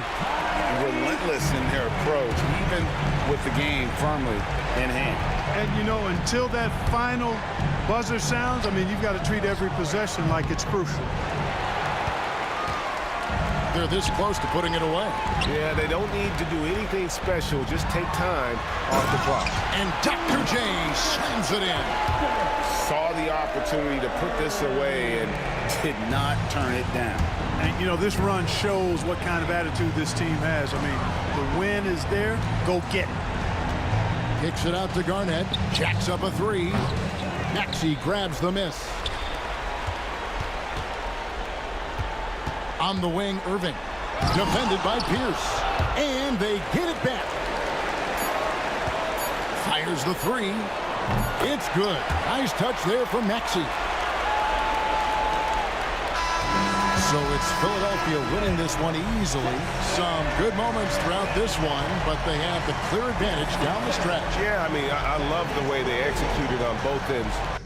Relentless in their approach, even with the game firmly in hand. And, you know, until that final buzzer sounds, I mean, you've got to treat every possession like it's crucial. They're this close to putting it away. Yeah, they don't need to do anything special. Just take time off the clock. And Dr. J slams it in. Saw the opportunity to put this away and did not turn it down. And, you know, this run shows what kind of attitude this team has. I mean, the win is there. Go get it. Kicks it out to Garnett. Jacks up a three. Maxey grabs the miss. On the wing, Irving. Defended by Pierce. And they get it back. Fires the three. It's good. Nice touch there from Maxey. So it's Philadelphia winning this one easily. Some good moments throughout this one, but they have the clear advantage down the stretch. Yeah, I mean, I love the way they executed on both ends.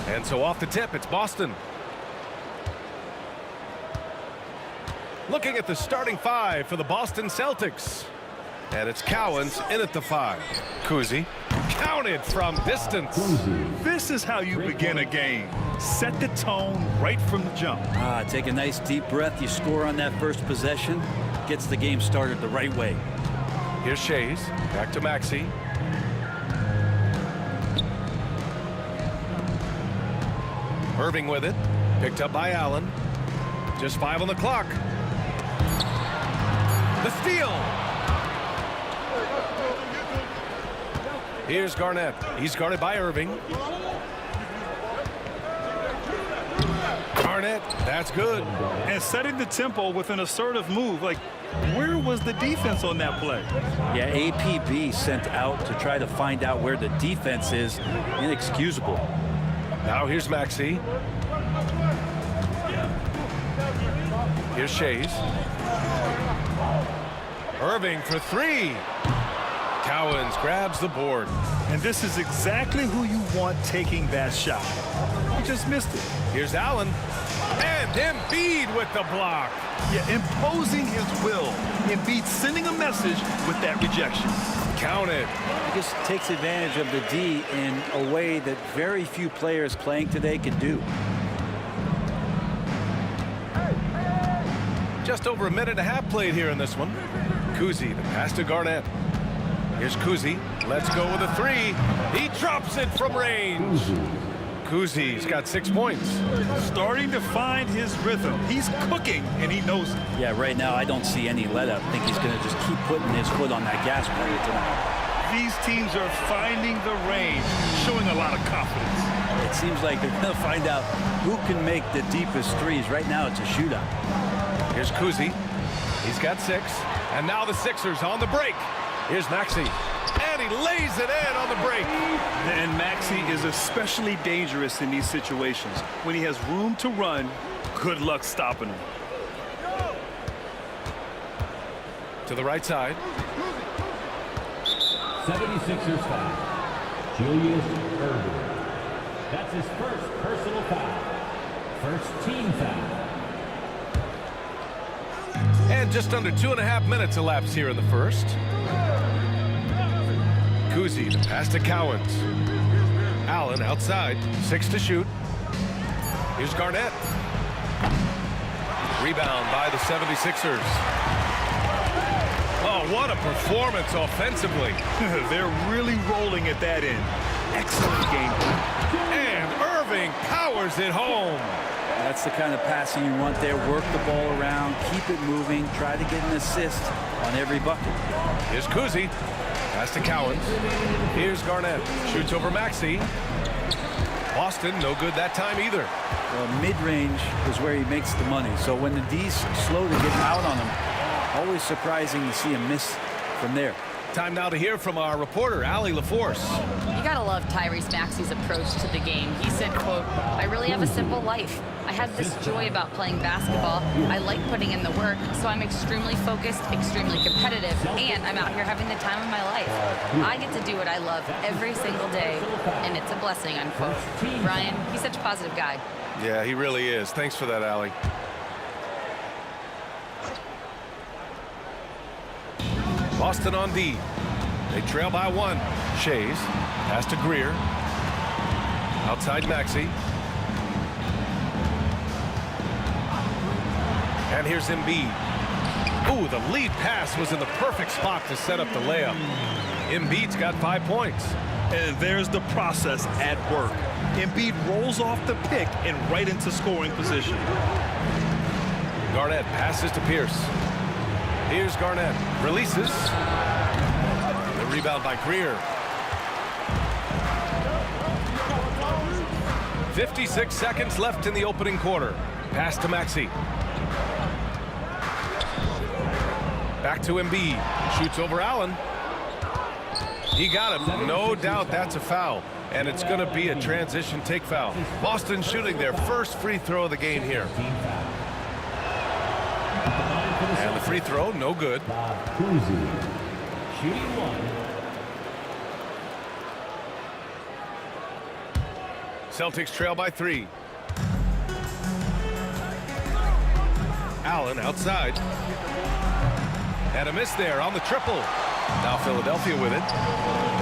And so off the tip, it's Boston. Looking at the starting five for the Boston Celtics. And it's Cowens in at the 5. Kuzi counted from distance. This is how you begin a game. Set the tone right from the jump. Take a nice deep breath. You score on that first possession. Gets the game started the right way. Here's Shays. Back to Maxey. Irving with it. Picked up by Allen. Just 5 on the clock. The steal. Here's Garnett. He's guarded by Irving. Garnett, that's good. And setting the tempo with an assertive move. Like, where was the defense on that play? Yeah, APB sent out to try to find out where the defense is. Inexcusable. Now here's Maxey. Here's Shays. Irving for 3. Cowens grabs the board. And this is exactly who you want taking that shot. He just missed it. Here's Allen. And Embiid with the block. Yeah, imposing his will. Embiid sending a message with that rejection. Counted. He just takes advantage of the D in a way that very few players playing today can do. Just over a minute and a half played here in this one. Kuzi, the pass to Garnett. Here's Kuzi. Let's go with a 3. He drops it from range. Kuzi's got 6 points. Starting to find his rhythm. He's cooking, and he knows it. Yeah, right now I don't see any let up. I think he's going to just keep putting his foot on that gas pedal tonight. These teams are finding the range, showing a lot of confidence. It seems like they're going to find out who can make the deepest threes. Right now it's a shootout. Here's Kuzi. He's got 6. And now the Sixers on the break. Here's Maxey. And he lays it in on the break. And Maxey is especially dangerous in these situations. When he has room to run, good luck stopping him. To the right side. 76ers foul. Julius Irving. That's his first personal foul. First team foul. And just under 2.5 minutes elapsed here in the first. Kuzi, the pass to Cowens. Allen outside, 6 to shoot. Here's Garnett. Rebound by the 76ers. Oh, what a performance offensively. They're really rolling at that end. Excellent game. And Irving powers it home. That's the kind of passing you want there. Work the ball around, keep it moving, try to get an assist on every bucket. Here's Kuzi. Pass to Cowens. Here's Garnett. Shoots over Maxey. Boston, no good that time either. Well, mid-range is where he makes the money. So when the D's slow to get out on him, always surprising to see him miss from there. Time now to hear from our reporter, Allie LaForce. You gotta love Tyrese Maxey's approach to the game. He said, quote, "I really have a simple life. I have this joy about playing basketball. I like putting in the work, so I'm extremely focused, extremely competitive, and I'm out here having the time of my life. I get to do what I love every single day, and it's a blessing," unquote. Ryan, he's such a positive guy. Yeah, he really is. Thanks for that, Allie. Boston on D. They trail by 1. Shays. Pass to Greer. Outside Maxey. And here's Embiid. Ooh, the lead pass was in the perfect spot to set up the layup. Embiid's got 5 points. And there's the process at work. Embiid rolls off the pick and right into scoring position. Garnett passes to Pierce. Here's Garnett. Releases. The rebound by Greer. 56 seconds left in the opening quarter. Pass to Maxey. Back to Embiid. Shoots over Allen. He got him. No doubt that's a foul. And it's going to be a transition take foul. Boston shooting their first free throw of the game here. And the free throw, no good. Shooting 1. Celtics trail by 3. Allen outside. And a miss there on the triple. Now Philadelphia with it.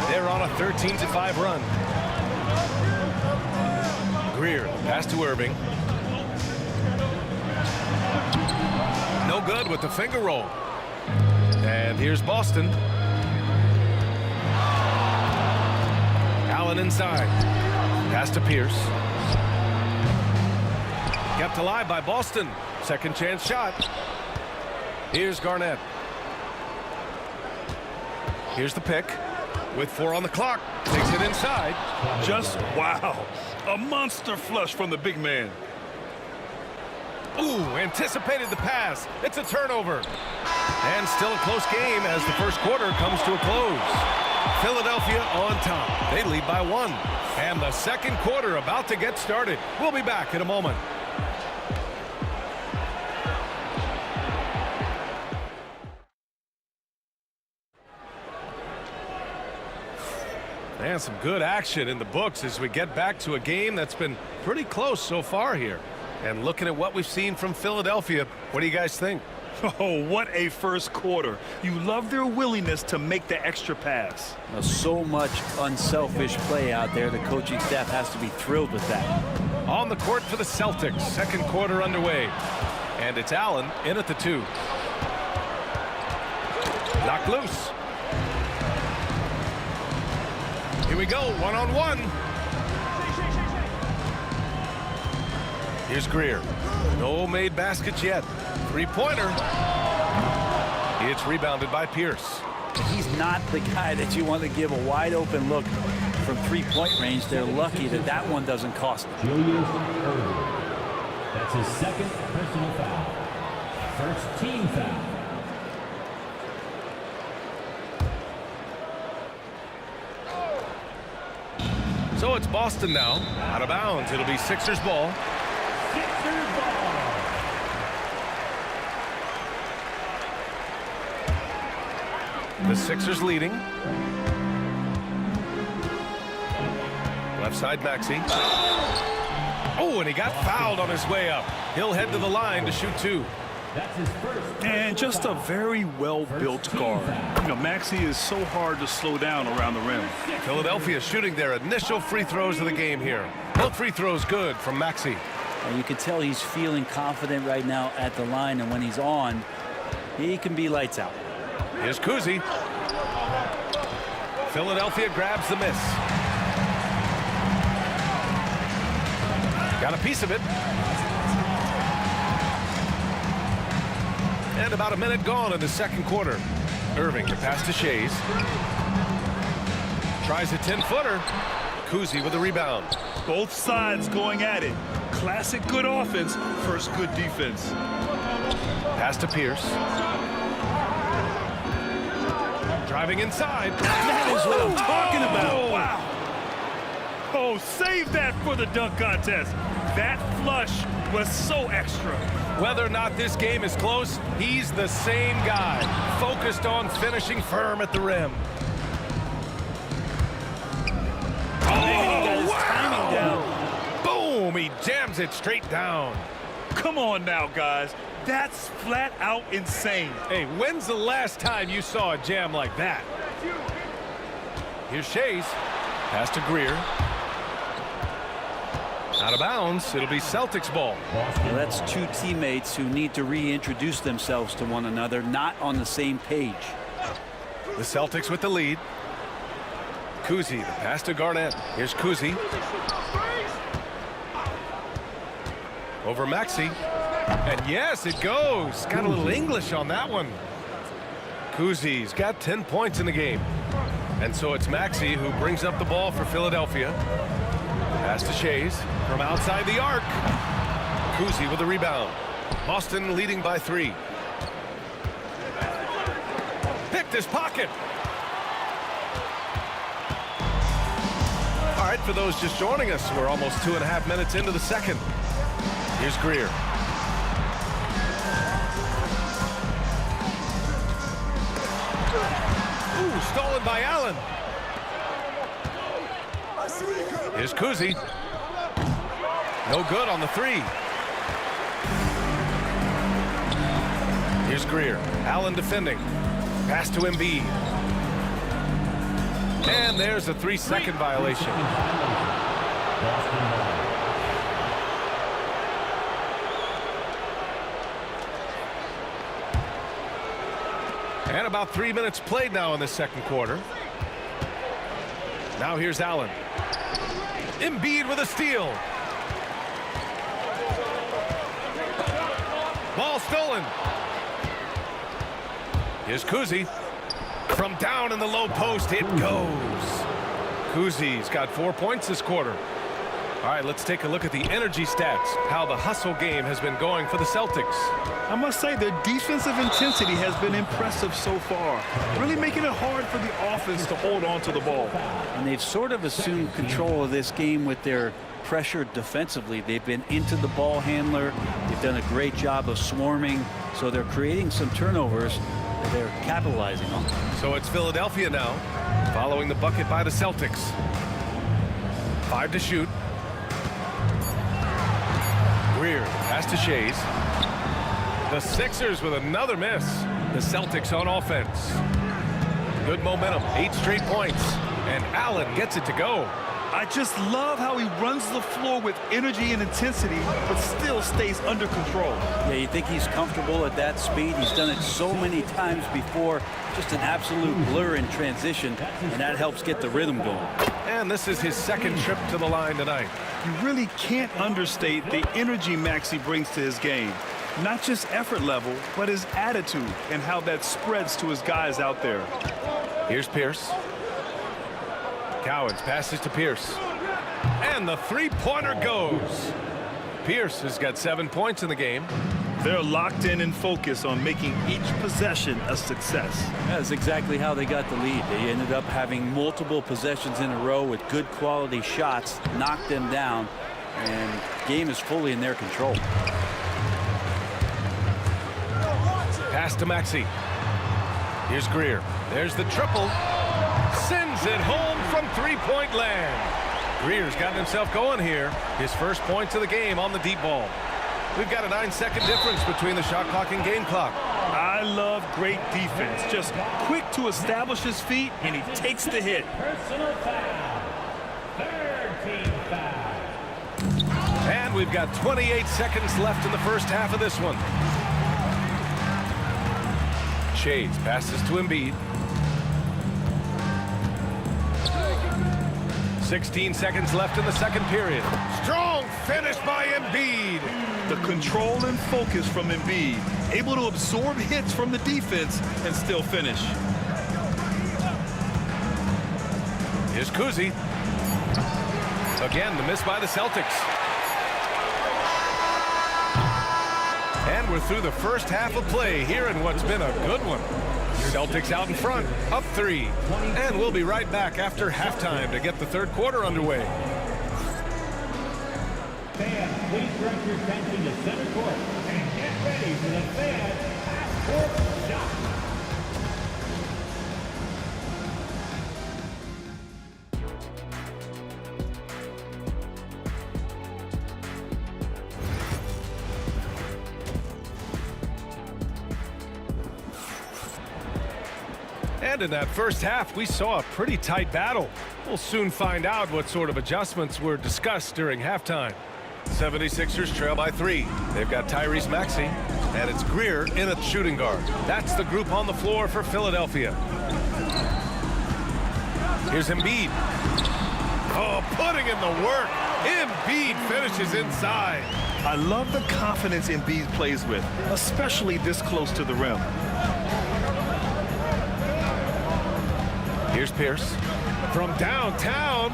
They're on a 13-5 run. Greer, pass to Irving. No good with the finger roll. And here's Boston. Allen inside. Pass to Pierce. Kept alive by Boston. Second chance shot. Here's Garnett. Here's the pick. With 4 on the clock. Takes it inside. Just wow. A monster flush from the big man. Ooh, anticipated the pass. It's a turnover. And still a close game as the first quarter comes to a close. Philadelphia on top. They lead by 1. And the second quarter about to get started. We'll be back in a moment. And some good action in the books as we get back to a game that's been pretty close so far here. And looking at what we've seen from Philadelphia, what do you guys think? Oh, what a first quarter. You love their willingness to make the extra pass. Now, so much unselfish play out there. The coaching staff has to be thrilled with that. On the court for the Celtics. Second quarter underway. And it's Allen in at the 2. Knocked loose. Here we go, 1-on-1. Here's Greer. No made baskets yet. Three-pointer. It's rebounded by Pierce. He's not the guy that you want to give a wide open look from three-point range. They're lucky that that one doesn't cost them. Julius Erving. That's his second personal foul. First team foul. So it's Boston now. Out of bounds. It'll be Sixers ball. Sixers ball. The Sixers leading. Left side Maxey. Oh, and he got fouled on his way up. He'll head to the line to shoot 2. That's his first. And just a very well-built guard. You know, Maxey is so hard to slow down around the rim. Philadelphia shooting their initial free throws of the game here. Both free throws good from Maxey. And you can tell he's feeling confident right now at the line, and when he's on, he can be lights out. Here's Kuzi. Philadelphia grabs the miss. Got a piece of it. And about a minute gone in the second quarter. Irving, the pass to Shays. Tries a 10-footer. Kuzi with the rebound. Both sides going at it. Classic good offense, first good defense. Pass to Pierce. Driving inside. That is what I'm talking about. Wow. Oh, save that for the dunk contest. That flush was so extra. Whether or not this game is close, he's the same guy, focused on finishing firm at the rim. Oh, wow. Boom, he jams it straight down. Come on now, guys. That's flat out insane. Hey, when's the last time you saw a jam like that? Here's Shays. Pass to Greer. Out of bounds. It'll be Celtics ball. Well, that's two teammates who need to reintroduce themselves to one another, not on the same page. The Celtics with the lead. Kuzi, the pass to Garnett. Here's Kuzi. Over Maxey. And yes, it goes. Got a little English on that one. Kuzi's got 10 points in the game. And so it's Maxey who brings up the ball for Philadelphia. Pass to Shays from outside the arc. Kuzi with the rebound. Boston leading by 3. Picked his pocket. All right, for those just joining us, we're almost 2.5 minutes into the second. Here's Greer. Ooh, stolen by Allen. Here's Kuzi. No good on the 3. Here's Greer. Allen defending. Pass to Embiid. And there's a 3-second violation. And about 3 minutes played now in the second quarter. Now here's Allen. Embiid with a steal. Ball stolen. Here's Kuzi. From down in the low post, it goes. Kuzi's got 4 points this quarter. All right, let's take a look at the energy stats, how the hustle game has been going for the Celtics. I must say their defensive intensity has been impressive so far, really making it hard for the offense to hold on to the ball. And they've sort of assumed control of this game with their pressure defensively. They've been into the ball handler. They've done a great job of swarming, so they're creating some turnovers that they're capitalizing on. So it's Philadelphia now, following the bucket by the Celtics. 5 to shoot. Greer, pass to Shays. The Sixers with another miss. The Celtics on offense. Good momentum, 8 straight points. And Allen gets it to go. I just love how he runs the floor with energy and intensity, but still stays under control. Yeah, you think he's comfortable at that speed. He's done it so many times before. Just an absolute blur in transition, and that helps get the rhythm going. And this is his second trip to the line tonight. You really can't understate the energy Maxey brings to his game. Not just effort level, but his attitude and how that spreads to his guys out there. Here's Pierce. Cowens passes to Pierce. And the three-pointer goes. Pierce has got 7 points in the game. They're locked in and focused on making each possession a success. That's exactly how they got the lead. They ended up having multiple possessions in a row with good quality shots, knocked them down, and game is fully in their control. Pass to Maxey. Here's Greer. There's the triple. Sends it home from three-point land. Greer's gotten himself going here. His first points of the game on the deep ball. We've got a 9-second difference between the shot clock and game clock. I love great defense. Just quick to establish his feet, and he takes the hit. Personal foul. Third team foul. And we've got 28 seconds left in the first half of this one. Shades passes to Embiid. 16 seconds left in the second period. Strong finish by Embiid. The control and focus from Embiid. Able to absorb hits from the defense and still finish. Here's Kuzi. Again, the miss by the Celtics. And we're through the first half of play here in what's been a good one. Celtics out in front, up 3. And we'll be right back after halftime to get the third quarter underway. Fans, please direct your attention to center court and get ready for the fan half-court shot. And in that first half, we saw a pretty tight battle. We'll soon find out what sort of adjustments were discussed during halftime. 76ers trail by 3. They've got Tyrese Maxey, and it's Greer in at shooting guard. That's the group on the floor for Philadelphia. Here's Embiid. Oh, putting in the work. Embiid finishes inside. I love the confidence Embiid plays with, especially this close to the rim. Here's Pierce. From downtown,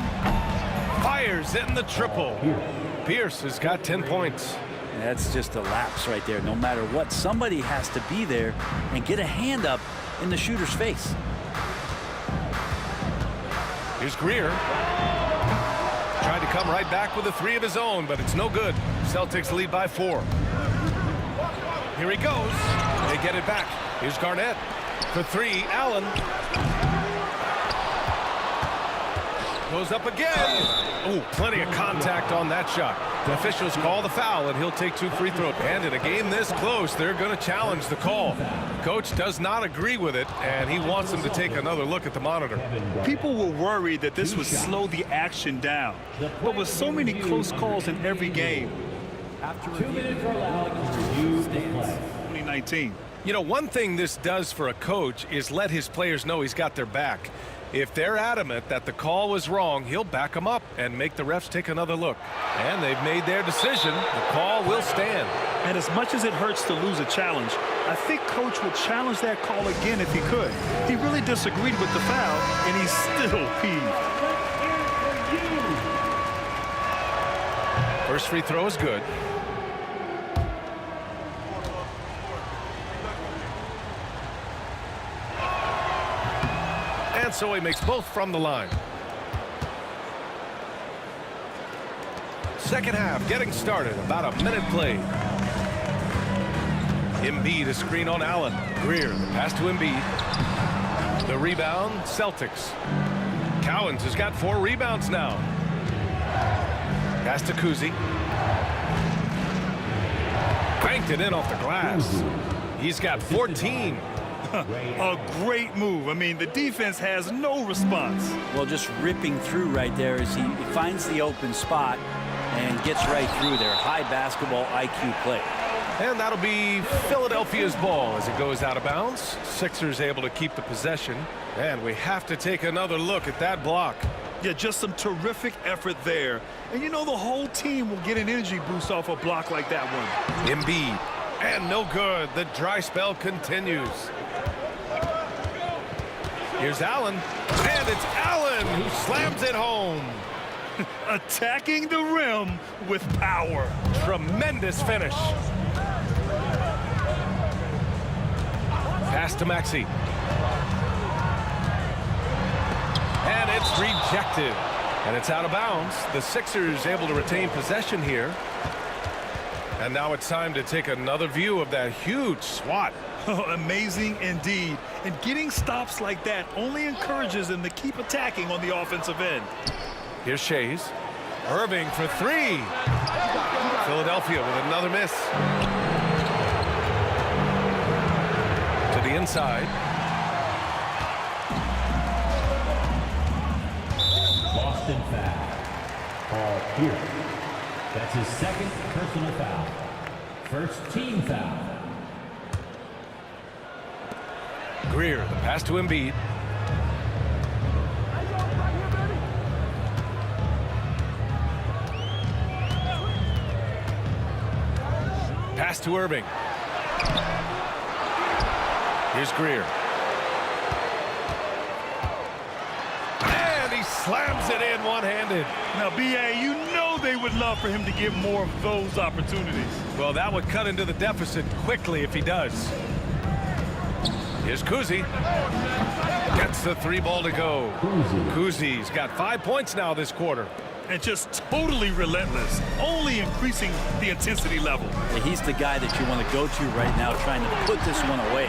fires in the triple. Pierce has got 10 points. That's just a lapse right there. No matter what, somebody has to be there and get a hand up in the shooter's face. Here's Greer. Tried to come right back with a 3 of his own, but it's no good. Celtics lead by 4. Here he goes. They get it back. Here's Garnett. For 3, Allen. Goes up again. Oh, plenty of contact on that shot. The officials call the foul, and he'll take 2 free throws. And in a game this close, they're going to challenge the call. Coach does not agree with it, and he wants them to take another look at the monitor. People were worried that this would slow the action down. But with so many close calls in every game, After 2 minutes are allowed to review the play. 2019. You know, one thing this does for a coach is let his players know he's got their back. If they're adamant that the call was wrong, he'll back them up and make the refs take another look. And they've made their decision. The call will stand. And as much as it hurts to lose a challenge, I think Coach would challenge that call again if he could. He really disagreed with the foul, and he's still peeved. First free throw is good. And so he makes both from the line. Second half getting started. About a minute played. Embiid, a screen on Allen. Greer, the pass to Embiid. The rebound, Celtics. Cowens has got 4 rebounds now. Pass to Kuzi. Banked it in off the glass. He's got 14. A great move. I mean, the defense has no response. Well, just ripping through right there as he finds the open spot and gets right through there. High basketball IQ play. And that'll be Philadelphia's ball as it goes out of bounds. Sixers able to keep the possession. And we have to take another look at that block. Yeah, just some terrific effort there. And you know the whole team will get an energy boost off a block like that one. Embiid. And no good. The dry spell continues. Here's Allen. And it's Allen who slams it home. Attacking the rim with power. Tremendous finish. Pass to Maxey. And it's rejected. And it's out of bounds. The Sixers able to retain possession here. And now it's time to take another view of that huge swat. Oh, amazing indeed. And getting stops like that only encourages them to keep attacking on the offensive end. Here's Shays. Irving for 3. Philadelphia with another miss. To the inside. Boston foul. Paul Pierce. That's his second personal foul. First team foul. Greer, the pass to Embiid. pass to Irving. Here's Greer. And he slams it in one-handed. Now, B.A., you know they would love for him to get more of those opportunities. Well, that would cut into the deficit quickly if he does. Here's Kuzi. Gets the 3 ball to go. Kuzi's got 5 points now this quarter. And just totally relentless, only increasing the intensity level. He's the guy that you want to go to right now, trying to put this one away.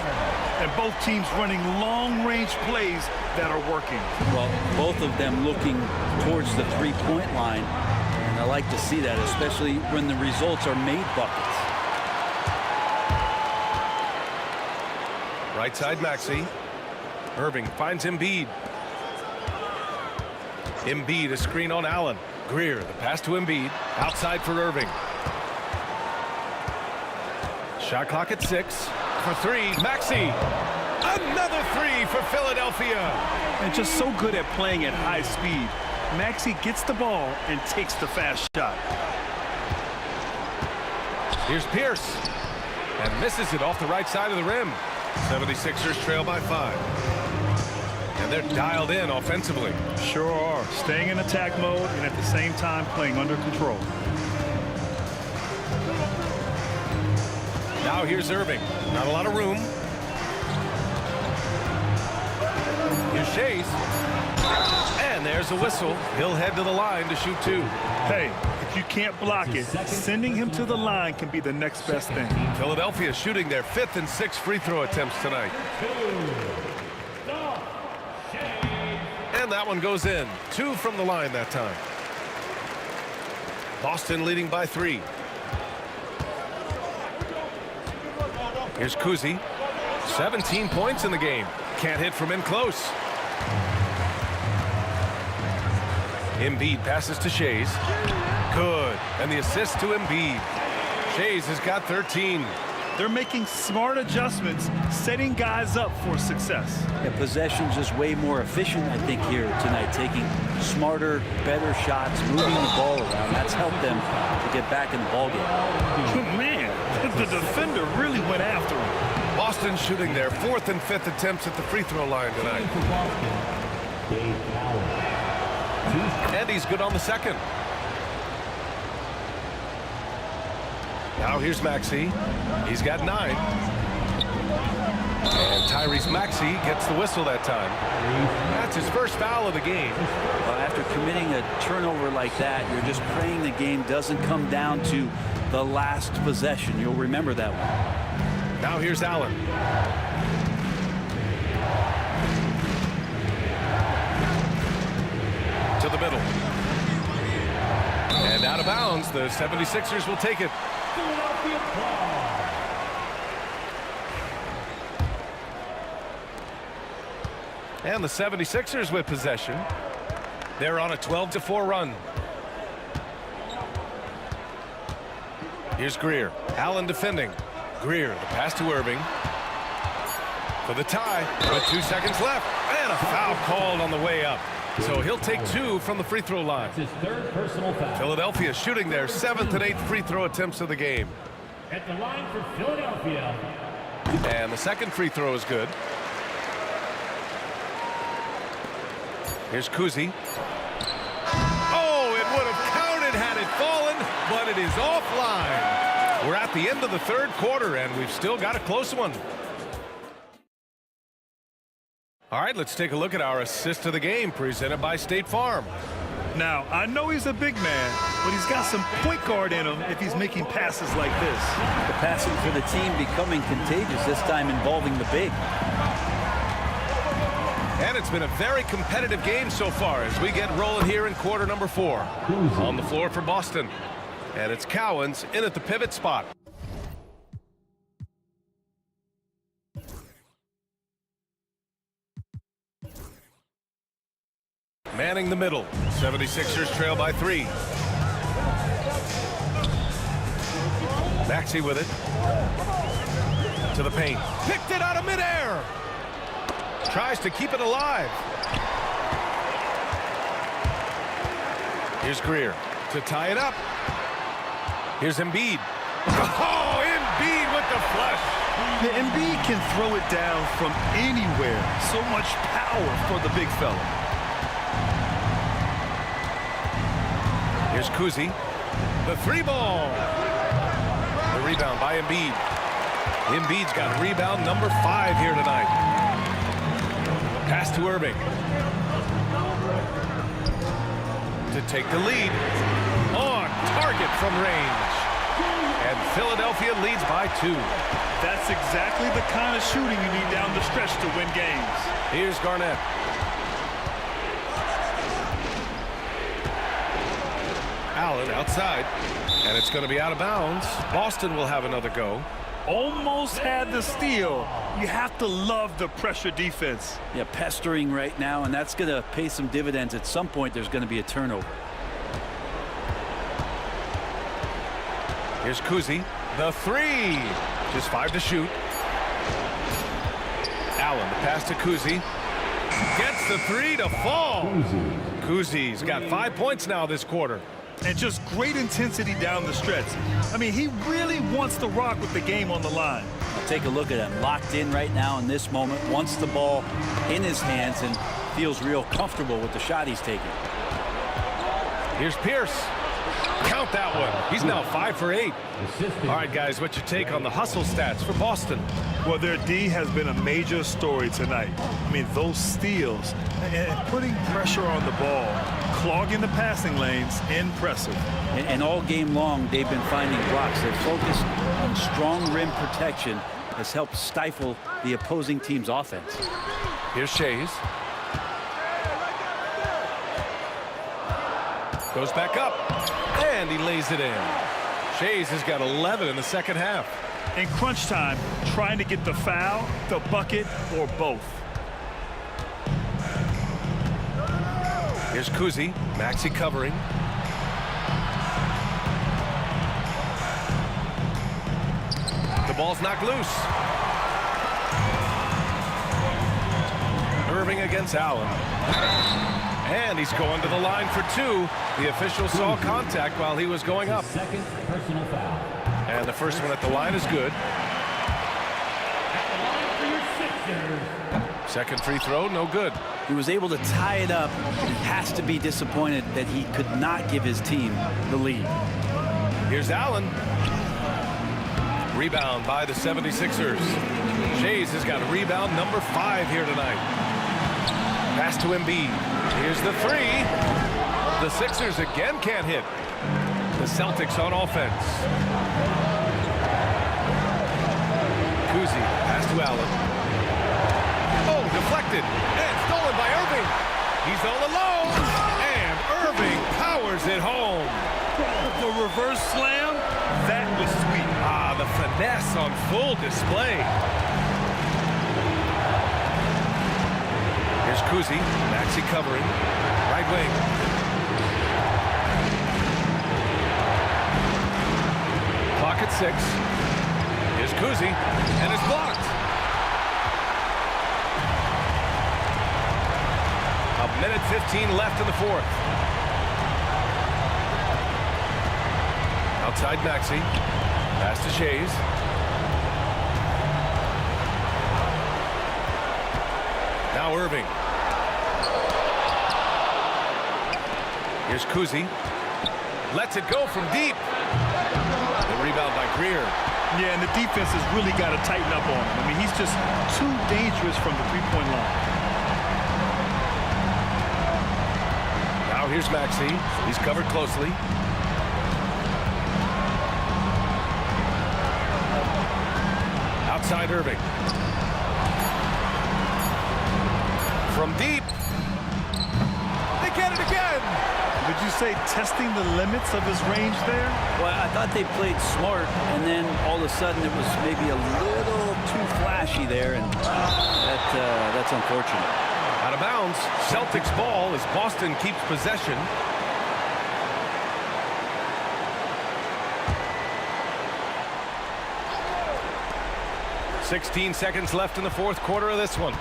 And both teams running long-range plays that are working. Well, both of them looking towards the three-point line, and I like to see that, especially when the results are made buckets. Right side, Maxey. Irving finds Embiid. Embiid, a screen on Allen. Greer, the pass to Embiid. Outside for Irving. Shot clock at 6. For 3, Maxey. Another 3 for Philadelphia. And just so good at playing at high speed. Maxey gets the ball and takes the fast shot. Here's Pierce. And misses it off the right side of the rim. 76ers trail by 5. And they're dialed in offensively. Sure are. Staying in attack mode and at the same time playing under control. Now here's Irving. Not a lot of room. Here's Shays. And there's a whistle. He'll head to the line to shoot 2. Hey, if you can't block it, sending him to the line can be the next best thing. Philadelphia shooting their 5th and 6th free throw attempts tonight. And that one goes in. 2 from the line that time. Boston leading by 3. Here's Kuzi. 17 points in the game. Can't hit from in close. Embiid passes to Shays. Good. And the assist to Embiid. Shays has got 13. They're making smart adjustments, setting guys up for success. And possession's just way more efficient, I think, here tonight. Taking smarter, better shots, moving the ball around. That's helped them to get back in the ballgame. Man, the defender really went after him. Boston shooting their 4th and 5th attempts at the free throw line tonight. And he's good on the 2nd. Now here's Maxey. He's got 9. And Tyrese Maxey gets the whistle that time. That's his first foul of the game. Well, after committing a turnover like that, you're just praying the game doesn't come down to the last possession. You'll remember that one. Now here's Allen. To the middle. And out of bounds, the 76ers will take it. And the 76ers with possession. They're on a 12-4 run. Here's Greer. Allen defending. Greer, the pass to Irving. For the tie with 2 seconds left. And a foul called on the way up. So he'll take 2 from the free throw line. His 3rd personal foul. Philadelphia shooting their 7th and 8th free throw attempts of the game. At the line for Philadelphia. And the 2nd free throw is good. Here's Kuzi. Oh, it would have counted had it fallen, but it is offline. We're at the end of the 3rd quarter, and we've still got a close one. All right, let's take a look at our assist of the game presented by State Farm. Now, I know he's a big man, but he's got some point guard in him if he's making passes like this. The passing for the team becoming contagious, this time involving the big. And it's been a very competitive game so far as we get rolling here in quarter number 4. On the floor for Boston. And it's Cowens in at the pivot spot. Manning the middle. 76ers trail by 3. Maxey with it. To the paint. Picked it out of midair. Tries to keep it alive. Here's Greer to tie it up. Here's Embiid. Oh, Embiid with the flush. The Embiid can throw it down from anywhere. So much power for the big fella. Here's Kuzi. The three ball. The rebound by Embiid. Embiid's got rebound number 5 here tonight. Pass to Irving. To take the lead. On target from range. And Philadelphia leads by 2. That's exactly the kind of shooting you need down the stretch to win games. Here's Garnett. Allen outside. And it's going to be out of bounds. Boston will have another go. Almost had the steal. You have to love the pressure defense. Yeah, pestering right now, and that's going to pay some dividends. At some point, there's going to be a turnover. Here's Kuzi. The 3. Just 5 to shoot. Allen, the pass to Kuzi. Gets the 3 to fall. Kuzi's got 5 points now this quarter. And just great intensity down the stretch. I mean, he really wants to rock with the game on the line. Take a look at him. Locked in right now in this moment. Wants the ball in his hands and feels real comfortable with the shot he's taking. Here's Pierce. Count that one. He's now 5 for 8. All right, guys, what's your take on the hustle stats for Boston? Well, their D has been a major story tonight. I mean, those steals and putting pressure on the ball, clogging the passing lanes, impressive. And all game long, they've been finding blocks. Their focus on strong rim protection has helped stifle the opposing team's offense. Here's Shays. Goes back up, and he lays it in. Shays has got 11 in the second half. In crunch time, trying to get the foul, the bucket, or both. Here's Kuzi. Maxey covering. The ball's knocked loose. Irving against Allen. And he's going to the line for 2. The official saw contact while he was going up. Second personal foul. And the first one at the line is good. Second free throw, no good. He was able to tie it up. He has to be disappointed that he could not give his team the lead. Here's Allen. Rebound by the 76ers. Shays has got rebound number 5 here tonight. Pass to Embiid. Here's the 3. The Sixers again can't hit. The Celtics on offense. Kuzi, pass to Allen. Oh, deflected. And stolen by Irving. He's all alone. And Irving powers it home. The reverse slam, that was sweet. Ah, the finesse on full display. Here's Kuzi. Maxey covering. Right wing. Clock at 6. Here's Kuzi. And it's blocked. A minute 15 left in the fourth. Outside Maxey. Pass to Shays. Now Irving. Here's Kuzi. Lets it go from deep. The rebound by Greer. Yeah, and the defense has really got to tighten up on him. I mean, he's just too dangerous from the three-point line. Now here's Maxey. He's covered closely. Outside Irving. From deep. They get it again. Would you say testing the limits of his range there? Well, I thought they played smart, and then all of a sudden it was maybe a little too flashy there, and that's unfortunate. Out of bounds. Celtics ball as Boston keeps possession. .16 seconds left in the fourth quarter of this one.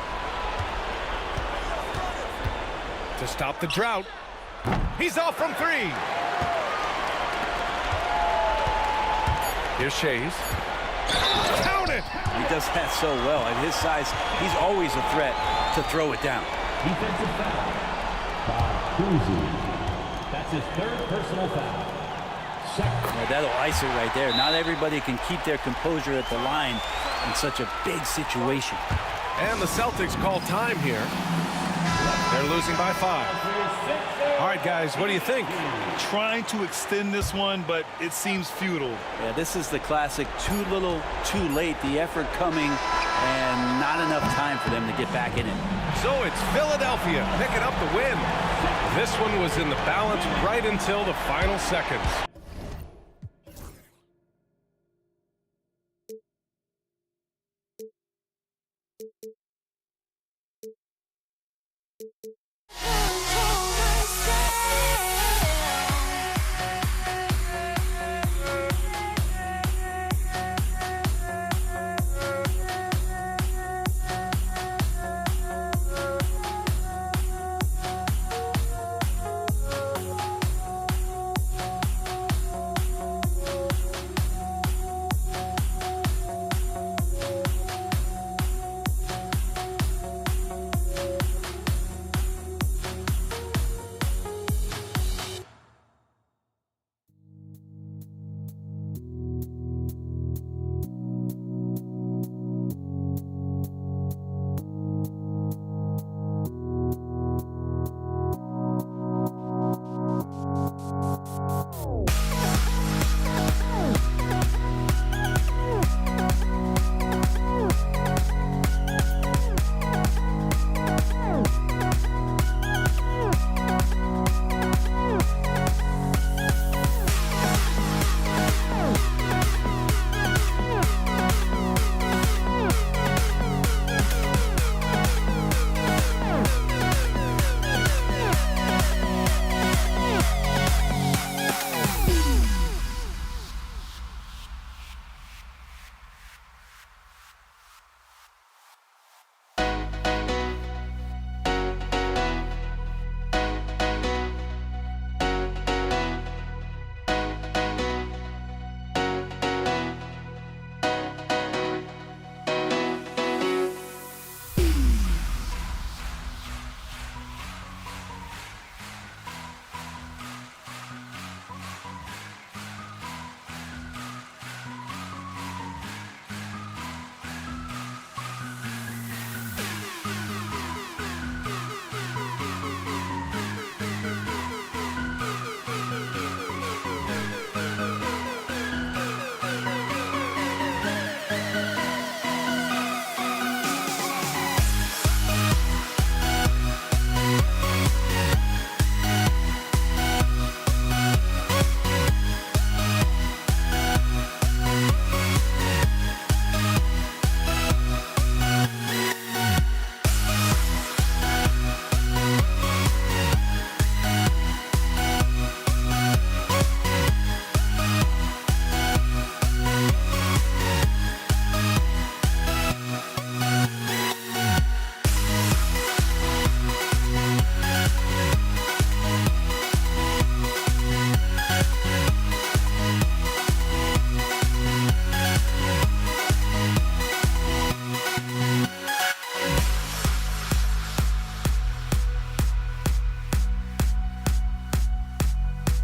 To stop the drought. He's off from 3. Here's Shays. Count it! He does that so well. At his size, he's always a threat to throw it down. Defensive foul. Bob That's his third personal foul. Yeah, that'll ice it right there. Not everybody can keep their composure at the line in such a big situation. And the Celtics call time here. They're losing by 5. All right, guys, what do you think? Trying to extend this one, but it seems futile. Yeah, this is the classic too little, too late. The effort coming and not enough time for them to get back in it. So it's Philadelphia picking up the win. This one was in the balance right until the final seconds.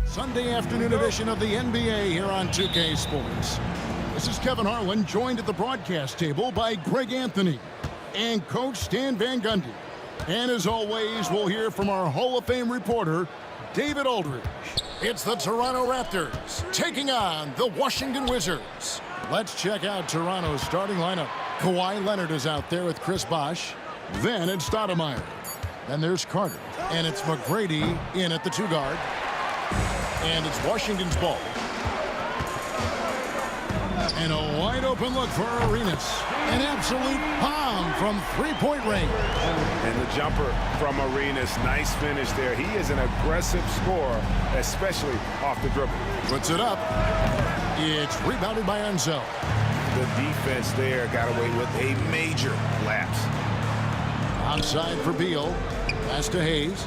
Sunday afternoon edition of the NBA here on 2K Sports. This is Kevin Harlan, joined at the broadcast table by Greg Anthony and Coach Stan Van Gundy. And as always, we'll hear from our Hall of Fame reporter, David Aldridge. It's the Toronto Raptors taking on the Washington Wizards. Let's check out Toronto's starting lineup. Kawhi Leonard is out there with Chris Bosh. Then it's Stoudemire. Then there's Carter. And it's McGrady in at the 2 guard. And it's Washington's ball. And a wide open look for Arenas. An absolute bomb from three-point range. And the jumper from Arenas. Nice finish there. He is an aggressive scorer, especially off the dribble. Puts it up. It's rebounded by Ansel. The defense there got away with a major lapse. Outside for Beal. Pass to Hayes.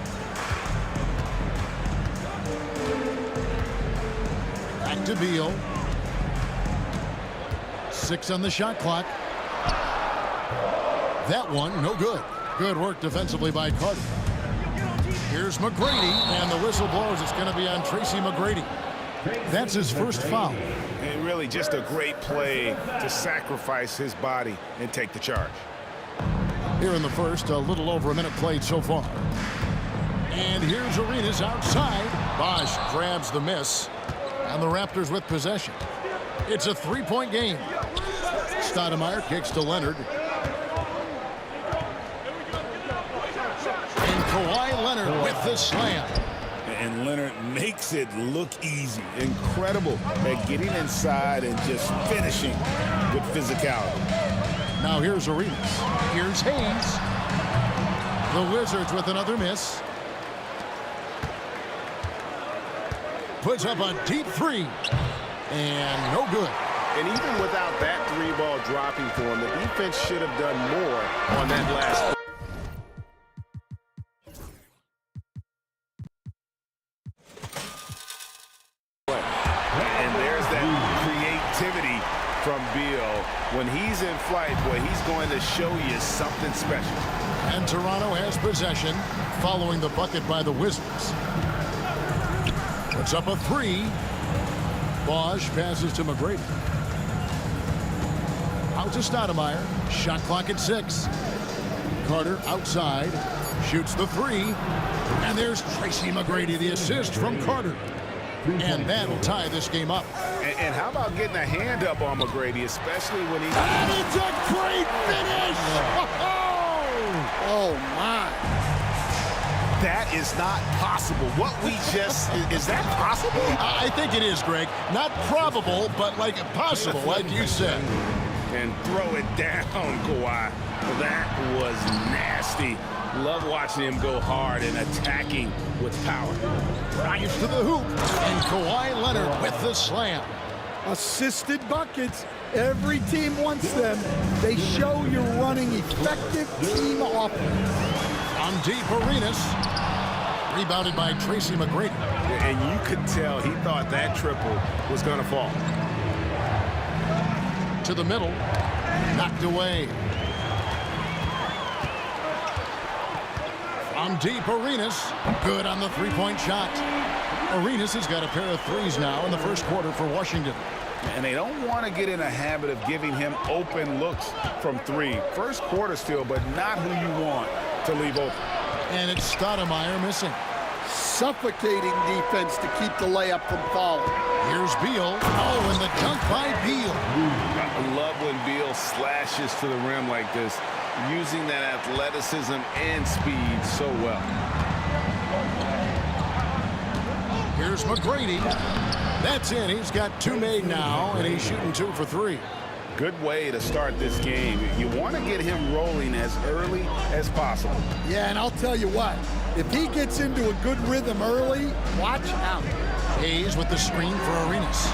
Back to Beal. 6 on the shot clock. That one, no good. Good work defensively by Carter. Here's McGrady, and the whistle blows. It's going to be on Tracy McGrady. That's his first foul. And really just a great play to sacrifice his body and take the charge. Here in the first, a little over a minute played so far. And here's Arenas outside. Bosch grabs the miss, and the Raptors with possession. It's a 3-point game. Stoudemire kicks to Leonard. And Kawhi Leonard with the slam. And Leonard makes it look easy. Incredible at getting inside and just finishing with physicality. Now here's Arenas. Here's Hayes. The Wizards with another miss. Puts up a deep three. And no good. And even without that 3-ball dropping for him, the defense should have done more on that last. And there's that creativity from Beal. When he's in flight, boy, he's going to show you something special. And Toronto has possession following the bucket by the Wizards. Puts up a three. Bosch passes to McGrady. Out to Stoudemire. Shot clock at 6. Carter outside. Shoots the three. And there's Tracy McGrady, the assist from Carter. And that'll tie this game up. And how about getting a hand up on McGrady, especially when he's... And it's a great finish! Oh, my. That is not possible. What we just... Is that possible? I think it is, Greg. Not probable, but like possible, like you said. And throw it down, Kawhi. That was nasty. Love watching him go hard and attacking with power. Drives to the hoop. And Kawhi Leonard with the slam. Assisted buckets. Every team wants them. They show you're running effective team offense. On deep, Arenas. Rebounded by Tracy McGrady. And you could tell he thought that triple was going to fall. To the middle. Knocked away. On deep, Arenas. Good on the three-point shot. Arenas has got a pair of threes now in the first quarter for Washington. And they don't want to get in a habit of giving him open looks from three. First quarter still, but not who you want to leave open. And it's Stoudemire missing. Suffocating defense to keep the layup from falling. Here's Beal. Oh, and the dunk by Beal. I love when Beal slashes to the rim like this, using that athleticism and speed so well. Here's McGrady. That's in. He's got 2 made now, and he's shooting 2 for 3. Good way to start this game. You want to get him rolling as early as possible. Yeah, and I'll tell you what. If he gets into a good rhythm early, watch out. Hayes with the screen for Arenas.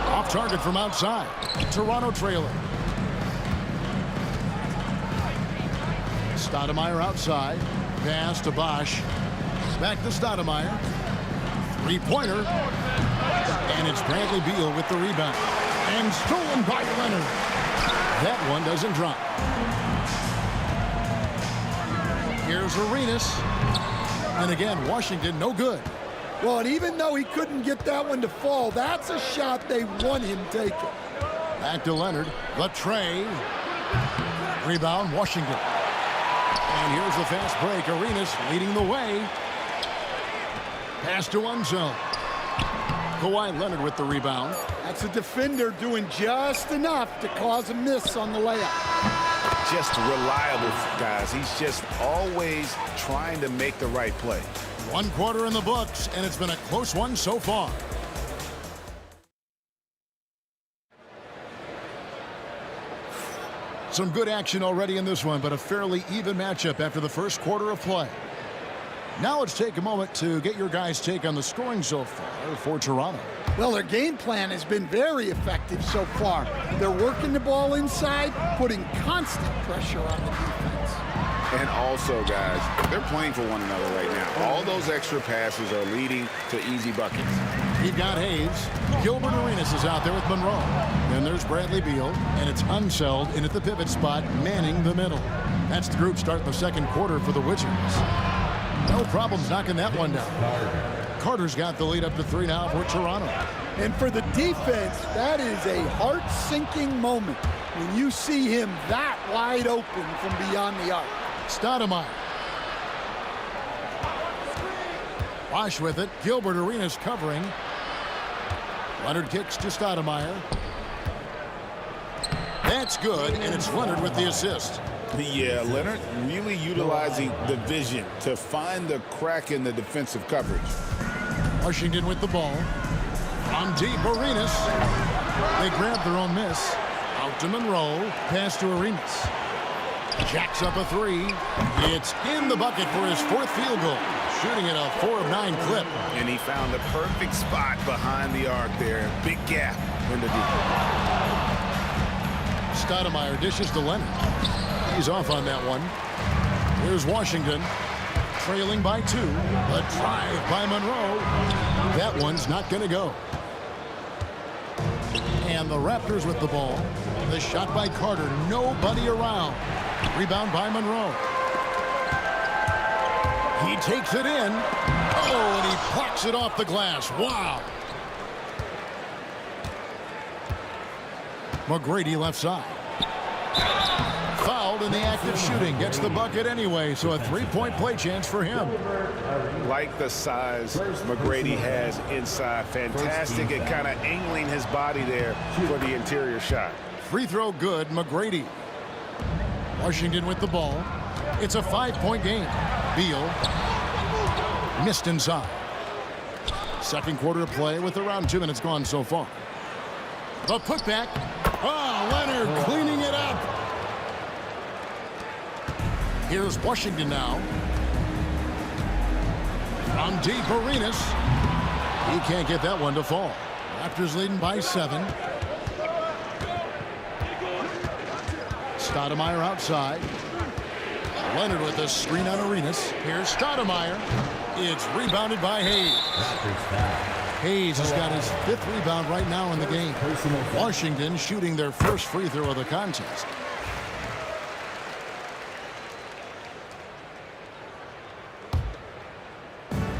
Off target from outside. Toronto trailer. Stoudemire outside. Pass to Bosch. Back to Stoudemire. Three-pointer. And it's Bradley Beal with the rebound. And stolen by Leonard. That one doesn't drop. Here's Arenas. And again, Washington no good. Well, and even though he couldn't get that one to fall, that's a shot they want him taking. Back to Leonard. The tray. Rebound, Washington. And here's the fast break. Arenas leading the way. Pass to one zone. Kawhi Leonard with the rebound. That's a defender doing just enough to cause a miss on the layup. Just reliable, guys. He's just always trying to make the right play. 1 quarter in the books, and it's been a close one so far. Some good action already in this one, but a fairly even matchup after the first quarter of play. Now let's take a moment to get your guys' take on the scoring so far for Toronto. Well, their game plan has been very effective so far. They're working the ball inside, putting constant pressure on the defense. And also, guys, they're playing for one another right now. All those extra passes are leading to easy buckets. He's got Hayes. Gilbert Arenas is out there with Monroe. Then there's Bradley Beal, and it's Unseld in at the pivot spot, manning the middle. That's the group starting the second quarter for the Wizards. No problems knocking that one down. Carter's got the lead up to 3 now for Toronto. And for the defense, that is a heart-sinking moment when you see him that wide open from beyond the arc. Stoudemire. Bosch with it. Gilbert Arenas covering. Leonard kicks to Stoudemire. That's good, and it's Leonard with the assist. Yeah, Leonard really utilizing the vision to find the crack in the defensive coverage. Washington with the ball. On deep, Arenas. They grab their own miss. Out to Monroe. Pass to Arenas. Jacks up a 3. It's in the bucket for his 4th field goal. Shooting at a 4 of 9 clip. And he found the perfect spot behind the arc there. Big gap in the defense. Stoudemire dishes to Leonard. He's off on that one. Here's Washington. Trailing by 2. A drive by Monroe. That one's not going to go. And the Raptors with the ball. The shot by Carter. Nobody around. Rebound by Monroe. He takes it in. Oh, and he plucks it off the glass. Wow. McGrady left side. Fouled in the act of shooting. Gets the bucket anyway, so a 3-point play chance for him. Like the size McGrady has inside. Fantastic at kind of angling his body there for the interior shot. Free throw good, McGrady. Washington with the ball. It's a 5-point game. Beal missed inside. Second quarter of play with around 2 minutes gone so far. The putback. Oh, Leonard cleaning it up. Here's Washington now. On deep, Arenas. He can't get that one to fall. Raptors leading by 7. Stoudemire outside. Leonard with a screen on Arenas. Here's Stoudemire. It's rebounded by Hayes. Hayes has got his 5th rebound right now in the game. Washington shooting their first free throw of the contest.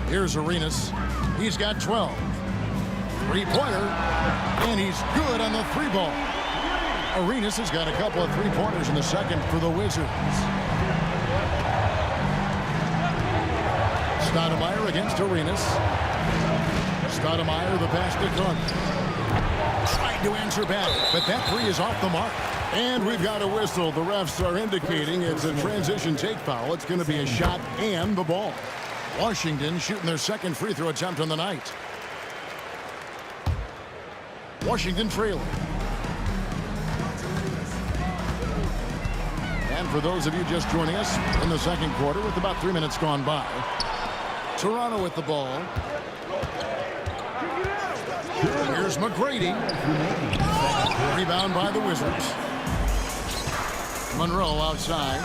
Here's Arenas. He's got 12. 3-pointer. And he's good on the 3-ball. Arenas has got a couple of 3-pointers in the second for the Wizards. Stoudemire against Arenas. Stoudemire, the pass to Carter. Tried to answer back, but that 3 is off the mark. And we've got a whistle. The refs are indicating it's a transition take foul. It's going to be a shot and the ball. Washington shooting their second free throw attempt on the night. Washington trailing. And for those of you just joining us in the second quarter with about 3 minutes gone by, Toronto with the ball. Here's McGrady. Rebound by the Wizards. Monroe outside.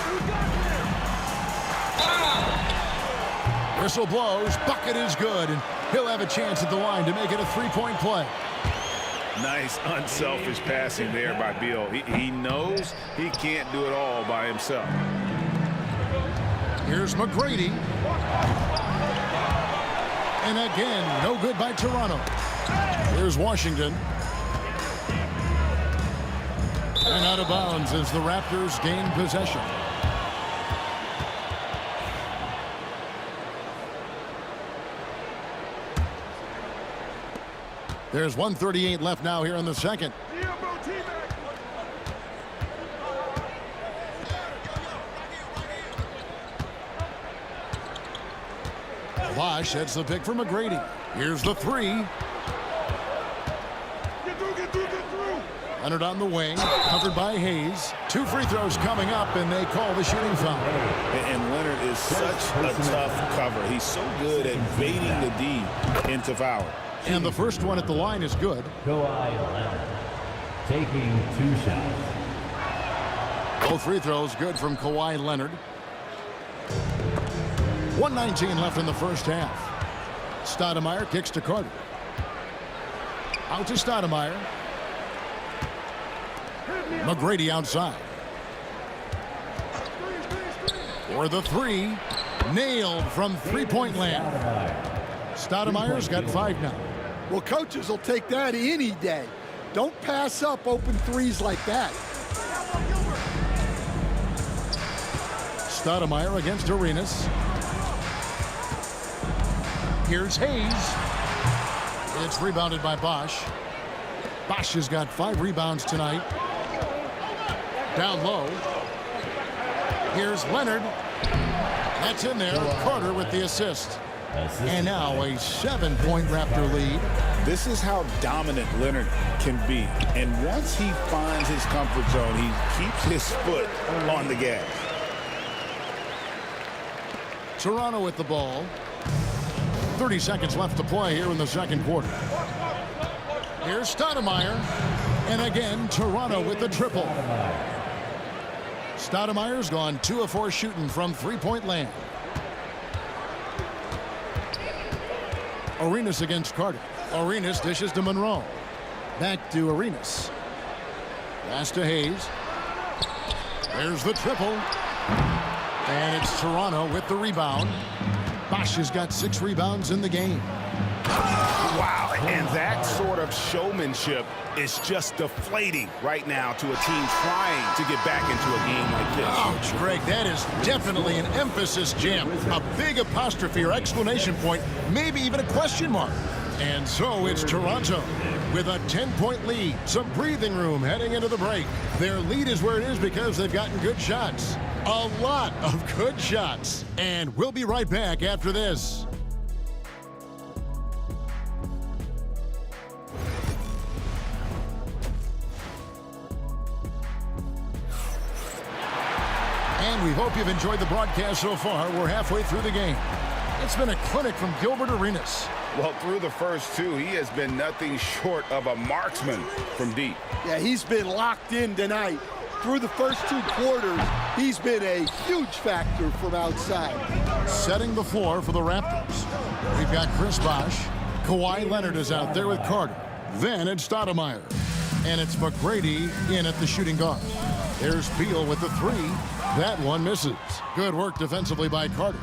Whistle blows. Bucket is good, and he'll have a chance at the line to make it a 3-point play. Nice, unselfish passing there by Beal. He knows he can't do it all by himself. Here's McGrady. And again, no good by Toronto. Here's Washington. And out of bounds as the Raptors gain possession. There's 1:38 left now here in the second. Bosch sets the pick for McGrady. Here's the 3. Leonard on the wing, covered by Hayes. 2 free throws coming up, and they call the shooting foul. And Leonard is such a tough cover. He's so good at baiting the D into foul. And the first one at the line is good. Kawhi Leonard taking 2 shots. Both free throws good from Kawhi Leonard. 1:19 left in the first half. Stoudemire kicks to Carter. Out to Stoudemire. McGrady outside. For the three. Nailed from three-point land. Stoudemire's got 5 now. Well, coaches will take that any day. Don't pass up open threes like that. Stoudemire against Arenas. Here's Hayes. It's rebounded by Bosch. Bosch has got 5 rebounds tonight. Down low. Here's Leonard. That's in there. Carter with the assist. And now a 7-point Raptor lead. This is how dominant Leonard can be. And once he finds his comfort zone, he keeps his foot on the gas. Toronto with the ball. 30 seconds left to play here in the second quarter. Here's Stoudemire. And again, Toronto with the triple. Stoudemire's gone 2 of 4 shooting from three-point land. Arenas against Carter. Arenas dishes to Monroe. Back to Arenas. Pass to Hayes. There's the triple. And it's Toronto with the rebound. Bosch has got 6 rebounds in the game. Wow, and that sort of showmanship is just deflating right now to a team trying to get back into a game like this. Ouch, Greg, that is definitely an emphasis jam. A big apostrophe or exclamation point, maybe even a question mark. And so it's Toronto with a 10-point lead. Some breathing room heading into the break. Their lead is where it is because they've gotten good shots. A lot of good shots. And we'll be right back after this. And we hope you've enjoyed the broadcast so far. We're halfway through the game. It's been a clinic from Gilbert Arenas. Well, through the first 2, he has been nothing short of a marksman from deep. Yeah, he's been locked in tonight. Through the first 2 quarters, he's been a huge factor from outside. Setting the floor for the Raptors. We've got Chris Bosch. Kawhi Leonard is out there with Carter. Then it's Stoudemire. And it's McGrady in at the shooting guard. There's Beal with the 3. That one misses. Good work defensively by Carter.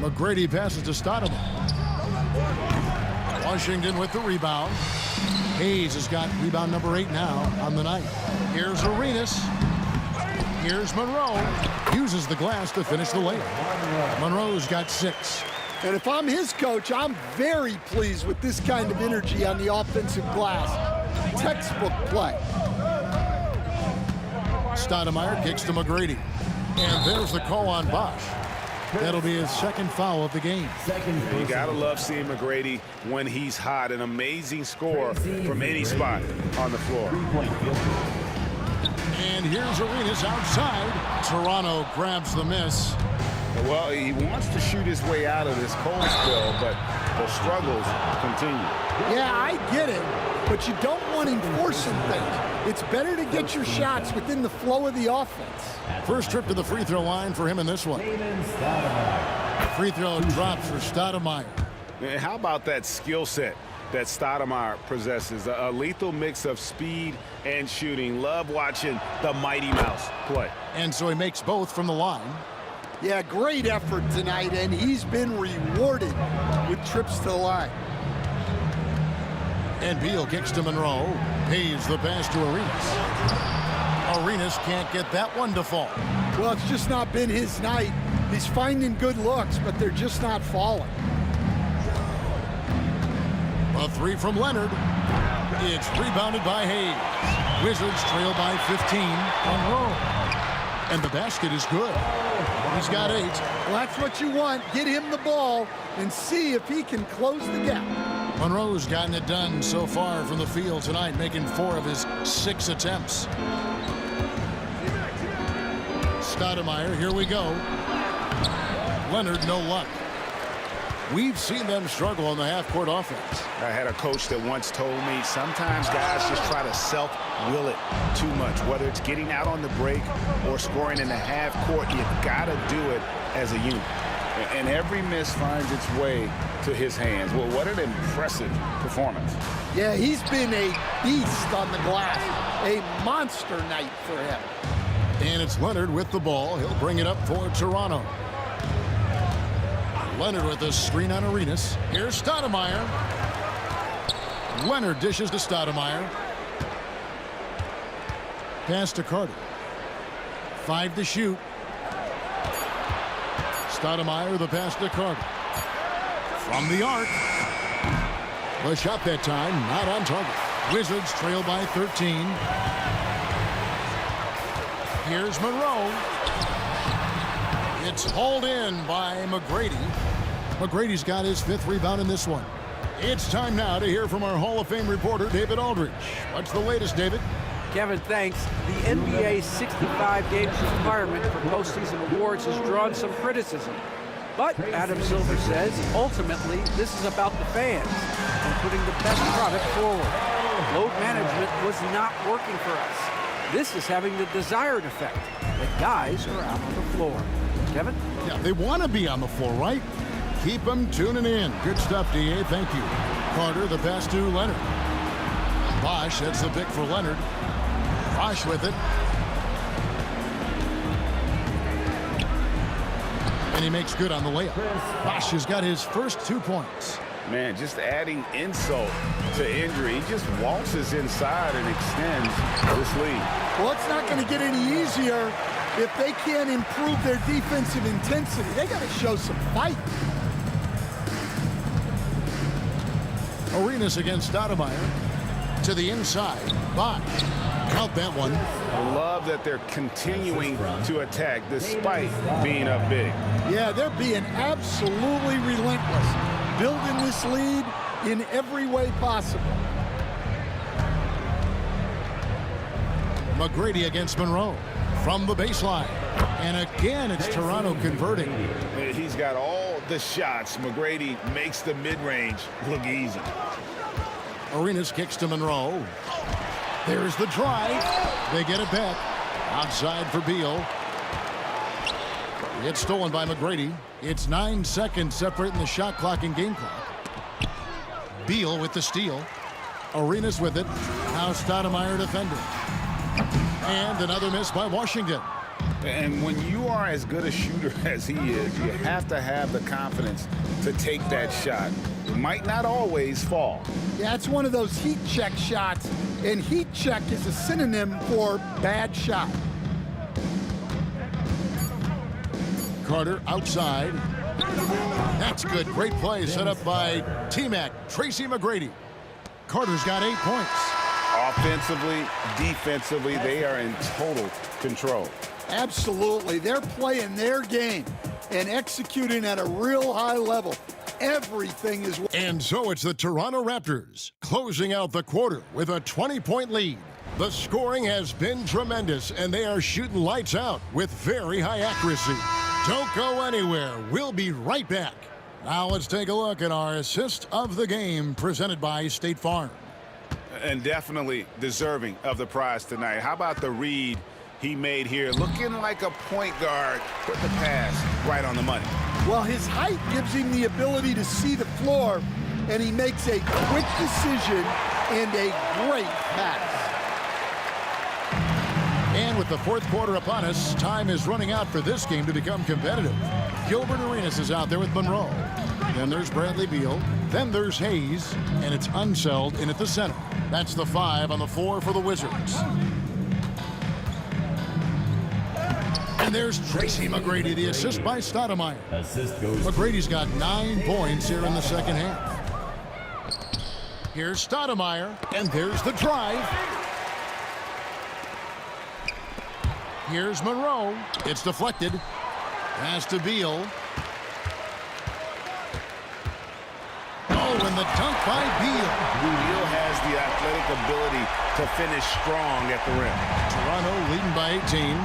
McGrady passes to Stoudemire. Washington with the rebound. Hayes has got rebound number 8 now on the night. Here's Arenas. Here's Monroe. Uses the glass to finish the layup. Monroe's got 6. And if I'm his coach, I'm very pleased with this kind of energy on the offensive glass. Textbook play. Stoudemire kicks to McGrady. And there's the call on Bosch. That'll be his 2nd foul of the game. You gotta love seeing McGrady when he's hot. An amazing score from any spot on the floor. And here's Arenas outside. Toronto grabs the miss. Well, he wants to shoot his way out of this cold spill, but the struggles continue. Yeah, I get it, but you don't want him forcing things. It's better to get your shots within the flow of the offense. First trip to the free throw line for him in this one. Free throw drops for Stoudemire. And how about that skill set that Stoudemire possesses? A lethal mix of speed and shooting. Love watching the Mighty Mouse play. And so he makes both from the line. Yeah, great effort tonight, and he's been rewarded with trips to the line. And Beal kicks to Monroe. Pays the pass to Arenas. Arenas can't get that one to fall. Well, it's just not been his night. He's finding good looks, but they're just not falling. A 3 from Leonard. It's rebounded by Hayes. Wizards trail by 15. Monroe. And the basket is good. He's got 8. Well, that's what you want. Get him the ball and see if he can close the gap. Monroe's gotten it done so far from the field tonight, making 4 of his 6 attempts. Stoudemire, here we go. Leonard, no luck. We've seen them struggle on the half-court offense. I had a coach that once told me sometimes guys just try to self-will it too much, whether it's getting out on the break or scoring in the half-court. You've got to do it as a unit. And every miss finds its way to his hands. Well, what an impressive performance. Yeah, he's been a beast on the glass. A monster night for him. And it's Leonard with the ball. He'll bring it up for Toronto. Leonard with a screen on Arenas. Here's Stoudemire. Leonard dishes to Stoudemire. Pass to Carter. 5 to shoot. Stoudemire, the pass to Carter. From the arc. The shot that time, not on target. Wizards trail by 13. Here's Monroe. It's hauled in by McGrady. McGrady's got his 5th rebound in this one. It's time now to hear from our Hall of Fame reporter, David Aldridge. What's the latest, David? Kevin, thanks. The NBA's 65 games requirement for postseason awards has drawn some criticism. But, Adam Silver says, ultimately, this is about the fans and putting the best product forward. Load management was not working for us. This is having the desired effect, that guys are out on the floor. Kevin? Yeah, they want to be on the floor, right? Keep them tuning in. Good stuff, D.A. Thank you. Carter, the pass to Leonard. Bosch, that's the pick for Leonard. Bosch with it. And he makes good on the layup. Bosch has got his first 2 points. Man, just adding insult to injury. He just waltzes inside and extends this lead. Well, it's not going to get any easier if they can't improve their defensive intensity. They got to show some fight. Arenas against Stoudemire. To the inside. Bosch. Count that one. I love that they're continuing to attack despite being up big. Yeah, they're being absolutely relentless. Building this lead in every way possible. McGrady against Monroe from the baseline. And again, it's Toronto converting. He's got all the shots. McGrady makes the mid-range look easy. Arenas kicks to Monroe. There's the drive. They get it back. Outside for Beal. It's stolen by McGrady. It's 9 seconds separating the shot clock and game clock. Beal with the steal. Arenas with it. Now Stoudemire defending. And another miss by Washington. And when you are as good a shooter as he is, you have to have the confidence to take that shot. It might not always fall. Yeah, it's one of those heat check shots, and heat check is a synonym for bad shot. Carter outside. That's good. Great play set up by T-Mac, Tracy McGrady. Carter's got 8 points. Offensively, defensively, they are in total control. Absolutely. They're playing their game and executing at a real high level. Everything is... And so it's the Toronto Raptors closing out the quarter with a 20-point lead. The scoring has been tremendous, and they are shooting lights out with very high accuracy. Don't go anywhere. We'll be right back. Now let's take a look at our assist of the game presented by State Farm. And definitely deserving of the prize tonight. How about the read he made here? Looking like a point guard. Put the pass right on the money. Well, his height gives him the ability to see the floor, and he makes a quick decision and a great pass. And with the fourth quarter upon us, time is running out for this game to become competitive. Gilbert Arenas is out there with Monroe. Then there's Bradley Beal. Then there's Hayes, and it's Unseld in at the center. That's the 5 on the floor for the Wizards. And there's Tracy McGrady, the assist by Stoudemire. McGrady's got 9 points here in the second half. Here's Stoudemire, and there's the drive. Here's Monroe. It's deflected. Pass to Beal. Oh, and the dunk by Beal. Beal has the athletic ability to finish strong at the rim. Toronto leading by 18.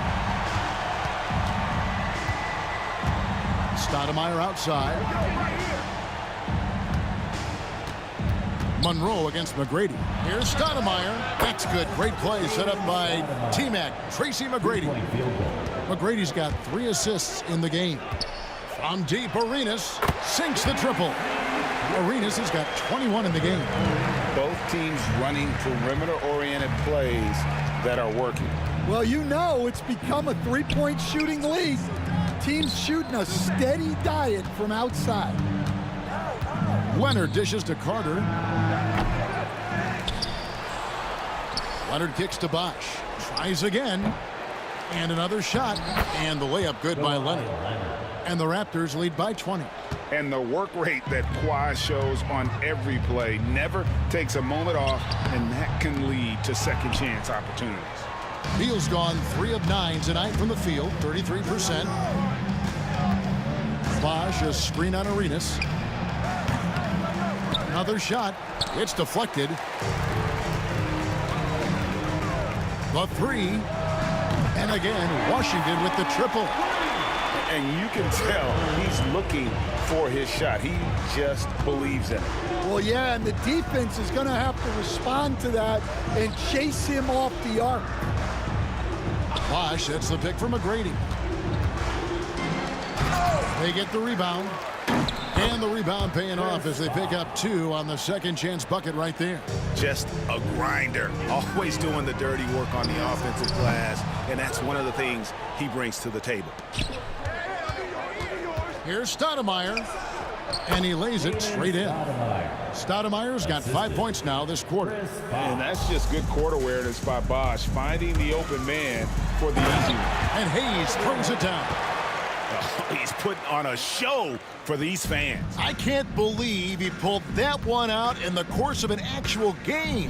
Stoudemire outside. Monroe against McGrady. Here's Stoudemire. That's good. Great play set up by T-Mac, Tracy McGrady. McGrady's got 3 assists in the game. From deep, Arenas sinks the triple. Arenas has got 21 in the game. Both teams running perimeter-oriented plays that are working. Well, you know it's become a three-point shooting league. Teams shooting a steady diet from outside. Leonard dishes to Carter. Leonard kicks to Bosch. Tries again. And another shot. And the layup good by Leonard. And the Raptors lead by 20. And the work rate that Kawhi shows on every play never takes a moment off, and that can lead to second chance opportunities. Beal's gone 3 of 9 tonight from the field, 33%. Bosch, a screen on Arenas. Another shot. It's deflected. The 3. And again, Washington with the triple. And you can tell he's looking for his shot. He just believes in it. Well, yeah, and the defense is going to have to respond to that and chase him off the arc. Bosch, that's the pick from McGrady. They get the rebound. And the rebound paying off as they pick up 2 on the second chance bucket right there. Just a grinder. Always doing the dirty work on the offensive glass. And that's one of the things he brings to the table. Here's Stoudemire. And he lays it straight in. Stoudemire's got 5 points now this quarter. And that's just good court awareness by Bosch, finding the open man for the easy one. And Hayes throws it down. He's putting on a show for these fans. I can't believe he pulled that one out in the course of an actual game.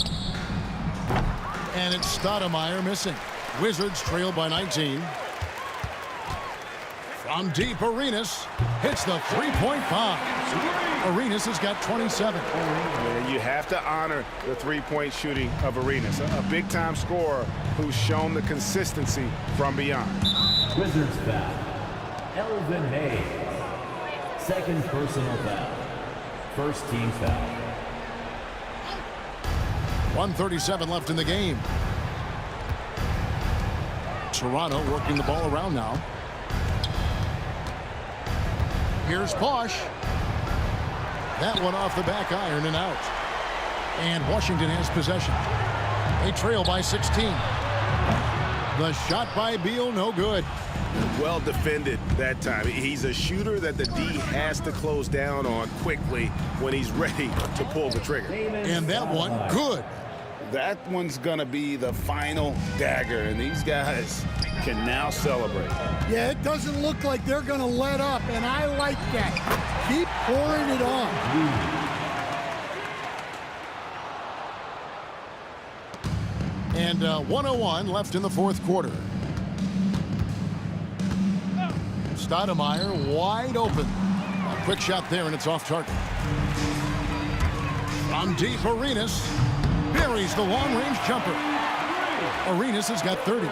And it's Stoudemire missing. Wizards trail by 19. From deep, Arenas hits the three-point bomb. Arenas has got 27. And you have to honor the three-point shooting of Arenas, a big-time scorer who's shown the consistency from beyond. Wizards foul. Elvin Hayes. Second personal foul. First team foul. 1:37 left in the game. Toronto working the ball around now. Here's Bosch. That one off the back iron and out. And Washington has possession. They trail by 16. The shot by Beal, no good. Well defended that time. He's a shooter that the D has to close down on quickly when he's ready to pull the trigger. And that one, good. That one's going to be the final dagger, and these guys can now celebrate. Yeah, it doesn't look like they're going to let up, and I like that. Keep pouring it on. And 1:01 left in the fourth quarter. Stoudemire wide open. A quick shot there, and it's off target. From deep, Arenas buries the long-range jumper. Arenas has got 30.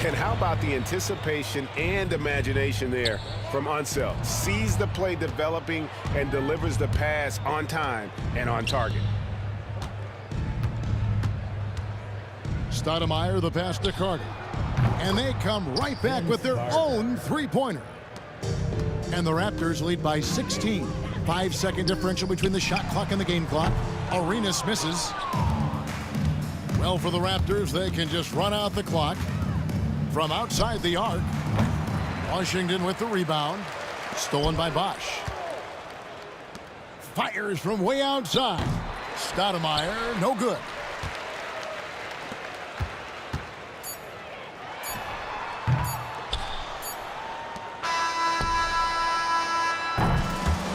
And how about the anticipation and imagination there from Unseld? Sees the play developing and delivers the pass on time and on target. Stoudemire the pass to Carter. And they come right back with their own three-pointer. And the Raptors lead by 16. 5-second differential between the shot clock and the game clock. Arenas misses. Well, for the Raptors, they can just run out the clock from outside the arc. Washington with the rebound. Stolen by Bosch. Fires from way outside. Stoudemire, no good.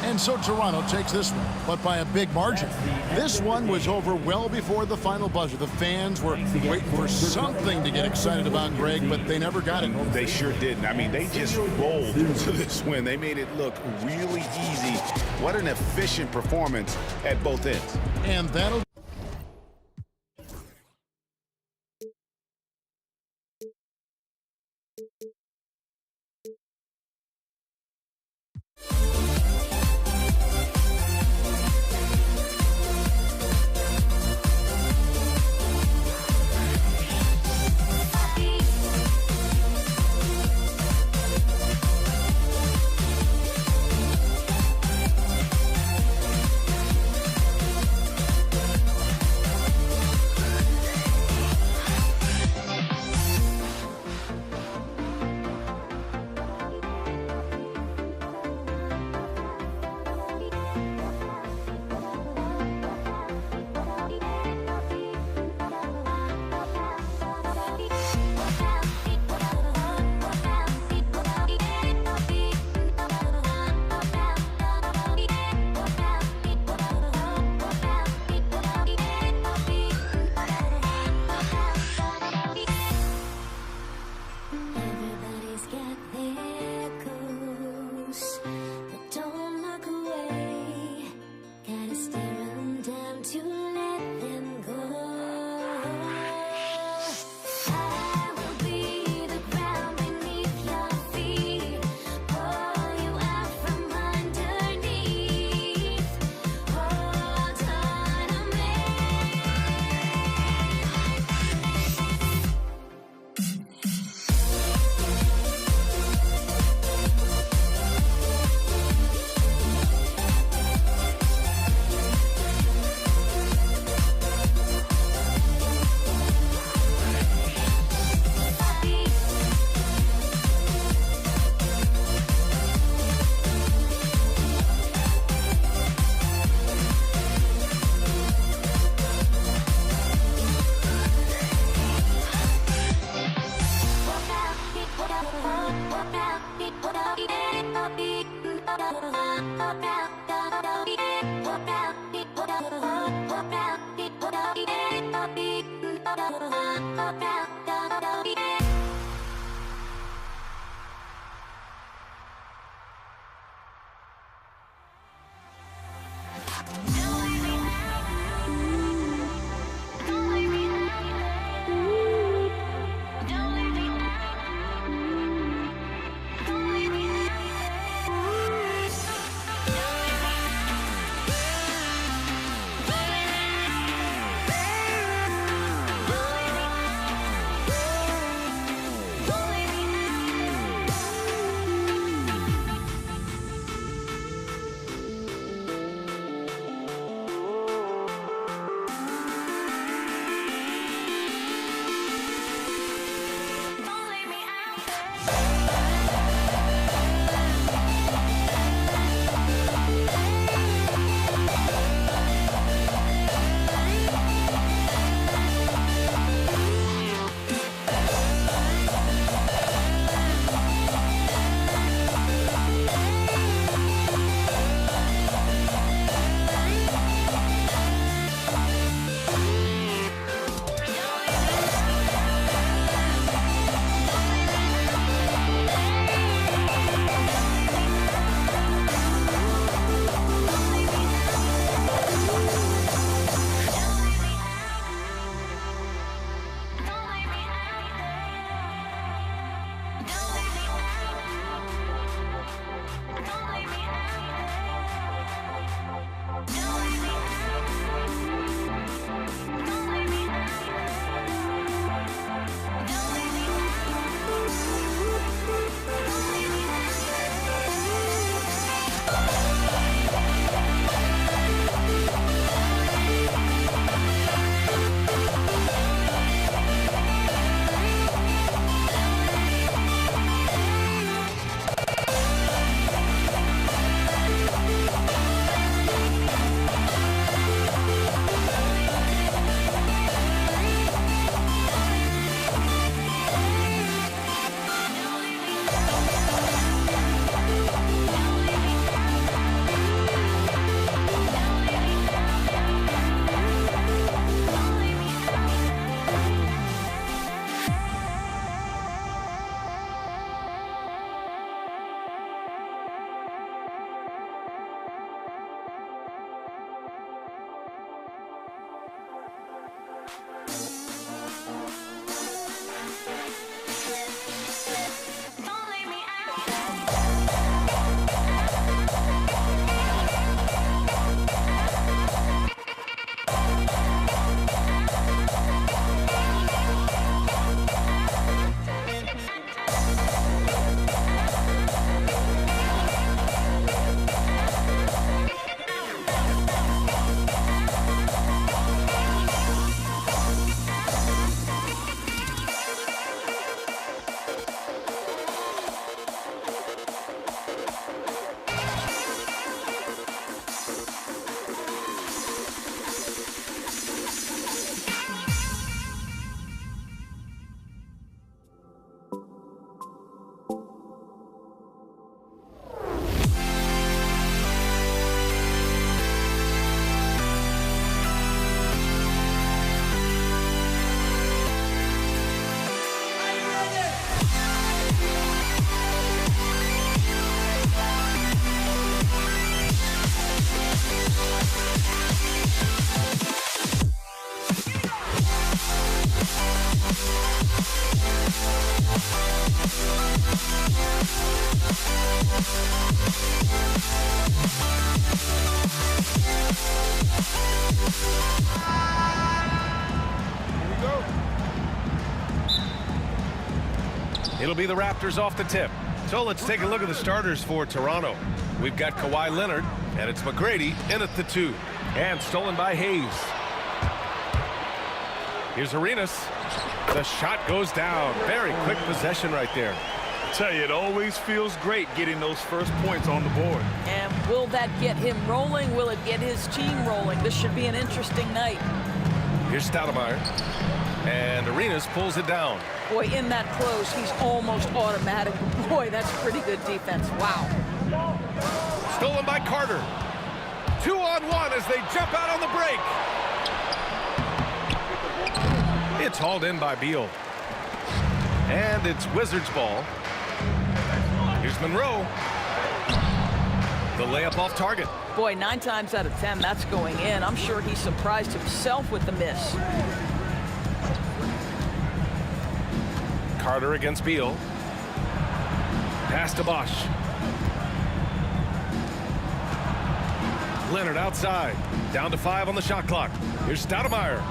And so Toronto takes this one, but by a big margin. This one was over well before the final buzzer. The fans were waiting for something to get excited about, Greg, but they never got it. They sure didn't. I mean, they just rolled to this win. They made it look really easy. What an efficient performance at both ends. And that'll... It'll be the Raptors off the tip. So let's take a look at the starters for Toronto. We've got Kawhi Leonard, and it's McGrady in at the 2. And stolen by Hayes. Here's Arenas. The shot goes down. Very quick possession right there. I tell you, it always feels great getting those first points on the board. And will that get him rolling? Will it get his team rolling? This should be an interesting night. Here's Stoudemire. And Arenas pulls it down. Boy, in that close, he's almost automatic. Boy, that's pretty good defense. Wow. Stolen by Carter. 2-on-1 as they jump out on the break. It's hauled in by Beal. And it's Wizards ball. Here's Monroe. The layup off target. Boy, 9 times out of 10, that's going in. I'm sure he surprised himself with the miss. Carter against Beal. Pass to Bosch. Leonard outside. Down to 5 on the shot clock. Here's Stoudemire.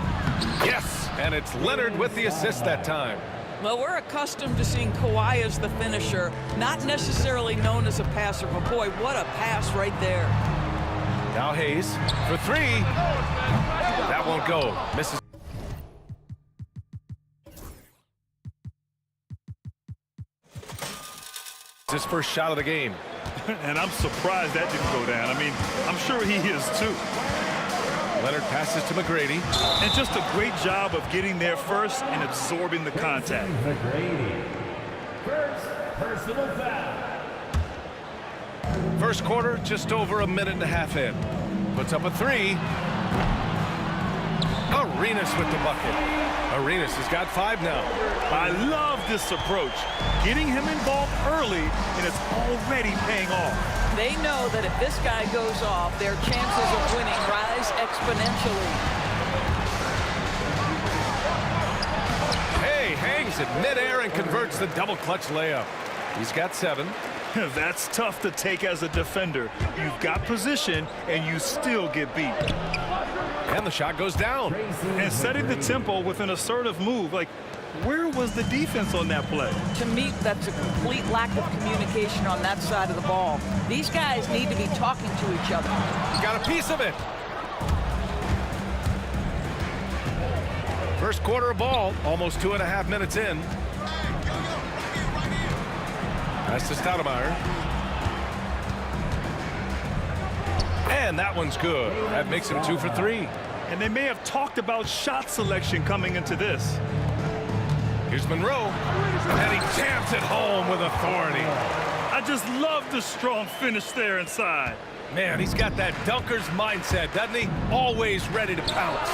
Yes, and it's Leonard with the assist that time. Well, we're accustomed to seeing Kawhi as the finisher, not necessarily known as a passer, but boy, what a pass right there. Now Hayes for 3. That won't go. Misses. His first shot of the game. And I'm surprised that didn't go down. I mean, I'm sure he is too. Leonard passes to McGrady. And just a great job of getting there first and absorbing the contact. McGrady. First personal foul. First quarter, just over a minute and a half in. Puts up a 3. Arenas with the bucket. Arenas has got 5 now. I love this approach. Getting him involved early, and it's already paying off. They know that if this guy goes off, their chances of winning rise exponentially. Hey, hangs it midair and converts the double clutch layup. He's got 7. That's tough to take as a defender. You've got position, and you still get beat. And the shot goes down. And setting the tempo with an assertive move. Like, where was the defense on that play? To me, that's a complete lack of communication on that side of the ball. These guys need to be talking to each other. He's got a piece of it. First quarter of ball, almost 2.5 minutes in. Pass to Stoudemire. And that one's good. That makes him 2 for 3. And they may have talked about shot selection coming into this. Here's Monroe. And he jams it home with authority. I just love the strong finish there inside. Man, he's got that dunker's mindset, doesn't he? Always ready to pounce.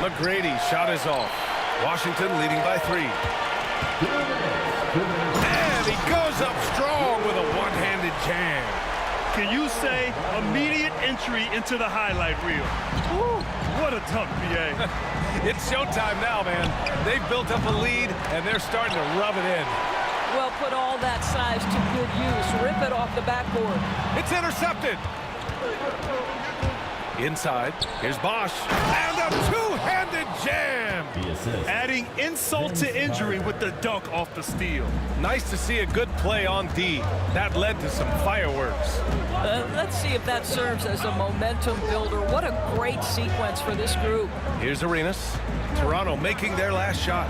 McGrady shot is off. Washington leading by 3. And he goes up strong with a one-handed jam. Can you say immediate entry into the highlight reel? Woo, what a dunk, BA. It's showtime now, man. They've built up a lead, and they're starting to rub it in. Well, put all that size to good use. Rip it off the backboard. It's intercepted. Inside, here's Bosch. And a two-handed jam. Adding insult to injury with the dunk off the steal. Nice to see a good play on D. That led to some fireworks. Let's see if that serves as a momentum builder. What a great sequence for this group. Here's Arenas. Toronto making their last shot.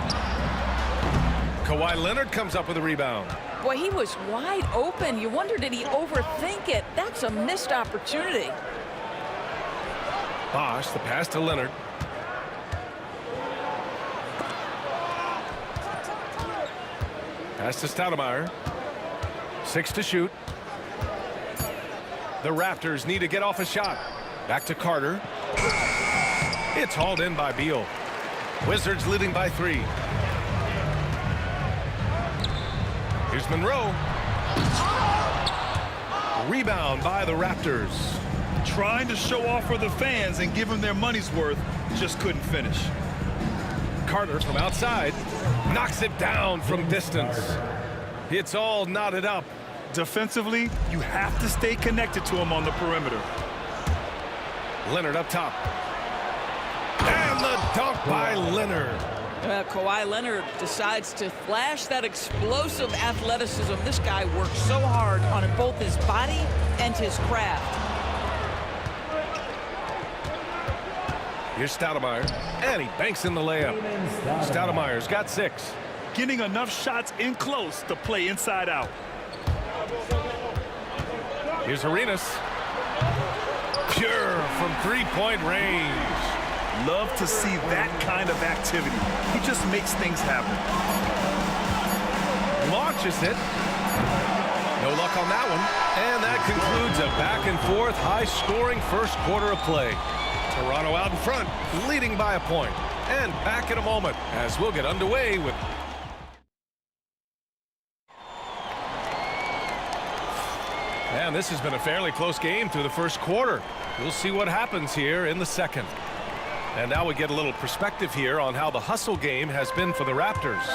Kawhi Leonard comes up with a rebound. Boy, he was wide open. You wonder, did he overthink it? That's a missed opportunity. Bosch, the pass to Leonard. Pass to Stoudemire. 6 to shoot. The Raptors need to get off a shot. Back to Carter. It's hauled in by Beal. Wizards leading by 3. Here's Monroe. Rebound by the Raptors. Trying to show off for the fans and give them their money's worth, just couldn't finish. Carter from outside knocks it down from distance. It's all knotted up. Defensively, you have to stay connected to him on the perimeter. Leonard up top. And the dunk by Leonard. Kawhi Leonard decides to flash that explosive athleticism. This guy works so hard on both his body and his craft. Here's Stoudemire, and he banks in the layup. Stoudemire's got 6. Getting enough shots in close to play inside out. Here's Arenas. Pure from three-point range. Love to see that kind of activity. He just makes things happen. Launches it. No luck on that one. And that concludes a back-and-forth, high-scoring first quarter of play. Toronto out in front, leading by a point. And back in a moment as we'll get underway with... And this has been a fairly close game through the first quarter. We'll see what happens here in the second. And now we get a little perspective here on how the hustle game has been for the Raptors.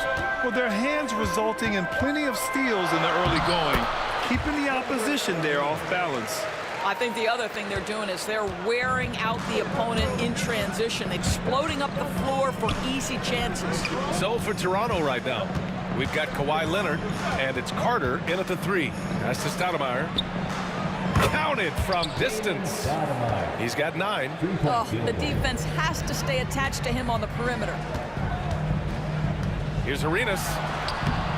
Well, their hands resulting in plenty of steals in the early going, keeping the opposition there off balance. I think the other thing they're doing is they're wearing out the opponent in transition, exploding up the floor for easy chances. So for Toronto right now, we've got Kawhi Leonard, and it's Carter in at the 3. That's to Stoudemire. Counted from distance. He's got 9. Oh, the defense has to stay attached to him on the perimeter. Here's Arenas.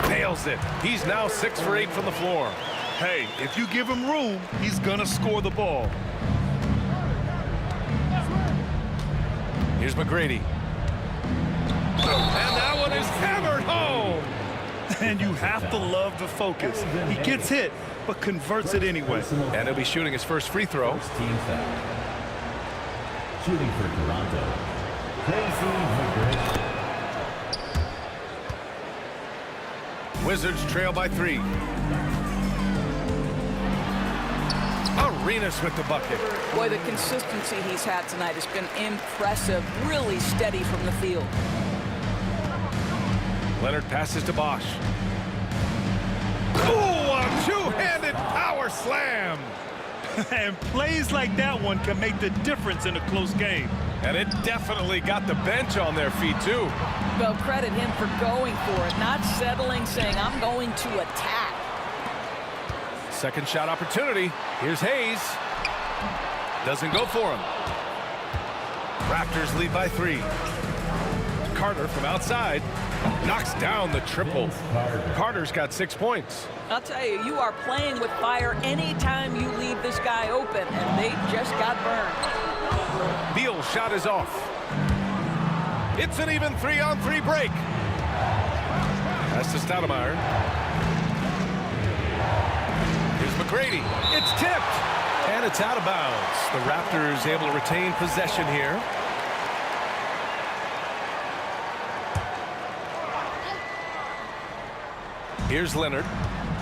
Nails it. He's now 6 for 8 from the floor. Hey, if you give him room, he's gonna score the ball. Here's McGrady. And that one is hammered home. And you have to love the focus. He gets hit, but converts it anyway. And he'll be shooting his first free throw. Team foul. Shooting for Toronto. Wizards trail by 3. Arenas with the bucket. Boy, the consistency he's had tonight has been impressive. Really steady from the field. Leonard passes to Bosch. Ooh, a two-handed power slam. And plays like that one can make the difference in a close game. And it definitely got the bench on their feet, too. Well, credit him for going for it, not settling, saying, I'm going to attack. Second shot opportunity. Here's Hayes. Doesn't go for him. Raptors lead by 3. Carter from outside knocks down the triple. Carter's got 6 points. I'll tell you, you are playing with fire anytime you leave this guy open, and they just got burned. Beal's shot is off. It's an even 3-on-3 break. That's to Stoudemire. Here's McGrady. It's tipped. And it's out of bounds. The Raptors able to retain possession here. Here's Leonard.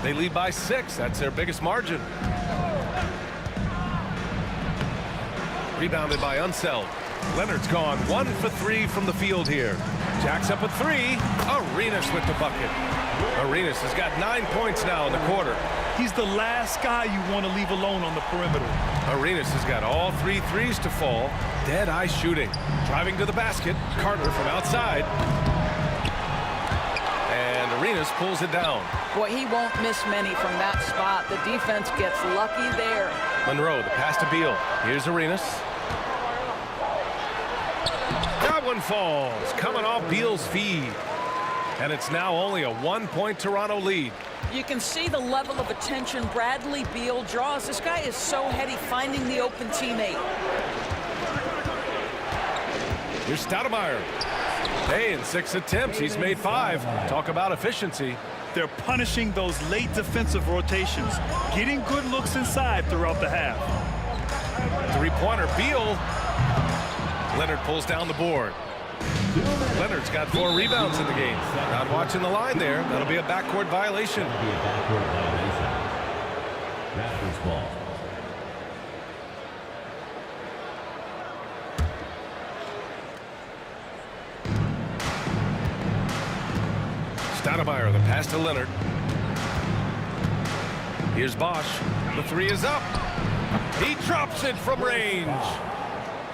They lead by 6. That's their biggest margin. Rebounded by Unseld. Leonard's gone 1 for 3 from the field here. Jacks up a 3. Arenas with the bucket. Arenas has got 9 points now in the quarter. He's the last guy you want to leave alone on the perimeter. Arenas has got all 3 threes to fall. Dead-eye shooting. Driving to the basket. Carter from outside. And Arenas pulls it down. Boy, he won't miss many from that spot. The defense gets lucky there. Monroe, the pass to Beal. Here's Arenas. That one falls. Coming off Beal's feed. And it's now only a 1-point Toronto lead. You can see the level of attention Bradley Beal draws. This guy is so heady finding the open teammate. Here's Stoudemire. Hey, in 6 attempts, he's made 5. Talk about efficiency. They're punishing those late defensive rotations, getting good looks inside throughout the half. 3-pointer, Beal. Leonard pulls down the board. Leonard's got 4 rebounds in the game. Not watching the line there. That'll be a backcourt violation. Raptors ball. Stoudemire, the pass to Leonard. Here's Bosch. The 3 is up. He drops it from range.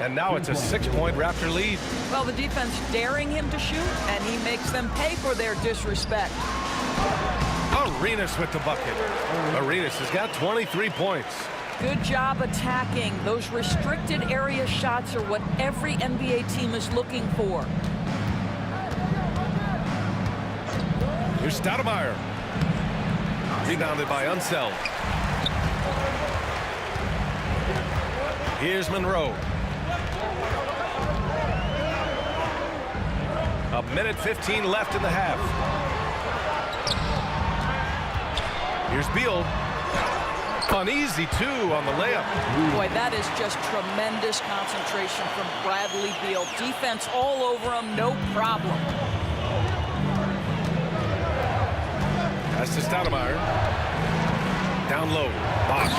And now it's a 6-point Raptor lead. Well, the defense daring him to shoot, and he makes them pay for their disrespect. Arenas with the bucket. Arenas has got 23 points. Good job attacking. Those restricted area shots are what every NBA team is looking for. Here's Stoudemire. Rebounded by Unseld. Here's Monroe. A minute 15 left in the half. Here's Beal. on easy, too, on the layup. Boy, that is just tremendous concentration from Bradley Beal. Defense all over him, no problem. Pass to Stoudemire. Down low. Bosch.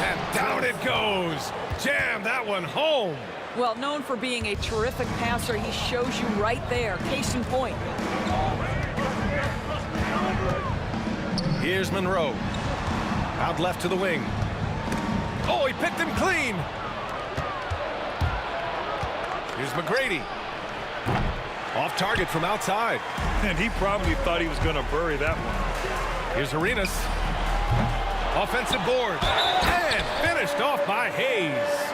And down it goes. Jam that one home. Well, known for being a terrific passer, he shows you right there. Case in point. Here's Monroe. Out left to the wing. Oh, he picked him clean. Here's McGrady. Off target from outside. And he probably thought he was going to bury that one. Here's Arenas. Offensive board. And finished off by Hayes.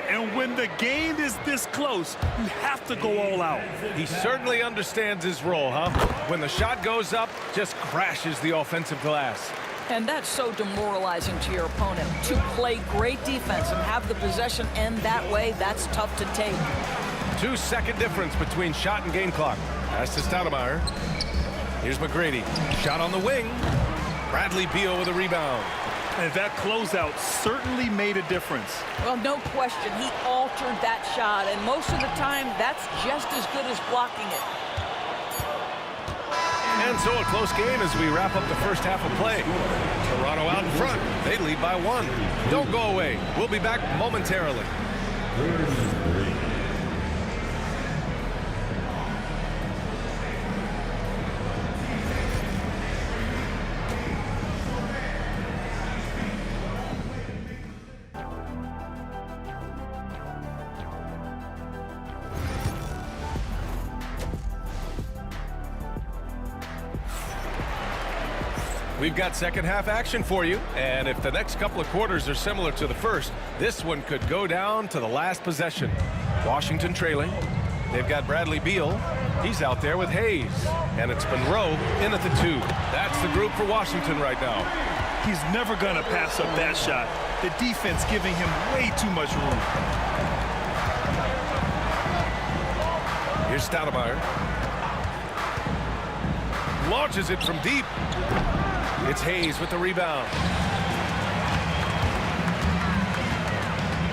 And when the game is this close, you have to go all out. He certainly understands his role, huh? When the shot goes up, just crashes the offensive glass. And that's so demoralizing to your opponent. To play great defense and have the possession end that way, that's tough to take. 2-second difference between shot and game clock. Pass to Stoudemire. Here's McGrady. Shot on the wing. Bradley Beal with a rebound. And that closeout certainly made a difference. Well, no question. He altered that shot, and most of the time, that's just as good as blocking it. And so a close game as we wrap up the first half of play. Toronto out in front. They lead by 1. Don't go away. We'll be back momentarily. We've got second half action for you, and if the next couple of quarters are similar to the first, this one could go down to the last possession. Washington trailing. They've got Bradley Beal. He's out there with Hayes, and it's Monroe in at the 2. That's the group for Washington right now. He's never going to pass up that shot. The defense giving him way too much room. Here's Stoudemire. Launches it from deep. It's Hayes with the rebound.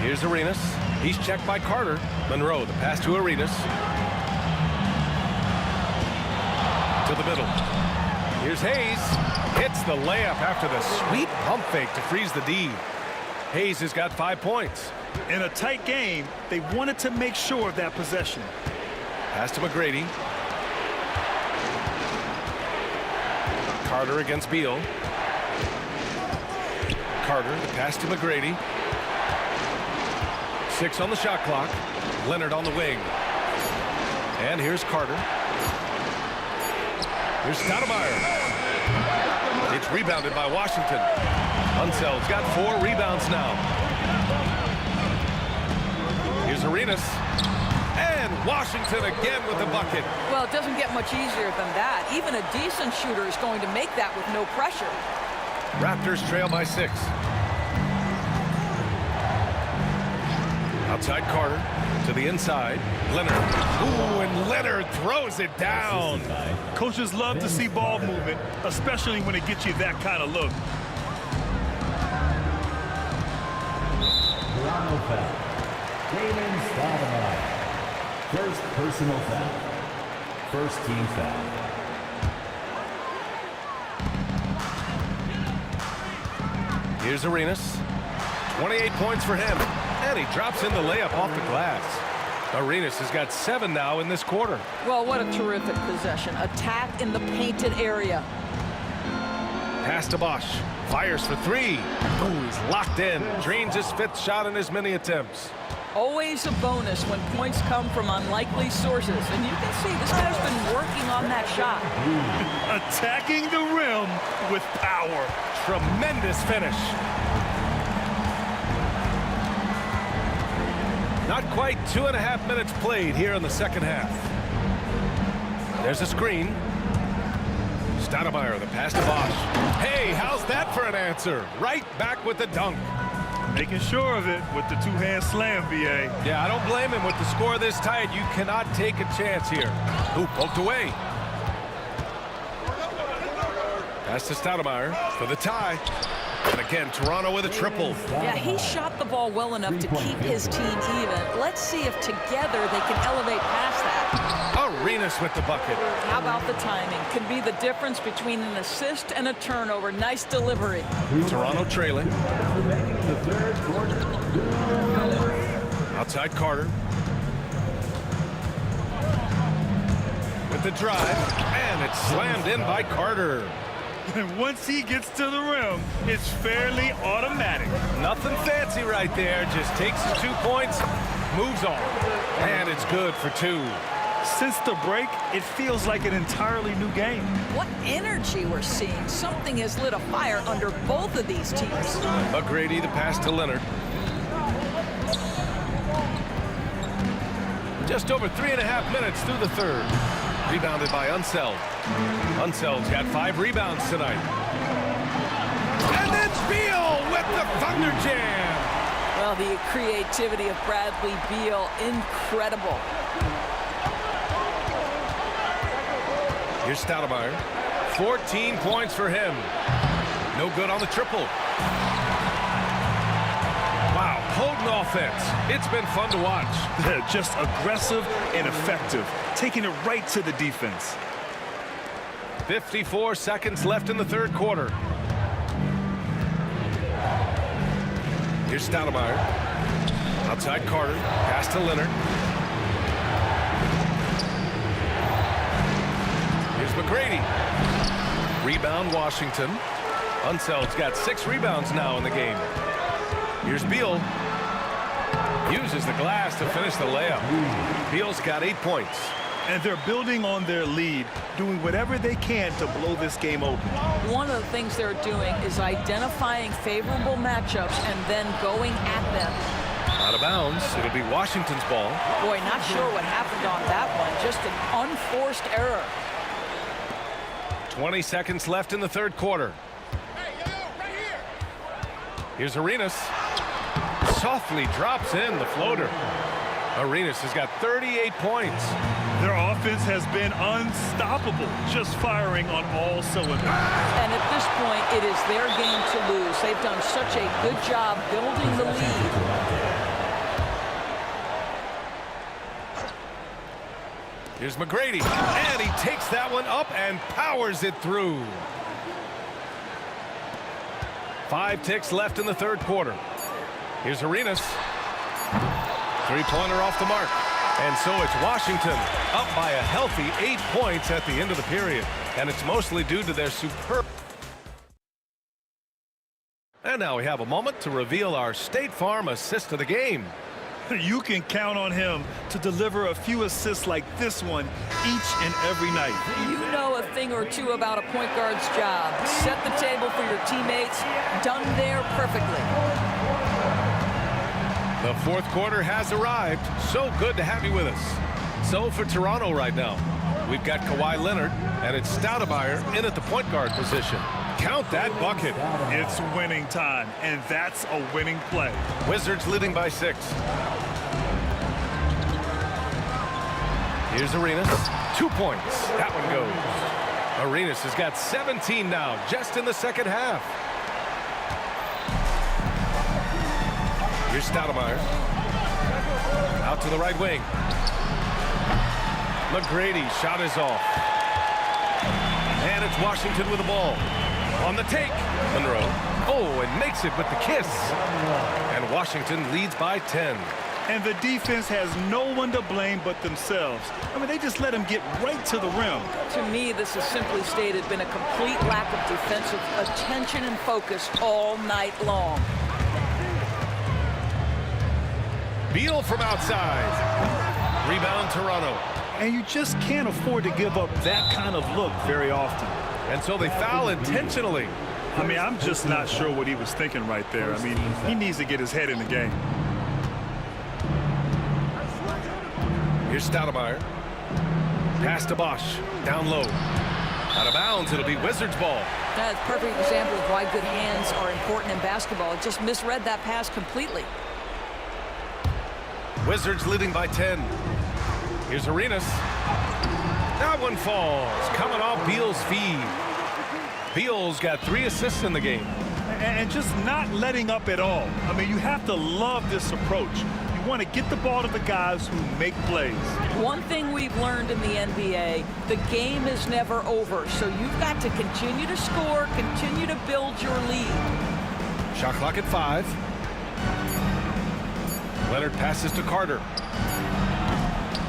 Here's Arenas. He's checked by Carter. Monroe, the pass to Arenas. To the middle. Here's Hayes. Hits the layup after the sweet pump fake to freeze the D. Hayes has got 5 points. In a tight game, they wanted to make sure of that possession. Pass to McGrady. Carter against Beal. Carter, the pass to McGrady. 6 on the shot clock. Leonard on the wing. And here's Carter. Here's Stoudemire. It's rebounded by Washington. Unsell's got 4 rebounds now. Here's Arenas. And Washington again with the bucket. Well, it doesn't get much easier than that. Even a decent shooter is going to make that with no pressure. Raptors trail by 6. Outside Carter to the inside. Leonard. Ooh, and Leonard throws it down. Coaches love to see ball movement, especially when it gets you that kind of look. Toronto foul. Damon Stoudemire. First personal foul. First team foul. Here's Arenas. 28 points for him. And he drops in the layup off the glass. Arenas has got 7 now in this quarter. Well, what a terrific possession. Attack in the painted area. Pass to Bosch. Fires for 3. Ooh, he's locked in. Drains his 5th shot in as many attempts. Always a bonus when points come from unlikely sources. And you can see this guy's been working on that shot. Attacking the rim with power. Tremendous finish. Not quite 2.5 minutes played here in the second half. There's a screen. Stoudemire, the pass to Bosch. Hey, how's that for an answer? Right back with the dunk. Making sure of it with the two-hand slam, BA. Yeah, I don't blame him with the score this tight. You cannot take a chance here. Ooh, poked away. Pass to Stoudemire for the tie. And again, Toronto with a triple. Yeah, he shot the ball well enough to keep his team even. Let's see if together they can elevate past that. Arenas with the bucket. How about the timing? Can be the difference between an assist and a turnover. Nice delivery. Toronto trailing. Outside Carter. With the drive, and it's slammed in by Carter. And once he gets to the rim, it's fairly automatic. Nothing fancy right there. Just takes the 2 points, moves on. And it's good for 2. Since the break, it feels like an entirely new game. What energy we're seeing. Something has lit a fire under both of these teams. McGrady, the pass to Leonard. Just over 3.5 minutes through the third. Rebounded by Unseld. Unseld's got 5 rebounds tonight. And then Beal with the Thunder Jam. Well, the creativity of Bradley Beal, incredible. Here's Stoudemire. 14 points for him. No good on the triple. Wow, potent offense. It's been fun to watch. They're just aggressive and effective, taking it right to the defense. 54 seconds left in the third quarter. Here's Stoudemire. Outside Carter. Pass to Leonard. Here's McGrady. Rebound Washington. Unseld's got 6 rebounds now in the game. Here's Beal. Uses the glass to finish the layup. Beal's got 8 points. And they're building on their lead, doing whatever they can to blow this game open. One of the things they're doing is identifying favorable matchups and then going at them. Out of bounds. It'll be Washington's ball. Boy, not sure what happened on that one. Just an unforced error. 20 seconds left in the third quarter. Here's Arenas. Softly drops in the floater. Arenas has got 38 points. Their offense has been unstoppable, just firing on all cylinders. And at this point, it is their game to lose. They've done such a good job building the lead. Here's McGrady, and he takes that one up and powers it through. 5 ticks left in the third quarter. Here's Arenas. 3-pointer off the mark. And so it's Washington up by a healthy 8 points at the end of the period. And it's mostly due to their superb. And now we have a moment to reveal our State Farm assist of the game. You can count on him to deliver a few assists like this one each and every night. You know a thing or two about a point guard's job. Set the table for your teammates. Done there perfectly. The fourth quarter has arrived. So good to have you with us. So for Toronto right now, we've got Kawhi Leonard, and it's Stoudemire in at the point guard position. Count that bucket. It's winning time, and that's a winning play. Wizards leading by 6. Here's Arenas. 2 points. That one goes. Arenas has got 17 now, just in the second half. Here's Stoudemire. Out to the right wing. McGrady, shot is off. And it's Washington with the ball. On the take, Monroe. Oh, and makes it with the kiss. And Washington leads by 10. And the defense has no one to blame but themselves. I mean, they just let him get right to the rim. To me, this has simply stated been a complete lack of defensive attention and focus all night long. Beal from outside. Rebound Toronto. And you just can't afford to give up that kind of look very often. And so they foul intentionally. I mean, I'm just not sure what he was thinking right there. I mean, he needs to get his head in the game. Here's Stoudemire. Pass to Bosch. Down low. Out of bounds. It'll be Wizards ball. That's a perfect example of why good hands are important in basketball. It just misread that pass completely. Wizards leading by 10. Here's Arenas. That one falls. Coming off Beal's feed. Beal's got 3 assists in the game. and just not letting up at all. I mean, you have to love this approach. You want to get the ball to the guys who make plays. One thing we've learned in the NBA, the game is never over. So you've got to continue to score, continue to build your lead. Shot clock at 5. Leonard passes to Carter.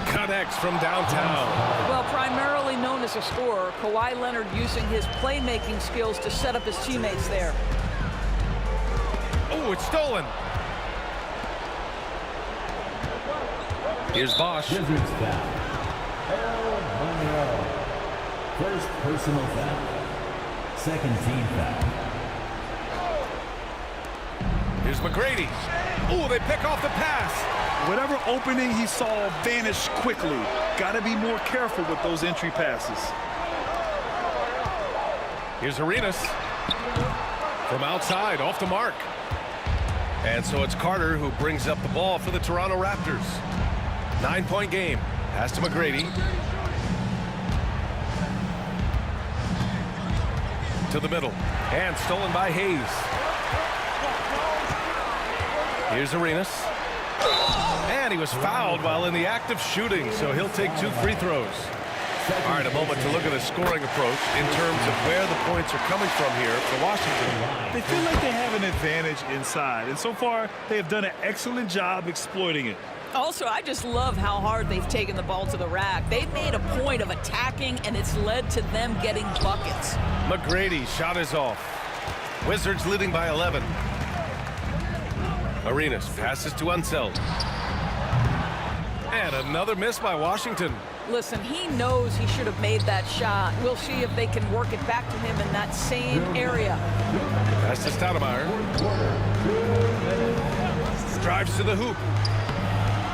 Connects from downtown. Well, primarily known as a scorer, Kawhi Leonard using his playmaking skills to set up his teammates there. Oh, it's stolen. Here's Bosch. Wizards foul. Earl Monroe. First personal foul. Second team foul. Here's McGrady. Oh, they pick off the pass. Whatever opening he saw vanish quickly. Got to be more careful with those entry passes. Here's Arenas. From outside, off the mark. And so it's Carter who brings up the ball for the Toronto Raptors. 9-point game. Pass to McGrady. To the middle. And stolen by Hayes. Here's Arenas. And he was fouled while in the act of shooting, so he'll take 2 free throws. All right, a moment to look at the scoring approach in terms of where the points are coming from here for Washington. They feel like they have an advantage inside, and so far they have done an excellent job exploiting it. Also, I just love how hard they've taken the ball to the rack. They've made a point of attacking, and it's led to them getting buckets. McGrady shot is off. Wizards leading by 11. Arenas passes to Unseld. And another miss by Washington. Listen, he knows he should have made that shot. We'll see if they can work it back to him in that same area. Pass to Stoudemire. Drives to the hoop.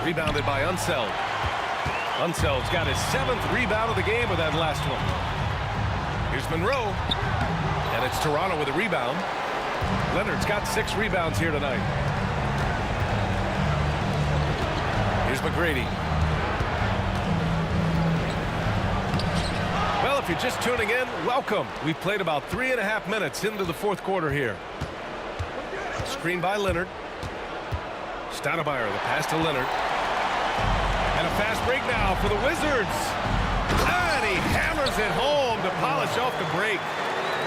Rebounded by Unseld. Unseld's got his 7th rebound of the game with that last one. Here's Monroe. And it's Toronto with a rebound. Leonard's got 6 rebounds here tonight. Here's McGrady. Well, if you're just tuning in, welcome. We've played about 3.5 minutes into the 4th quarter here. Screen by Leonard. Stoudemire, the pass to Leonard. And a fast break now for the Wizards. And he hammers it home to polish off the break.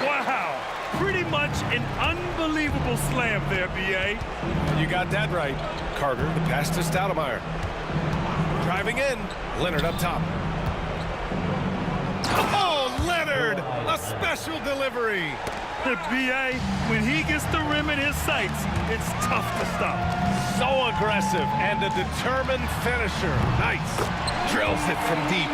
Wow. Pretty much an unbelievable slam there, B.A. You got that right. Carter, the pass to Stoudemire. Driving in. Leonard up top. Oh, Leonard! A special delivery. B.A., when he gets the rim in his sights, it's tough to stop. So aggressive and a determined finisher. Nice. Drills it from deep.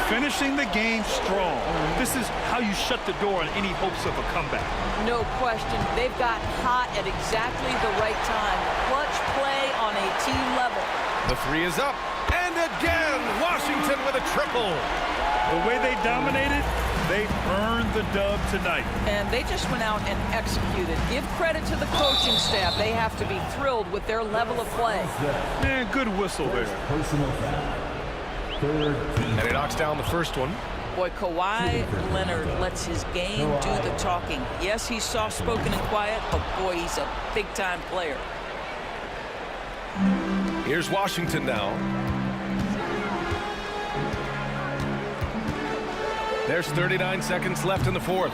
Finishing the game strong. This is how you shut the door on any hopes of a comeback. No question. They've got hot at exactly the right time. Clutch play on a team level. The 3 is up. And again, Washington with a triple. The way they dominated, they earned the dub tonight. And they just went out and executed. Give credit to the coaching staff. They have to be thrilled with their level of play. Man, good whistle there. Personal foul. And he knocks down the first one. Boy, Kawhi Leonard lets his game do the talking. Yes, he's soft-spoken and quiet, but boy, he's a big-time player. Here's Washington now. There's 39 seconds left in the 4th.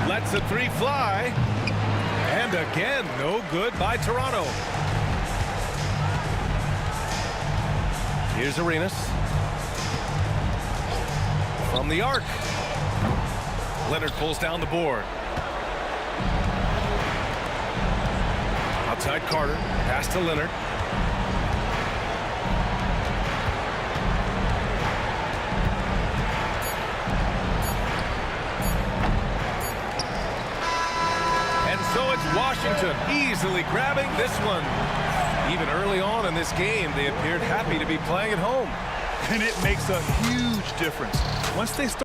Lets the 3 fly. And again, no good by Toronto. Here's Arenas. From the arc. Leonard pulls down the board. Outside Carter. Pass to Leonard. So it's Washington easily grabbing this one. Even early on in this game, they appeared happy to be playing at home. And it makes a huge difference. Once they start